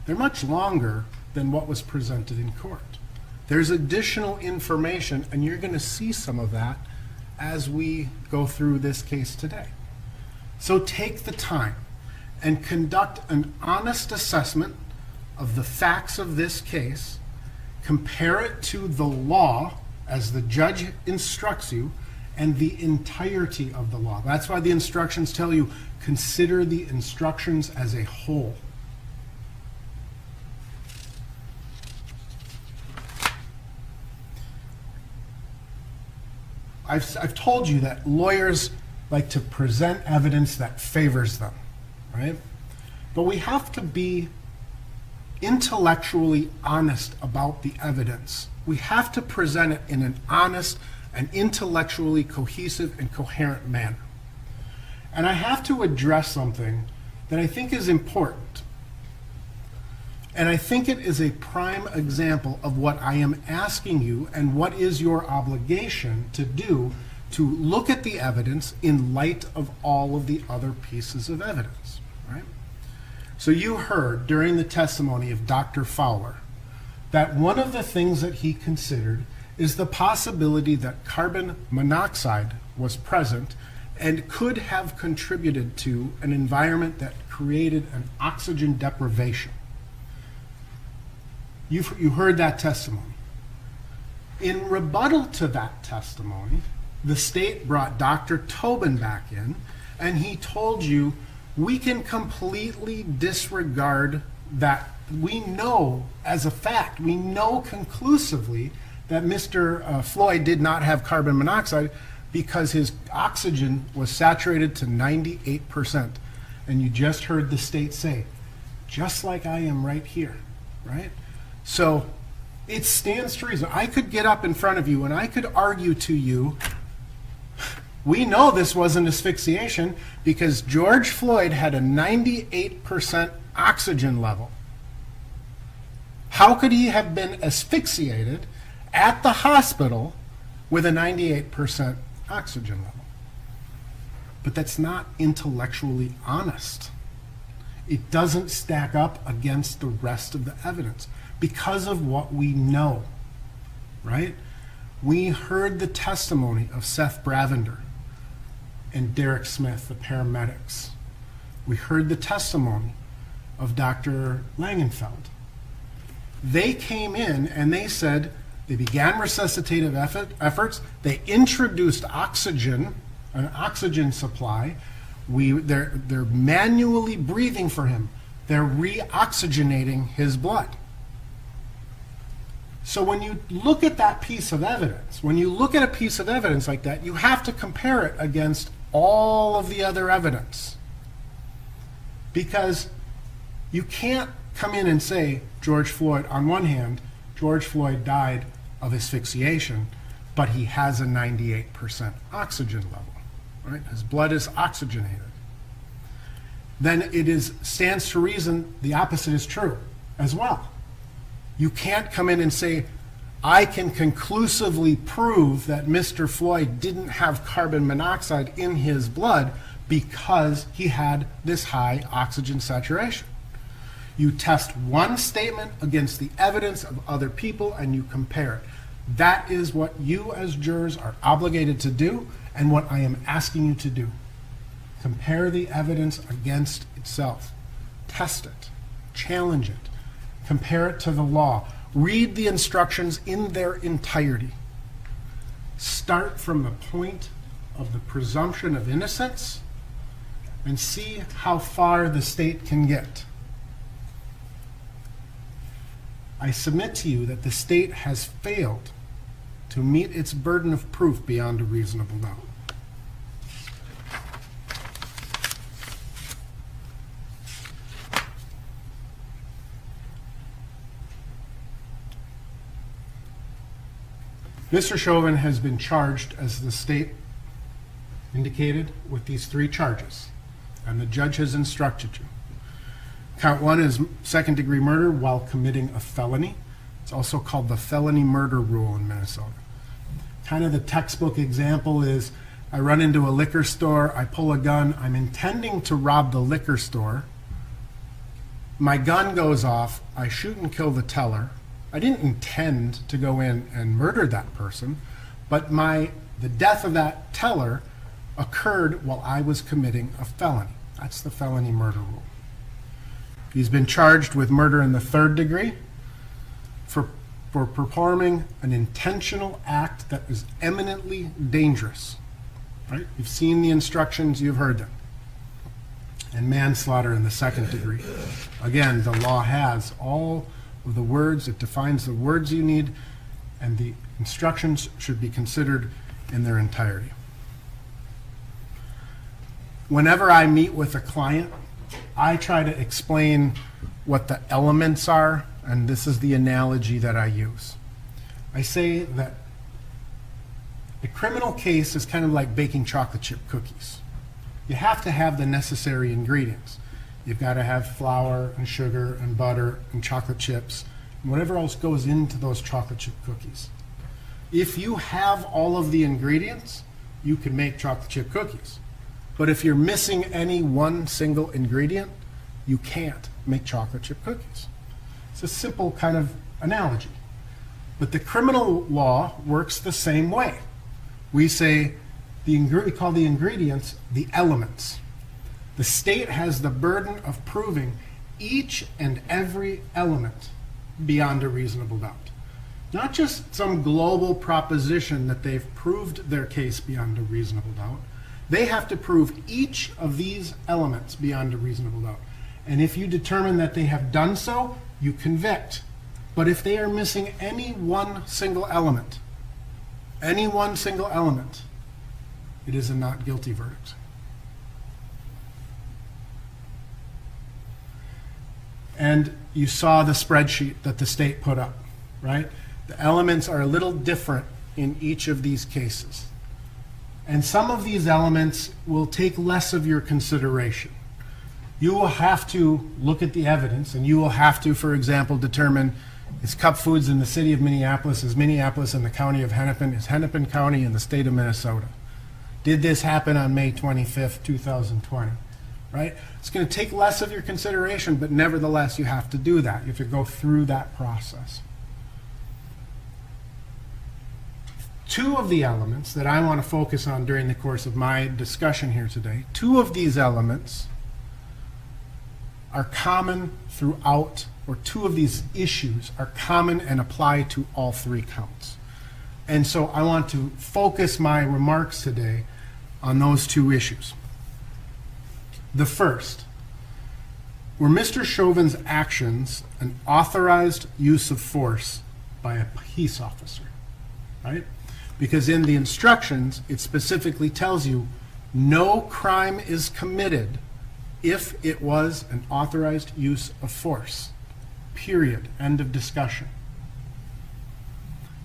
they're much longer than what was presented in court. There's additional information, and you're going to see some of that as we go through this case today. So take the time and conduct an honest assessment of the facts of this case, compare it to the law as the judge instructs you, and the entirety of the law. That's why the instructions tell you, consider the instructions as a whole. I've told you that lawyers like to present evidence that favors them, right? But we have to be intellectually honest about the evidence. We have to present it in an honest and intellectually cohesive and coherent manner. And I have to address something that I think is important. And I think it is a prime example of what I am asking you and what is your obligation to do, to look at the evidence in light of all of the other pieces of evidence, right? So you heard during the testimony of Dr. Fowler that one of the things that he considered is the possibility that carbon monoxide was present and could have contributed to an environment that created an oxygen deprivation. You heard that testimony. In rebuttal to that testimony, the state brought Dr. Tobin back in, and he told you, we can completely disregard that. We know as a fact, we know conclusively that Mr. Floyd did not have carbon monoxide because his oxygen was saturated to 98%. And you just heard the state say, just like I am right here, right? So it stands to reason. I could get up in front of you and I could argue to you, we know this wasn't asphyxiation because George Floyd had a 98% oxygen level. How could he have been asphyxiated at the hospital with a 98% oxygen level? But that's not intellectually honest. It doesn't stack up against the rest of the evidence because of what we know, right? We heard the testimony of Seth Bravender and Derek Smith, the paramedics. We heard the testimony of Dr. Langenfeld. They came in and they said they began resuscitative efforts. They introduced oxygen, an oxygen supply. They're manually breathing for him. They're reoxygenating his blood. So when you look at that piece of evidence, when you look at a piece of evidence like that, you have to compare it against all of the other evidence. Because you can't come in and say, George Floyd, on one hand, George Floyd died of asphyxiation, but he has a 98% oxygen level, right? His blood is oxygenated. Then it stands to reason the opposite is true as well. You can't come in and say, I can conclusively prove that Mr. Floyd didn't have carbon monoxide in his blood because he had this high oxygen saturation. You test one statement against the evidence of other people and you compare it. That is what you as jurors are obligated to do and what I am asking you to do. Compare the evidence against itself. Test it. Challenge it. Compare it to the law. Read the instructions in their entirety. Start from the point of the presumption of innocence and see how far the state can get. I submit to you that the state has failed to meet its burden of proof beyond a reasonable doubt. Mr. Chauvin has been charged, as the state indicated, with these 3 charges, and the judge has instructed you. Count 1 is second-degree murder while committing a felony. It's also called the felony murder rule in Minnesota. Kind of the textbook example is I run into a liquor store, I pull a gun, I'm intending to rob the liquor store. My gun goes off, I shoot and kill the teller. I didn't intend to go in and murder that person, but the death of that teller occurred while I was committing a felony. That's the felony murder rule. He's been charged with murder in the 3rd degree for performing an intentional act that is eminently dangerous. Right? You've seen the instructions, you've heard them. And manslaughter in the 2nd degree. Again, the law has all of the words, it defines the words you need, and the instructions should be considered in their entirety. Whenever I meet with a client, I try to explain what the elements are, and this is the analogy that I use. I say that a criminal case is kind of like baking chocolate chip cookies. You have to have the necessary ingredients. You've got to have flour and sugar and butter and chocolate chips and whatever else goes into those chocolate chip cookies. If you have all of the ingredients, you can make chocolate chip cookies. But if you're missing any one single ingredient, you can't make chocolate chip cookies. It's a simple kind of analogy. But the criminal law works the same way. We say, we call the ingredients the elements. The state has the burden of proving each and every element beyond a reasonable doubt. Not just some global proposition that they've proved their case beyond a reasonable doubt. They have to prove each of these elements beyond a reasonable doubt. And if you determine that they have done so, you convict. But if they are missing any one single element, it is a not guilty verdict. And you saw the spreadsheet that the state put up, right? The elements are a little different in each of these cases. And some of these elements will take less of your consideration. You will have to look at the evidence, and you will have to, for example, determine, is Cup Foods in the city of Minneapolis, is Minneapolis in the county of Hennepin, is Hennepin County in the state of Minnesota? Did this happen on May 25th, 2020? Right? It's going to take less of your consideration, but nevertheless, you have to do that. You have to go through that process. Two of the elements that I want to focus on during the course of my discussion here today, two of these elements are common throughout, or two of these issues are common and apply to all three counts. And so I want to focus my remarks today on those two issues. The first, were Mr. Chauvin's actions an authorized use of force by a peace officer, right? Because in the instructions, it specifically tells you no crime is committed if it was an authorized use of force, period, end of discussion.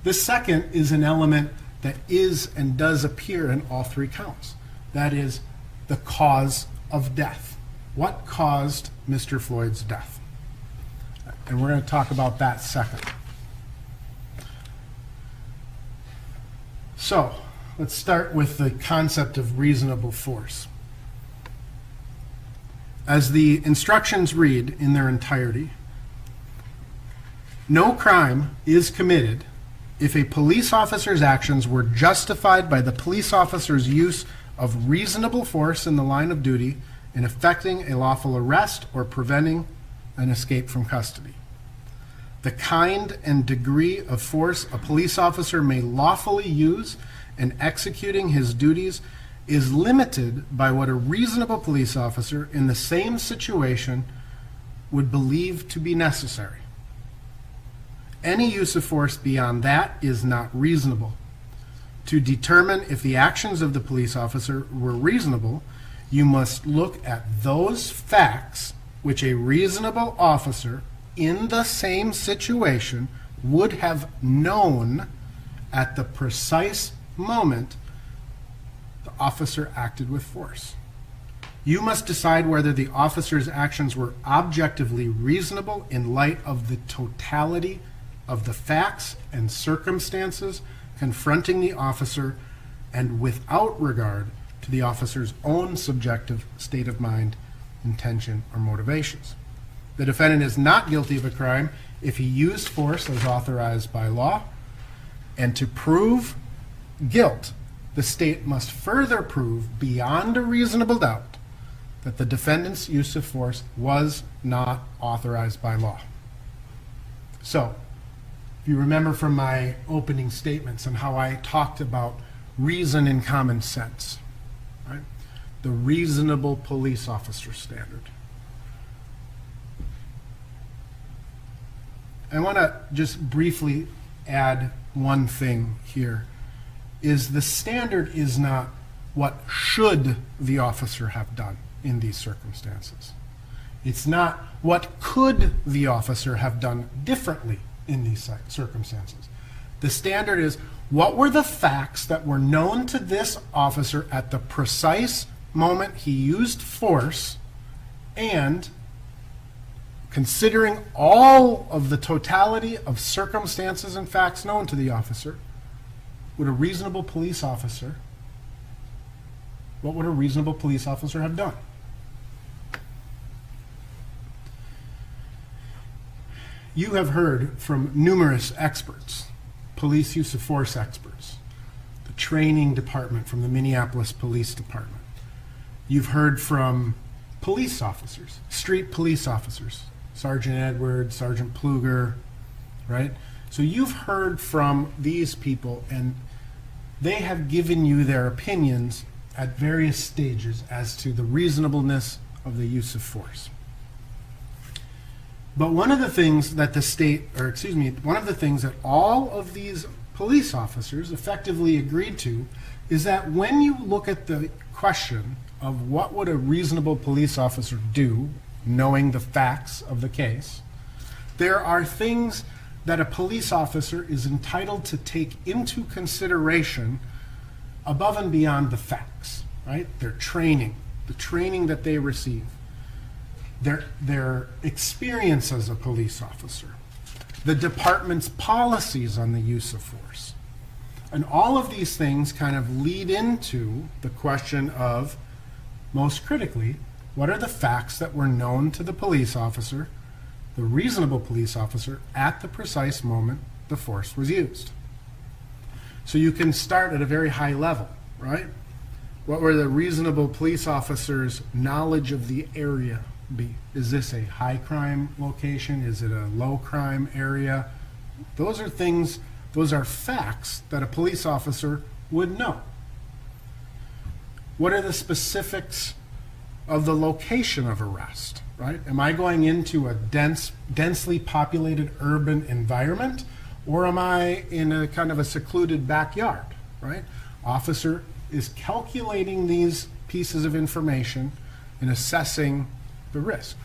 The second is an element that is and does appear in all three counts. That is the cause of death. What caused Mr. Floyd's death? And we're going to talk about that second. So, let's start with the concept of reasonable force. As the instructions read in their entirety, no crime is committed if a police officer's actions were justified by the police officer's use of reasonable force in the line of duty in effecting a lawful arrest or preventing an escape from custody. The kind and degree of force a police officer may lawfully use in executing his duties is limited by what a reasonable police officer in the same situation would believe to be necessary. Any use of force beyond that is not reasonable. To determine if the actions of the police officer were reasonable, you must look at those facts which a reasonable officer in the same situation would have known at the precise moment the officer acted with force. You must decide whether the officer's actions were objectively reasonable in light of the totality of the facts and circumstances confronting the officer and without regard to the officer's own subjective state of mind, intention, or motivations. The defendant is not guilty of a crime if he used force as authorized by law, and to prove guilt, the state must further prove beyond a reasonable doubt that the defendant's use of force was not authorized by law. So, if you remember from my opening statements and how I talked about reason and common sense, right? The reasonable police officer standard. I want to just briefly add one thing here, is the standard is not what should the officer have done in these circumstances. It's not what could the officer have done differently in these circumstances. The standard is what were the facts that were known to this officer at the precise moment he used force, And considering all of the totality of circumstances and facts known to the officer, what would a reasonable police officer have done? You have heard from numerous experts, police use of force experts, the training department from the Minneapolis Police Department. You've heard from police officers, street police officers, Sergeant Edwards, Sergeant Pluger, right? So you've heard from these people, and they have given you their opinions at various stages as to the reasonableness of the use of force. But one of the things that one of the things that all of these police officers effectively agreed to is that when you look at the question of what would a reasonable police officer do, knowing the facts of the case, there are things that a police officer is entitled to take into consideration above and beyond the facts, right? Their training, the training that they receive, their experience as a police officer, the department's policies on the use of force. And all of these things kind of lead into the question of, most critically, what are the facts that were known to the police officer, the reasonable police officer, at the precise moment the force was used? So you can start at a very high level, right? What were the reasonable police officer's knowledge of the area be? Is this a high crime location? Is it a low crime area? Those are things, those are facts that a police officer would know. What are the specifics of the location of arrest, right? Am I going into a densely populated urban environment, or am I in a kind of a secluded backyard, right? Officer is calculating these pieces of information and assessing the risk,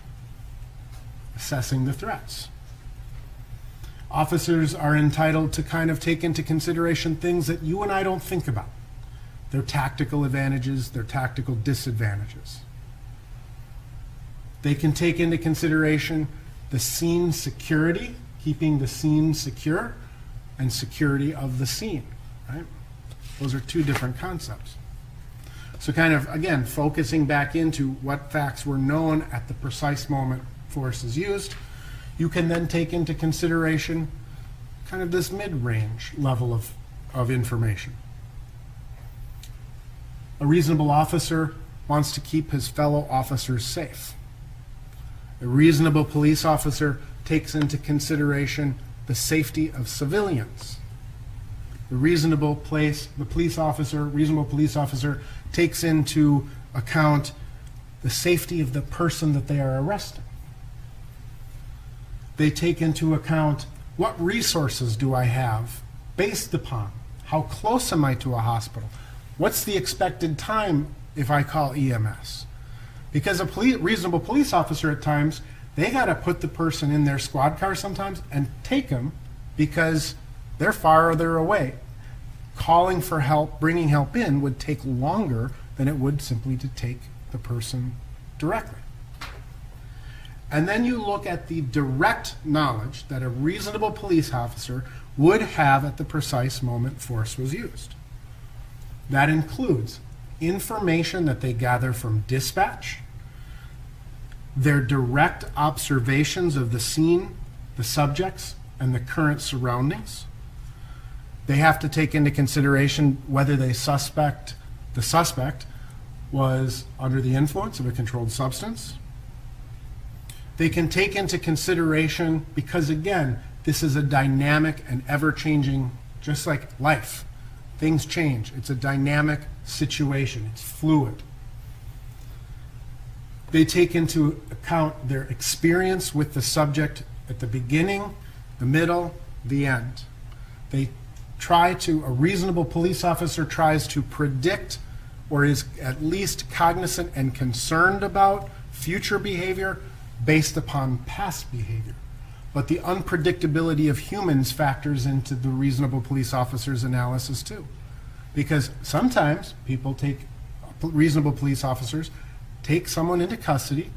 assessing the threats. Officers are entitled to kind of take into consideration things that you and I don't think about. Their tactical advantages, their tactical disadvantages. They can take into consideration the scene security, keeping the scene secure, and security of the scene, right? Those are two different concepts. So kind of, again, focusing back into what facts were known at the precise moment force is used, you can then take into consideration kind of this mid-range level of information. A reasonable officer wants to keep his fellow officers safe. A reasonable police officer takes into consideration the safety of civilians. The reasonable police officer takes into account the safety of the person that they are arresting. They take into account, what resources do I have based upon? How close am I to a hospital? What's the expected time if I call EMS? Because a reasonable police officer at times, they got to put the person in their squad car sometimes and take them because they're farther away. Calling for help, bringing help in would take longer than it would simply to take the person directly. And then you look at the direct knowledge that a reasonable police officer would have at the precise moment force was used. That includes information that they gather from dispatch, their direct observations of the scene, the subjects, and the current surroundings. They have to take into consideration whether the suspect was under the influence of a controlled substance. They can take into consideration, because again, this is a dynamic and ever-changing, just like life. Things change. It's a dynamic situation. It's fluid. They take into account their experience with the subject at the beginning, the middle, the end. A reasonable police officer tries to predict, or is at least cognizant and concerned about, future behavior based upon past behavior. But the unpredictability of humans factors into the reasonable police officer's analysis too. Because sometimes reasonable police officers take someone into custody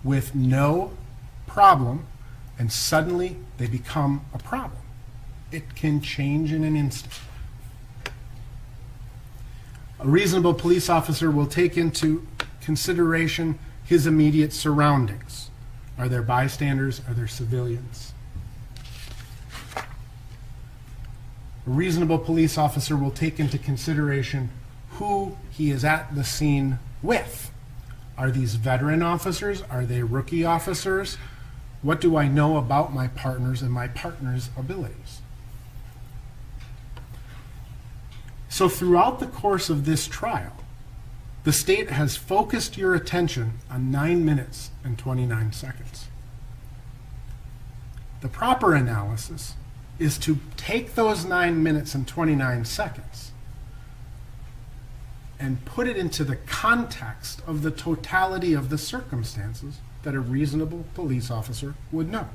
with no problem, and suddenly they become a problem. It can change in an instant. A reasonable police officer will take into consideration his immediate surroundings. Are there bystanders? Are there civilians? A reasonable police officer will take into consideration who he is at the scene with. Are these veteran officers? Are they rookie officers? What do I know about my partners and my partner's abilities? So throughout the course of this trial, the state has focused your attention on 9 minutes and 29 seconds. The proper analysis is to take those 9 minutes and 29 seconds and put it into the context of the totality of the circumstances that a reasonable police officer would know.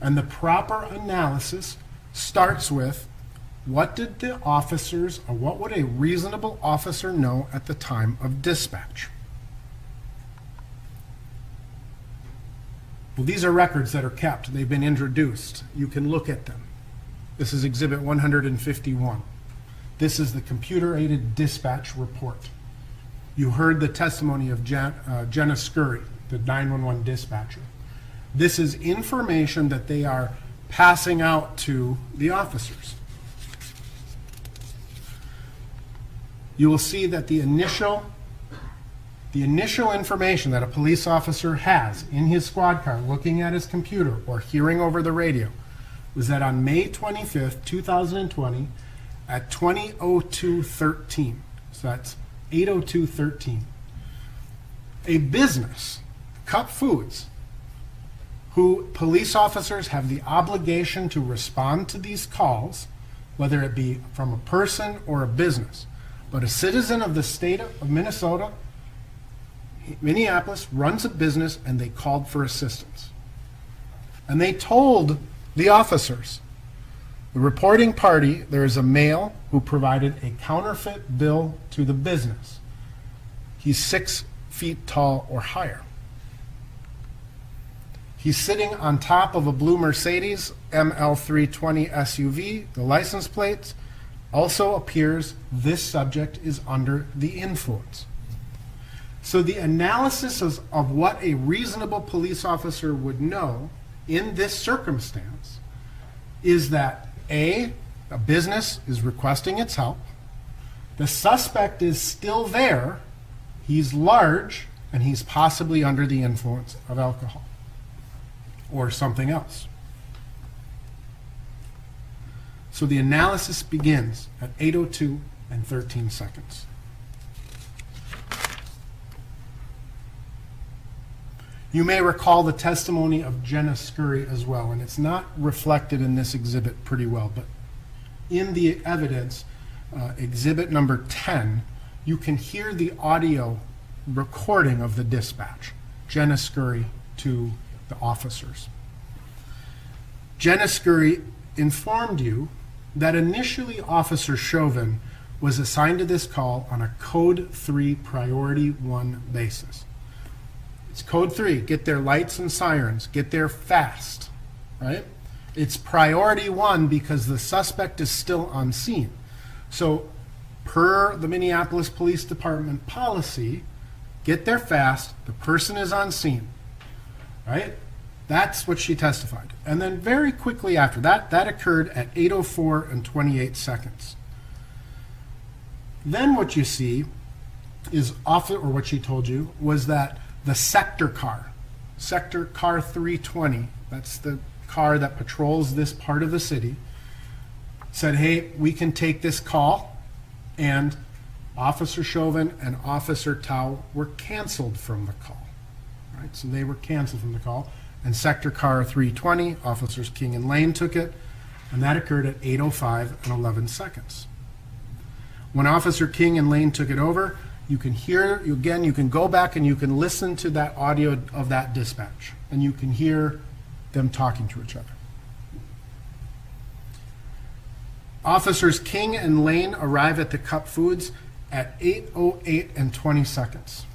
And the proper analysis starts with, what did the officers, or what would a reasonable officer know at the time of dispatch? Well, these are records that are kept. They've been introduced. You can look at them. This is Exhibit 151. This is the computer-aided dispatch report. You heard the testimony of Jenna Scurry, the 911 dispatcher. This is information that they are passing out to the officers. You will see that the initial information that a police officer has in his squad car looking at his computer or hearing over the radio was that on May 25th, 2020 at 20:02:13, so that's 8:02:13, a business, Cup Foods, who police officers have the obligation to respond to these calls, whether it be from a person or a business, but a citizen of the state of Minnesota, Minneapolis, runs a business, and they called for assistance. And they told the officers, the reporting party, there is a male who provided a counterfeit bill to the business. He's 6 feet tall or higher. He's sitting on top of a blue Mercedes ML320 SUV. The license plates also appears this subject is under the influence. So the analysis of what a reasonable police officer would know in this circumstance is that a business is requesting its help. The suspect is still there. He's large, and he's possibly under the influence of alcohol or something else. So the analysis begins at 8:02 and 13 seconds. You may recall the testimony of Jenna Scurry as well, and it's not reflected in this exhibit pretty well, but in the evidence, exhibit number 10, you can hear the audio recording of the dispatch, Jenna Scurry to the officers. Jenna Scurry informed you that initially Officer Chauvin was assigned to this call on a Code 3 Priority 1 basis. It's Code 3, get there lights and sirens, get there fast, right? It's Priority 1 because the suspect is still on scene. So per the Minneapolis Police Department policy, get there fast, the person is on scene, right? That's what she testified. And then very quickly after that, that occurred at 8:04 and 28 seconds. Then what you see is what she told you, was that the sector car 320, that's the car that patrols this part of the city, said, hey, we can take this call, and Officer Chauvin and Officer Tao were canceled from the call, right? So they were canceled from the call, and sector car 320, Officers King and Lane took it, and that occurred at 8:05 and 11 seconds. When Officer King and Lane took it over, you can hear, again, you can go back and you can listen to that audio of that dispatch, and you can hear them talking to each other. Officers King and Lane arrive at the Cup Foods at 8:08 and 20 seconds.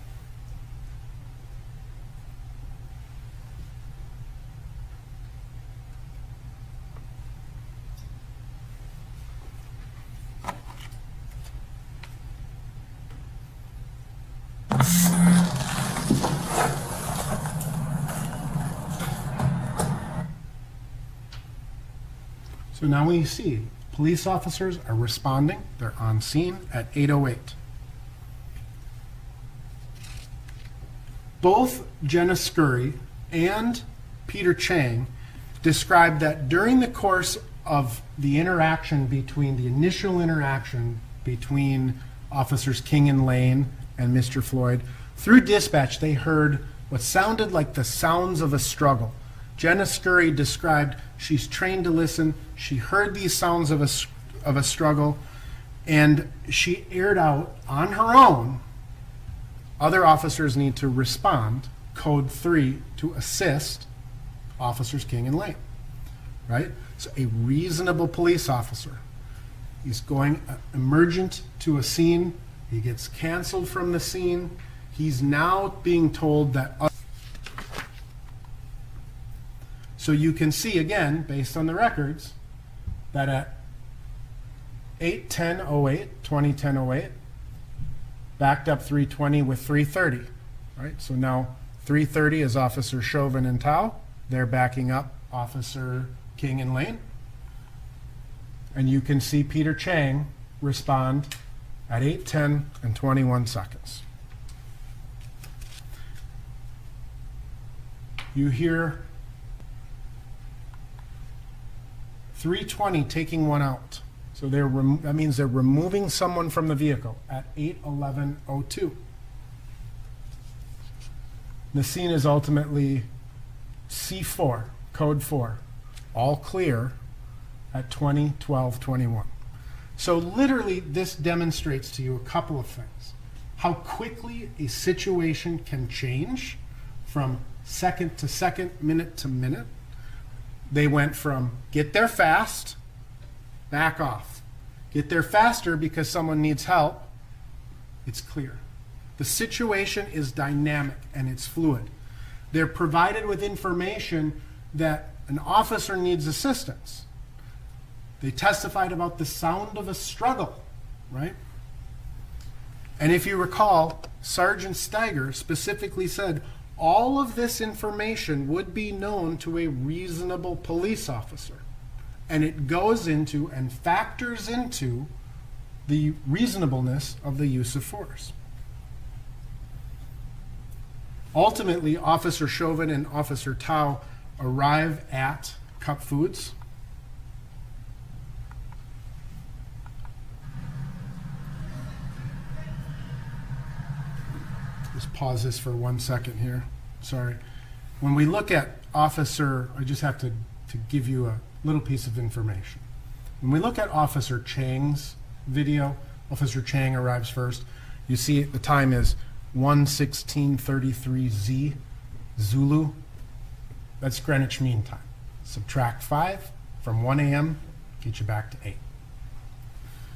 So now we see police officers are responding. They're on scene at 8:08. Both Jenna Scurry and Peter Chang described that during the course of the interaction between the initial interaction between Officers King and Lane and Mr. Floyd, through dispatch they heard what sounded like the sounds of a struggle. Jenna Scurry described she's trained to listen. She heard these sounds of a struggle, and she aired out on her own. Other officers need to respond, code 3, to assist Officers King and Lane, right? So a reasonable police officer, he's going emergent to a scene, he gets canceled from the scene, he's now being told that. So you can see again, based on the records, that at 8:10:08, 20:10:08, backed up 320 with 330, right? So now 330 is Officer Chauvin and Tao. They're backing up Officer King and Lane. And you can see Peter Chang respond at 8:10 and 21 seconds. You hear 320 taking one out. So that means they're removing someone from the vehicle at 8:11:02. The scene is ultimately C4, code 4, all clear at 20:12:21. So literally this demonstrates to you a couple of things. How quickly a situation can change from second to second, minute to minute. They went from get there fast, back off. Get there faster because someone needs help. It's clear. The situation is dynamic and it's fluid. They're provided with information that an officer needs assistance. They testified about the sound of a struggle, right? And if you recall, Sergeant Steiger specifically said all of this information would be known to a reasonable police officer. And it goes into and factors into the reasonableness of the use of force. Ultimately, Officer Chauvin and Officer Tao arrive at Cup Foods. Just pause this for 1 second here. Sorry. When we look at Officer, I just have to give you a little piece of information. When we look at Officer Chang's video, Officer Chang arrives first. You see the time is 1:16:33 Z Zulu. That's Greenwich Mean Time. Subtract 5 from 1 a.m., get you back to 8.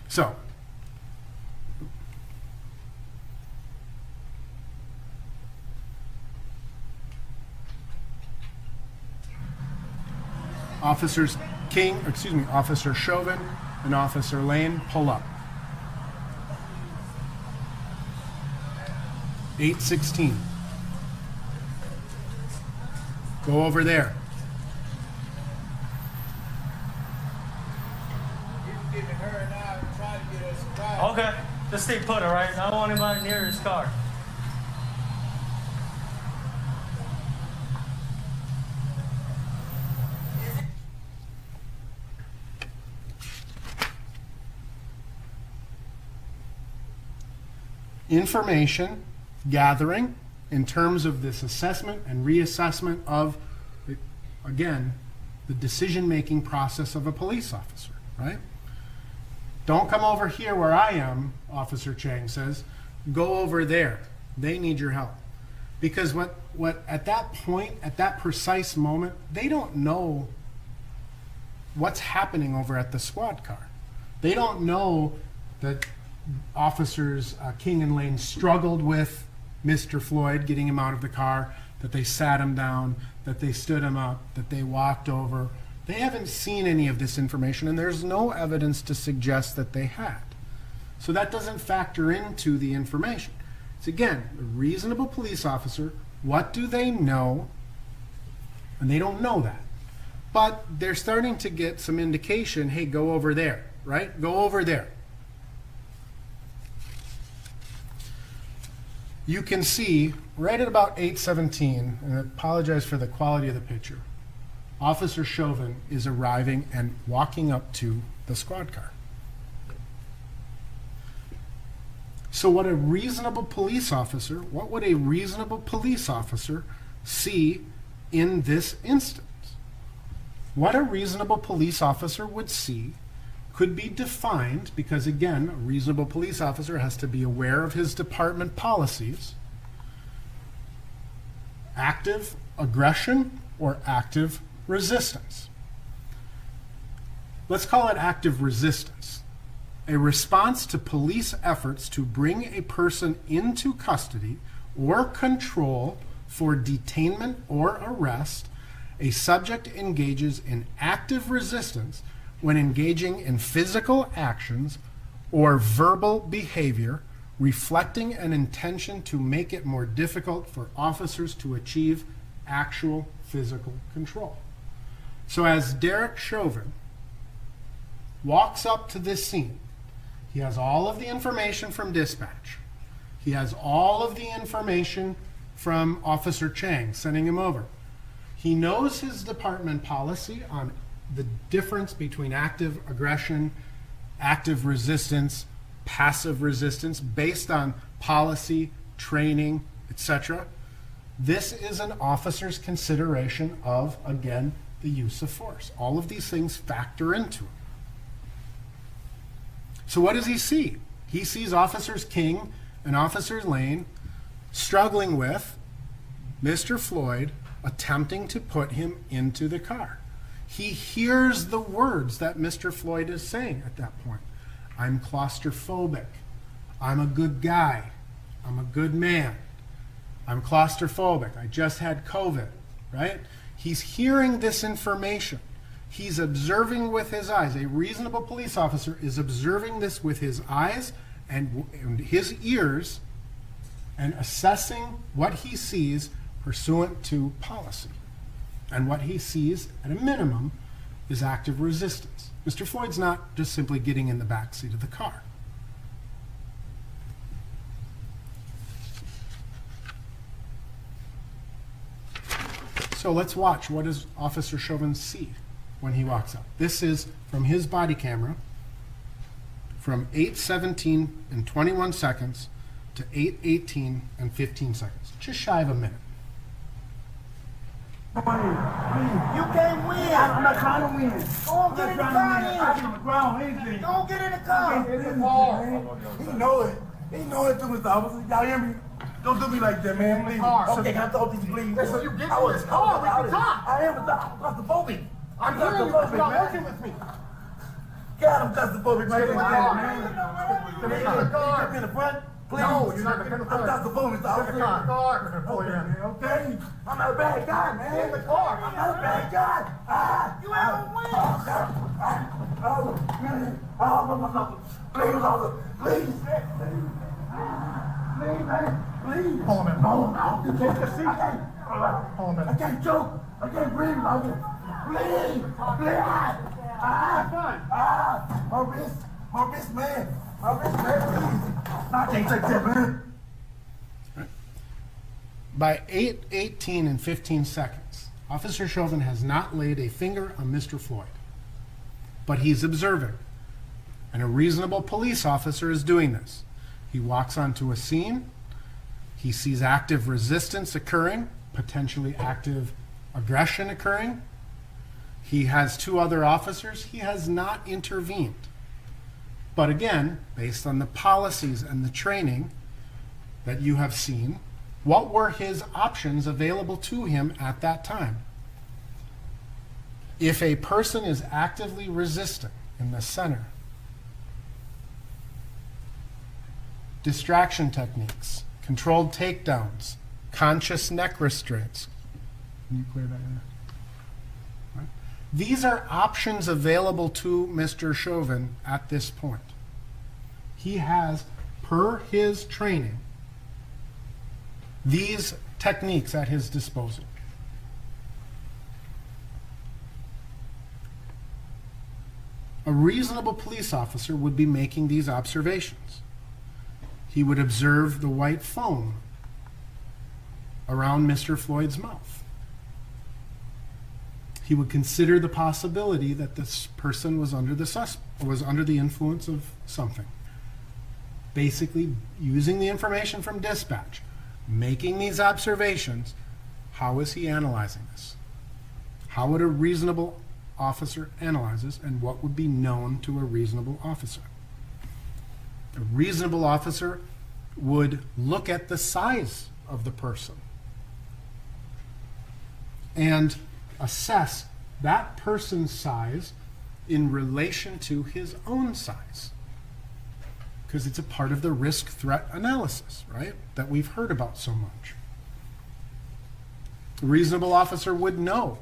So, Officer Chauvin and Officer Lane pull up. 8:16. Go over there. Okay, just stay put, all right? I don't want anybody near his car. Information gathering in terms of this assessment and reassessment of, again, the decision-making process of a police officer, right? Don't come over here where I am, Officer Chang says. Go over there. They need your help. Because what at that point, at that precise moment, they don't know what's happening over at the squad car. They don't know that Officers King and Lane struggled with Mr. Floyd, getting him out of the car, that they sat him down, that they stood him up, that they walked over. They haven't seen any of this information, and there's no evidence to suggest that they had. So that doesn't factor into the information. It's again, a reasonable police officer, what do they know? And they don't know that. But they're starting to get some indication, hey, go over there, right? Go over there. You can see right at about 8:17, and I apologize for the quality of the picture, Officer Chauvin is arriving and walking up to the squad car. So what would a reasonable police officer see in this instance? What a reasonable police officer would see could be defined, because again, a reasonable police officer has to be aware of his department policies, active aggression or active resistance. Let's call it active resistance. A response to police efforts to bring a person into custody or control for detainment or arrest. A subject engages in active resistance when engaging in physical actions or verbal behavior reflecting an intention to make it more difficult for officers to achieve actual physical control. So as Derek Chauvin walks up to this scene, he has all of the information from dispatch. He has all of the information from Officer Chang sending him over. He knows his department policy on the difference between active aggression, active resistance, passive resistance, based on policy, training, etc. This is an officer's consideration of, again, the use of force. All of these things factor into it. So what does he see? He sees Officers King and Officers Lane struggling with Mr. Floyd, attempting to put him into the car. He hears the words that Mr. Floyd is saying at that point. I'm claustrophobic. I'm a good guy. I'm a good man. I'm claustrophobic. I just had COVID, right? He's hearing this information. He's observing with his eyes. A reasonable police officer is observing this with his eyes and his ears and assessing what he sees pursuant to policy. And what he sees, at a minimum, is active resistance. Mr. Floyd's not just simply getting in the back seat of the car. So let's watch. What does Officer Chauvin see when he walks up? This is from his body camera from 8:17 and 21 seconds to 8:18 and 15 seconds. Just shy of a minute. You can't win. I'm not trying to win. Go get in the car then. I'm on the ground. Go get in the car. He know it. He know it too, Mr. Officer. Y'all hear me? Don't do me like that, man. Please. Okay, can I talk to you, please? So you get in this car. We can talk. I am claustrophobic. I'm claustrophobic, man. Working with me. God, I'm claustrophobic, man. Can we get in the car? Can you get me in the front? Please. No, you're not getting in the car. I'm claustrophobic, Mr. Officer. Get in the car. Okay. I'm not a bad guy, man. Get in the car. I'm not a bad guy. You ain't gonna win. Please, officer. Please. Please, man. Please. Hold on, man. Hold on. You take the seat. Hold on, man. I can't choke. I can't breathe, officer. Please. Please. My wrist, man. My wrist, man. Please. I can't take that, man. By 8:18 and 15 seconds, Officer Chauvin has not laid a finger on Mr. Floyd, but he's observing. And a reasonable police officer is doing this. He walks onto a scene. He sees active resistance occurring, potentially active aggression occurring. He has two other officers. He has not intervened. But again, based on the policies and the training that you have seen, what were his options available to him at that time? If a person is actively resisting in the center, distraction techniques, controlled takedowns, conscious neck restraints. Can you clear that in? Right. These are options available to Mr. Chauvin at this point. He has, per his training, these techniques at his disposal. A reasonable police officer would be making these observations. He would observe the white foam around Mr. Floyd's mouth. He would consider the possibility that this person was under the influence of something. Basically, using the information from dispatch, making these observations, how is he analyzing this? How would a reasonable officer analyze this, and what would be known to a reasonable officer? A reasonable officer would look at the size of the person and assess that person's size in relation to his own size, because it's a part of the risk threat analysis, right, that we've heard about so much. A reasonable officer would know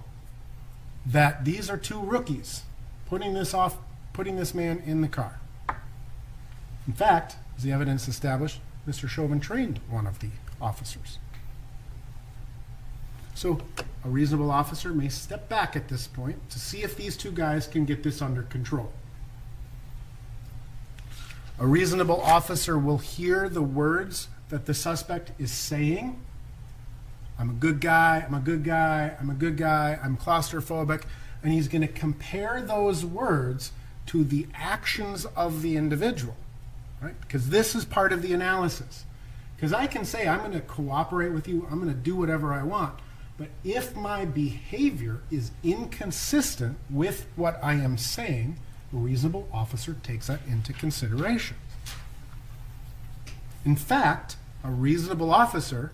that these are two rookies putting this man in the car. In fact, as the evidence established, Mr. Chauvin trained one of the officers. So a reasonable officer may step back at this point to see if these two guys can get this under control. A reasonable officer will hear the words that the suspect is saying. I'm a good guy, I'm a good guy, I'm a good guy, I'm claustrophobic, and he's going to compare those words to the actions of the individual, right? Because this is part of the analysis. Because I can say, I'm going to cooperate with you, I'm going to do whatever I want, but if my behavior is inconsistent with what I am saying, a reasonable officer takes that into consideration. In fact, a reasonable officer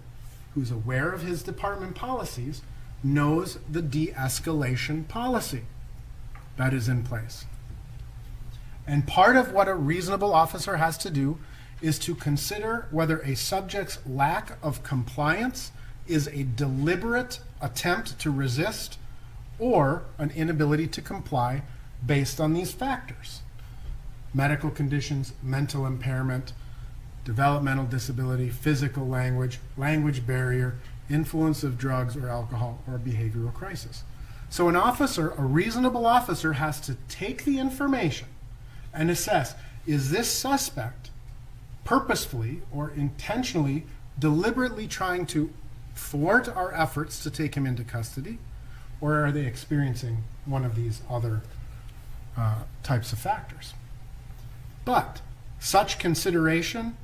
who's aware of his department policies knows the de-escalation policy that is in place. And part of what a reasonable officer has to do is to consider whether a subject's lack of compliance is a deliberate attempt to resist or an inability to comply based on these factors: medical conditions, mental impairment, developmental disability, physical language, language barrier, influence of drugs or alcohol, or behavioral crisis. So an officer, a reasonable officer, has to take the information and assess, is this suspect purposefully or intentionally, deliberately trying to thwart our efforts to take him into custody, or are they experiencing one of these other types of factors? But such consideration,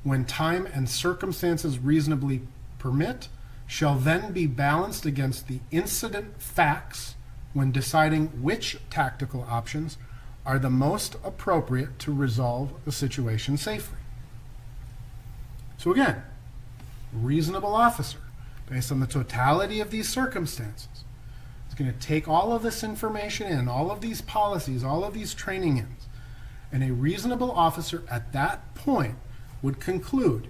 when time and circumstances reasonably permit, shall then be balanced against the incident facts when deciding which tactical options are the most appropriate to resolve the situation safely. So again, a reasonable officer, based on the totality of these circumstances, is going to take all of this information in, all of these policies, all of these training ins, and a reasonable officer at that point would conclude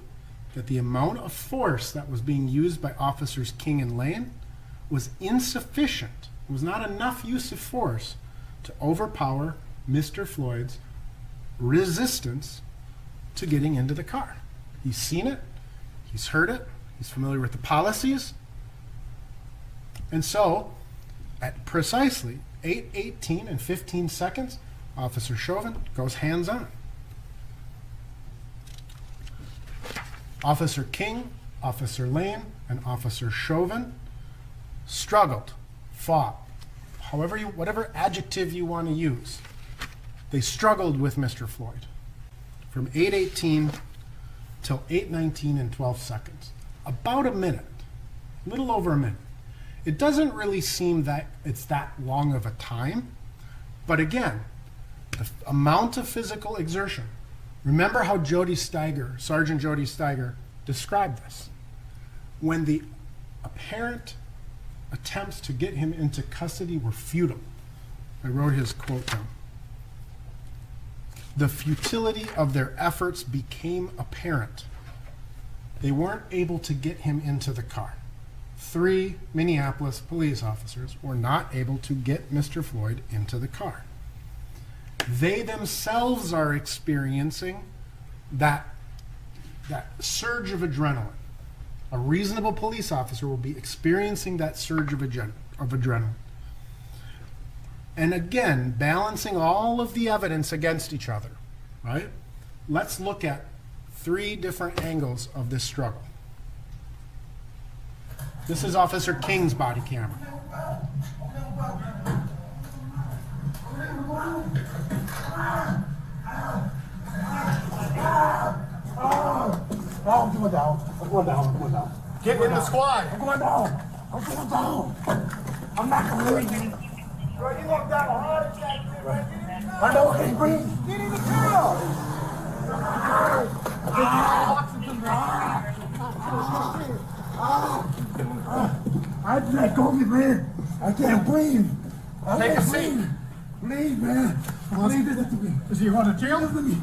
that the amount of force that was being used by officers King and Lane was insufficient. It was not enough use of force to overpower Mr. Floyd's resistance to getting into the car. He's seen it, he's heard it, he's familiar with the policies, and so at precisely 8:18 and 15 seconds, Officer Chauvin goes hands-on. Officer King, Officer Lane, and Officer Chauvin struggled, fought, whatever adjective you want to use. They struggled with Mr. Floyd from 8:18 till 8:19 and 12 seconds. About a minute, a little over a minute. It doesn't really seem that it's that long of a time, but again, the amount of physical exertion. Remember how Sergeant Jody Steiger described this. When the apparent attempts to get him into custody were futile. I wrote his quote down. The futility of their efforts became apparent. They weren't able to get him into the car. 3 Minneapolis police officers were not able to get Mr. Floyd into the car. They themselves are experiencing that surge of adrenaline. A reasonable police officer will be experiencing that surge of adrenaline. And again, balancing all of the evidence against each other, right? Let's look at 3 different angles of this struggle. This is Officer King's body camera. I'm going down. I'm going down. I'm going down. Get in the squad. I'm going down. I'm going down. I'm not going to leave. Bro, you walked down a heart attack, man. I know I can't breathe. Get in the car. I can't go get man. I can't breathe. Take a seat. Please, man. Please do this to me. Is he going to jail? Listen to me.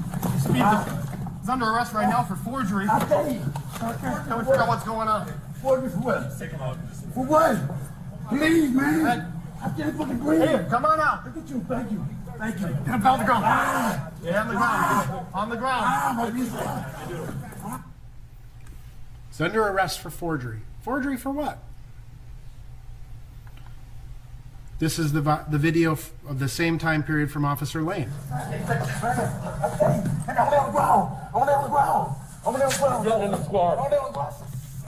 He's under arrest right now for forgery. I tell you. Can we figure out what's going on? Forgery for what? Take him out. For what? Please, man. I can't fucking breathe. Hey, come on out. Look at you. Thank you. Thank you. Get him on the ground. Yeah, on the ground. On the ground. My visa. He's under arrest for forgery. Forgery for what? This is the video of the same time period from Officer Lane. I'm on the ground. I'm on the ground. I'm on the ground. Get in the squad. I'm on the ground.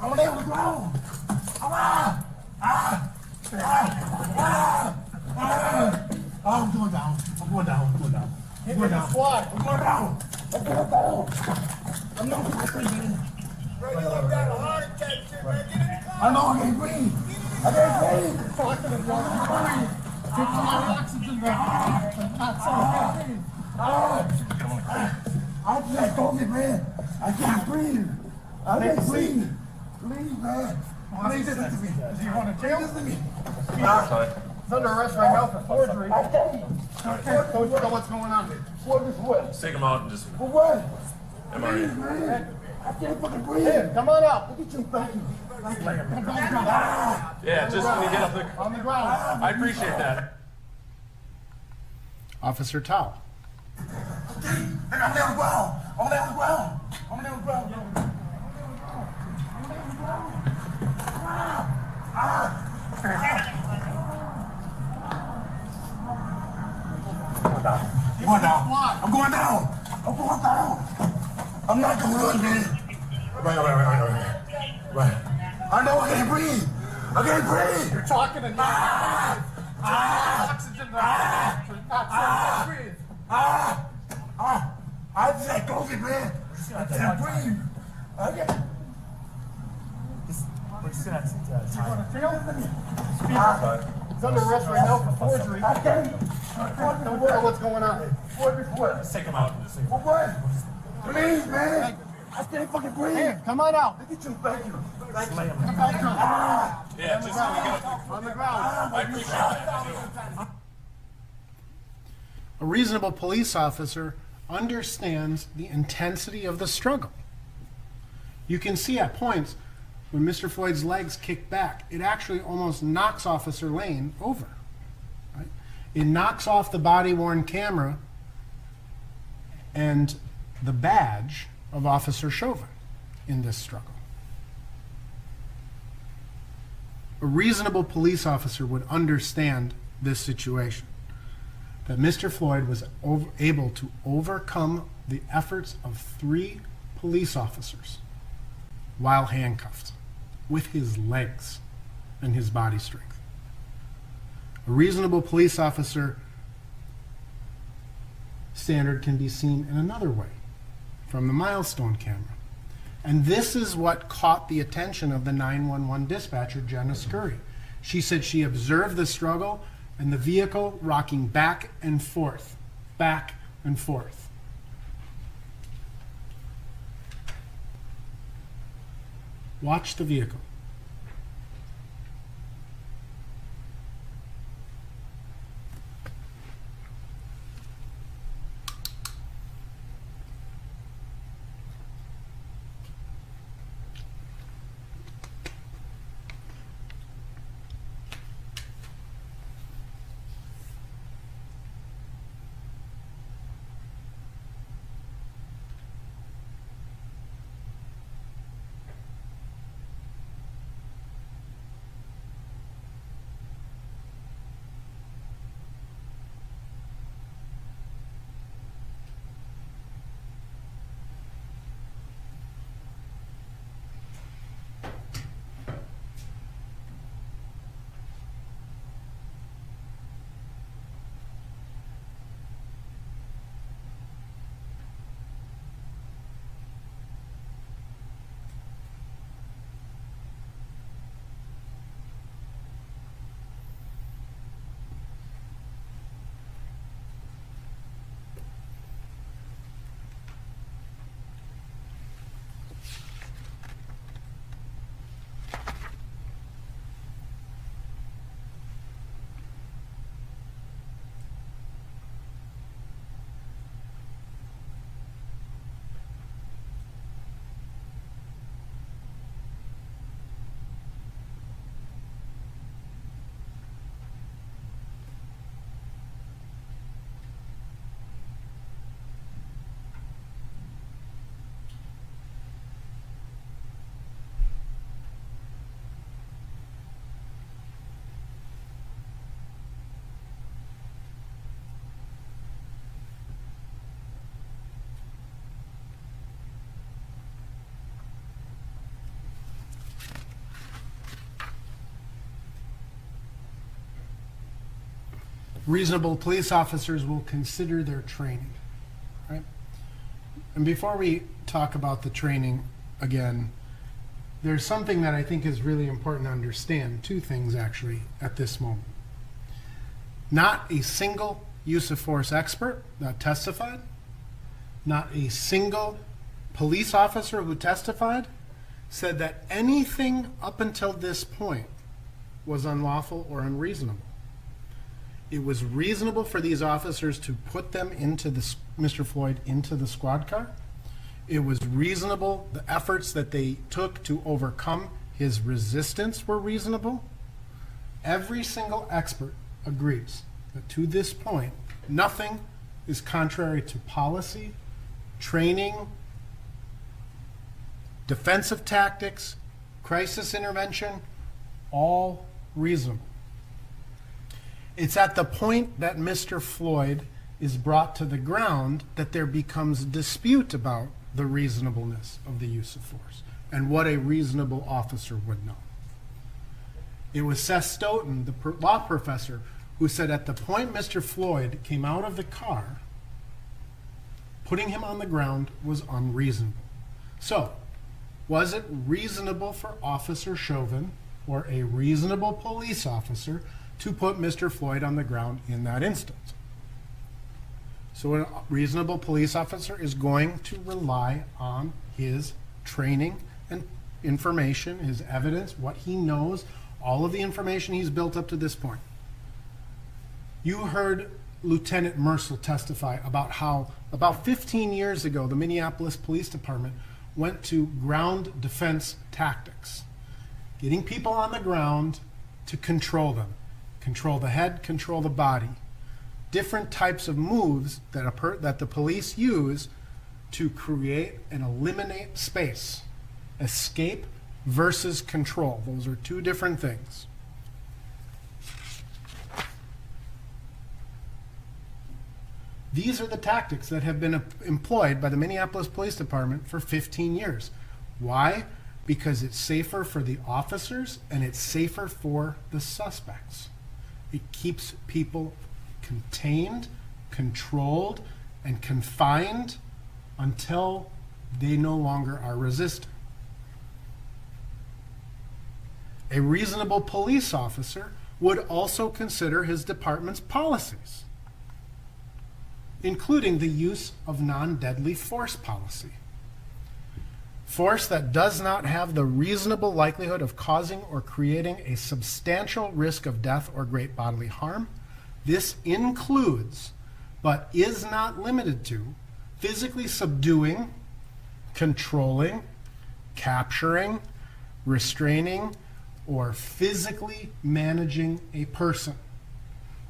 I'm on the ground. I'm going down. I'm going down. I'm going down. I'm going down. Squad. I'm going down. I'm going down. I'm not going to breathe. Bro, you look down a heart attack, shit, man. Get in the car. I know I can't breathe. I can't breathe. Take some more oxygen, man. I can't go get man. I can't breathe. I can't breathe. Please, man. Please listen to me. Is he going to jail? Listen to me. He's under arrest right now for forgery. I tell you. Can we figure out what's going on? For what? Take him out and just. For what? MRE. Please, man. I can't fucking breathe. Hey, come on out. Look at you. Thank you. Thank you. Yeah, just when you get up there. On the ground. I appreciate that. Officer Tao. And I'm on the ground. I'm on the ground. I'm on the ground. I'm going down. I'm going down. I'm going down. I'm not going to run, man. Right. I know I can't breathe. I can't breathe. You're talking and oxygen. Not breathe. I just had COVID, man. I can't breathe. I can't. Is he going to jail? He's under arrest right now for forgery. I can't. Can we figure out what's going on? Forgery for what? Just take him out and just. For what? Please, man. I can't fucking breathe. Hey, come on out. Look at you. Thank you. Thank you. Yeah, just when you get up there. On the ground. I appreciate that. A reasonable police officer understands the intensity of the struggle. You can see at points when Mr. Floyd's legs kick back, it actually almost knocks Officer Lane over. Right? It knocks off the body-worn camera and the badge of Officer Chauvin in this struggle. A reasonable police officer would understand this situation, that Mr. Floyd was able to overcome the efforts of 3 police officers while handcuffed with his legs and his body strength. A reasonable police officer standard can be seen in another way, from the milestone camera. And this is what caught the attention of the 911 dispatcher, Jenna Scurry. She said she observed the struggle and the vehicle rocking back and forth, back and forth. Watch the vehicle. reasonable police officers will consider their training, right? And before we talk about the training again, there's something that I think is really important to understand. Two things, actually, at this moment. Not a single use of force expert that testified, not a single police officer who testified said that anything up until this point was unlawful or unreasonable. It was reasonable for these officers to put them into Mr. Floyd into the squad car. It was reasonable. The efforts that they took to overcome his resistance were reasonable. Every single expert agrees that to this point, nothing is contrary to policy, training, defensive tactics, crisis intervention, all reasonable. It's at the point that Mr. Floyd is brought to the ground that there becomes a dispute about the reasonableness of the use of force and what a reasonable officer would know. It was Seth Stoughton, the law professor, who said at the point Mr. Floyd came out of the car, putting him on the ground was unreasonable. So, was it reasonable for Officer Chauvin or a reasonable police officer to put Mr. Floyd on the ground in that instance? So a reasonable police officer is going to rely on his training and information, his evidence, what he knows, all of the information he's built up to this point. You heard Lieutenant Mercel testify about how about 15 years ago, the Minneapolis Police Department went to ground defense tactics, getting people on the ground to control them, control the head, control the body. Different types of moves that the police use to create and eliminate space. Escape versus control. Those are two different things. These are the tactics that have been employed by the Minneapolis Police Department for 15 years. Why? Because it's safer for the officers and it's safer for the suspects. It keeps people contained, controlled, and confined until they no longer are resisting. A reasonable police officer would also consider his department's policies, including the use of non-deadly force policy. Force that does not have the reasonable likelihood of causing or creating a substantial risk of death or great bodily harm. This includes, but is not limited to, physically subduing, controlling, capturing, restraining, or physically managing a person.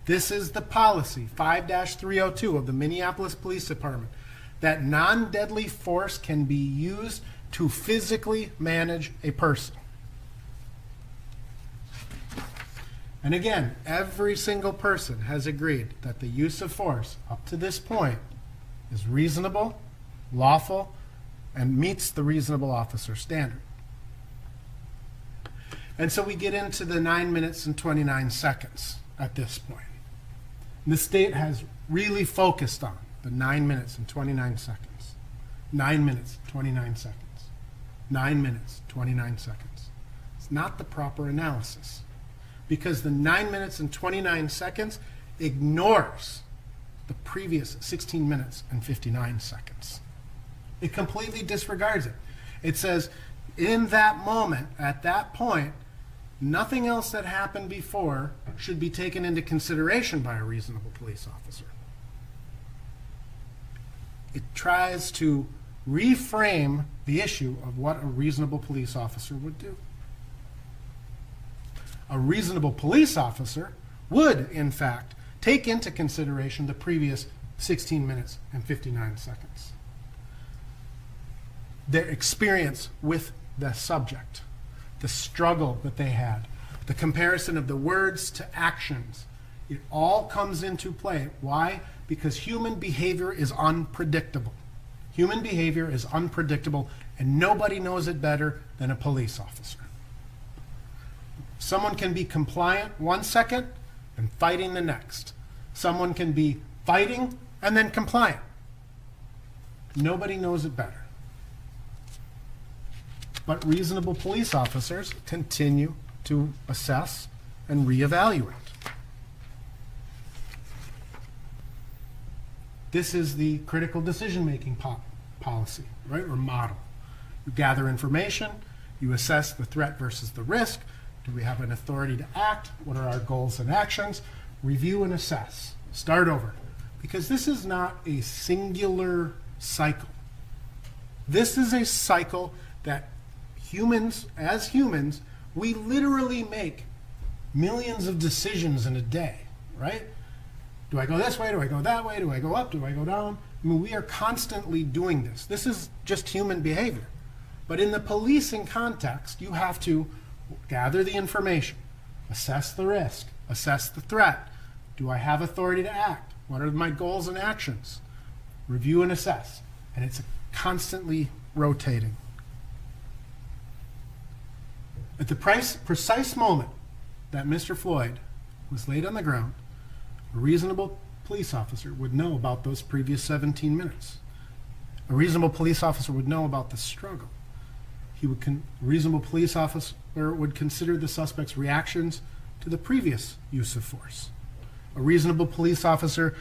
This is the policy, 5-302 of the Minneapolis Police Department, that non-deadly force can be used to physically manage a person. And again, every single person has agreed that the use of force up to this point is reasonable, lawful, and meets the reasonable officer standard. And so we get into the 9 minutes and 29 seconds at this point. And the state has really focused on the 9 minutes and 29 seconds. 9 minutes, 29 seconds. 9 minutes, 29 seconds. It's not the proper analysis, because the 9 minutes and 29 seconds ignores the previous 16 minutes and 59 seconds. It completely disregards it. It says, in that moment, at that point, nothing else that happened before should be taken into consideration by a reasonable police officer. It tries to reframe the issue of what a reasonable police officer would do. A reasonable police officer would, in fact, take into consideration the previous 16 minutes and 59 seconds. Their experience with the subject, the struggle that they had, the comparison of the words to actions, it all comes into play. Why? Because human behavior is unpredictable. Human behavior is unpredictable, and nobody knows it better than a police officer. Someone can be compliant 1 second and fighting the next. Someone can be fighting and then compliant. Nobody knows it better. But reasonable police officers continue to assess and reevaluate. This is the critical decision-making policy, right, or model. You gather information, you assess the threat versus the risk. Do we have an authority to act? What are our goals and actions? Review and assess. Start over. Because this is not a singular cycle. This is a cycle that humans, as humans, we literally make millions of decisions in a day, right? Do I go this way? Do I go that way? Do I go up? Do I go down? I mean, we are constantly doing this. This is just human behavior. But in the policing context, you have to gather the information, assess the risk, assess the threat. Do I have authority to act? What are my goals and actions? Review and assess. And it's constantly rotating. At the precise moment that Mr. Floyd was laid on the ground, a reasonable police officer would know about those previous 17 minutes. A reasonable police officer would know about the struggle. A reasonable police officer would consider the suspect's reactions to the previous use of force. A reasonable police officer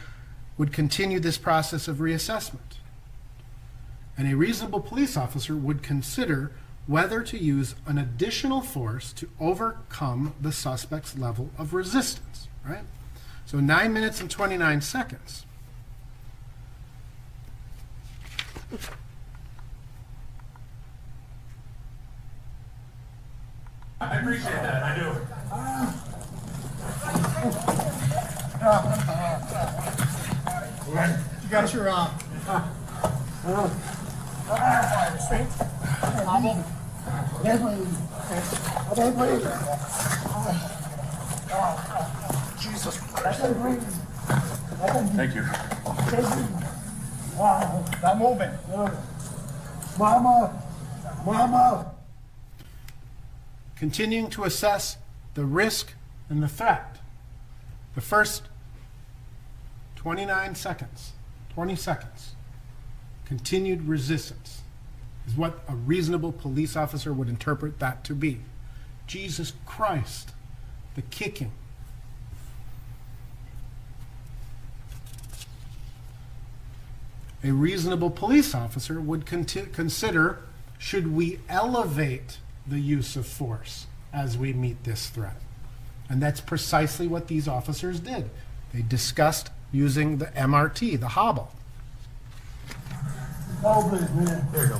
would continue this process of reassessment. And a reasonable police officer would consider whether to use an additional force to overcome the suspect's level of resistance, right? So 9 minutes and 29 seconds. I appreciate that, I do. You got your restraint? Hobble? Jesus Christ. Thank you. Not moving. Mama. Continuing to assess the risk and the threat. The first 29 seconds, 20 seconds, continued resistance is what a reasonable police officer would interpret that to be. Jesus Christ, the kicking. A reasonable police officer would consider, should we elevate the use of force as we meet this threat? And that's precisely what these officers did. They discussed using the MRT, the hobble. Oh, please, man. There you go.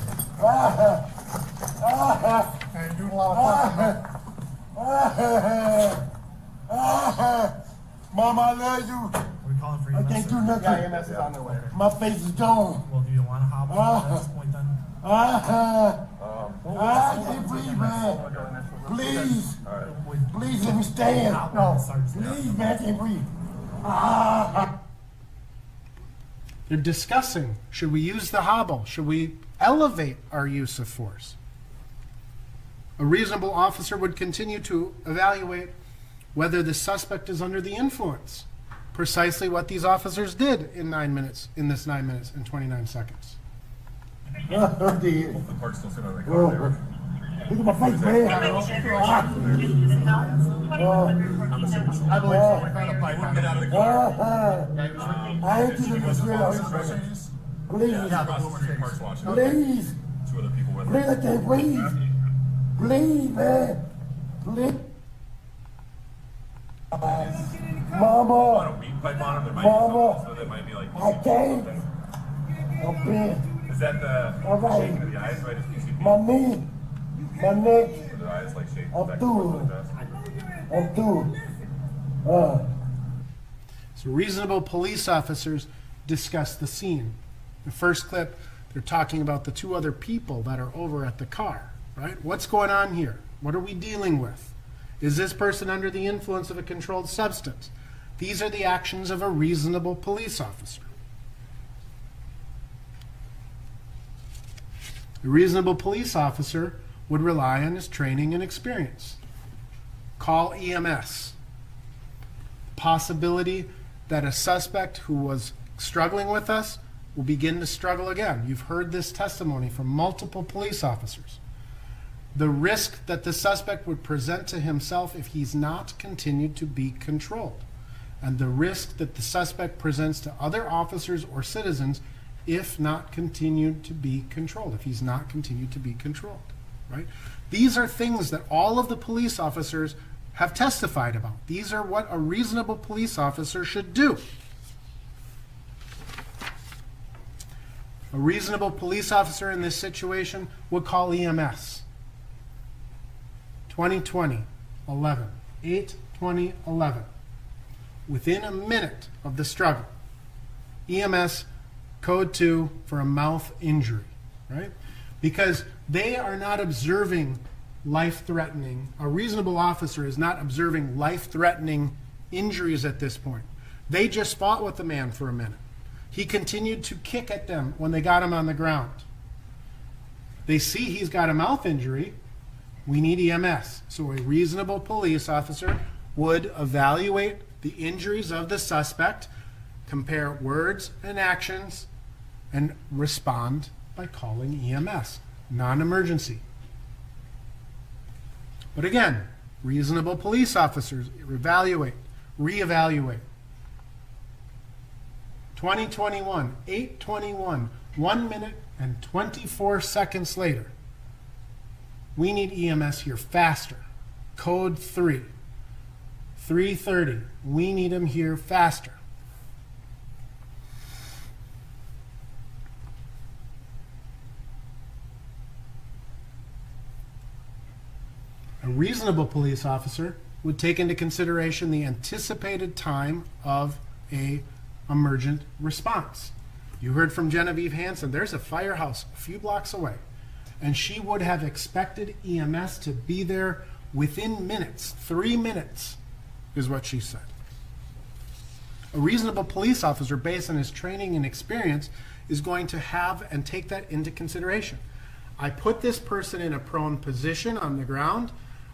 And doing a lot of talking. Mama, I love you. We're calling for I EMS. can't do nothing. Yeah, EMS is on their way. My face is gone. Well, do you want to hobble at this point then? I can't breathe, man. Please. Please let me stand. No. Please, man, I can't breathe. They're discussing, should we use the hobble? Should we elevate our use of force? A reasonable officer would continue to evaluate whether the suspect is under the influence. Precisely what these officers did in this 9 minutes and 29 seconds. The clerk's still sitting on the car there. Look at my face, man. I believe so. We found a pipe. Get out of the car. I ain't doing this real. Please. Yeah, across the street, Parks watching. Please. Two other people with Please, I can't breathe. Please, man. Please. Mama. On a weed pipe on him, there might be Mama. something, so that might be like I can't. I'm bent. Is that the All right. shaking of the eyes, right? Is PCP? My knee. My neck. Are their eyes like shaking I'm back and through. forth like that? I'm through. So reasonable police officers discuss the scene. The first clip, they're talking about the two other people that are over at the car, right? What's going on here? What are we dealing with? Is this person under the influence of a controlled substance? These are the actions of a reasonable police officer. A reasonable police officer would rely on his training and experience. Call EMS. Possibility that a suspect who was struggling with us will begin to struggle again. You've heard this testimony from multiple police officers. The risk that the suspect would present to himself if he's not continued to be controlled, and the risk that the suspect presents to other officers or citizens if not continued to be controlled, if he's not continued to be controlled, right? These are things that all of the police officers have testified about. These are what a reasonable police officer should do. A reasonable police officer in this situation would call EMS. 2020, 11, 8/20/11. Within a minute of the struggle, EMS code 2 for a mouth injury, right? Because they are not observing life-threatening, a reasonable officer is not observing life-threatening injuries at this point. They just fought with the man for a minute. He continued to kick at them when they got him on the ground. They see he's got a mouth injury. We need EMS. So a reasonable police officer would evaluate the injuries of the suspect, compare words and actions, and respond by calling EMS. Non-emergency. But again, reasonable police officers evaluate, reevaluate. 2021, 8/21, 1 minute and 24 seconds later. We need EMS here faster. Code 3, 3:30. We need them here faster. A reasonable police officer would take into consideration the anticipated time of a emergent response. You heard from Genevieve Hansen, there's a firehouse a few blocks away, and she would have expected EMS to be there within minutes. 3 minutes is what she said. A reasonable police officer, based on his training and experience, is going to have and take that into consideration. I put this person in a prone position on the ground.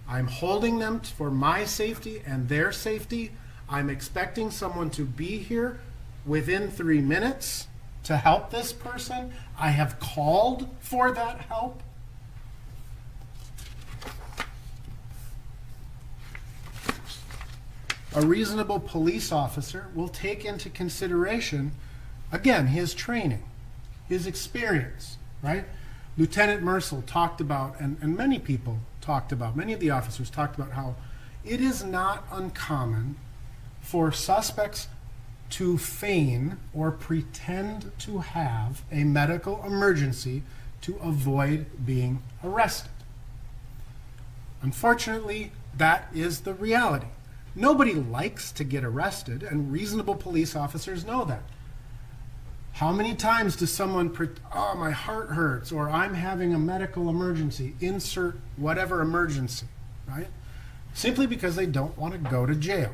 I'm holding them for my safety and their safety. I'm expecting someone to be here within 3 minutes to help this person. I have called for that help. A reasonable police officer will take into consideration, again, his training, his experience, right? Lieutenant Mercel talked about, and many people talked about, many of the officers talked about how it is not uncommon for suspects to feign or pretend to have a medical emergency to avoid being arrested. Unfortunately, that is the reality. Nobody likes to get arrested, and reasonable police officers know that. How many times does someone, oh, my heart hurts, or I'm having a medical emergency, insert whatever emergency, right? Simply because they don't want to go to jail.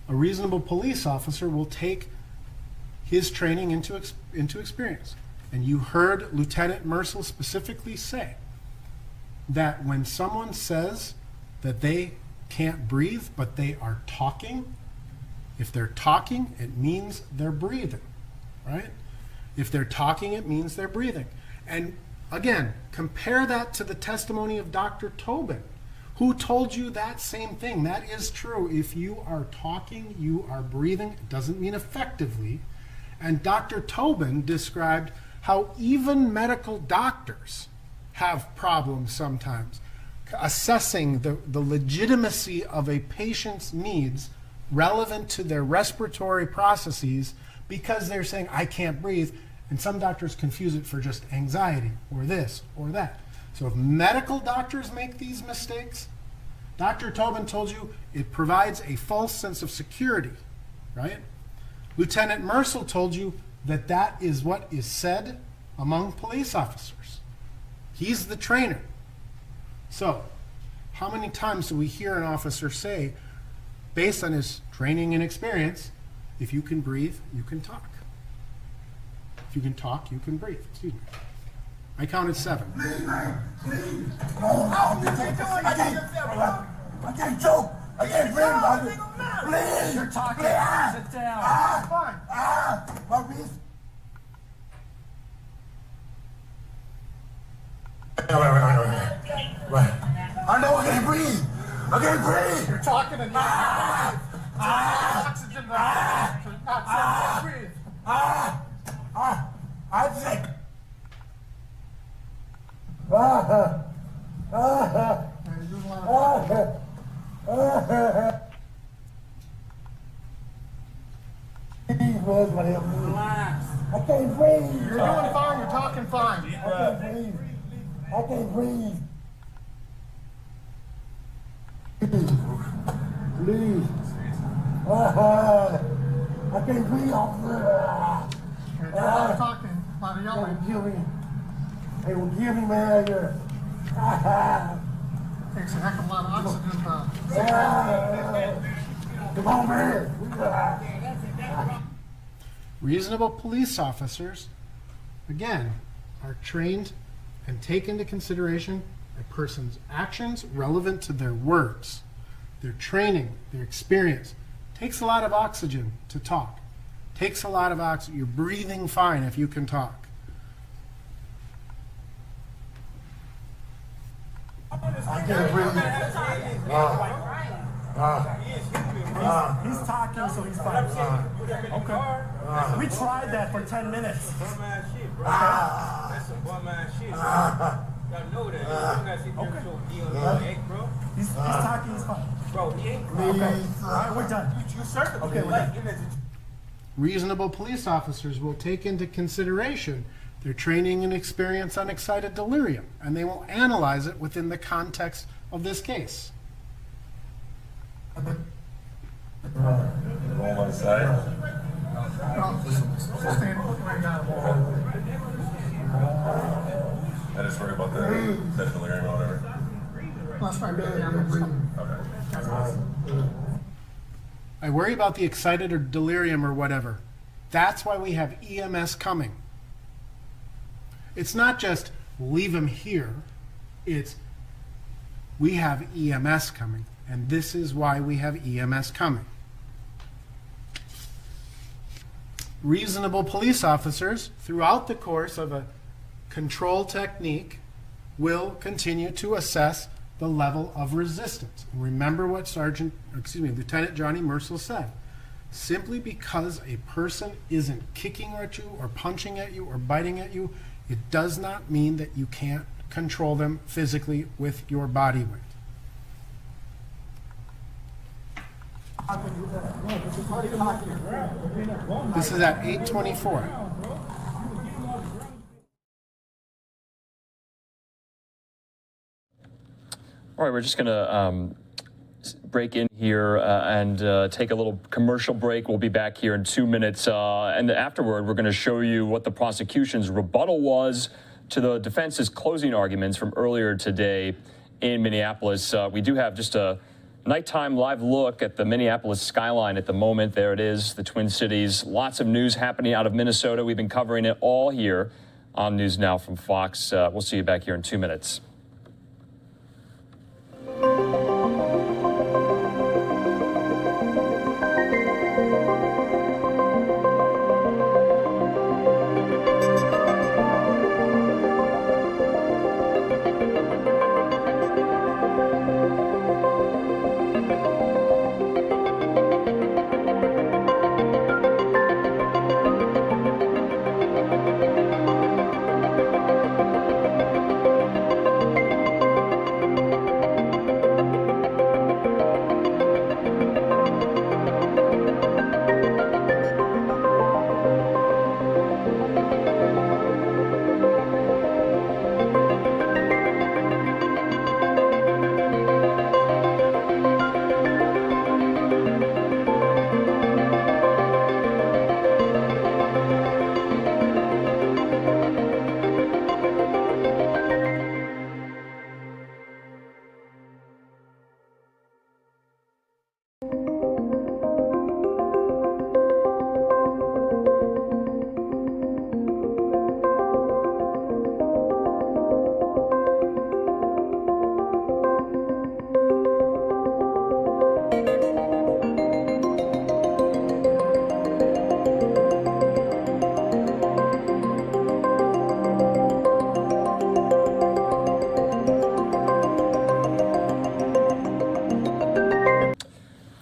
A reasonable police officer will take his training into experience. And you heard Lieutenant Mercel specifically say that when someone says that they can't breathe, but they are talking, if they're talking, it means they're breathing, right? If they're talking, it means they're breathing. And again, compare that to the testimony of Dr. Tobin, who told you that same thing. That is true. If you are talking, you are breathing. It doesn't mean effectively. And Dr. Tobin described how even medical doctors have problems sometimes assessing the legitimacy of a patient's needs relevant to their respiratory processes, because they're saying, I can't breathe, and some doctors confuse it for just anxiety or this or that. So if medical doctors make these mistakes, Dr. Tobin told you it provides a false sense of security, right? Lieutenant Mercel told you that that is what is said among police officers. He's the trainer. So how many times do we hear an officer say, based on his training and experience, if you can breathe, you can talk. If you can talk, you can breathe. Excuse me. I counted 7. I can't choke. I can't breathe, Bobby. Please. You're talking. Sit down. My wrist. Wait. I know I can't breathe. I can't breathe. You're talking and oxygen. Breathe. I'm sick. Relax. I can't breathe. You're doing fine. You're talking fine. I can't breathe. I can't breathe. Please. I can't breathe, officer. You're not talking. Not yelling. Kill me. They will kill me, man. Takes a heck of a lot of oxygen. Come on, man. Reasonable police officers, again, are trained and take into consideration a person's actions relevant to their words. Their training, their experience. Takes a lot of oxygen to talk. Takes a lot of oxygen. You're breathing fine if you can talk. I can't breathe. He's talking, so he's fine. Okay. We tried that for 10 minutes. That's some bum-ass shit. Y'all know that. He's talking, he's fine. Bro, he ain't. Okay. All right, we're done. You circled. Okay, we're done. Reasonable police officers will take into consideration their training and experience on excited delirium, and they will analyze it within the context of this case. On my side. I just worry about that delirium or whatever. I worry about the excited or delirium or whatever. That's why we have EMS coming. It's not just leave them here. It's we have EMS coming, and this is why we have EMS coming. Reasonable police officers, throughout the course of a control technique, will continue to assess the level of resistance. And remember what Lieutenant Johnny Mercil said. Simply because a person isn't kicking at you or punching at you or biting at you, it does not mean that you can't control them physically with your body weight. This is at 8:24. All right, we're just going to break in here and take a little commercial break. We'll be back here in 2 minutes. And afterward, we're going to show you what the prosecution's rebuttal was to the defense's closing arguments from earlier today in Minneapolis. We do have just a nighttime live look at the Minneapolis skyline at the moment. There it is, the Twin Cities. Lots of news happening out of Minnesota. We've been covering it all here on News Now from Fox. We'll see you back here in 2 minutes.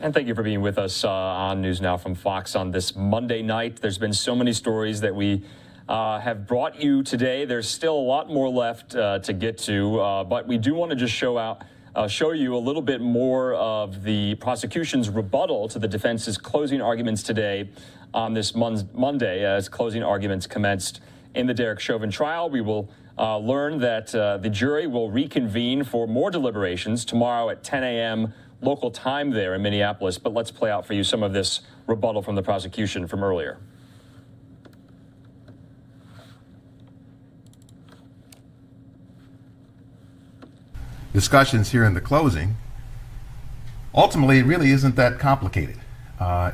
And thank you for being with us on News Now from Fox on this Monday night. There's been so many stories that we have brought you today. There's still a lot more left to get to, but we do want to just show you a little bit more of the prosecution's rebuttal to the defense's closing arguments today on this Monday as closing arguments commenced in the Derek Chauvin trial. We will learn that the jury will reconvene for more deliberations tomorrow at 10 a.m. local time there in Minneapolis. But let's play out for you some of this rebuttal from the prosecution from earlier. Discussions here in the closing, ultimately it really isn't that complicated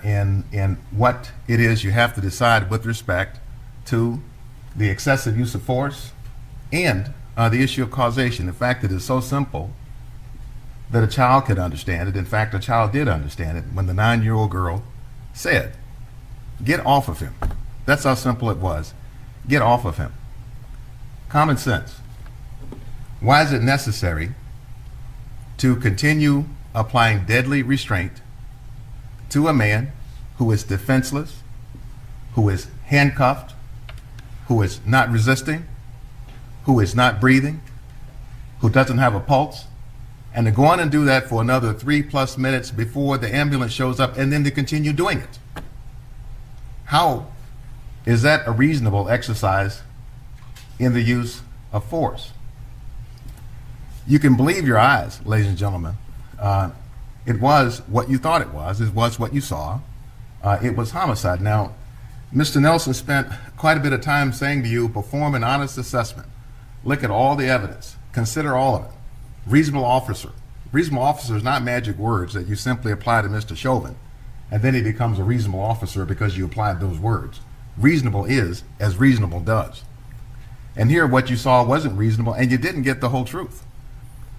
in what it is you have to decide with respect to the excessive use of force and the issue of causation. In fact, it is so simple that a child could understand it. In fact, a child did understand it when the 9-year-old girl said, "Get off of him." That's how simple it was. Get off of him. Common sense. Why is it necessary to continue applying deadly restraint to a man who is defenseless, who is handcuffed, who is not resisting, who is not breathing, who doesn't have a pulse, and to go on and do that for another 3+ minutes before the ambulance shows up, and then to continue doing it? How is that a reasonable exercise in the use of force? You can believe your eyes, ladies and gentlemen. It was what you thought it was. It was what you saw. It was homicide. Now, Mr. Nelson spent quite a bit of time saying to you, perform an honest assessment. Look at all the evidence. Consider all of it. Reasonable officer. Reasonable officer is not magic words that you simply apply to Mr. Chauvin, and then he becomes a reasonable officer because you applied those words. Reasonable is as reasonable does. And here what you saw wasn't reasonable, and you didn't get the whole truth.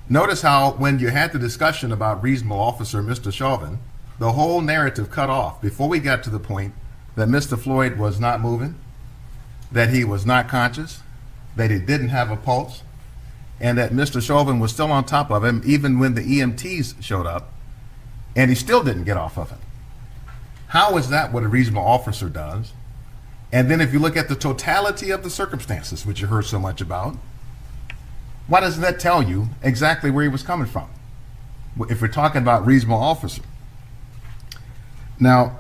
Notice how when you had the discussion about reasonable officer Mr. Chauvin, the whole narrative cut off before we got to the point that Mr. Floyd was not moving, that he was not conscious, that he didn't have a pulse, and that Mr. Chauvin was still on top of him even when the EMTs showed up, and he still didn't get off of him. How is that what a reasonable officer does? And then if you look at the totality of the circumstances, which you heard so much about, why doesn't that tell you exactly where he was coming from? If we're talking about reasonable officer. Now,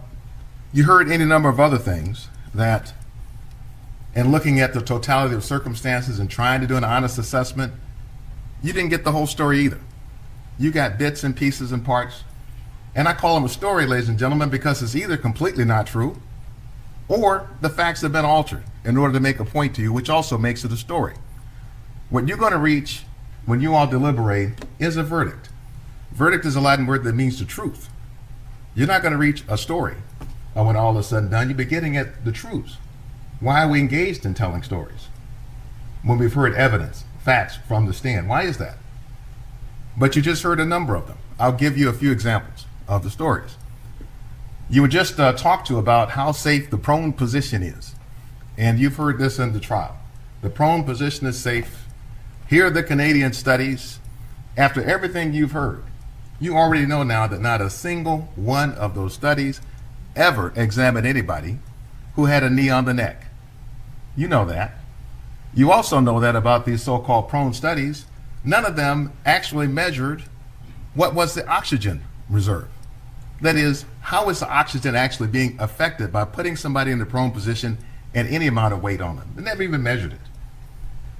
you heard any number of other things that, in looking at the totality of circumstances and trying to do an honest assessment, you didn't get the whole story either. You got bits and pieces and parts. And I call them a story, ladies and gentlemen, because it's either completely not true or the facts have been altered in order to make a point to you, which also makes it a story. What you're going to reach when you all deliberate is a verdict. Verdict is a Latin word that means the truth. You're not going to reach a story when all is said and done. You'll be getting at the truths. Why are we engaged in telling stories when we've heard evidence, facts from the stand? Why is that? But you just heard a number of them. I'll give you a few examples of the stories. You were just talked to about how safe the prone position is. And you've heard this in the trial. The prone position is safe. Here are the Canadian studies. After everything you've heard, you already know now that not a single one of those studies ever examined anybody who had a knee on the neck. You know that. You also know that about these so-called prone studies, none of them actually measured what was the oxygen reserve. That is, how is the oxygen actually being affected by putting somebody in the prone position and any amount of weight on them? They never even measured it.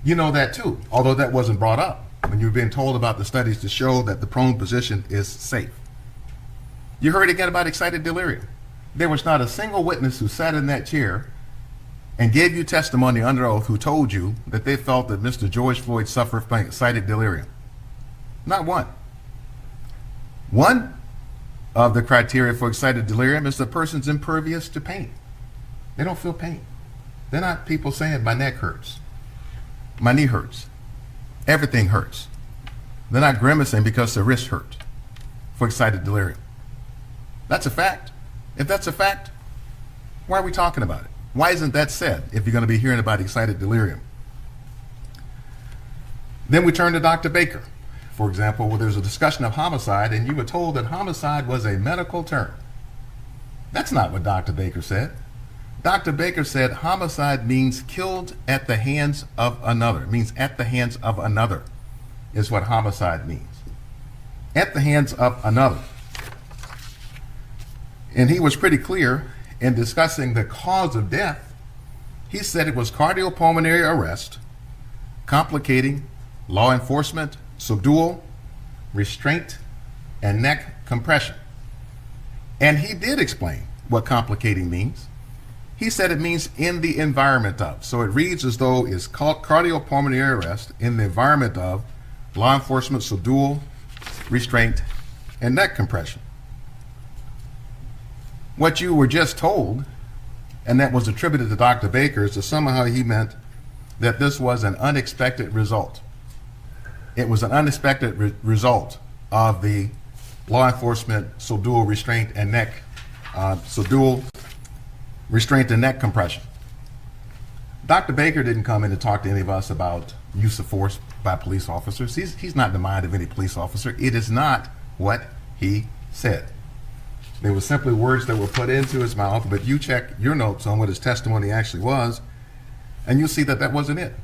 You know that too, although that wasn't brought up when you've been told about the studies to show that the prone position is safe. You heard again about excited delirium. There was not a single witness who sat in that chair and gave you testimony under oath who told you that they felt that Mr. George Floyd suffered from excited delirium. Not one. One of the criteria for excited delirium is the person's impervious to pain. They don't feel pain. They're not people saying my neck hurts, my knee hurts, everything hurts. They're not grimacing because their wrist hurt for excited delirium. That's a fact. If that's a fact, why are we talking about it? Why isn't that said if you're going to be hearing about excited delirium? Then we turn to Dr. Baker. for example, where there's a discussion of homicide and you were told that homicide was a medical term. That's not what Dr. Baker said. Dr. Baker said homicide means killed at the hands of another. It means at the hands of another is what homicide means. At the hands of another. And he was pretty clear in discussing the cause of death. He said it was cardiopulmonary arrest, complicating law enforcement, subdual, restraint, and neck compression. And he did explain what complicating means. He said it means in the environment of. So it reads as though it's called cardiopulmonary arrest in the environment of law enforcement, subdual, restraint, and neck compression. What you were just told, and that was attributed to Dr. Baker, is that somehow he meant that this was an unexpected result. It was an unexpected result of the law enforcement subdual, restraint, and neck subdual, restraint, and neck compression. Dr. Baker didn't come in to talk to any of us about use of force by police officers. He's not in the mind of any police officer. It is not what he said. They were simply words that were put into his mouth, but you check your notes on what his testimony actually was, and you'll see that that wasn't it.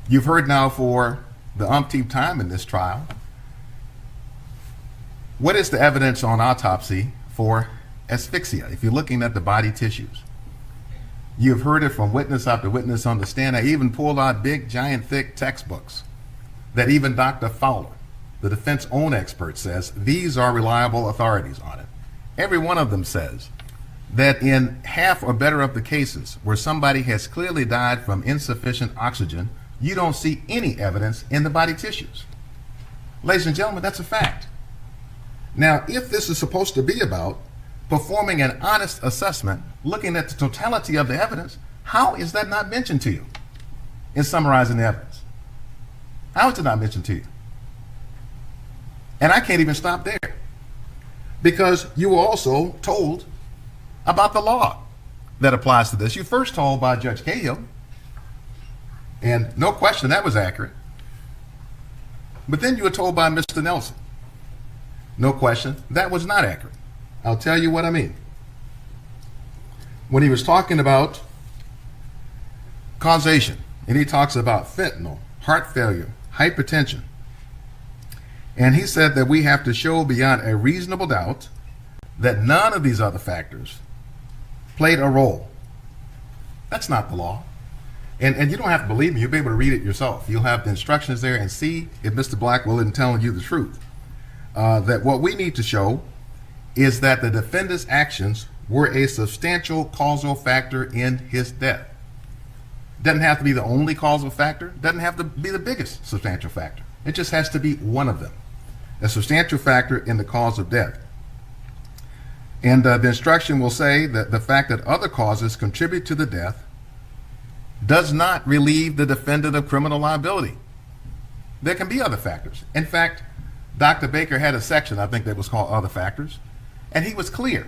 You've heard now for the umpteenth time in this trial, what is the evidence on autopsy for asphyxia if you're looking at the body tissues? You've heard it from witness after witness on the stand. I even pulled out big, giant, thick textbooks that even Dr. Fowler, the defense own expert, says these are reliable authorities on it. Every one of them says that in half or better of the cases where somebody has clearly died from insufficient oxygen, you don't see any evidence in the body tissues. Ladies and gentlemen, that's a fact. Now, if this is supposed to be about performing an honest assessment, looking at the totality of the evidence, how is that not mentioned to you in summarizing the evidence? How is it not mentioned to you? And I can't even stop there, because you were also told about the law that applies to this. You first told by Judge Cahill, and no question that was accurate. But then you were told by Mr. Nelson, no question that was not accurate. I'll tell you what I mean. When he was talking about causation, and he talks about fentanyl, heart failure, hypertension, and he said that we have to show beyond a reasonable doubt that none of these other factors played a role. That's not the law. And you don't have to believe me. You'll be able to read it yourself. You'll have the instructions there and see if Mr. Blackwell isn't telling you the truth. That what we need to show is that the defendant's actions were a substantial causal factor in his death. Doesn't have to be the only causal factor. Doesn't have to be the biggest substantial factor. It just has to be one of them. A substantial factor in the cause of death. And the instruction will say that the fact that other causes contribute to the death does not relieve the defendant of criminal liability. There can be other factors. In fact, Dr. Baker had a section, I think, that was called Other Factors, and he was clear.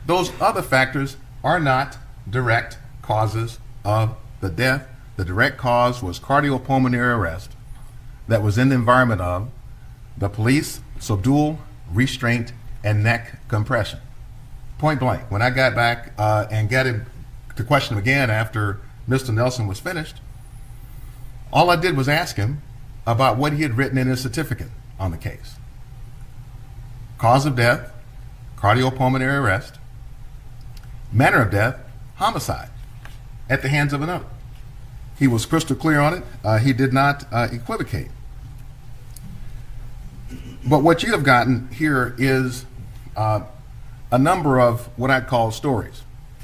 Those other factors are not direct causes of the death. The direct cause was cardiopulmonary arrest that was in the environment of the police, subdual, restraint, and neck compression. Point blank. When I got back and got him to question him again after Mr. Nelson was finished, all I did was ask him about what he had written in his certificate on the case. Cause of death, cardiopulmonary arrest. Manner of death, homicide at the hands of another. He was crystal clear on it. He did not equivocate. But what you have gotten here is a number of what I'd call stories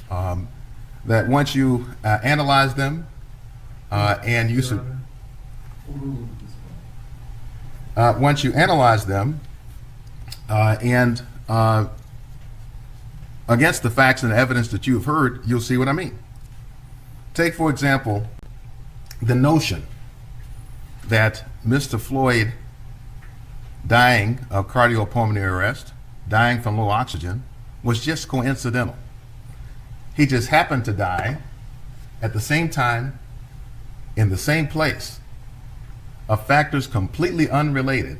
that once you analyze them and you once you analyze them and against the facts and evidence that you have heard, you'll see what I mean. Take, for example, the notion that Mr. Floyd dying of cardiopulmonary arrest, dying from low oxygen, was just coincidental. He just happened to die at the same time, in the same place, of factors completely unrelated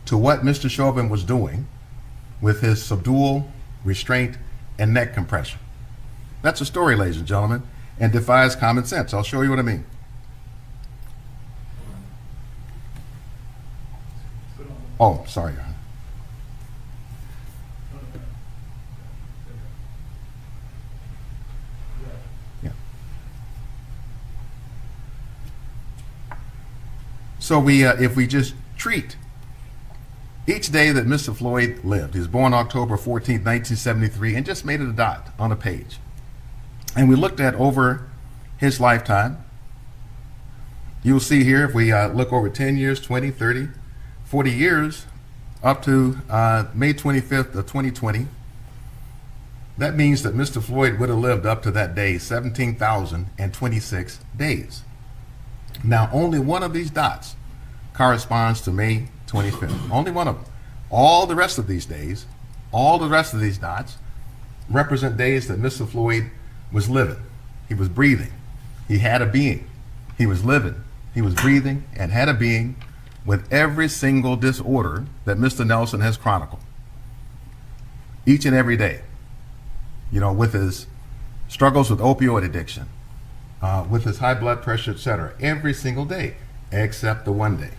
to what Mr. Chauvin was doing with his subdual, restraint, and neck compression. That's a story, ladies and gentlemen, and defies common sense. I'll show you what I mean. Oh, sorry. Yeah. So if we just treat each day that Mr. Floyd lived, he was born October 14, 1973, and just made it a dot on a page. And we looked at over his lifetime. You'll see here, if we look over 10 years, 20, 30, 40 years, up to May 25th of 2020, that means that Mr. Floyd would have lived up to that day 17,026 days. Now, only one of these dots corresponds to May 25th. Only one of them. All the rest of these days, all the rest of these dots represent days that Mr. Floyd was living. He was breathing. He had a being. He was living. He was breathing and had a being with every single disorder that Mr. Nelson has chronicled. Each and every day. You know, with his struggles with opioid addiction, with his high blood pressure, etc. Every single day, except the one day.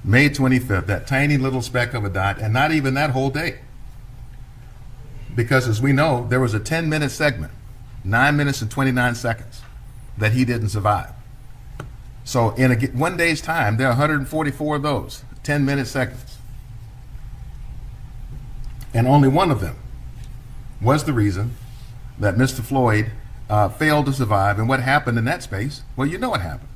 May 25th, that tiny little speck of a dot, and not even that whole day. Because as we know, there was a 10-minute segment, 9 minutes and 29 seconds, that he didn't survive. So in one day's time, there are 144 of those, 10-minute segments. And only one of them was the reason that Mr. Floyd failed to survive. And what happened in that space? Well, you know what happened.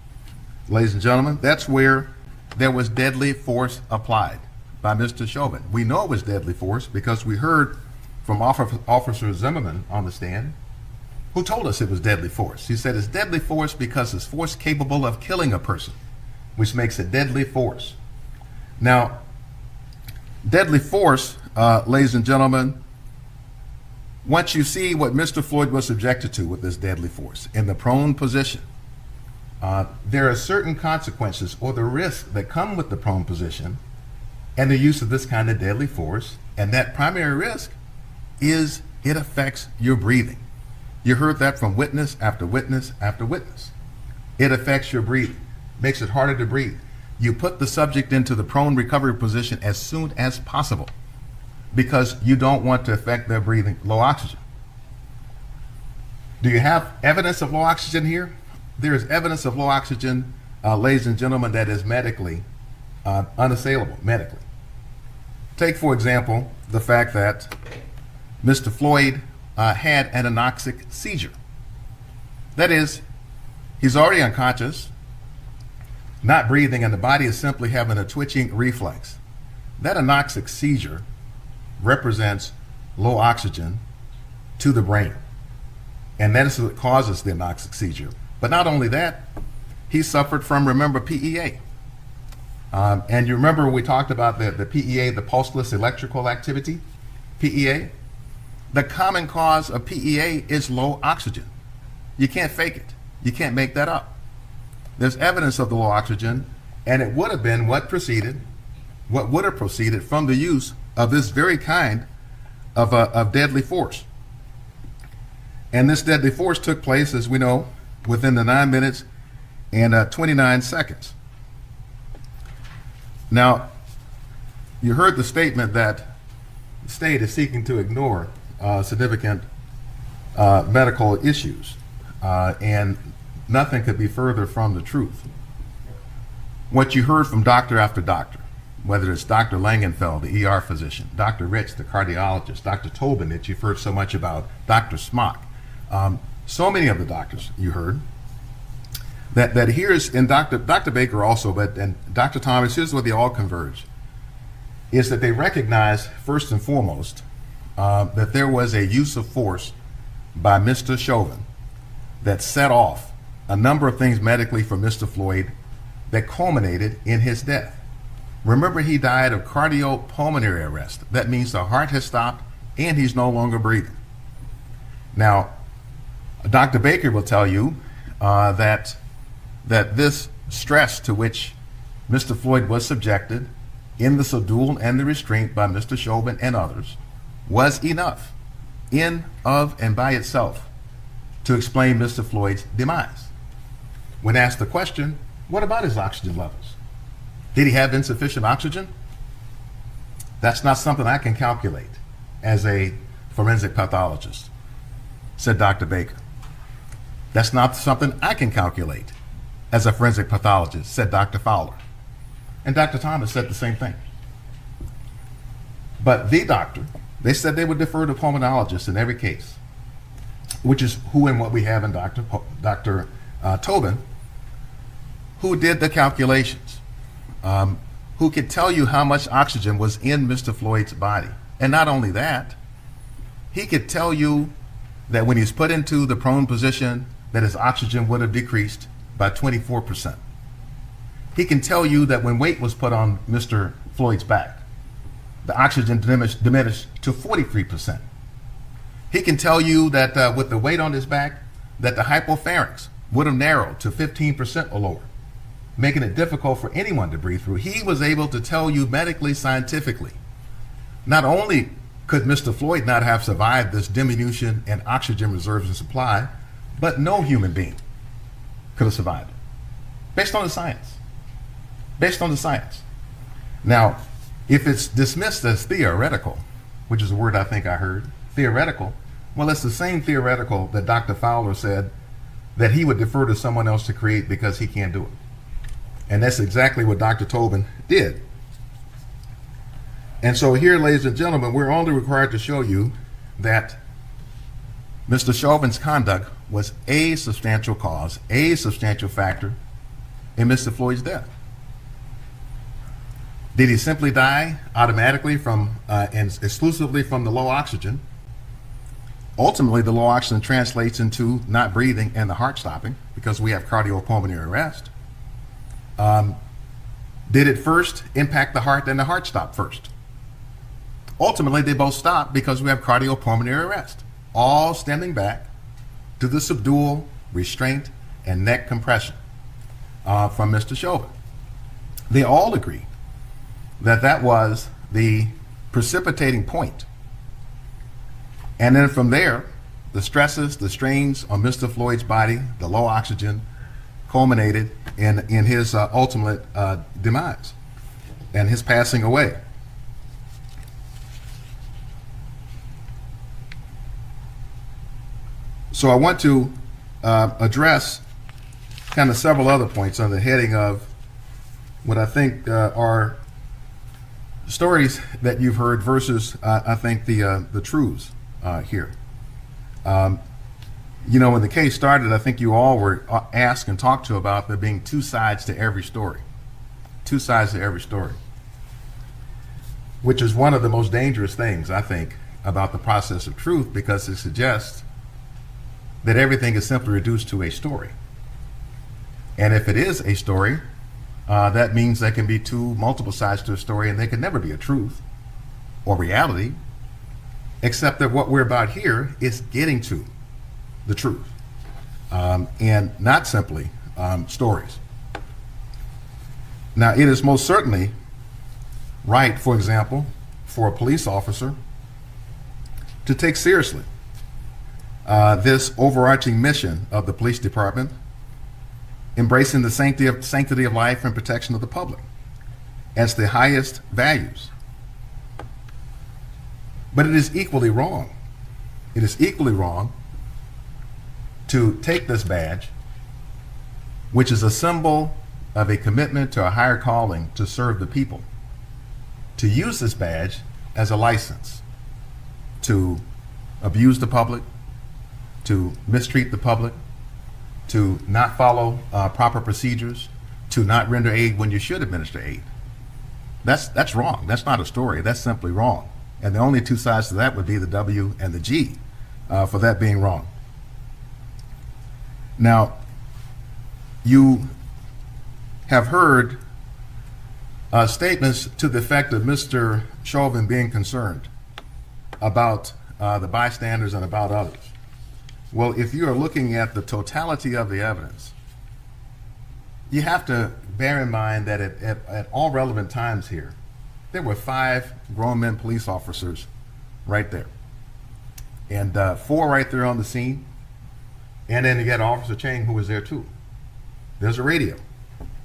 Ladies and gentlemen, that's where there was deadly force applied by Mr. Chauvin. We know it was deadly force because we heard from Officer Zimmerman on the stand, who told us it was deadly force. He said it's deadly force because it's force capable of killing a person, which makes it deadly force. Now, deadly force, ladies and gentlemen, once you see what Mr. Floyd was subjected to with this deadly force in the prone position, there are certain consequences or the risks that come with the prone position and the use of this kind of deadly force. And that primary risk is it affects your breathing. You heard that from witness after witness after witness. It affects your breathing, makes it harder to breathe. You put the subject into the prone recovery position as soon as possible because you don't want to affect their breathing, low oxygen. Do you have evidence of low oxygen here? There is evidence of low oxygen, ladies and gentlemen, that is medically unassailable, medically. Take, for example, the fact that Mr. Floyd had an anoxic seizure. That is, he's already unconscious, not breathing, and the body is simply having a twitching reflex. That anoxic seizure represents low oxygen to the brain. And that is what causes the anoxic seizure. But not only that, he suffered from, remember, PEA. And you remember we talked about the PEA, the pulseless electrical activity, PEA? The common cause of PEA is low oxygen. You can't fake it. You can't make that up. There's evidence of the low oxygen, and it would have been what would have proceeded from the use of this very kind of deadly force. And this deadly force took place, as we know, within the 9 minutes and 29 seconds. Now, you heard the statement that the state is seeking to ignore significant medical issues, and nothing could be further from the truth. What you heard from doctor after doctor, whether it's Dr. Langenfeld, the ER physician, Dr. Rich, the cardiologist, Dr. Tobin, that you've heard so much about, Dr. Smock, so many of the doctors you heard, that here's, and Dr. Baker also, and Dr. Thomas, here's where they all converge, is that they recognize, first and foremost, that there was a use of force by Mr. Chauvin that set off a number of things medically for Mr. Floyd that culminated in his death. Remember, he died of cardiopulmonary arrest. That means the heart has stopped and he's no longer breathing. Now, Dr. Baker will tell you that this stress to which Mr. Floyd was subjected in the subdual and the restraint by Mr. Chauvin and others was enough in, of, and by itself to explain Mr. Floyd's demise. When asked the question, what about his oxygen levels? Did he have insufficient oxygen? That's not something I can calculate as a forensic pathologist, said Dr. Baker. That's not something I can calculate as a forensic pathologist, said Dr. Fowler. And Dr. Thomas said the same thing. But the doctor, they said they would defer to pulmonologists in every case, which is who and what we have in Dr. Tobin, who did the calculations, who could tell you how much oxygen was in Mr. Floyd's body. And not only that, he could tell you that when he's put into the prone position, that his oxygen would have decreased by 24%. He can tell you that when weight was put on Mr. Floyd's back, the oxygen diminished to 43%. He can tell you that with the weight on his back, that the hypopharynx would have narrowed to 15% or lower, making it difficult for anyone to breathe through. He was able to tell you medically, scientifically, not only could Mr. Floyd not have survived this diminution in oxygen reserves and supply, but no human being could have survived it, based on the science. Based on the science. Now, if it's dismissed as theoretical, which is a word I think I heard, theoretical, well, it's the same theoretical that Dr. Fowler said that he would defer to someone else to create because he can't do it. And that's exactly what Dr. Tobin did. And so here, ladies and gentlemen, we're only required to show you that Mr. Chauvin's conduct was a substantial cause, a substantial factor in Mr. Floyd's death. Did he simply die automatically from and exclusively from the low oxygen? Ultimately, the low oxygen translates into not breathing and the heart stopping because we have cardiopulmonary arrest. Did it first impact the heart, then the heart stopped first? Ultimately, they both stop because we have cardiopulmonary arrest, all stemming back to the subdual, restraint, and neck compression from Mr. Chauvin. They all agree that that was the precipitating point. And then from there, the stresses, the strains on Mr. Floyd's body, the low oxygen, culminated in his ultimate demise and his passing away. So I want to address kind of several other points on the heading of what I think are stories that you've heard versus I think the truths here. You know, when the case started, I think you all were asked and talked to about there being two sides to every story. Two sides to every story. Which is one of the most dangerous things, I think, about the process of truth, because it suggests that everything is simply reduced to a story. And if it is a story, that means there can be multiple sides to a story, and they can never be a truth or reality, except that what we're about here is getting to the truth, and not simply stories. Now, it is most certainly right, for example, for a police officer to take seriously this overarching mission of the police department, embracing the sanctity of life and protection of the public as the highest values. But it is equally wrong. It is equally wrong to take this badge, which is a symbol of a commitment to a higher calling to serve the people, to use this badge as a license to abuse the public, to mistreat the public, to not follow proper procedures, to not render aid when you should administer aid. That's wrong. That's not a story. That's simply wrong. And the only two sides to that would be the W and the G for that being wrong. Now, you have heard statements to the effect of Mr. Chauvin being concerned about the bystanders and about others. Well, if you are looking at the totality of the evidence, you have to bear in mind that at all relevant times here, there were 5 grown men police officers right there. And 4 right there on the scene. And then you got Officer Chang, who was there too. There's a radio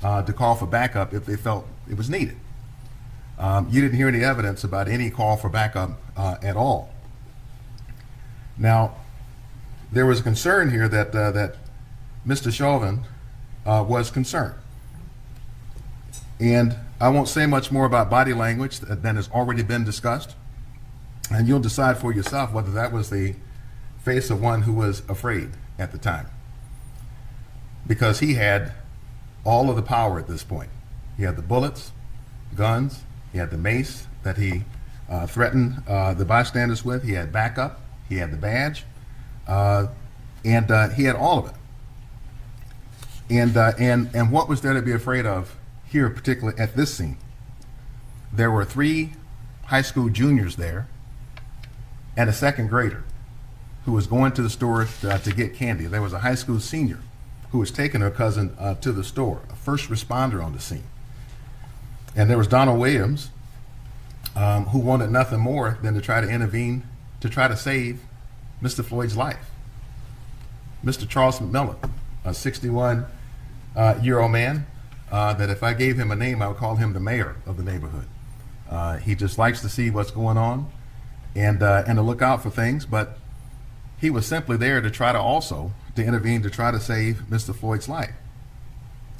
to call for backup if they felt it was needed. You didn't hear any evidence about any call for backup at all. Now, there was concern here that Mr. Chauvin was concerned. And I won't say much more about body language than has already been discussed. And you'll decide for yourself whether that was the face of one who was afraid at the time. Because he had all of the power at this point. He had the bullets, guns, he had the mace that he threatened the bystanders with, he had backup, he had the badge, and he had all of it. And what was there to be afraid of here, particularly at this scene? There were 3 high school juniors there and a 2nd grader who was going to the store to get candy. There was a high school senior who was taking her cousin to the store, a first responder on the scene. And there was Donald Williams, who wanted nothing more than to try to intervene to try to save Mr. Floyd's life. Mr. Charles McMillan, a 61-year-old man, that if I gave him a name, I would call him the mayor of the neighborhood. He just likes to see what's going on and to look out for things, but he was simply there to try to intervene to try to save Mr. Floyd's life.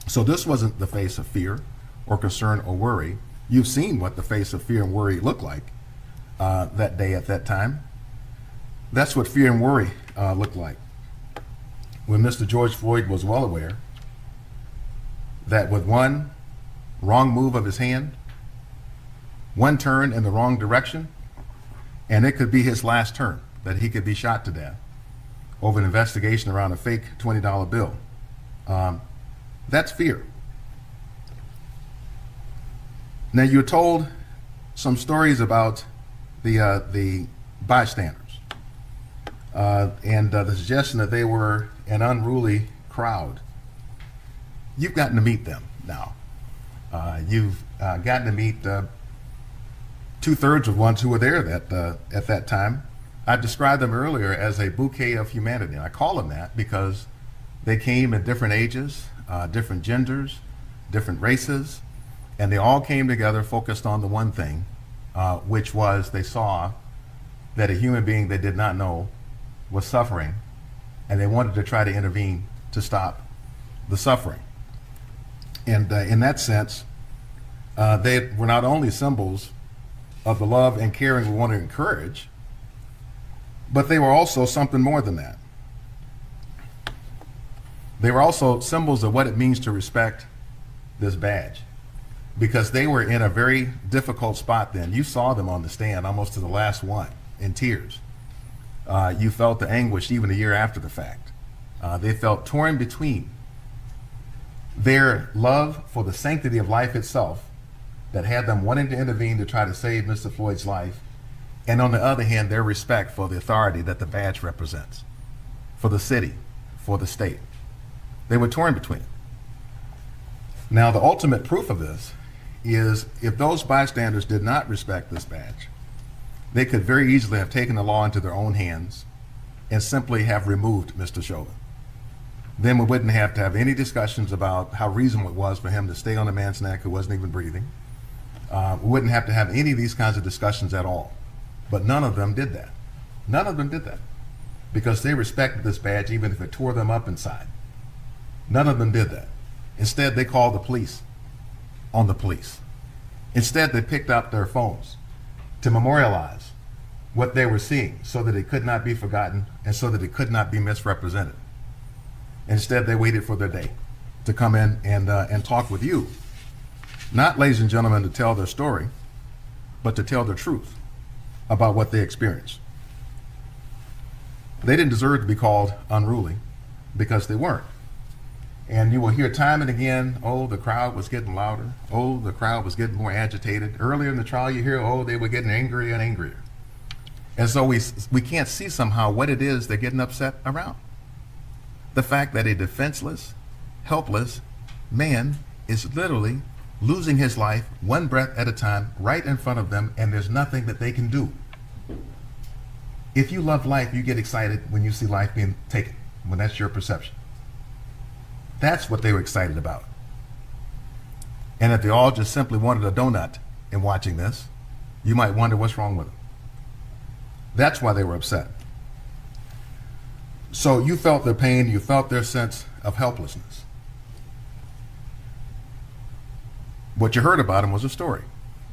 So this wasn't the face of fear or concern or worry. You've seen what the face of fear and worry looked like that day at that time. That's what fear and worry looked like. When Mr. George Floyd was well aware that with one wrong move of his hand, one turn in the wrong direction, and it could be his last turn, that he could be shot to death over an investigation around a fake $20 bill. That's fear. Now, you're told some stories about the bystanders and the suggestion that they were an unruly crowd. You've gotten to meet them now. You've gotten to meet 2/3 of ones who were there at that time. I described them earlier as a bouquet of humanity. And I call them that because they came in different ages, different genders, different races, and they all came together focused on the one thing, which was they saw that a human being they did not know was suffering, and they wanted to try to intervene to stop the suffering. And in that sense, they were not only symbols of the love and caring we want to encourage, but they were also something more than that. They were also symbols of what it means to respect this badge, because they were in a very difficult spot then. You saw them on the stand almost to the last one in tears. You felt the anguish even a year after the fact. They felt torn between their love for the sanctity of life itself that had them wanting to intervene to try to save Mr. Floyd's life, and on the other hand, their respect for the authority that the badge represents, for the city, for the state. They were torn between it. Now, the ultimate proof of this is if those bystanders did not respect this badge, they could very easily have taken the law into their own hands and simply have removed Mr. Chauvin. Then we wouldn't have to have any discussions about how reasonable it was for him to stay on a man's neck who wasn't even breathing. We wouldn't have to have any of these kinds of discussions at all. But none of them did that. None of them did that because they respected this badge even if it tore them up inside. None of them did that. Instead, they called the police on the police. Instead, they picked up their phones to memorialize what they were seeing so that it could not be forgotten and so that it could not be misrepresented. Instead, they waited for their day to come in and talk with you. Not, ladies and gentlemen, to tell their story, but to tell the truth about what they experienced. They didn't deserve to be called unruly because they weren't. And you will hear time and again, oh, the crowd was getting louder. Oh, the crowd was getting more agitated. Earlier in the trial, you hear, oh, they were getting angrier and angrier. as though we can't see somehow what it is they're getting upset around. The fact that a defenseless, helpless man is literally losing his life one breath at a time right in front of them, and there's nothing that they can do. If you love life, you get excited when you see life being taken, when that's your perception. That's what they were excited about. And if they all just simply wanted a donut in watching this, you might wonder what's wrong with them. That's why they were upset. So you felt their pain, you felt their sense of helplessness. What you heard about them was a story,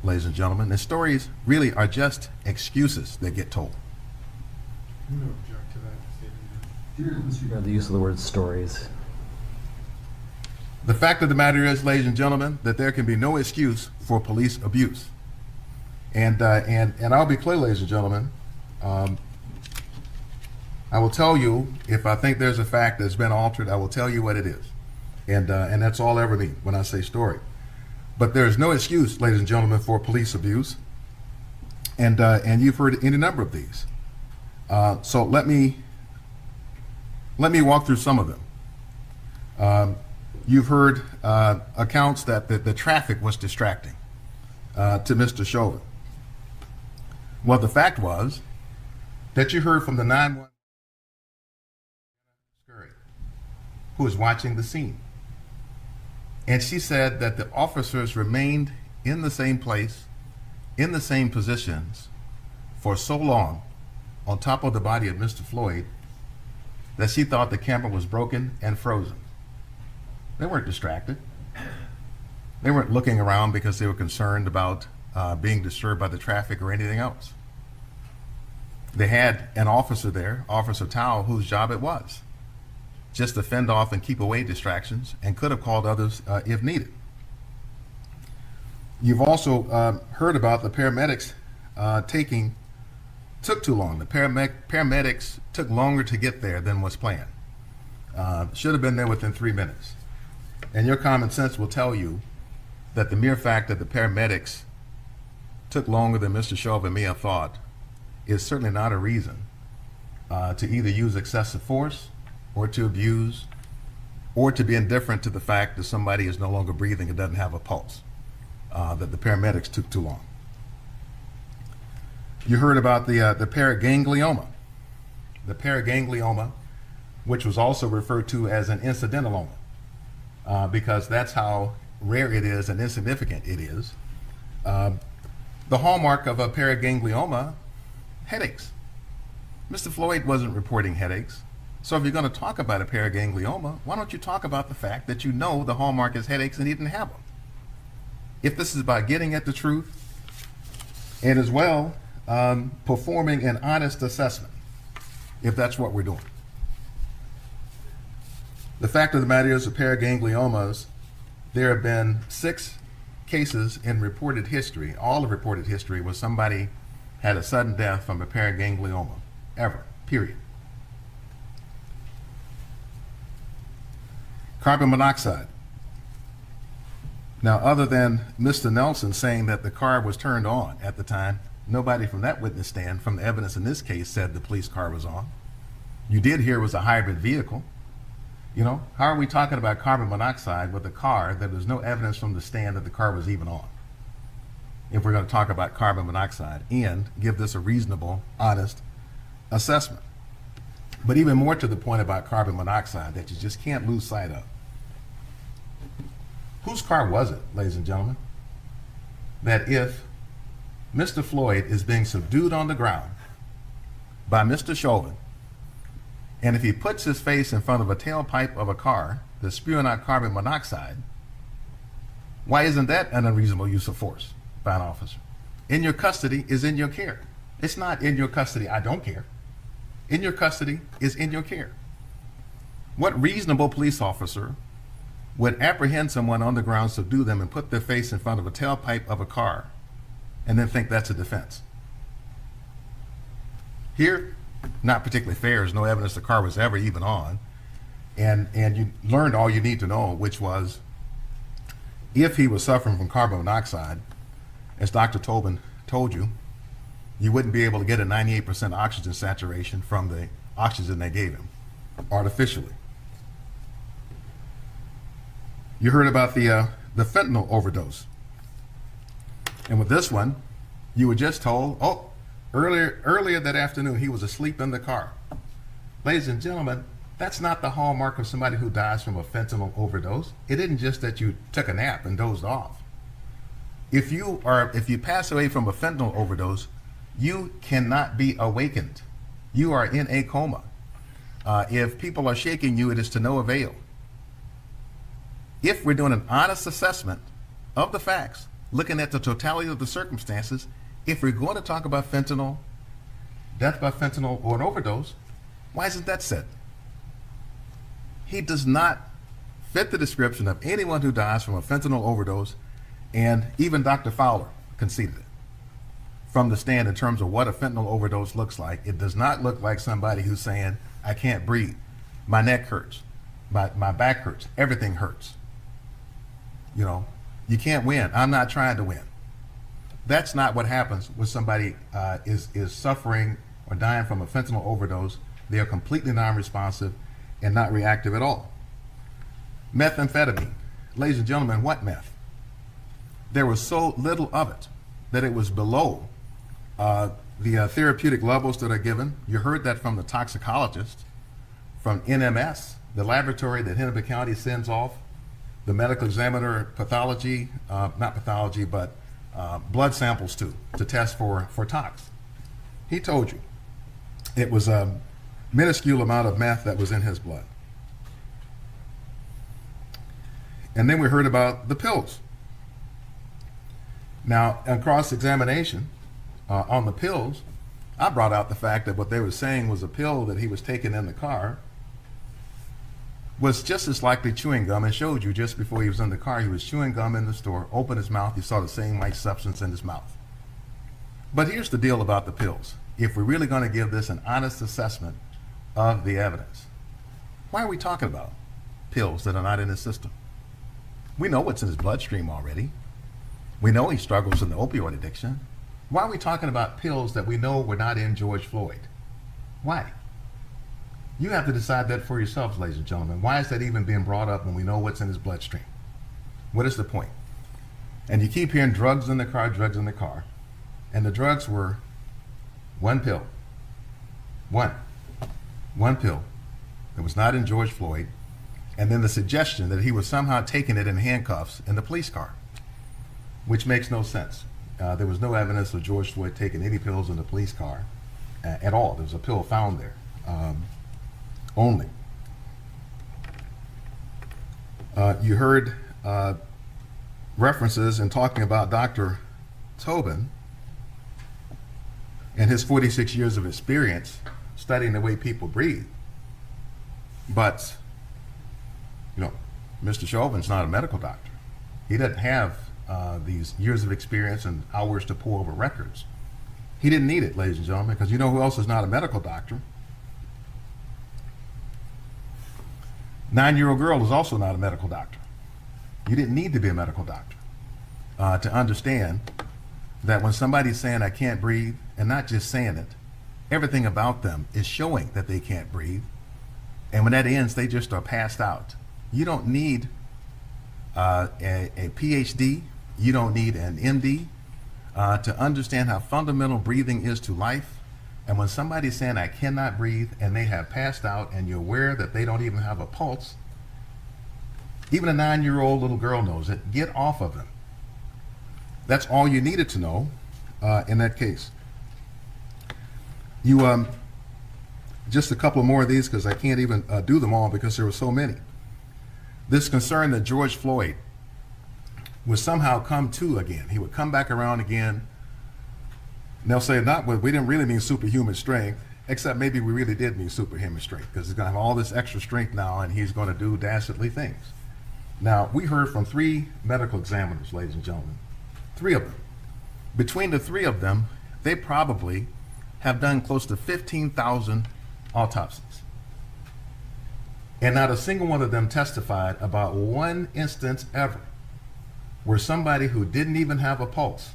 ladies and gentlemen. And stories really are just excuses that get told. You don't object to that statement. Disregard the use of the word stories. The fact of the matter is, ladies and gentlemen, that there can be no excuse for police abuse. And I'll be clear, ladies and gentlemen, I will tell you, if I think there's a fact that's been altered, I will tell you what it is. And that's all I ever mean when I say story. But there's no excuse, ladies and gentlemen, for police abuse. And you've heard any number of these. So let me walk through some of them. You've heard accounts that the traffic was distracting to Mr. Chauvin. Well, the fact was that you heard from the 911 who was watching the scene. And she said that the officers remained in the same place, in the same positions for so long on top of the body of Mr. Floyd that she thought the camera was broken and frozen. They weren't distracted. They weren't looking around because they were concerned about being disturbed by the traffic or anything else. They had an officer there, Officer Tao, whose job it was just to fend off and keep away distractions, and could have called others if needed. You've also heard about the paramedics took too long. The paramedics took longer to get there than was planned. Should have been there within 3 minutes. And your common sense will tell you that the mere fact that the paramedics took longer than Mr. Chauvin may have thought is certainly not a reason to either use excessive force or to abuse or to be indifferent to the fact that somebody is no longer breathing and doesn't have a pulse, that the paramedics took too long. You heard about the paraganglioma. The paraganglioma, which was also referred to as an incidentaloma, because that's how rare it is and insignificant it is. The hallmark of a paraganglioma, headaches. Mr. Floyd wasn't reporting headaches. So if you're going to talk about a paraganglioma, why don't you talk about the fact that you know the hallmark is headaches and he didn't have them? If this is about getting at the truth and as well performing an honest assessment, if that's what we're doing. The fact of the matter is, the paragangliomas, there have been 6 cases in reported history, all of reported history, where somebody had a sudden death from a paraganglioma, ever, period. Carbon monoxide. Now, other than Mr. Nelson saying that the car was turned on at the time, nobody from that witness stand, from the evidence in this case, said the police car was on. You did hear it was a hybrid vehicle. You know, how are we talking about carbon monoxide with a car that there's no evidence from the stand that the car was even on? If we're going to talk about carbon monoxide and give this a reasonable, honest assessment. But even more to the point about carbon monoxide that you just can't lose sight of. Whose car was it, ladies and gentlemen, that if Mr. Floyd is being subdued on the ground by Mr. Chauvin, and if he puts his face in front of a tailpipe of a car that's spewing out carbon monoxide, why isn't that an unreasonable use of force by an officer? In your custody is in your care. It's not in your custody, I don't care. In your custody is in your care. What reasonable police officer would apprehend someone on the ground, subdue them, and put their face in front of a tailpipe of a car and then think that's a defense? Here, not particularly fair. There's no evidence the car was ever even on. And you learned all you need to know, which was if he was suffering from carbon monoxide, as Dr. Tobin told you, you wouldn't be able to get a 98% oxygen saturation from the oxygen they gave him artificially. You heard about the fentanyl overdose. And with this one, you were just told, oh, earlier that afternoon, he was asleep in the car. Ladies and gentlemen, that's not the hallmark of somebody who dies from a fentanyl overdose. It isn't just that you took a nap and dozed off. If you pass away from a fentanyl overdose, you cannot be awakened. You are in a coma. If people are shaking you, it is to no avail. If we're doing an honest assessment of the facts, looking at the totality of the circumstances, if we're going to talk about fentanyl, death by fentanyl or an overdose, why isn't that said? He does not fit the description of anyone who dies from a fentanyl overdose, and even Dr. Fowler conceded it from the stand in terms of what a fentanyl overdose looks like. It does not look like somebody who's saying, I can't breathe, my neck hurts, my back hurts, everything hurts. You know, you can't win. I'm not trying to win. That's not what happens when somebody is suffering or dying from a fentanyl overdose. They are completely non-responsive and not reactive at all. Methamphetamine. Ladies and gentlemen, what meth? There was so little of it that it was below the therapeutic levels that are given. You heard that from the toxicologist, from NMS, the laboratory that Hennepin County sends off the medical examiner pathology, not pathology, but blood samples to test for tox. He told you it was a minuscule amount of meth that was in his blood. And then we heard about the pills. Now, on cross-examination on the pills, I brought out the fact that what they were saying was a pill that he was taking in the car was just as likely chewing gum, and showed you just before he was in the car, he was chewing gum in the store, opened his mouth, you saw the same white substance in his mouth. But here's the deal about the pills. If we're really going to give this an honest assessment of the evidence, why are we talking about pills that are not in his system? We know what's in his bloodstream already. We know he struggles with the opioid addiction. Why are we talking about pills that we know were not in George Floyd? Why? You have to decide that for yourselves, ladies and gentlemen. Why is that even being brought up when we know what's in his bloodstream? What is the point? And you keep hearing drugs in the car, drugs in the car. And the drugs were one pill. One pill that was not in George Floyd. And then the suggestion that he was somehow taking it in handcuffs in the police car, which makes no sense. There was no evidence of George Floyd taking any pills in the police car at all. There was a pill found there. Only. You heard references in talking about Dr. Tobin and his 46 years of experience studying the way people breathe. But, you know, Mr. Chauvin's not a medical doctor. He doesn't have these years of experience and hours to pour over records. He didn't need it, ladies and gentlemen, because you know who else is not a medical doctor? 9-year-old girl is also not a medical doctor. You didn't need to be a medical doctor to understand that when somebody's saying, I can't breathe, and not just saying it, everything about them is showing that they can't breathe. And when that ends, they just are passed out. You don't need a PhD. You don't need an MD to understand how fundamental breathing is to life. And when somebody's saying, I cannot breathe, and they have passed out, and you're aware that they don't even have a pulse, even a 9-year-old little girl knows it, get off of them. That's all you needed to know in that case. You, just a couple more of these, because I can't even do them all because there were so many. This concern that George Floyd would somehow come to again. He would come back around again. And they'll say, we didn't really mean superhuman strength, except maybe we really did mean superhuman strength, because he's going to have all this extra strength now, and he's going to do dastardly things. Now, we heard from 3 medical examiners, ladies and gentlemen, 3 of them. Between the 3 of them, they probably have done close to 15,000 autopsies. And not a single one of them testified about one instance ever where somebody who didn't even have a pulse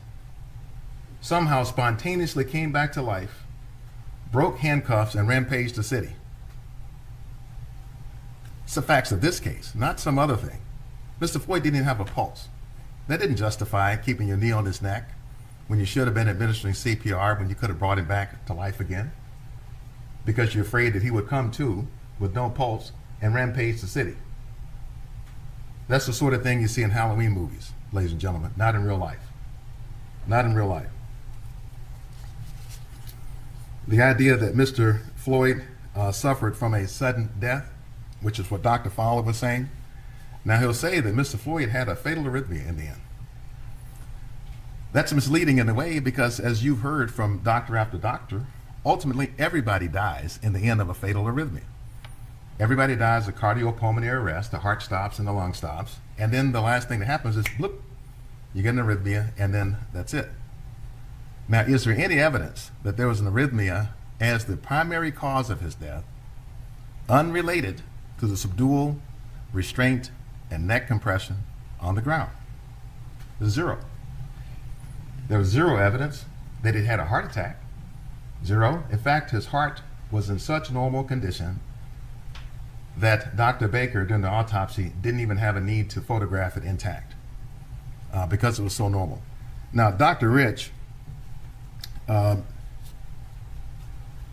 somehow spontaneously came back to life, broke handcuffs, and rampaged the city. It's the facts of this case, not some other thing. Mr. Floyd didn't even have a pulse. That didn't justify keeping your knee on his neck when you should have been administering CPR when you could have brought him back to life again, because you're afraid that he would come to with no pulse and rampage the city. That's the sort of thing you see in Halloween movies, ladies and gentlemen, not in real life. Not in real life. The idea that Mr. Floyd suffered from a sudden death, which is what Dr. Fowler was saying. Now he'll say that Mr. Floyd had a fatal arrhythmia in the end. That's misleading in a way because, as you've heard from doctor after doctor, ultimately everybody dies in the end of a fatal arrhythmia. Everybody dies of cardiopulmonary arrest, the heart stops and the lung stops, and then the last thing that happens is, bloop, you get an arrhythmia, and then that's it. Now, is there any evidence that there was an arrhythmia as the primary cause of his death, unrelated to the subdual, restraint, and neck compression on the ground? There's zero. There was zero evidence that he had a heart attack. Zero. In fact, his heart was in such normal condition that Dr. Baker, during the autopsy, didn't even have a need to photograph it intact because it was so normal. Now, Dr. Rich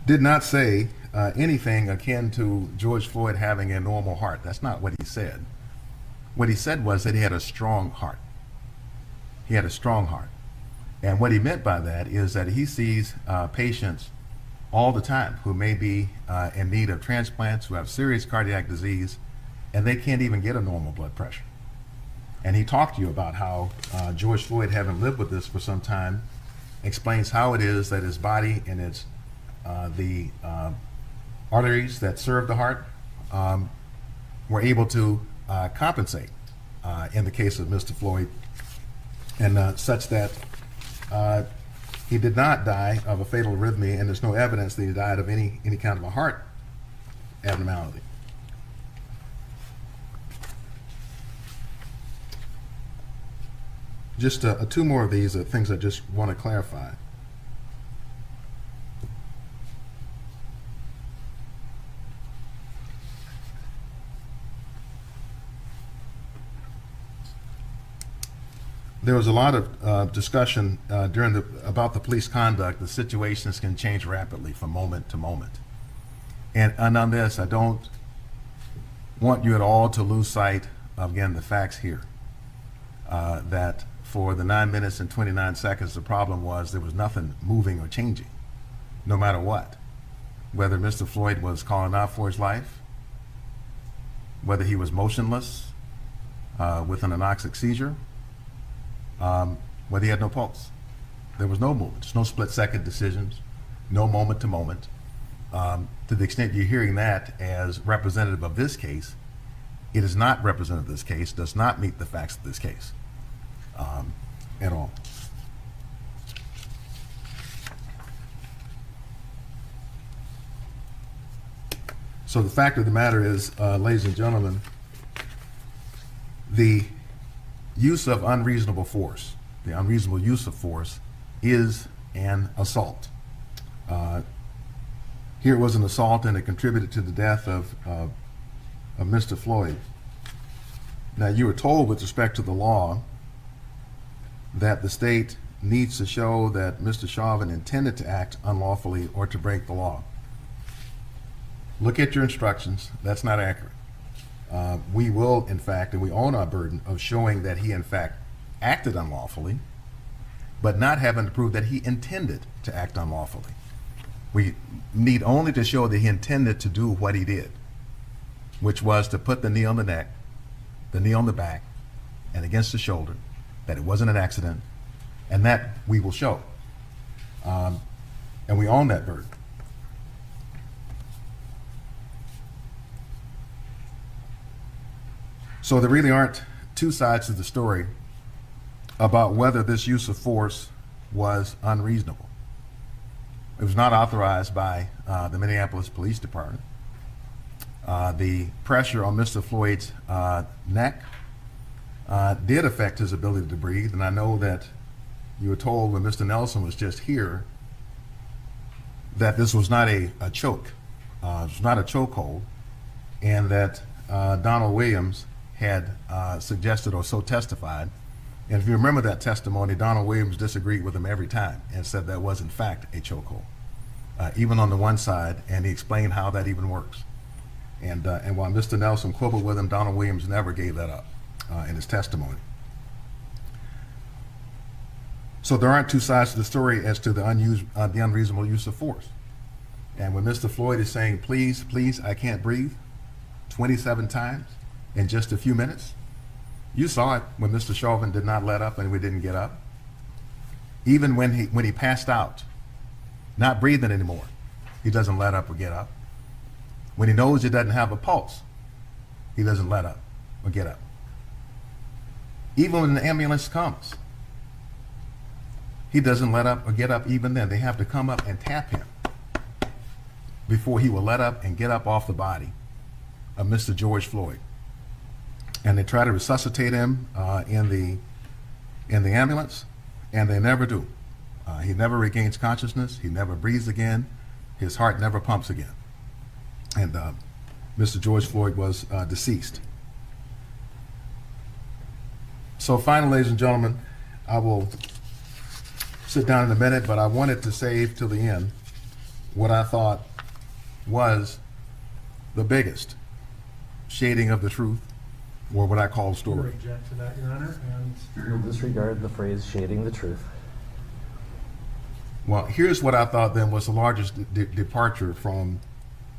did not say anything akin to George Floyd having a normal heart. That's not what he said. What he said was that he had a strong heart. He had a strong heart. And what he meant by that is that he sees patients all the time who may be in need of transplants, who have serious cardiac disease, and they can't even get a normal blood pressure. And he talked to you about how George Floyd, having lived with this for some time, explains how it is that his body and its the arteries that serve the heart were able to compensate in the case of Mr. Floyd, and such that he did not die of a fatal arrhythmia, and there's no evidence that he died of any kind of a heart abnormality. Just two more of these are things I just want to clarify. There was a lot of discussion about the police conduct. The situations can change rapidly from moment to moment. And on this, I don't want you at all to lose sight of, again, the facts here. That for the 9 minutes and 29 seconds, the problem was there was nothing moving or changing, no matter what. Whether Mr. Floyd was calling out for his life, whether he was motionless with an anoxic seizure, whether he had no pulse. There was no movement. There's no split-second decisions, no moment to moment. To the extent you're hearing that as representative of this case, it is not representative of this case, does not meet the facts of this case at all. So the fact of the matter is, ladies and gentlemen, the use of unreasonable force, the unreasonable use of force, is an assault. Here it was an assault, and it contributed to the death of Mr. Floyd. Now, you were told with respect to the law that the state needs to show that Mr. Chauvin intended to act unlawfully or to break the law. Look at your instructions. That's not accurate. We will, in fact, and we own our burden of showing that he, in fact, acted unlawfully, but not having to prove that he intended to act unlawfully. We need only to show that he intended to do what he did, which was to put the knee on the neck, the knee on the back, and against the shoulder, that it wasn't an accident, and that we will show. And we own that burden. So there really aren't two sides to the story about whether this use of force was unreasonable. It was not authorized by the Minneapolis Police Department. The pressure on Mr. Floyd's neck did affect his ability to breathe, and I know that you were told when Mr. Nelson was just here that this was not a choke, it was not a chokehold, and that Donald Williams had suggested or so testified. And if you remember that testimony, Donald Williams disagreed with him every time and said that was in fact a chokehold, even on the one side, and he explained how that even works. And while Mr. Nelson quibbled with him, Donald Williams never gave that up in his testimony. So there aren't two sides to the story as to the unreasonable use of force. And when Mr. Floyd is saying, please, please, I can't breathe, 27 times in just a few minutes, you saw it when Mr. Chauvin did not let up and we didn't get up. Even when he passed out, not breathing anymore, he doesn't let up or get up. When he knows he doesn't have a pulse, he doesn't let up or get up. Even when the ambulance comes, he doesn't let up or get up even then. They have to come up and tap him before he will let up and get up off the body of Mr. George Floyd. And they try to resuscitate him in the ambulance, and they never do. He never regains consciousness. He never breathes again. His heart never pumps again. And Mr. George Floyd was deceased. So finally, ladies and gentlemen, I will sit down in a minute, but I wanted to save till the end what I thought was the biggest shading of the truth, or what I call story. Object to that, Your Honor, and You'll disregard the phrase shading the truth. Well, here's what I thought then was the largest departure from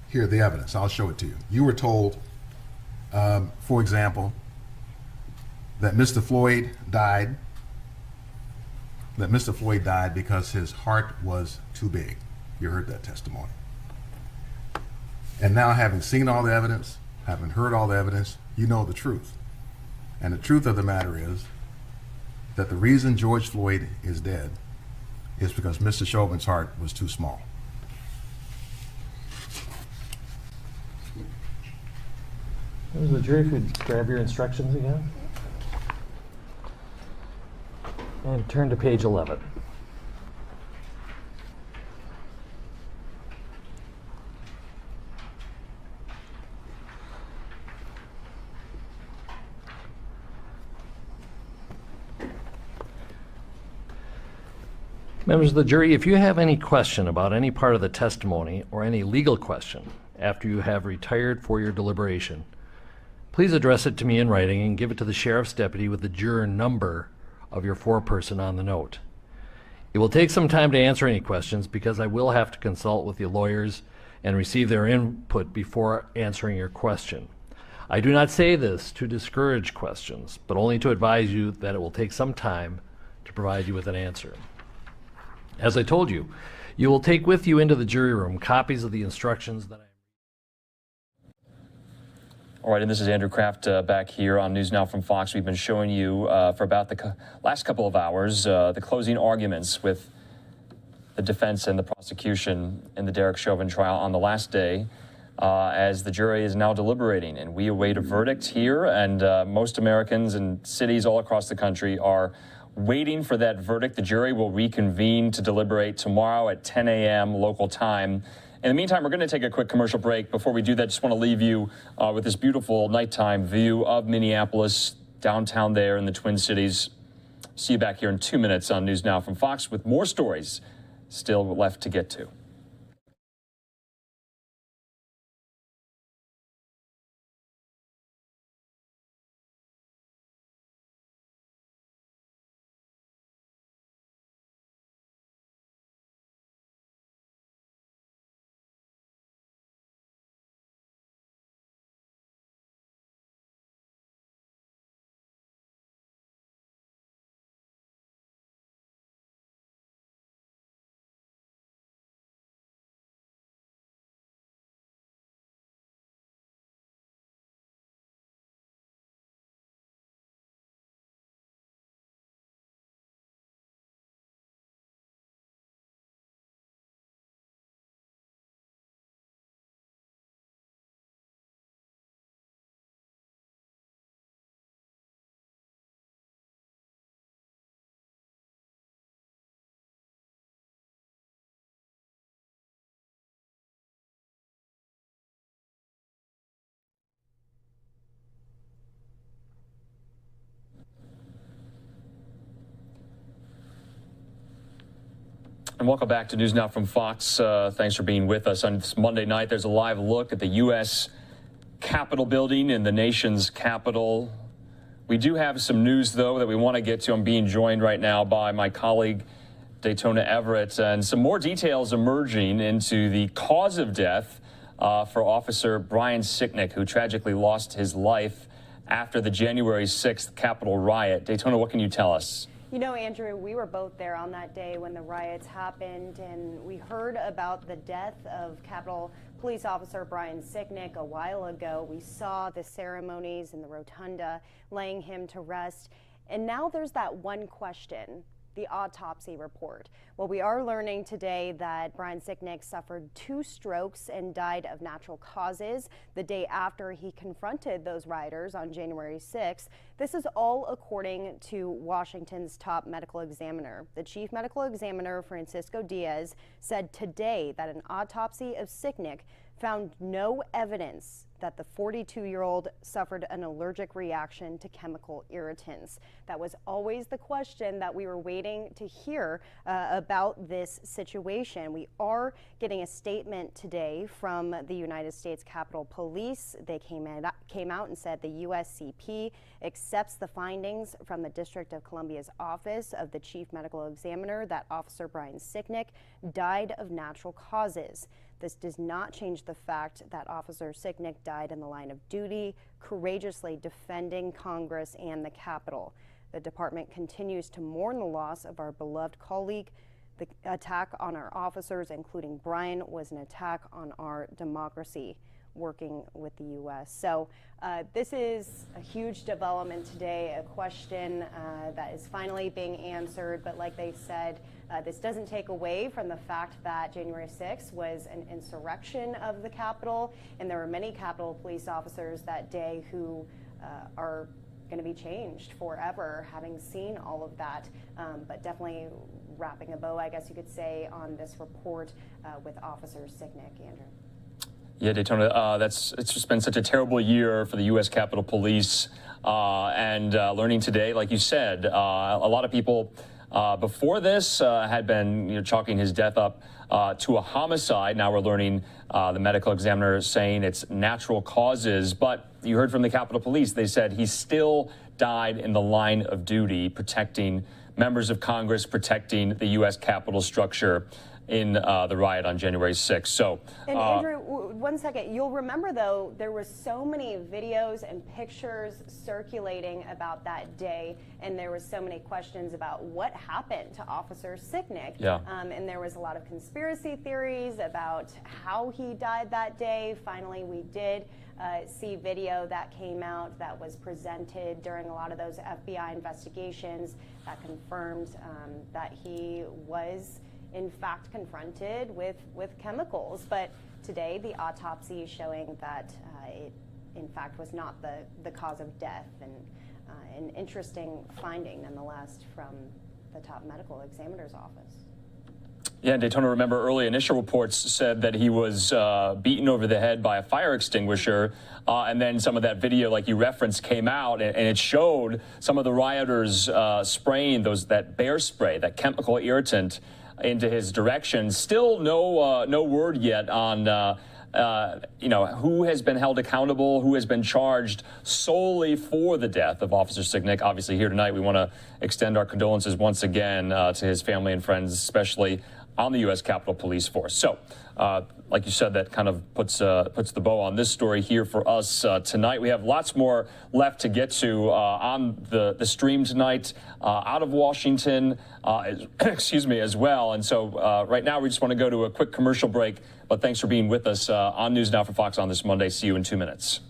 here, the evidence. I'll show it to you. You were told, for example, that Mr. Floyd died because his heart was too big. You heard that testimony. And now, having seen all the evidence, having heard all the evidence, you know the truth. And the truth of the matter is that the reason George Floyd is dead is because Mr. Chauvin's heart was too small. The jury, if you'd grab your instructions again. And turn to page 11. Members of the jury, if you have any question about any part of the testimony or any legal question after you have retired for your deliberation, please address it to me in writing and give it to the sheriff's deputy with the juror number of your foreperson on the note. It will take some time to answer any questions because I will have to consult with the lawyers and receive their input before answering your question. I do not say this to discourage questions, but only to advise you that it will take some time to provide you with an answer. As I told you, you will take with you into the jury room copies of the instructions that All right, and this is Andrew Kraft back here on News Now from Fox. We've been showing you for about the last couple of hours the closing arguments with the defense and the prosecution in the Derek Chauvin trial on the last day as the jury is now deliberating. And we await a verdict here, and most Americans and cities all across the country are waiting for that verdict. The jury will reconvene to deliberate tomorrow at 10 a.m. local time. In the meantime, we're going to take a quick commercial break. Before we do that, just want to leave you with this beautiful nighttime view of Minneapolis, downtown there in the Twin Cities. See you back here in 2 minutes on News Now from Fox with more stories still left to get to. And welcome back to News Now from Fox. Thanks for being with us. On this Monday night, there's a live look at the U.S. Capitol building in the nation's capital. We do have some news, though, that we want to get to. I'm being joined right now by my colleague, Daytona Everett, and some more details emerging into the cause of death for Officer Brian Sicknick, who tragically lost his life after the January 6th Capitol riot. Daytona, what can you tell us? You know, Andrew, we were both there on that day when the riots happened, and we heard about the death of Capitol Police Officer Brian Sicknick a while ago. We saw the ceremonies in the rotunda laying him to rest, and now there's that one question: the autopsy report. Well, we are learning today that Brian Sicknick suffered 2 strokes and died of natural causes the day after he confronted those rioters on January 6th. This is all according to Washington's top medical examiner. The chief medical examiner, Francisco Diaz, said today that an autopsy of Sicknick found no evidence that the 42-year-old suffered an allergic reaction to chemical irritants. That was always the question that we were waiting to hear about this situation. We are getting a statement today from the United States Capitol Police. They came out and said the USCP accepts the findings from the District of Columbia's office of the chief medical examiner that Officer Brian Sicknick died of natural causes. This does not change the fact that Officer Sicknick died in the line of duty, courageously defending Congress and the Capitol. The department continues to mourn the loss of our beloved colleague. The attack on our officers, including Brian, was an attack on our democracy, working with the U.S. So this is a huge development today, a question that is finally being answered. But like they said, this doesn't take away from the fact that January 6th was an insurrection of the Capitol, and there were many Capitol police officers that day who are going to be changed forever, having seen all of that. But definitely wrapping a bow, I guess you could say, on this report with Officer Sicknick, Andrew. Yeah, Daytona, it's just been such a terrible year for the U.S. Capitol Police. And learning today, like you said, a lot of people before this had been chalking his death up to a homicide. Now we're learning the medical examiner saying it's natural causes. But you heard from the Capitol Police. They said he still died in the line of duty, protecting members of Congress, protecting the U.S. Capitol structure in the riot on January 6th. So, and Andrew, one second. You'll remember, though, there were so many videos and pictures circulating about that day, and there was so many questions about what happened to Officer Sicknick. Yeah. And there was a lot of conspiracy theories about how he died that day. Finally, we did see video that came out that was presented during a lot of those FBI investigations that confirmed that he was in fact confronted with chemicals. But today the autopsy is showing that it in fact was not the cause of death, and an interesting finding nonetheless from the top medical examiner's office. Yeah, Daytona, remember early initial reports said that he was beaten over the head by a fire extinguisher, and then some of that video, like you referenced, came out, and it showed some of the rioters spraying that bear spray, that chemical irritant, into his direction. Still no word yet on who has been held accountable, who has been charged solely for the death of Officer Sicknick. Obviously, here tonight, we want to extend our condolences once again to his family and friends, especially on the U.S. Capitol Police Force. So, like you said, that kind of puts the bow on this story here for us tonight. We have lots more left to get to on the stream tonight out of Washington, as well. And so right now we just want to go to a quick commercial break. But thanks for being with us on News Now for Fox on this Monday. See you in 2 minutes.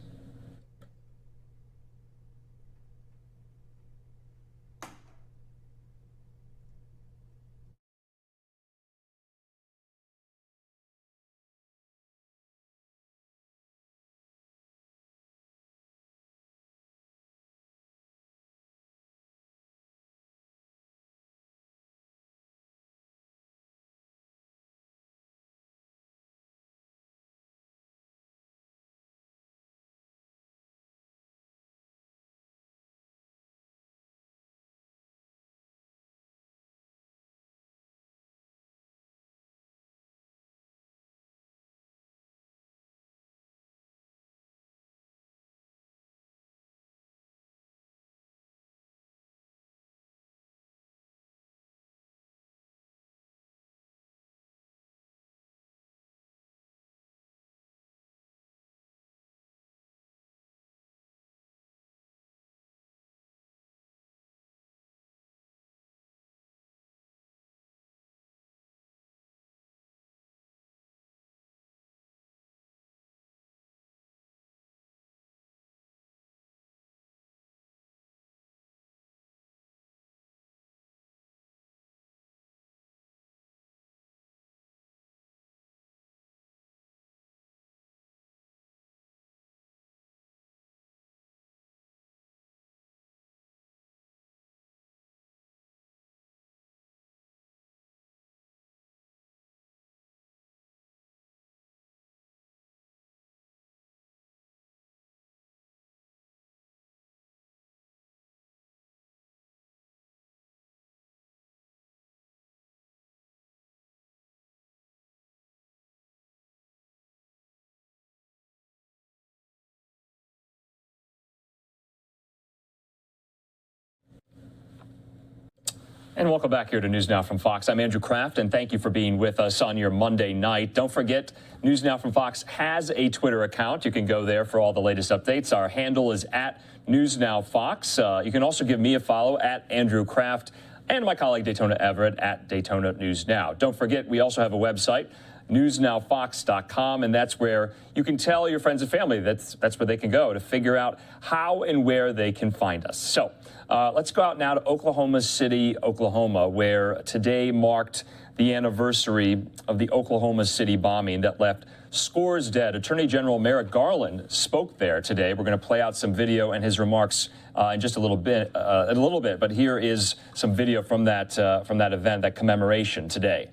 And welcome back here to News Now from Fox. I'm Andrew Kraft, and thank you for being with us on your Monday night. Don't forget, News Now from Fox has a Twitter account. You can go there for all the latest updates. Our handle is at NewsNowFox. You can also give me a follow at Andrew Kraft and my colleague Daytona Everett at Daytona News Now. Don't forget, we also have a website, NewsNowFox.com, and that's where you can tell your friends and family that's where they can go to figure out how and where they can find us. So let's go out now to Oklahoma City, Oklahoma, where today marked the anniversary of the Oklahoma City bombing that left scores dead. Attorney General Merrick Garland spoke there today. We're going to play out some video and his remarks in just a little bit. But here is some video from that event, that commemoration today.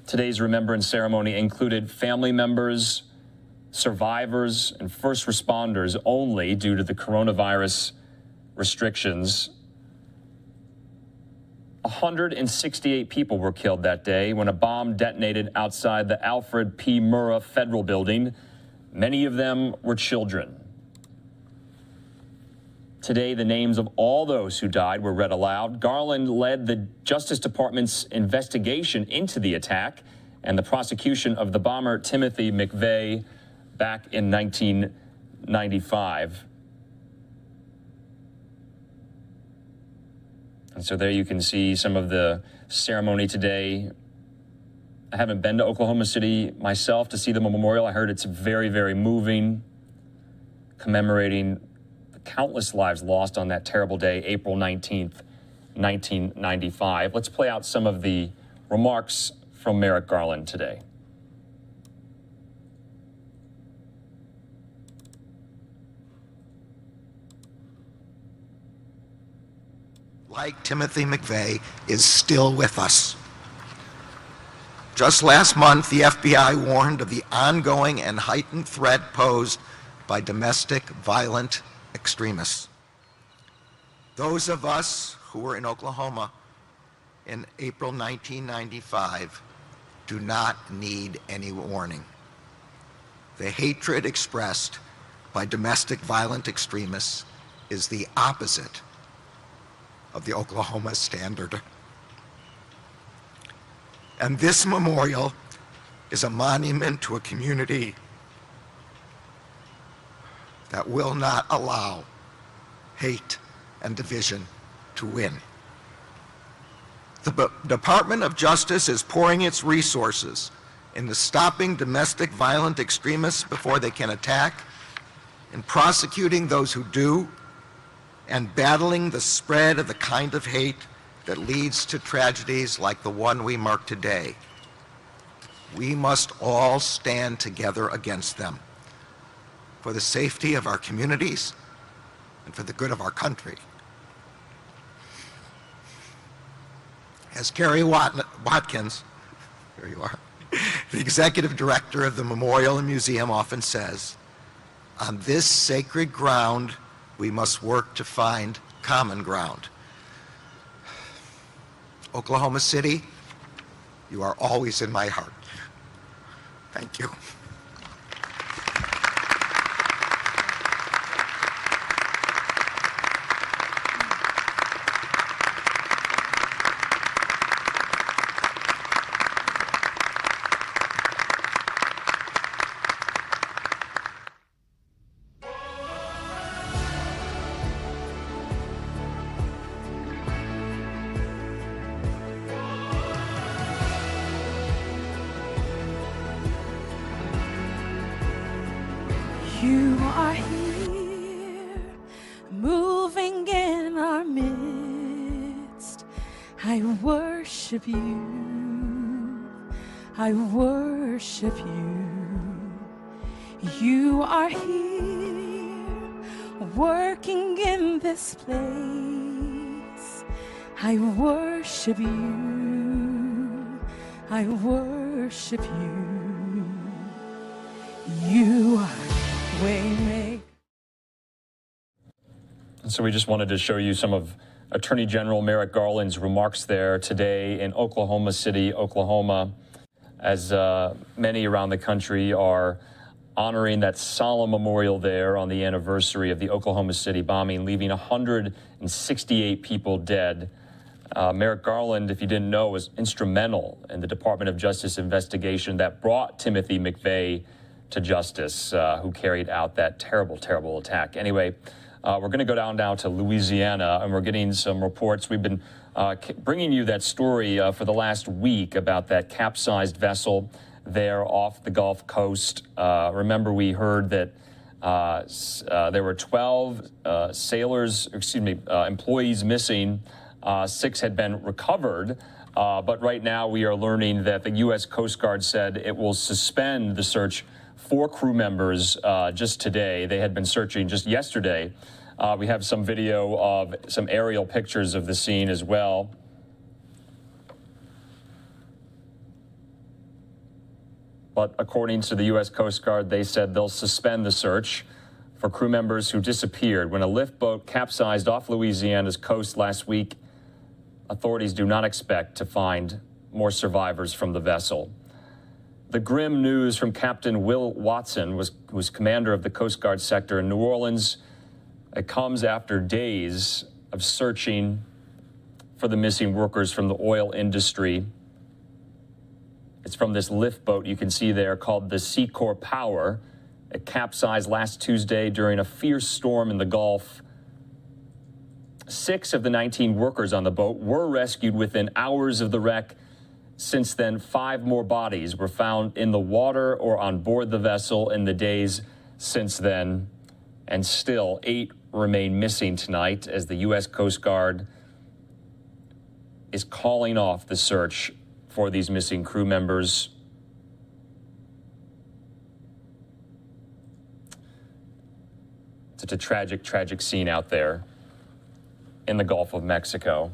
Today's remembrance ceremony included family members, survivors, and first responders only due to the coronavirus restrictions. 168 people were killed that day when a bomb detonated outside the Alfred P. Murrah Federal Building. Many of them were children. Today, the names of all those who died were read aloud. Garland led the Justice Department's investigation into the attack and the prosecution of the bomber Timothy McVeigh back in 1995. And so there you can see some of the ceremony today. I haven't been to Oklahoma City myself to see the memorial. I heard it's very, very moving, commemorating countless lives lost on that terrible day, April 19th, 1995. Let's play out some of the remarks from Merrick Garland today. Like Timothy McVeigh, is still with us. Just last month, the FBI warned of the ongoing and heightened threat posed by domestic violent extremists. Those of us who were in Oklahoma in April 1995 do not need any warning. The hatred expressed by domestic violent extremists is the opposite of the Oklahoma standard. And this memorial is a monument to a community that will not allow hate and division to win. The Department of Justice is pouring its resources into stopping domestic violent extremists before they can attack, in prosecuting those who do, and battling the spread of the kind of hate that leads to tragedies like the one we mark today. We must all stand together against them for the safety of our communities and for the good of our country. As Kerry Watkins, here you are, the executive director of the Memorial and Museum often says, on this sacred ground, we must work to find common ground. Oklahoma City, you are always in my heart. Thank you. You are here, moving in our midst. I worship you. I worship you. You are here, working in this place. I worship you. I worship you. You are Waymaker. So we just wanted to show you some of Attorney General Merrick Garland's remarks there today in Oklahoma City, Oklahoma, as many around the country are honoring that solemn memorial there on the anniversary of the Oklahoma City bombing, leaving 168 people dead. Merrick Garland, if you didn't know, was instrumental in the Department of Justice investigation that brought Timothy McVeigh to justice, who carried out that terrible, terrible attack. Anyway, we're going to go down now to Louisiana, and we're getting some reports. We've been bringing you that story for the last week about that capsized vessel there off the Gulf Coast. Remember, we heard that there were 12 employees missing. 6 had been recovered, but right now we are learning that the U.S. Coast Guard said it will suspend the search for crew members just today. They had been searching just yesterday. We have some video of some aerial pictures of the scene as well. But according to the U.S. Coast Guard, they said they'll suspend the search for crew members who disappeared when a lift boat capsized off Louisiana's coast last week. Authorities do not expect to find more survivors from the vessel. The grim news from Captain Will Watson, was commander of the Coast Guard sector in New Orleans. It comes after days of searching for the missing workers from the oil industry. It's from this lift boat you can see there called the Secor Power. It capsized last Tuesday during a fierce storm in the Gulf. 6 of the 19 workers on the boat were rescued within hours of the wreck. Since then, 5 more bodies were found in the water or on board the vessel in the days since then. And still, 8 remain missing tonight as the U.S. Coast Guard is calling off the search for these missing crew members. It's a tragic, tragic scene out there in the Gulf of Mexico.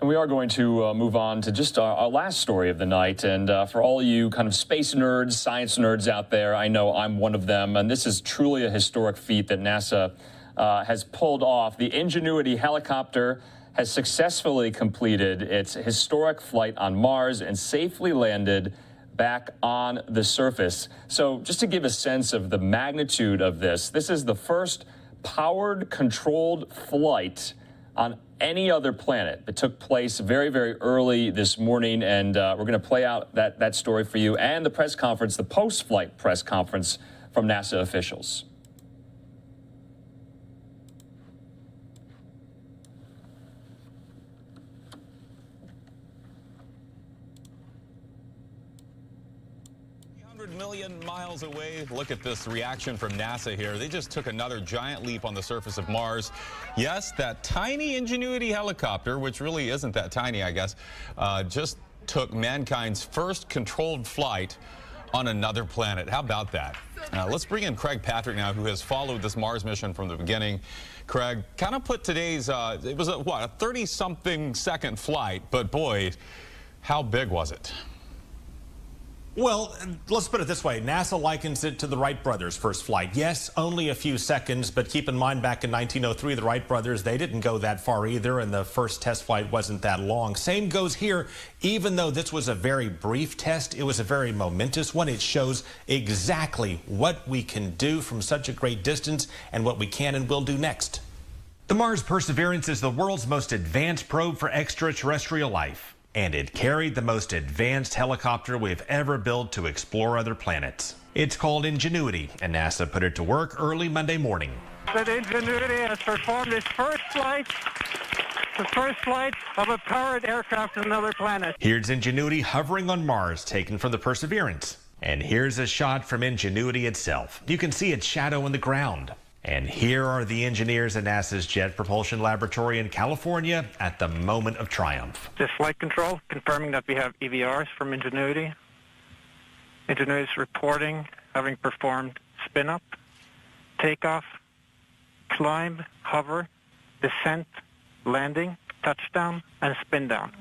And we are going to move on to just our last story of the night. And for all you kind of space nerds, science nerds out there, I know I'm one of them. And this is truly a historic feat that NASA has pulled off. The Ingenuity helicopter has successfully completed its historic flight on Mars and safely landed back on the surface. So just to give a sense of the magnitude of this is the first powered, controlled flight on any other planet. It took place very, very early this morning, and we're going to play out that story for you and the press conference, the post-flight press conference from NASA officials. Million miles away. Look at this reaction from NASA here. They just took another giant leap on the surface of Mars. Yes, that tiny Ingenuity helicopter, which really isn't that tiny, I guess, just took mankind's first controlled flight on another planet. How about that? Let's bring in Craig Patrick now, who has followed this Mars mission from the beginning. Craig, kind of put today's, it was a 30-something second flight, but boy, how big was it? Well, let's put it this way. NASA likens it to the Wright brothers' first flight. Yes, only a few seconds, but keep in mind back in 1903, the Wright brothers, they didn't go that far either, and the first test flight wasn't that long. Same goes here. Even though this was a very brief test, it was a very momentous one. It shows exactly what we can do from such a great distance and what we can and will do next. The Mars Perseverance is the world's most advanced probe for extraterrestrial life. And it carried the most advanced helicopter we've ever built to explore other planets. It's called Ingenuity, and NASA put it to work early Monday morning. That Ingenuity has performed its first flight, the first flight of a powered aircraft to another planet. Here's Ingenuity hovering on Mars, taken from the Perseverance. And here's a shot from Ingenuity itself. You can see its shadow on the ground. And here are the engineers at NASA's Jet Propulsion Laboratory in California at the moment of triumph. This flight control confirming that we have EVRs from Ingenuity. Ingenuity's reporting having performed spin-up, takeoff, climb, hover, descent, landing, touchdown, and spin down.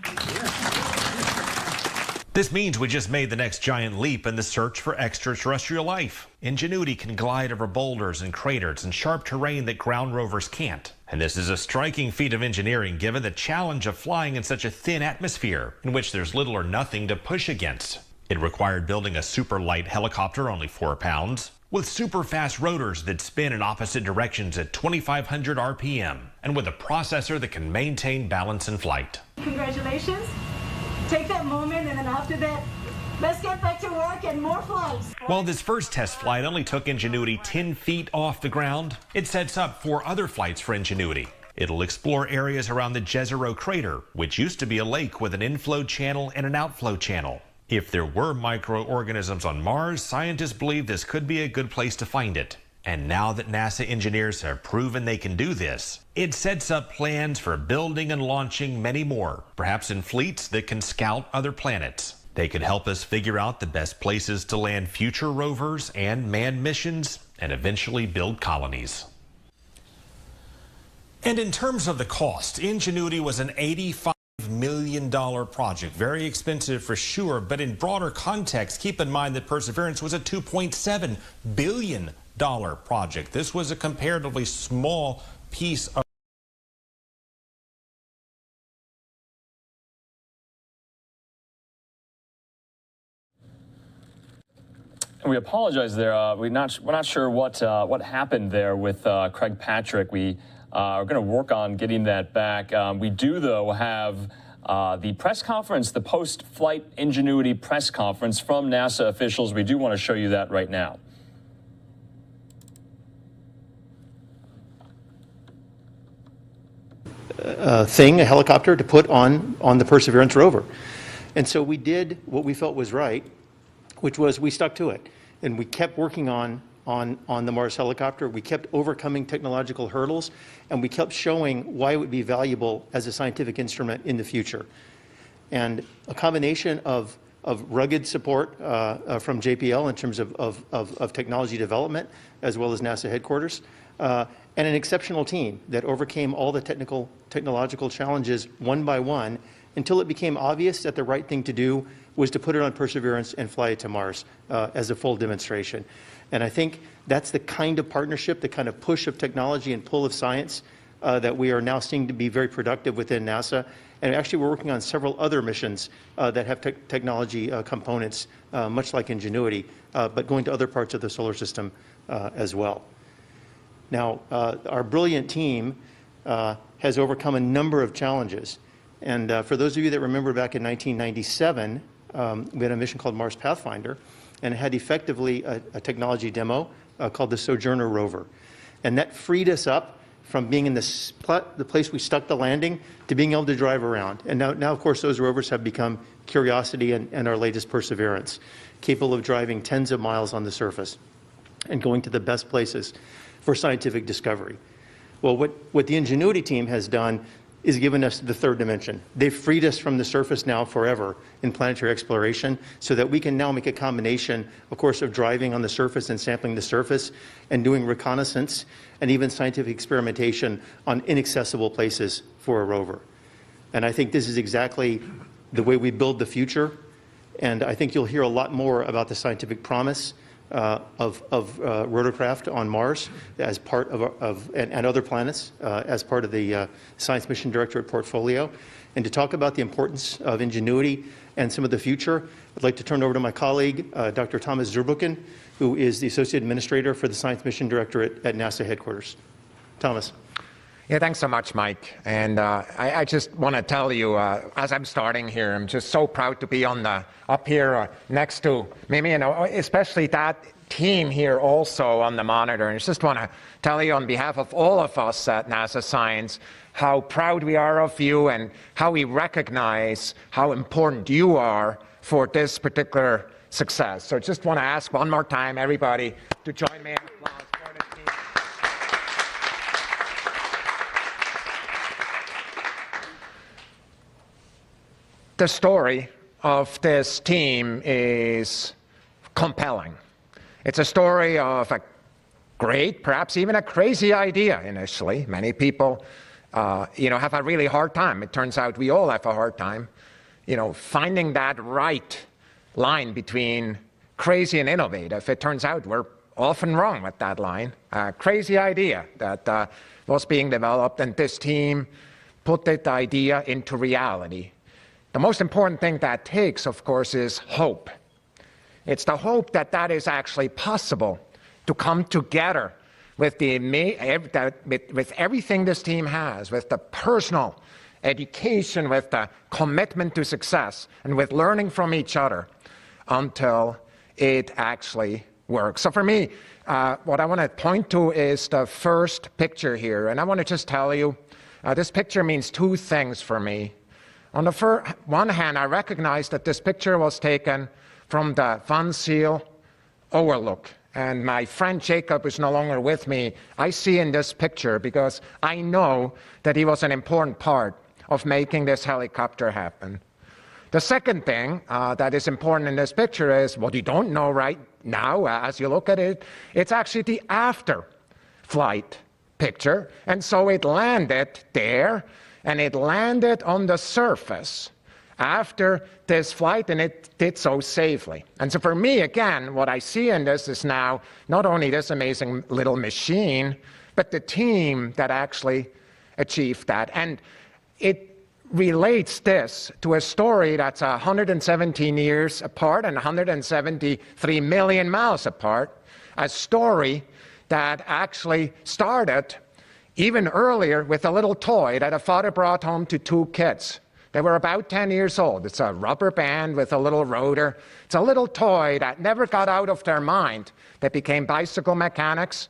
This means we just made the next giant leap in the search for extraterrestrial life. Ingenuity can glide over boulders and craters and sharp terrain that ground rovers can't. And this is a striking feat of engineering given the challenge of flying in such a thin atmosphere in which there's little or nothing to push against. It required building a super light helicopter, only 4 pounds, with super fast rotors that spin in opposite directions at 2,500 RPM, and with a processor that can maintain balance in flight. Congratulations. Take that moment, and then after that, let's get back to work and more flights. While this first test flight only took Ingenuity 10 feet off the ground, it sets up 4 other flights for Ingenuity. It'll explore areas around the Jezero crater, which used to be a lake with an inflow channel and an outflow channel. If there were microorganisms on Mars, scientists believe this could be a good place to find it. And now that NASA engineers have proven they can do this, it sets up plans for building and launching many more, perhaps in fleets that can scout other planets. They could help us figure out the best places to land future rovers and manned missions, and eventually build colonies. And in terms of the cost, Ingenuity was an $85 million project. Very expensive for sure, but in broader context, keep in mind that Perseverance was a $2.7 billion project. This was a comparatively small piece of We apologize there. We're not sure what happened there with Craig Patrick. We are going to work on getting that back. We do, though, have the press conference, the post-flight Ingenuity press conference from NASA officials. We do want to show you that right now. A helicopter to put on the Perseverance rover. And so we did what we felt was right, which was we stuck to it. And we kept working on the Mars helicopter. We kept overcoming technological hurdles, and we kept showing why it would be valuable as a scientific instrument in the future. And a combination of rugged support from JPL in terms of technology development, as well as NASA headquarters, and an exceptional team that overcame all the technological challenges one by one until it became obvious that the right thing to do was to put it on Perseverance and fly it to Mars as a full demonstration. And I think that's the kind of partnership, the kind of push of technology and pull of science that we are now seeing to be very productive within NASA. And actually, we're working on several other missions that have technology components, much like Ingenuity, but going to other parts of the solar system as well. Now, our brilliant team has overcome a number of challenges. And for those of you that remember back in 1997, we had a mission called Mars Pathfinder, and it had effectively a technology demo called the Sojourner rover. And that freed us up from being in the place we stuck the landing to being able to drive around. And now of course, those rovers have become Curiosity and our latest Perseverance, capable of driving tens of miles on the surface and going to the best places for scientific discovery. Well, what the Ingenuity team has done is given us the third dimension. They've freed us from the surface now forever in planetary exploration so that we can now make a combination, of course, of driving on the surface and sampling the surface and doing reconnaissance and even scientific experimentation on inaccessible places for a rover. And I think this is exactly the way we build the future. And I think you'll hear a lot more about the scientific promise of rotorcraft on Mars as part and other planets as part of the Science Mission Directorate portfolio. And to talk about the importance of Ingenuity and some of the future, I'd like to turn over to my colleague, Dr. Thomas Zurbuchen, who is the Associate Administrator for the Science Mission Directorate at NASA headquarters. Thomas. Yeah, thanks so much, Mike. And I just want to tell you, as I'm starting here, I'm just so proud to be up here next to Mimi, and especially that team here also on the monitor. And I just want to tell you on behalf of all of us at NASA Science how proud we are of you and how we recognize how important you are for this particular success. So just want to ask one more time, everybody, to join me in applause for the team. The story of this team is compelling. It's a story of a great, perhaps even a crazy idea initially. Many people have a really hard time. It turns out we all have a hard time, finding that right line between crazy and innovative. It turns out we're often wrong with that line. Crazy idea that was being developed, and this team put that idea into reality. The most important thing that takes, of course, is hope. It's the hope that that is actually possible to come together with with everything this team has, with the personal education, with the commitment to success, and with learning from each other until it actually works. So for me, what I want to point to is the first picture here. And I want to just tell you, this picture means two things for me. On the one hand, I recognize that this picture was taken from the Van Zyl overlook. And my friend Jacob is no longer with me. I see in this picture because I know that he was an important part of making this helicopter happen. The second thing that is important in this picture is what you don't know right now as you look at it. It's actually the after flight picture. And so it landed there, and it landed on the surface after this flight, and it did so safely. And so for me, again, what I see in this is now not only this amazing little machine, but the team that actually achieved that. And it relates this to a story that's 117 years apart and 173 million miles apart, a story that actually started even earlier with a little toy that a father brought home to two kids. They were about 10 years old. It's a rubber band with a little rotor. It's a little toy that never got out of their mind. They became bicycle mechanics,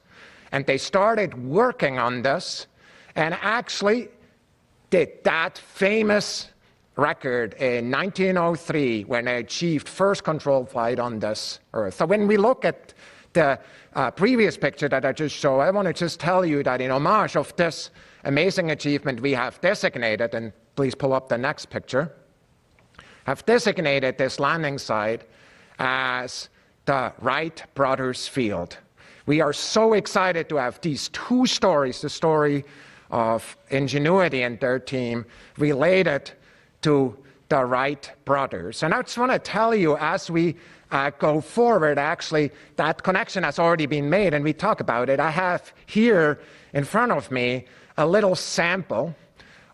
and they started working on this and actually did that famous record in 1903 when they achieved first controlled flight on this Earth. So when we look at the previous picture that I just showed, I want to just tell you that in homage of this amazing achievement, we have designated, and please pull up the next picture, have designated this landing site as the Wright Brothers Field. We are so excited to have these two stories, the story of Ingenuity and their team related to the Wright brothers. And I just want to tell you, as we go forward, actually, that connection has already been made, and we talk about it. I have here in front of me a little sample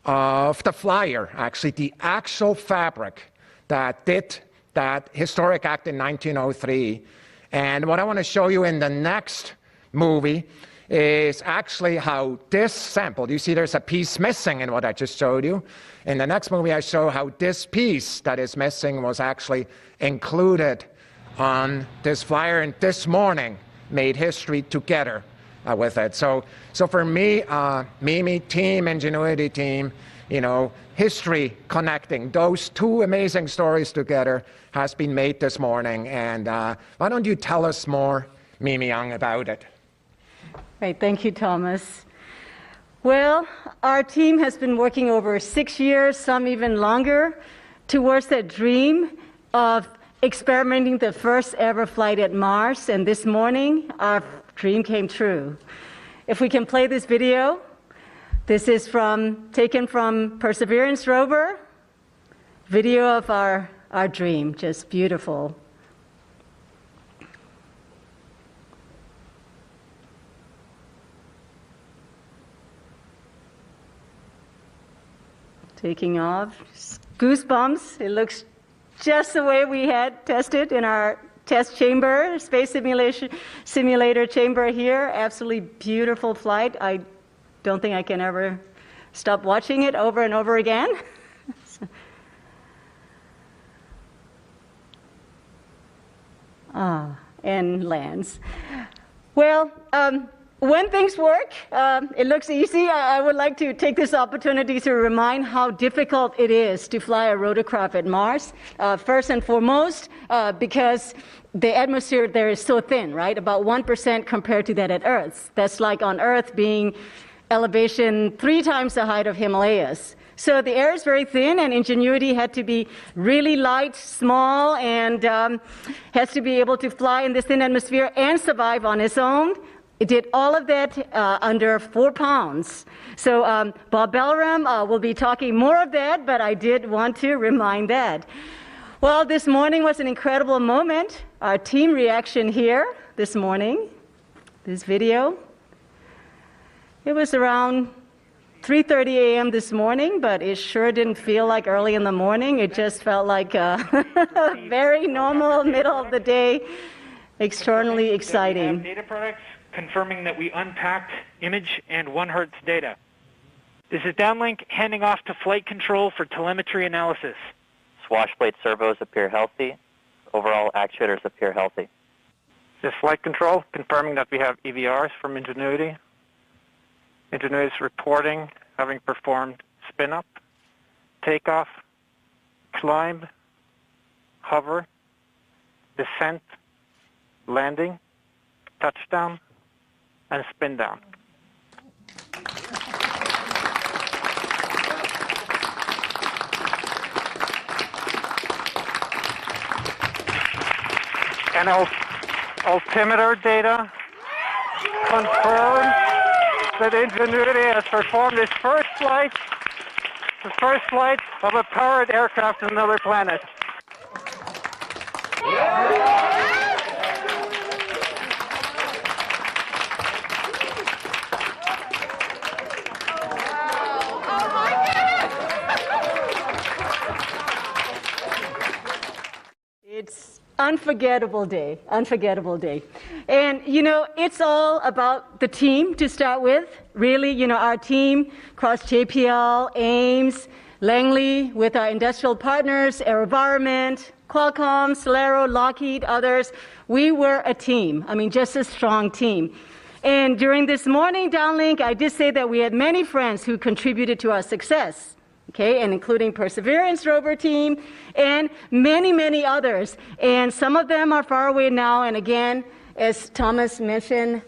of the flyer, actually, the actual fabric that did that historic act in 1903. And what I want to show you in the next movie is actually how this sample, you see there's a piece missing in what I just showed you. In the next movie, I show how this piece that is missing was actually included on this flyer, and this morning made history together with it. So for me, Mimi team, Ingenuity team, history connecting those two amazing stories together has been made this morning. And why don't you tell us more, Mimi Young, about it? Right, thank you, Thomas. Well, our team has been working over 6 years, some even longer, towards that dream of experimenting the first ever flight at Mars. And this morning, our dream came true. If we can play this video, this is taken from Perseverance rover, video of our dream, just beautiful. Taking off, goosebumps. It looks just the way we had tested in our test chamber, space simulator chamber here. Absolutely beautiful flight. I don't think I can ever stop watching it over and over again. And lands. Well, when things work, it looks easy. I would like to take this opportunity to remind how difficult it is to fly a rotorcraft at Mars. First and foremost, because the atmosphere there is so thin, right? About 1% compared to that at Earth. That's like on Earth being elevation 3 times the height of Himalayas. So the air is very thin, and Ingenuity had to be really light, small, and has to be able to fly in this thin atmosphere and survive on its own It did all of that under 4 pounds. So Bob Belram will be talking more of that, but I did want to remind that. Well, this morning was an incredible moment. Our team reaction here this morning, this video. It was around 3:30 a.m. this morning, but it sure didn't feel like early in the morning. It just felt like a very normal middle of the day, extraordinarily exciting. Data products confirming that we unpacked image and 1 Hertz data. This is downlink handing off to flight control for telemetry analysis. Swash plate servos appear healthy. Overall actuators appear healthy. This flight control confirming that we have EVRs from Ingenuity. Ingenuity is reporting having performed spin up, takeoff, climb, hover, descent, landing, touchdown, and spin down. And altimeter data confirms that Ingenuity has performed its first flight of a powered aircraft to another planet. It's unforgettable day. And, you know, it's all about the team to start with. Really, you know, our team across JPL, Ames, Langley, with our industrial partners, AeroVironment, Qualcomm, Solero, Lockheed, others. We were a team. I mean, just a strong team. And during this morning downlink, I did say that we had many friends who contributed to our success. Okay, and including Perseverance rover team and many, many others. And some of them are far away now. And again, as Thomas mentioned,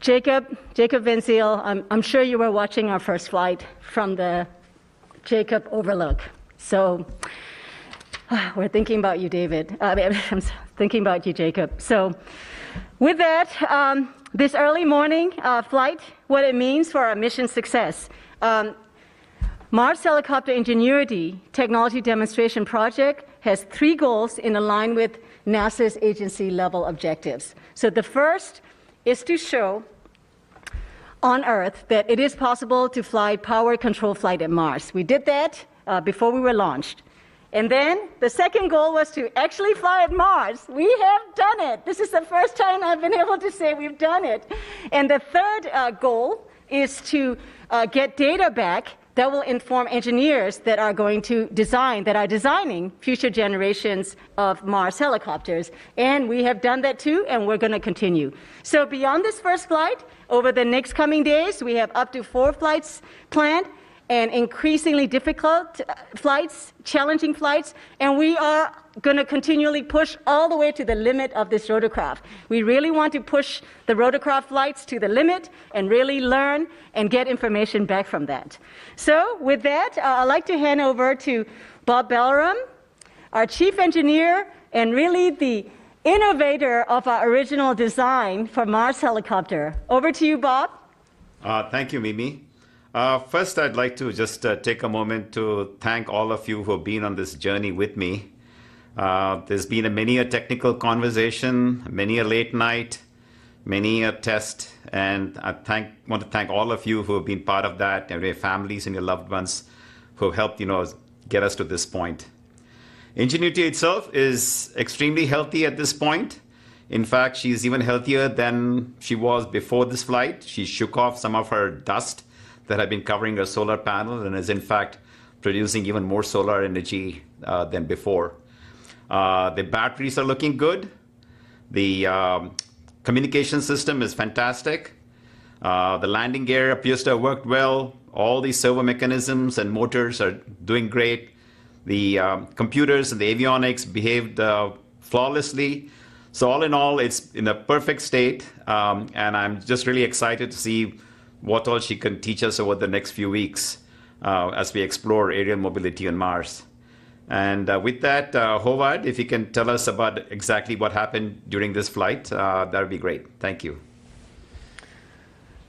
Jacob Venziel, I'm sure you were watching our first flight from the Jacob Overlook. So we're thinking about you, David. I'm thinking about you, Jacob. So with that, this early morning flight, what it means for our mission success. Mars Helicopter Ingenuity Technology Demonstration Project has 3 goals in line with NASA's agency-level objectives. So the first is to show on Earth that it is possible to fly power control flight at Mars. We did that before we were launched. And then the second goal was to actually fly at Mars. We have done it. This is the first time I've been able to say we've done it. And the third goal is to get data back that will inform engineers that are going to designing future generations of Mars helicopters. And we have done that too, and we're going to continue. So beyond this first flight, over the next coming days, we have up to 4 flights planned, and increasingly difficult flights, challenging flights, and we are going to continually push all the way to the limit of this rotorcraft. We really want to push the rotorcraft flights to the limit and really learn and get information back from that. So with that, I'd like to hand over to Bob Belram, our chief engineer and really the innovator of our original design for Mars helicopter. Over to you, Bob. Thank you, Mimi. First, I'd like to just take a moment to thank all of you who have been on this journey with me. There's been many a technical conversation, many a late night, many a test, and I want to thank all of you who have been part of that, and your families and your loved ones who have helped, get us to this point. Ingenuity itself is extremely healthy at this point. In fact, she's even healthier than she was before this flight. She shook off some of her dust that had been covering her solar panel and is in fact producing even more solar energy than before. The batteries are looking good. The communication system is fantastic. The landing gear appears to have worked well. All the servo mechanisms and motors are doing great. The computers and the avionics behaved flawlessly. So all in all, it's in a perfect state, and I'm just really excited to see what all she can teach us over the next few weeks as we explore aerial mobility on Mars. And with that, Howard, if you can tell us about exactly what happened during this flight, that would be great. Thank you.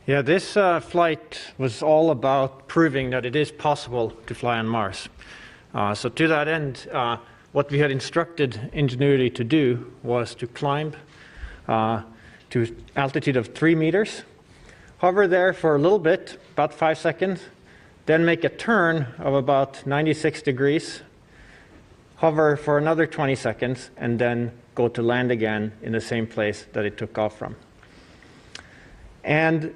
Yeah, this flight was all about proving that it is possible to fly on Mars. So to that end, what we had instructed Ingenuity to do was to climb to altitude of 3 meters, hover there for a little bit, about 5 seconds, then make a turn of about 96 degrees, hover for another 20 seconds, and then go to land again in the same place that it took off from. And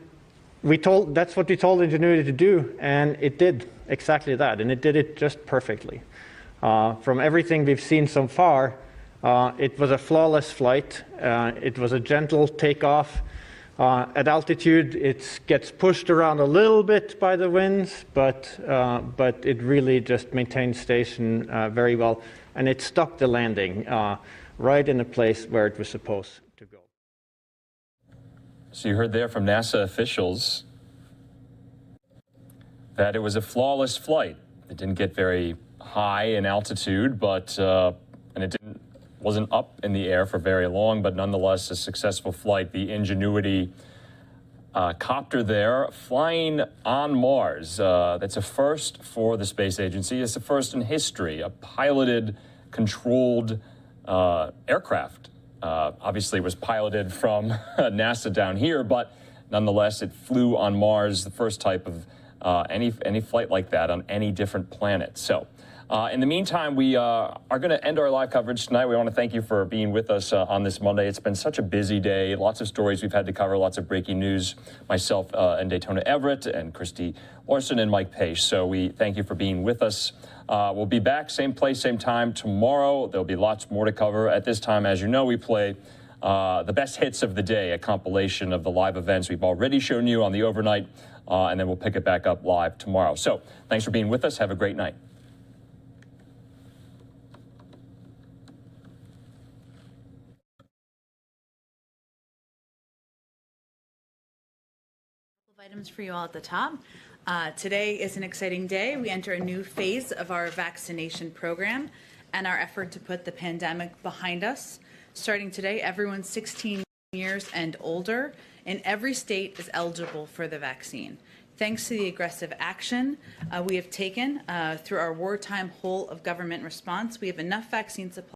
that's what we told Ingenuity to do, and it did exactly that, and it did it just perfectly. From everything we've seen so far, it was a flawless flight. It was a gentle takeoff. At altitude, it gets pushed around a little bit by the winds, but it really just maintained station very well, and it stuck the landing right in the place where it was supposed to go. So you heard there from NASA officials that it was a flawless flight. It didn't get very high in altitude, and it wasn't up in the air for very long, but nonetheless a successful flight. The Ingenuity copter there flying on Mars. That's a first for the space agency. It's the first in history, a piloted, controlled aircraft. Obviously, it was piloted from NASA down here, but nonetheless, it flew on Mars, the first type of any flight like that on any different planet. So in the meantime, we are going to end our live coverage tonight. We want to thank you for being with us on this Monday. It's been such a busy day, lots of stories we've had to cover, lots of breaking news. Myself and Daytona Everett and Christy Larson and Mike Page. So we thank you for being with us. We'll be back, same place, same time tomorrow. There'll be lots more to cover. At this time, as you know, we play the best hits of the day, a compilation of the live events we've already shown you on the overnight, and then we'll pick it back up live tomorrow. So thanks for being with us. Have a great night. Items for you all at the top. Today is an exciting day. We enter a new phase of our vaccination program and our effort to put the pandemic behind us. Starting today, everyone 16 years and older in every state is eligible for the vaccine. Thanks to the aggressive action we have taken through our wartime whole of government response, we have enough vaccine supply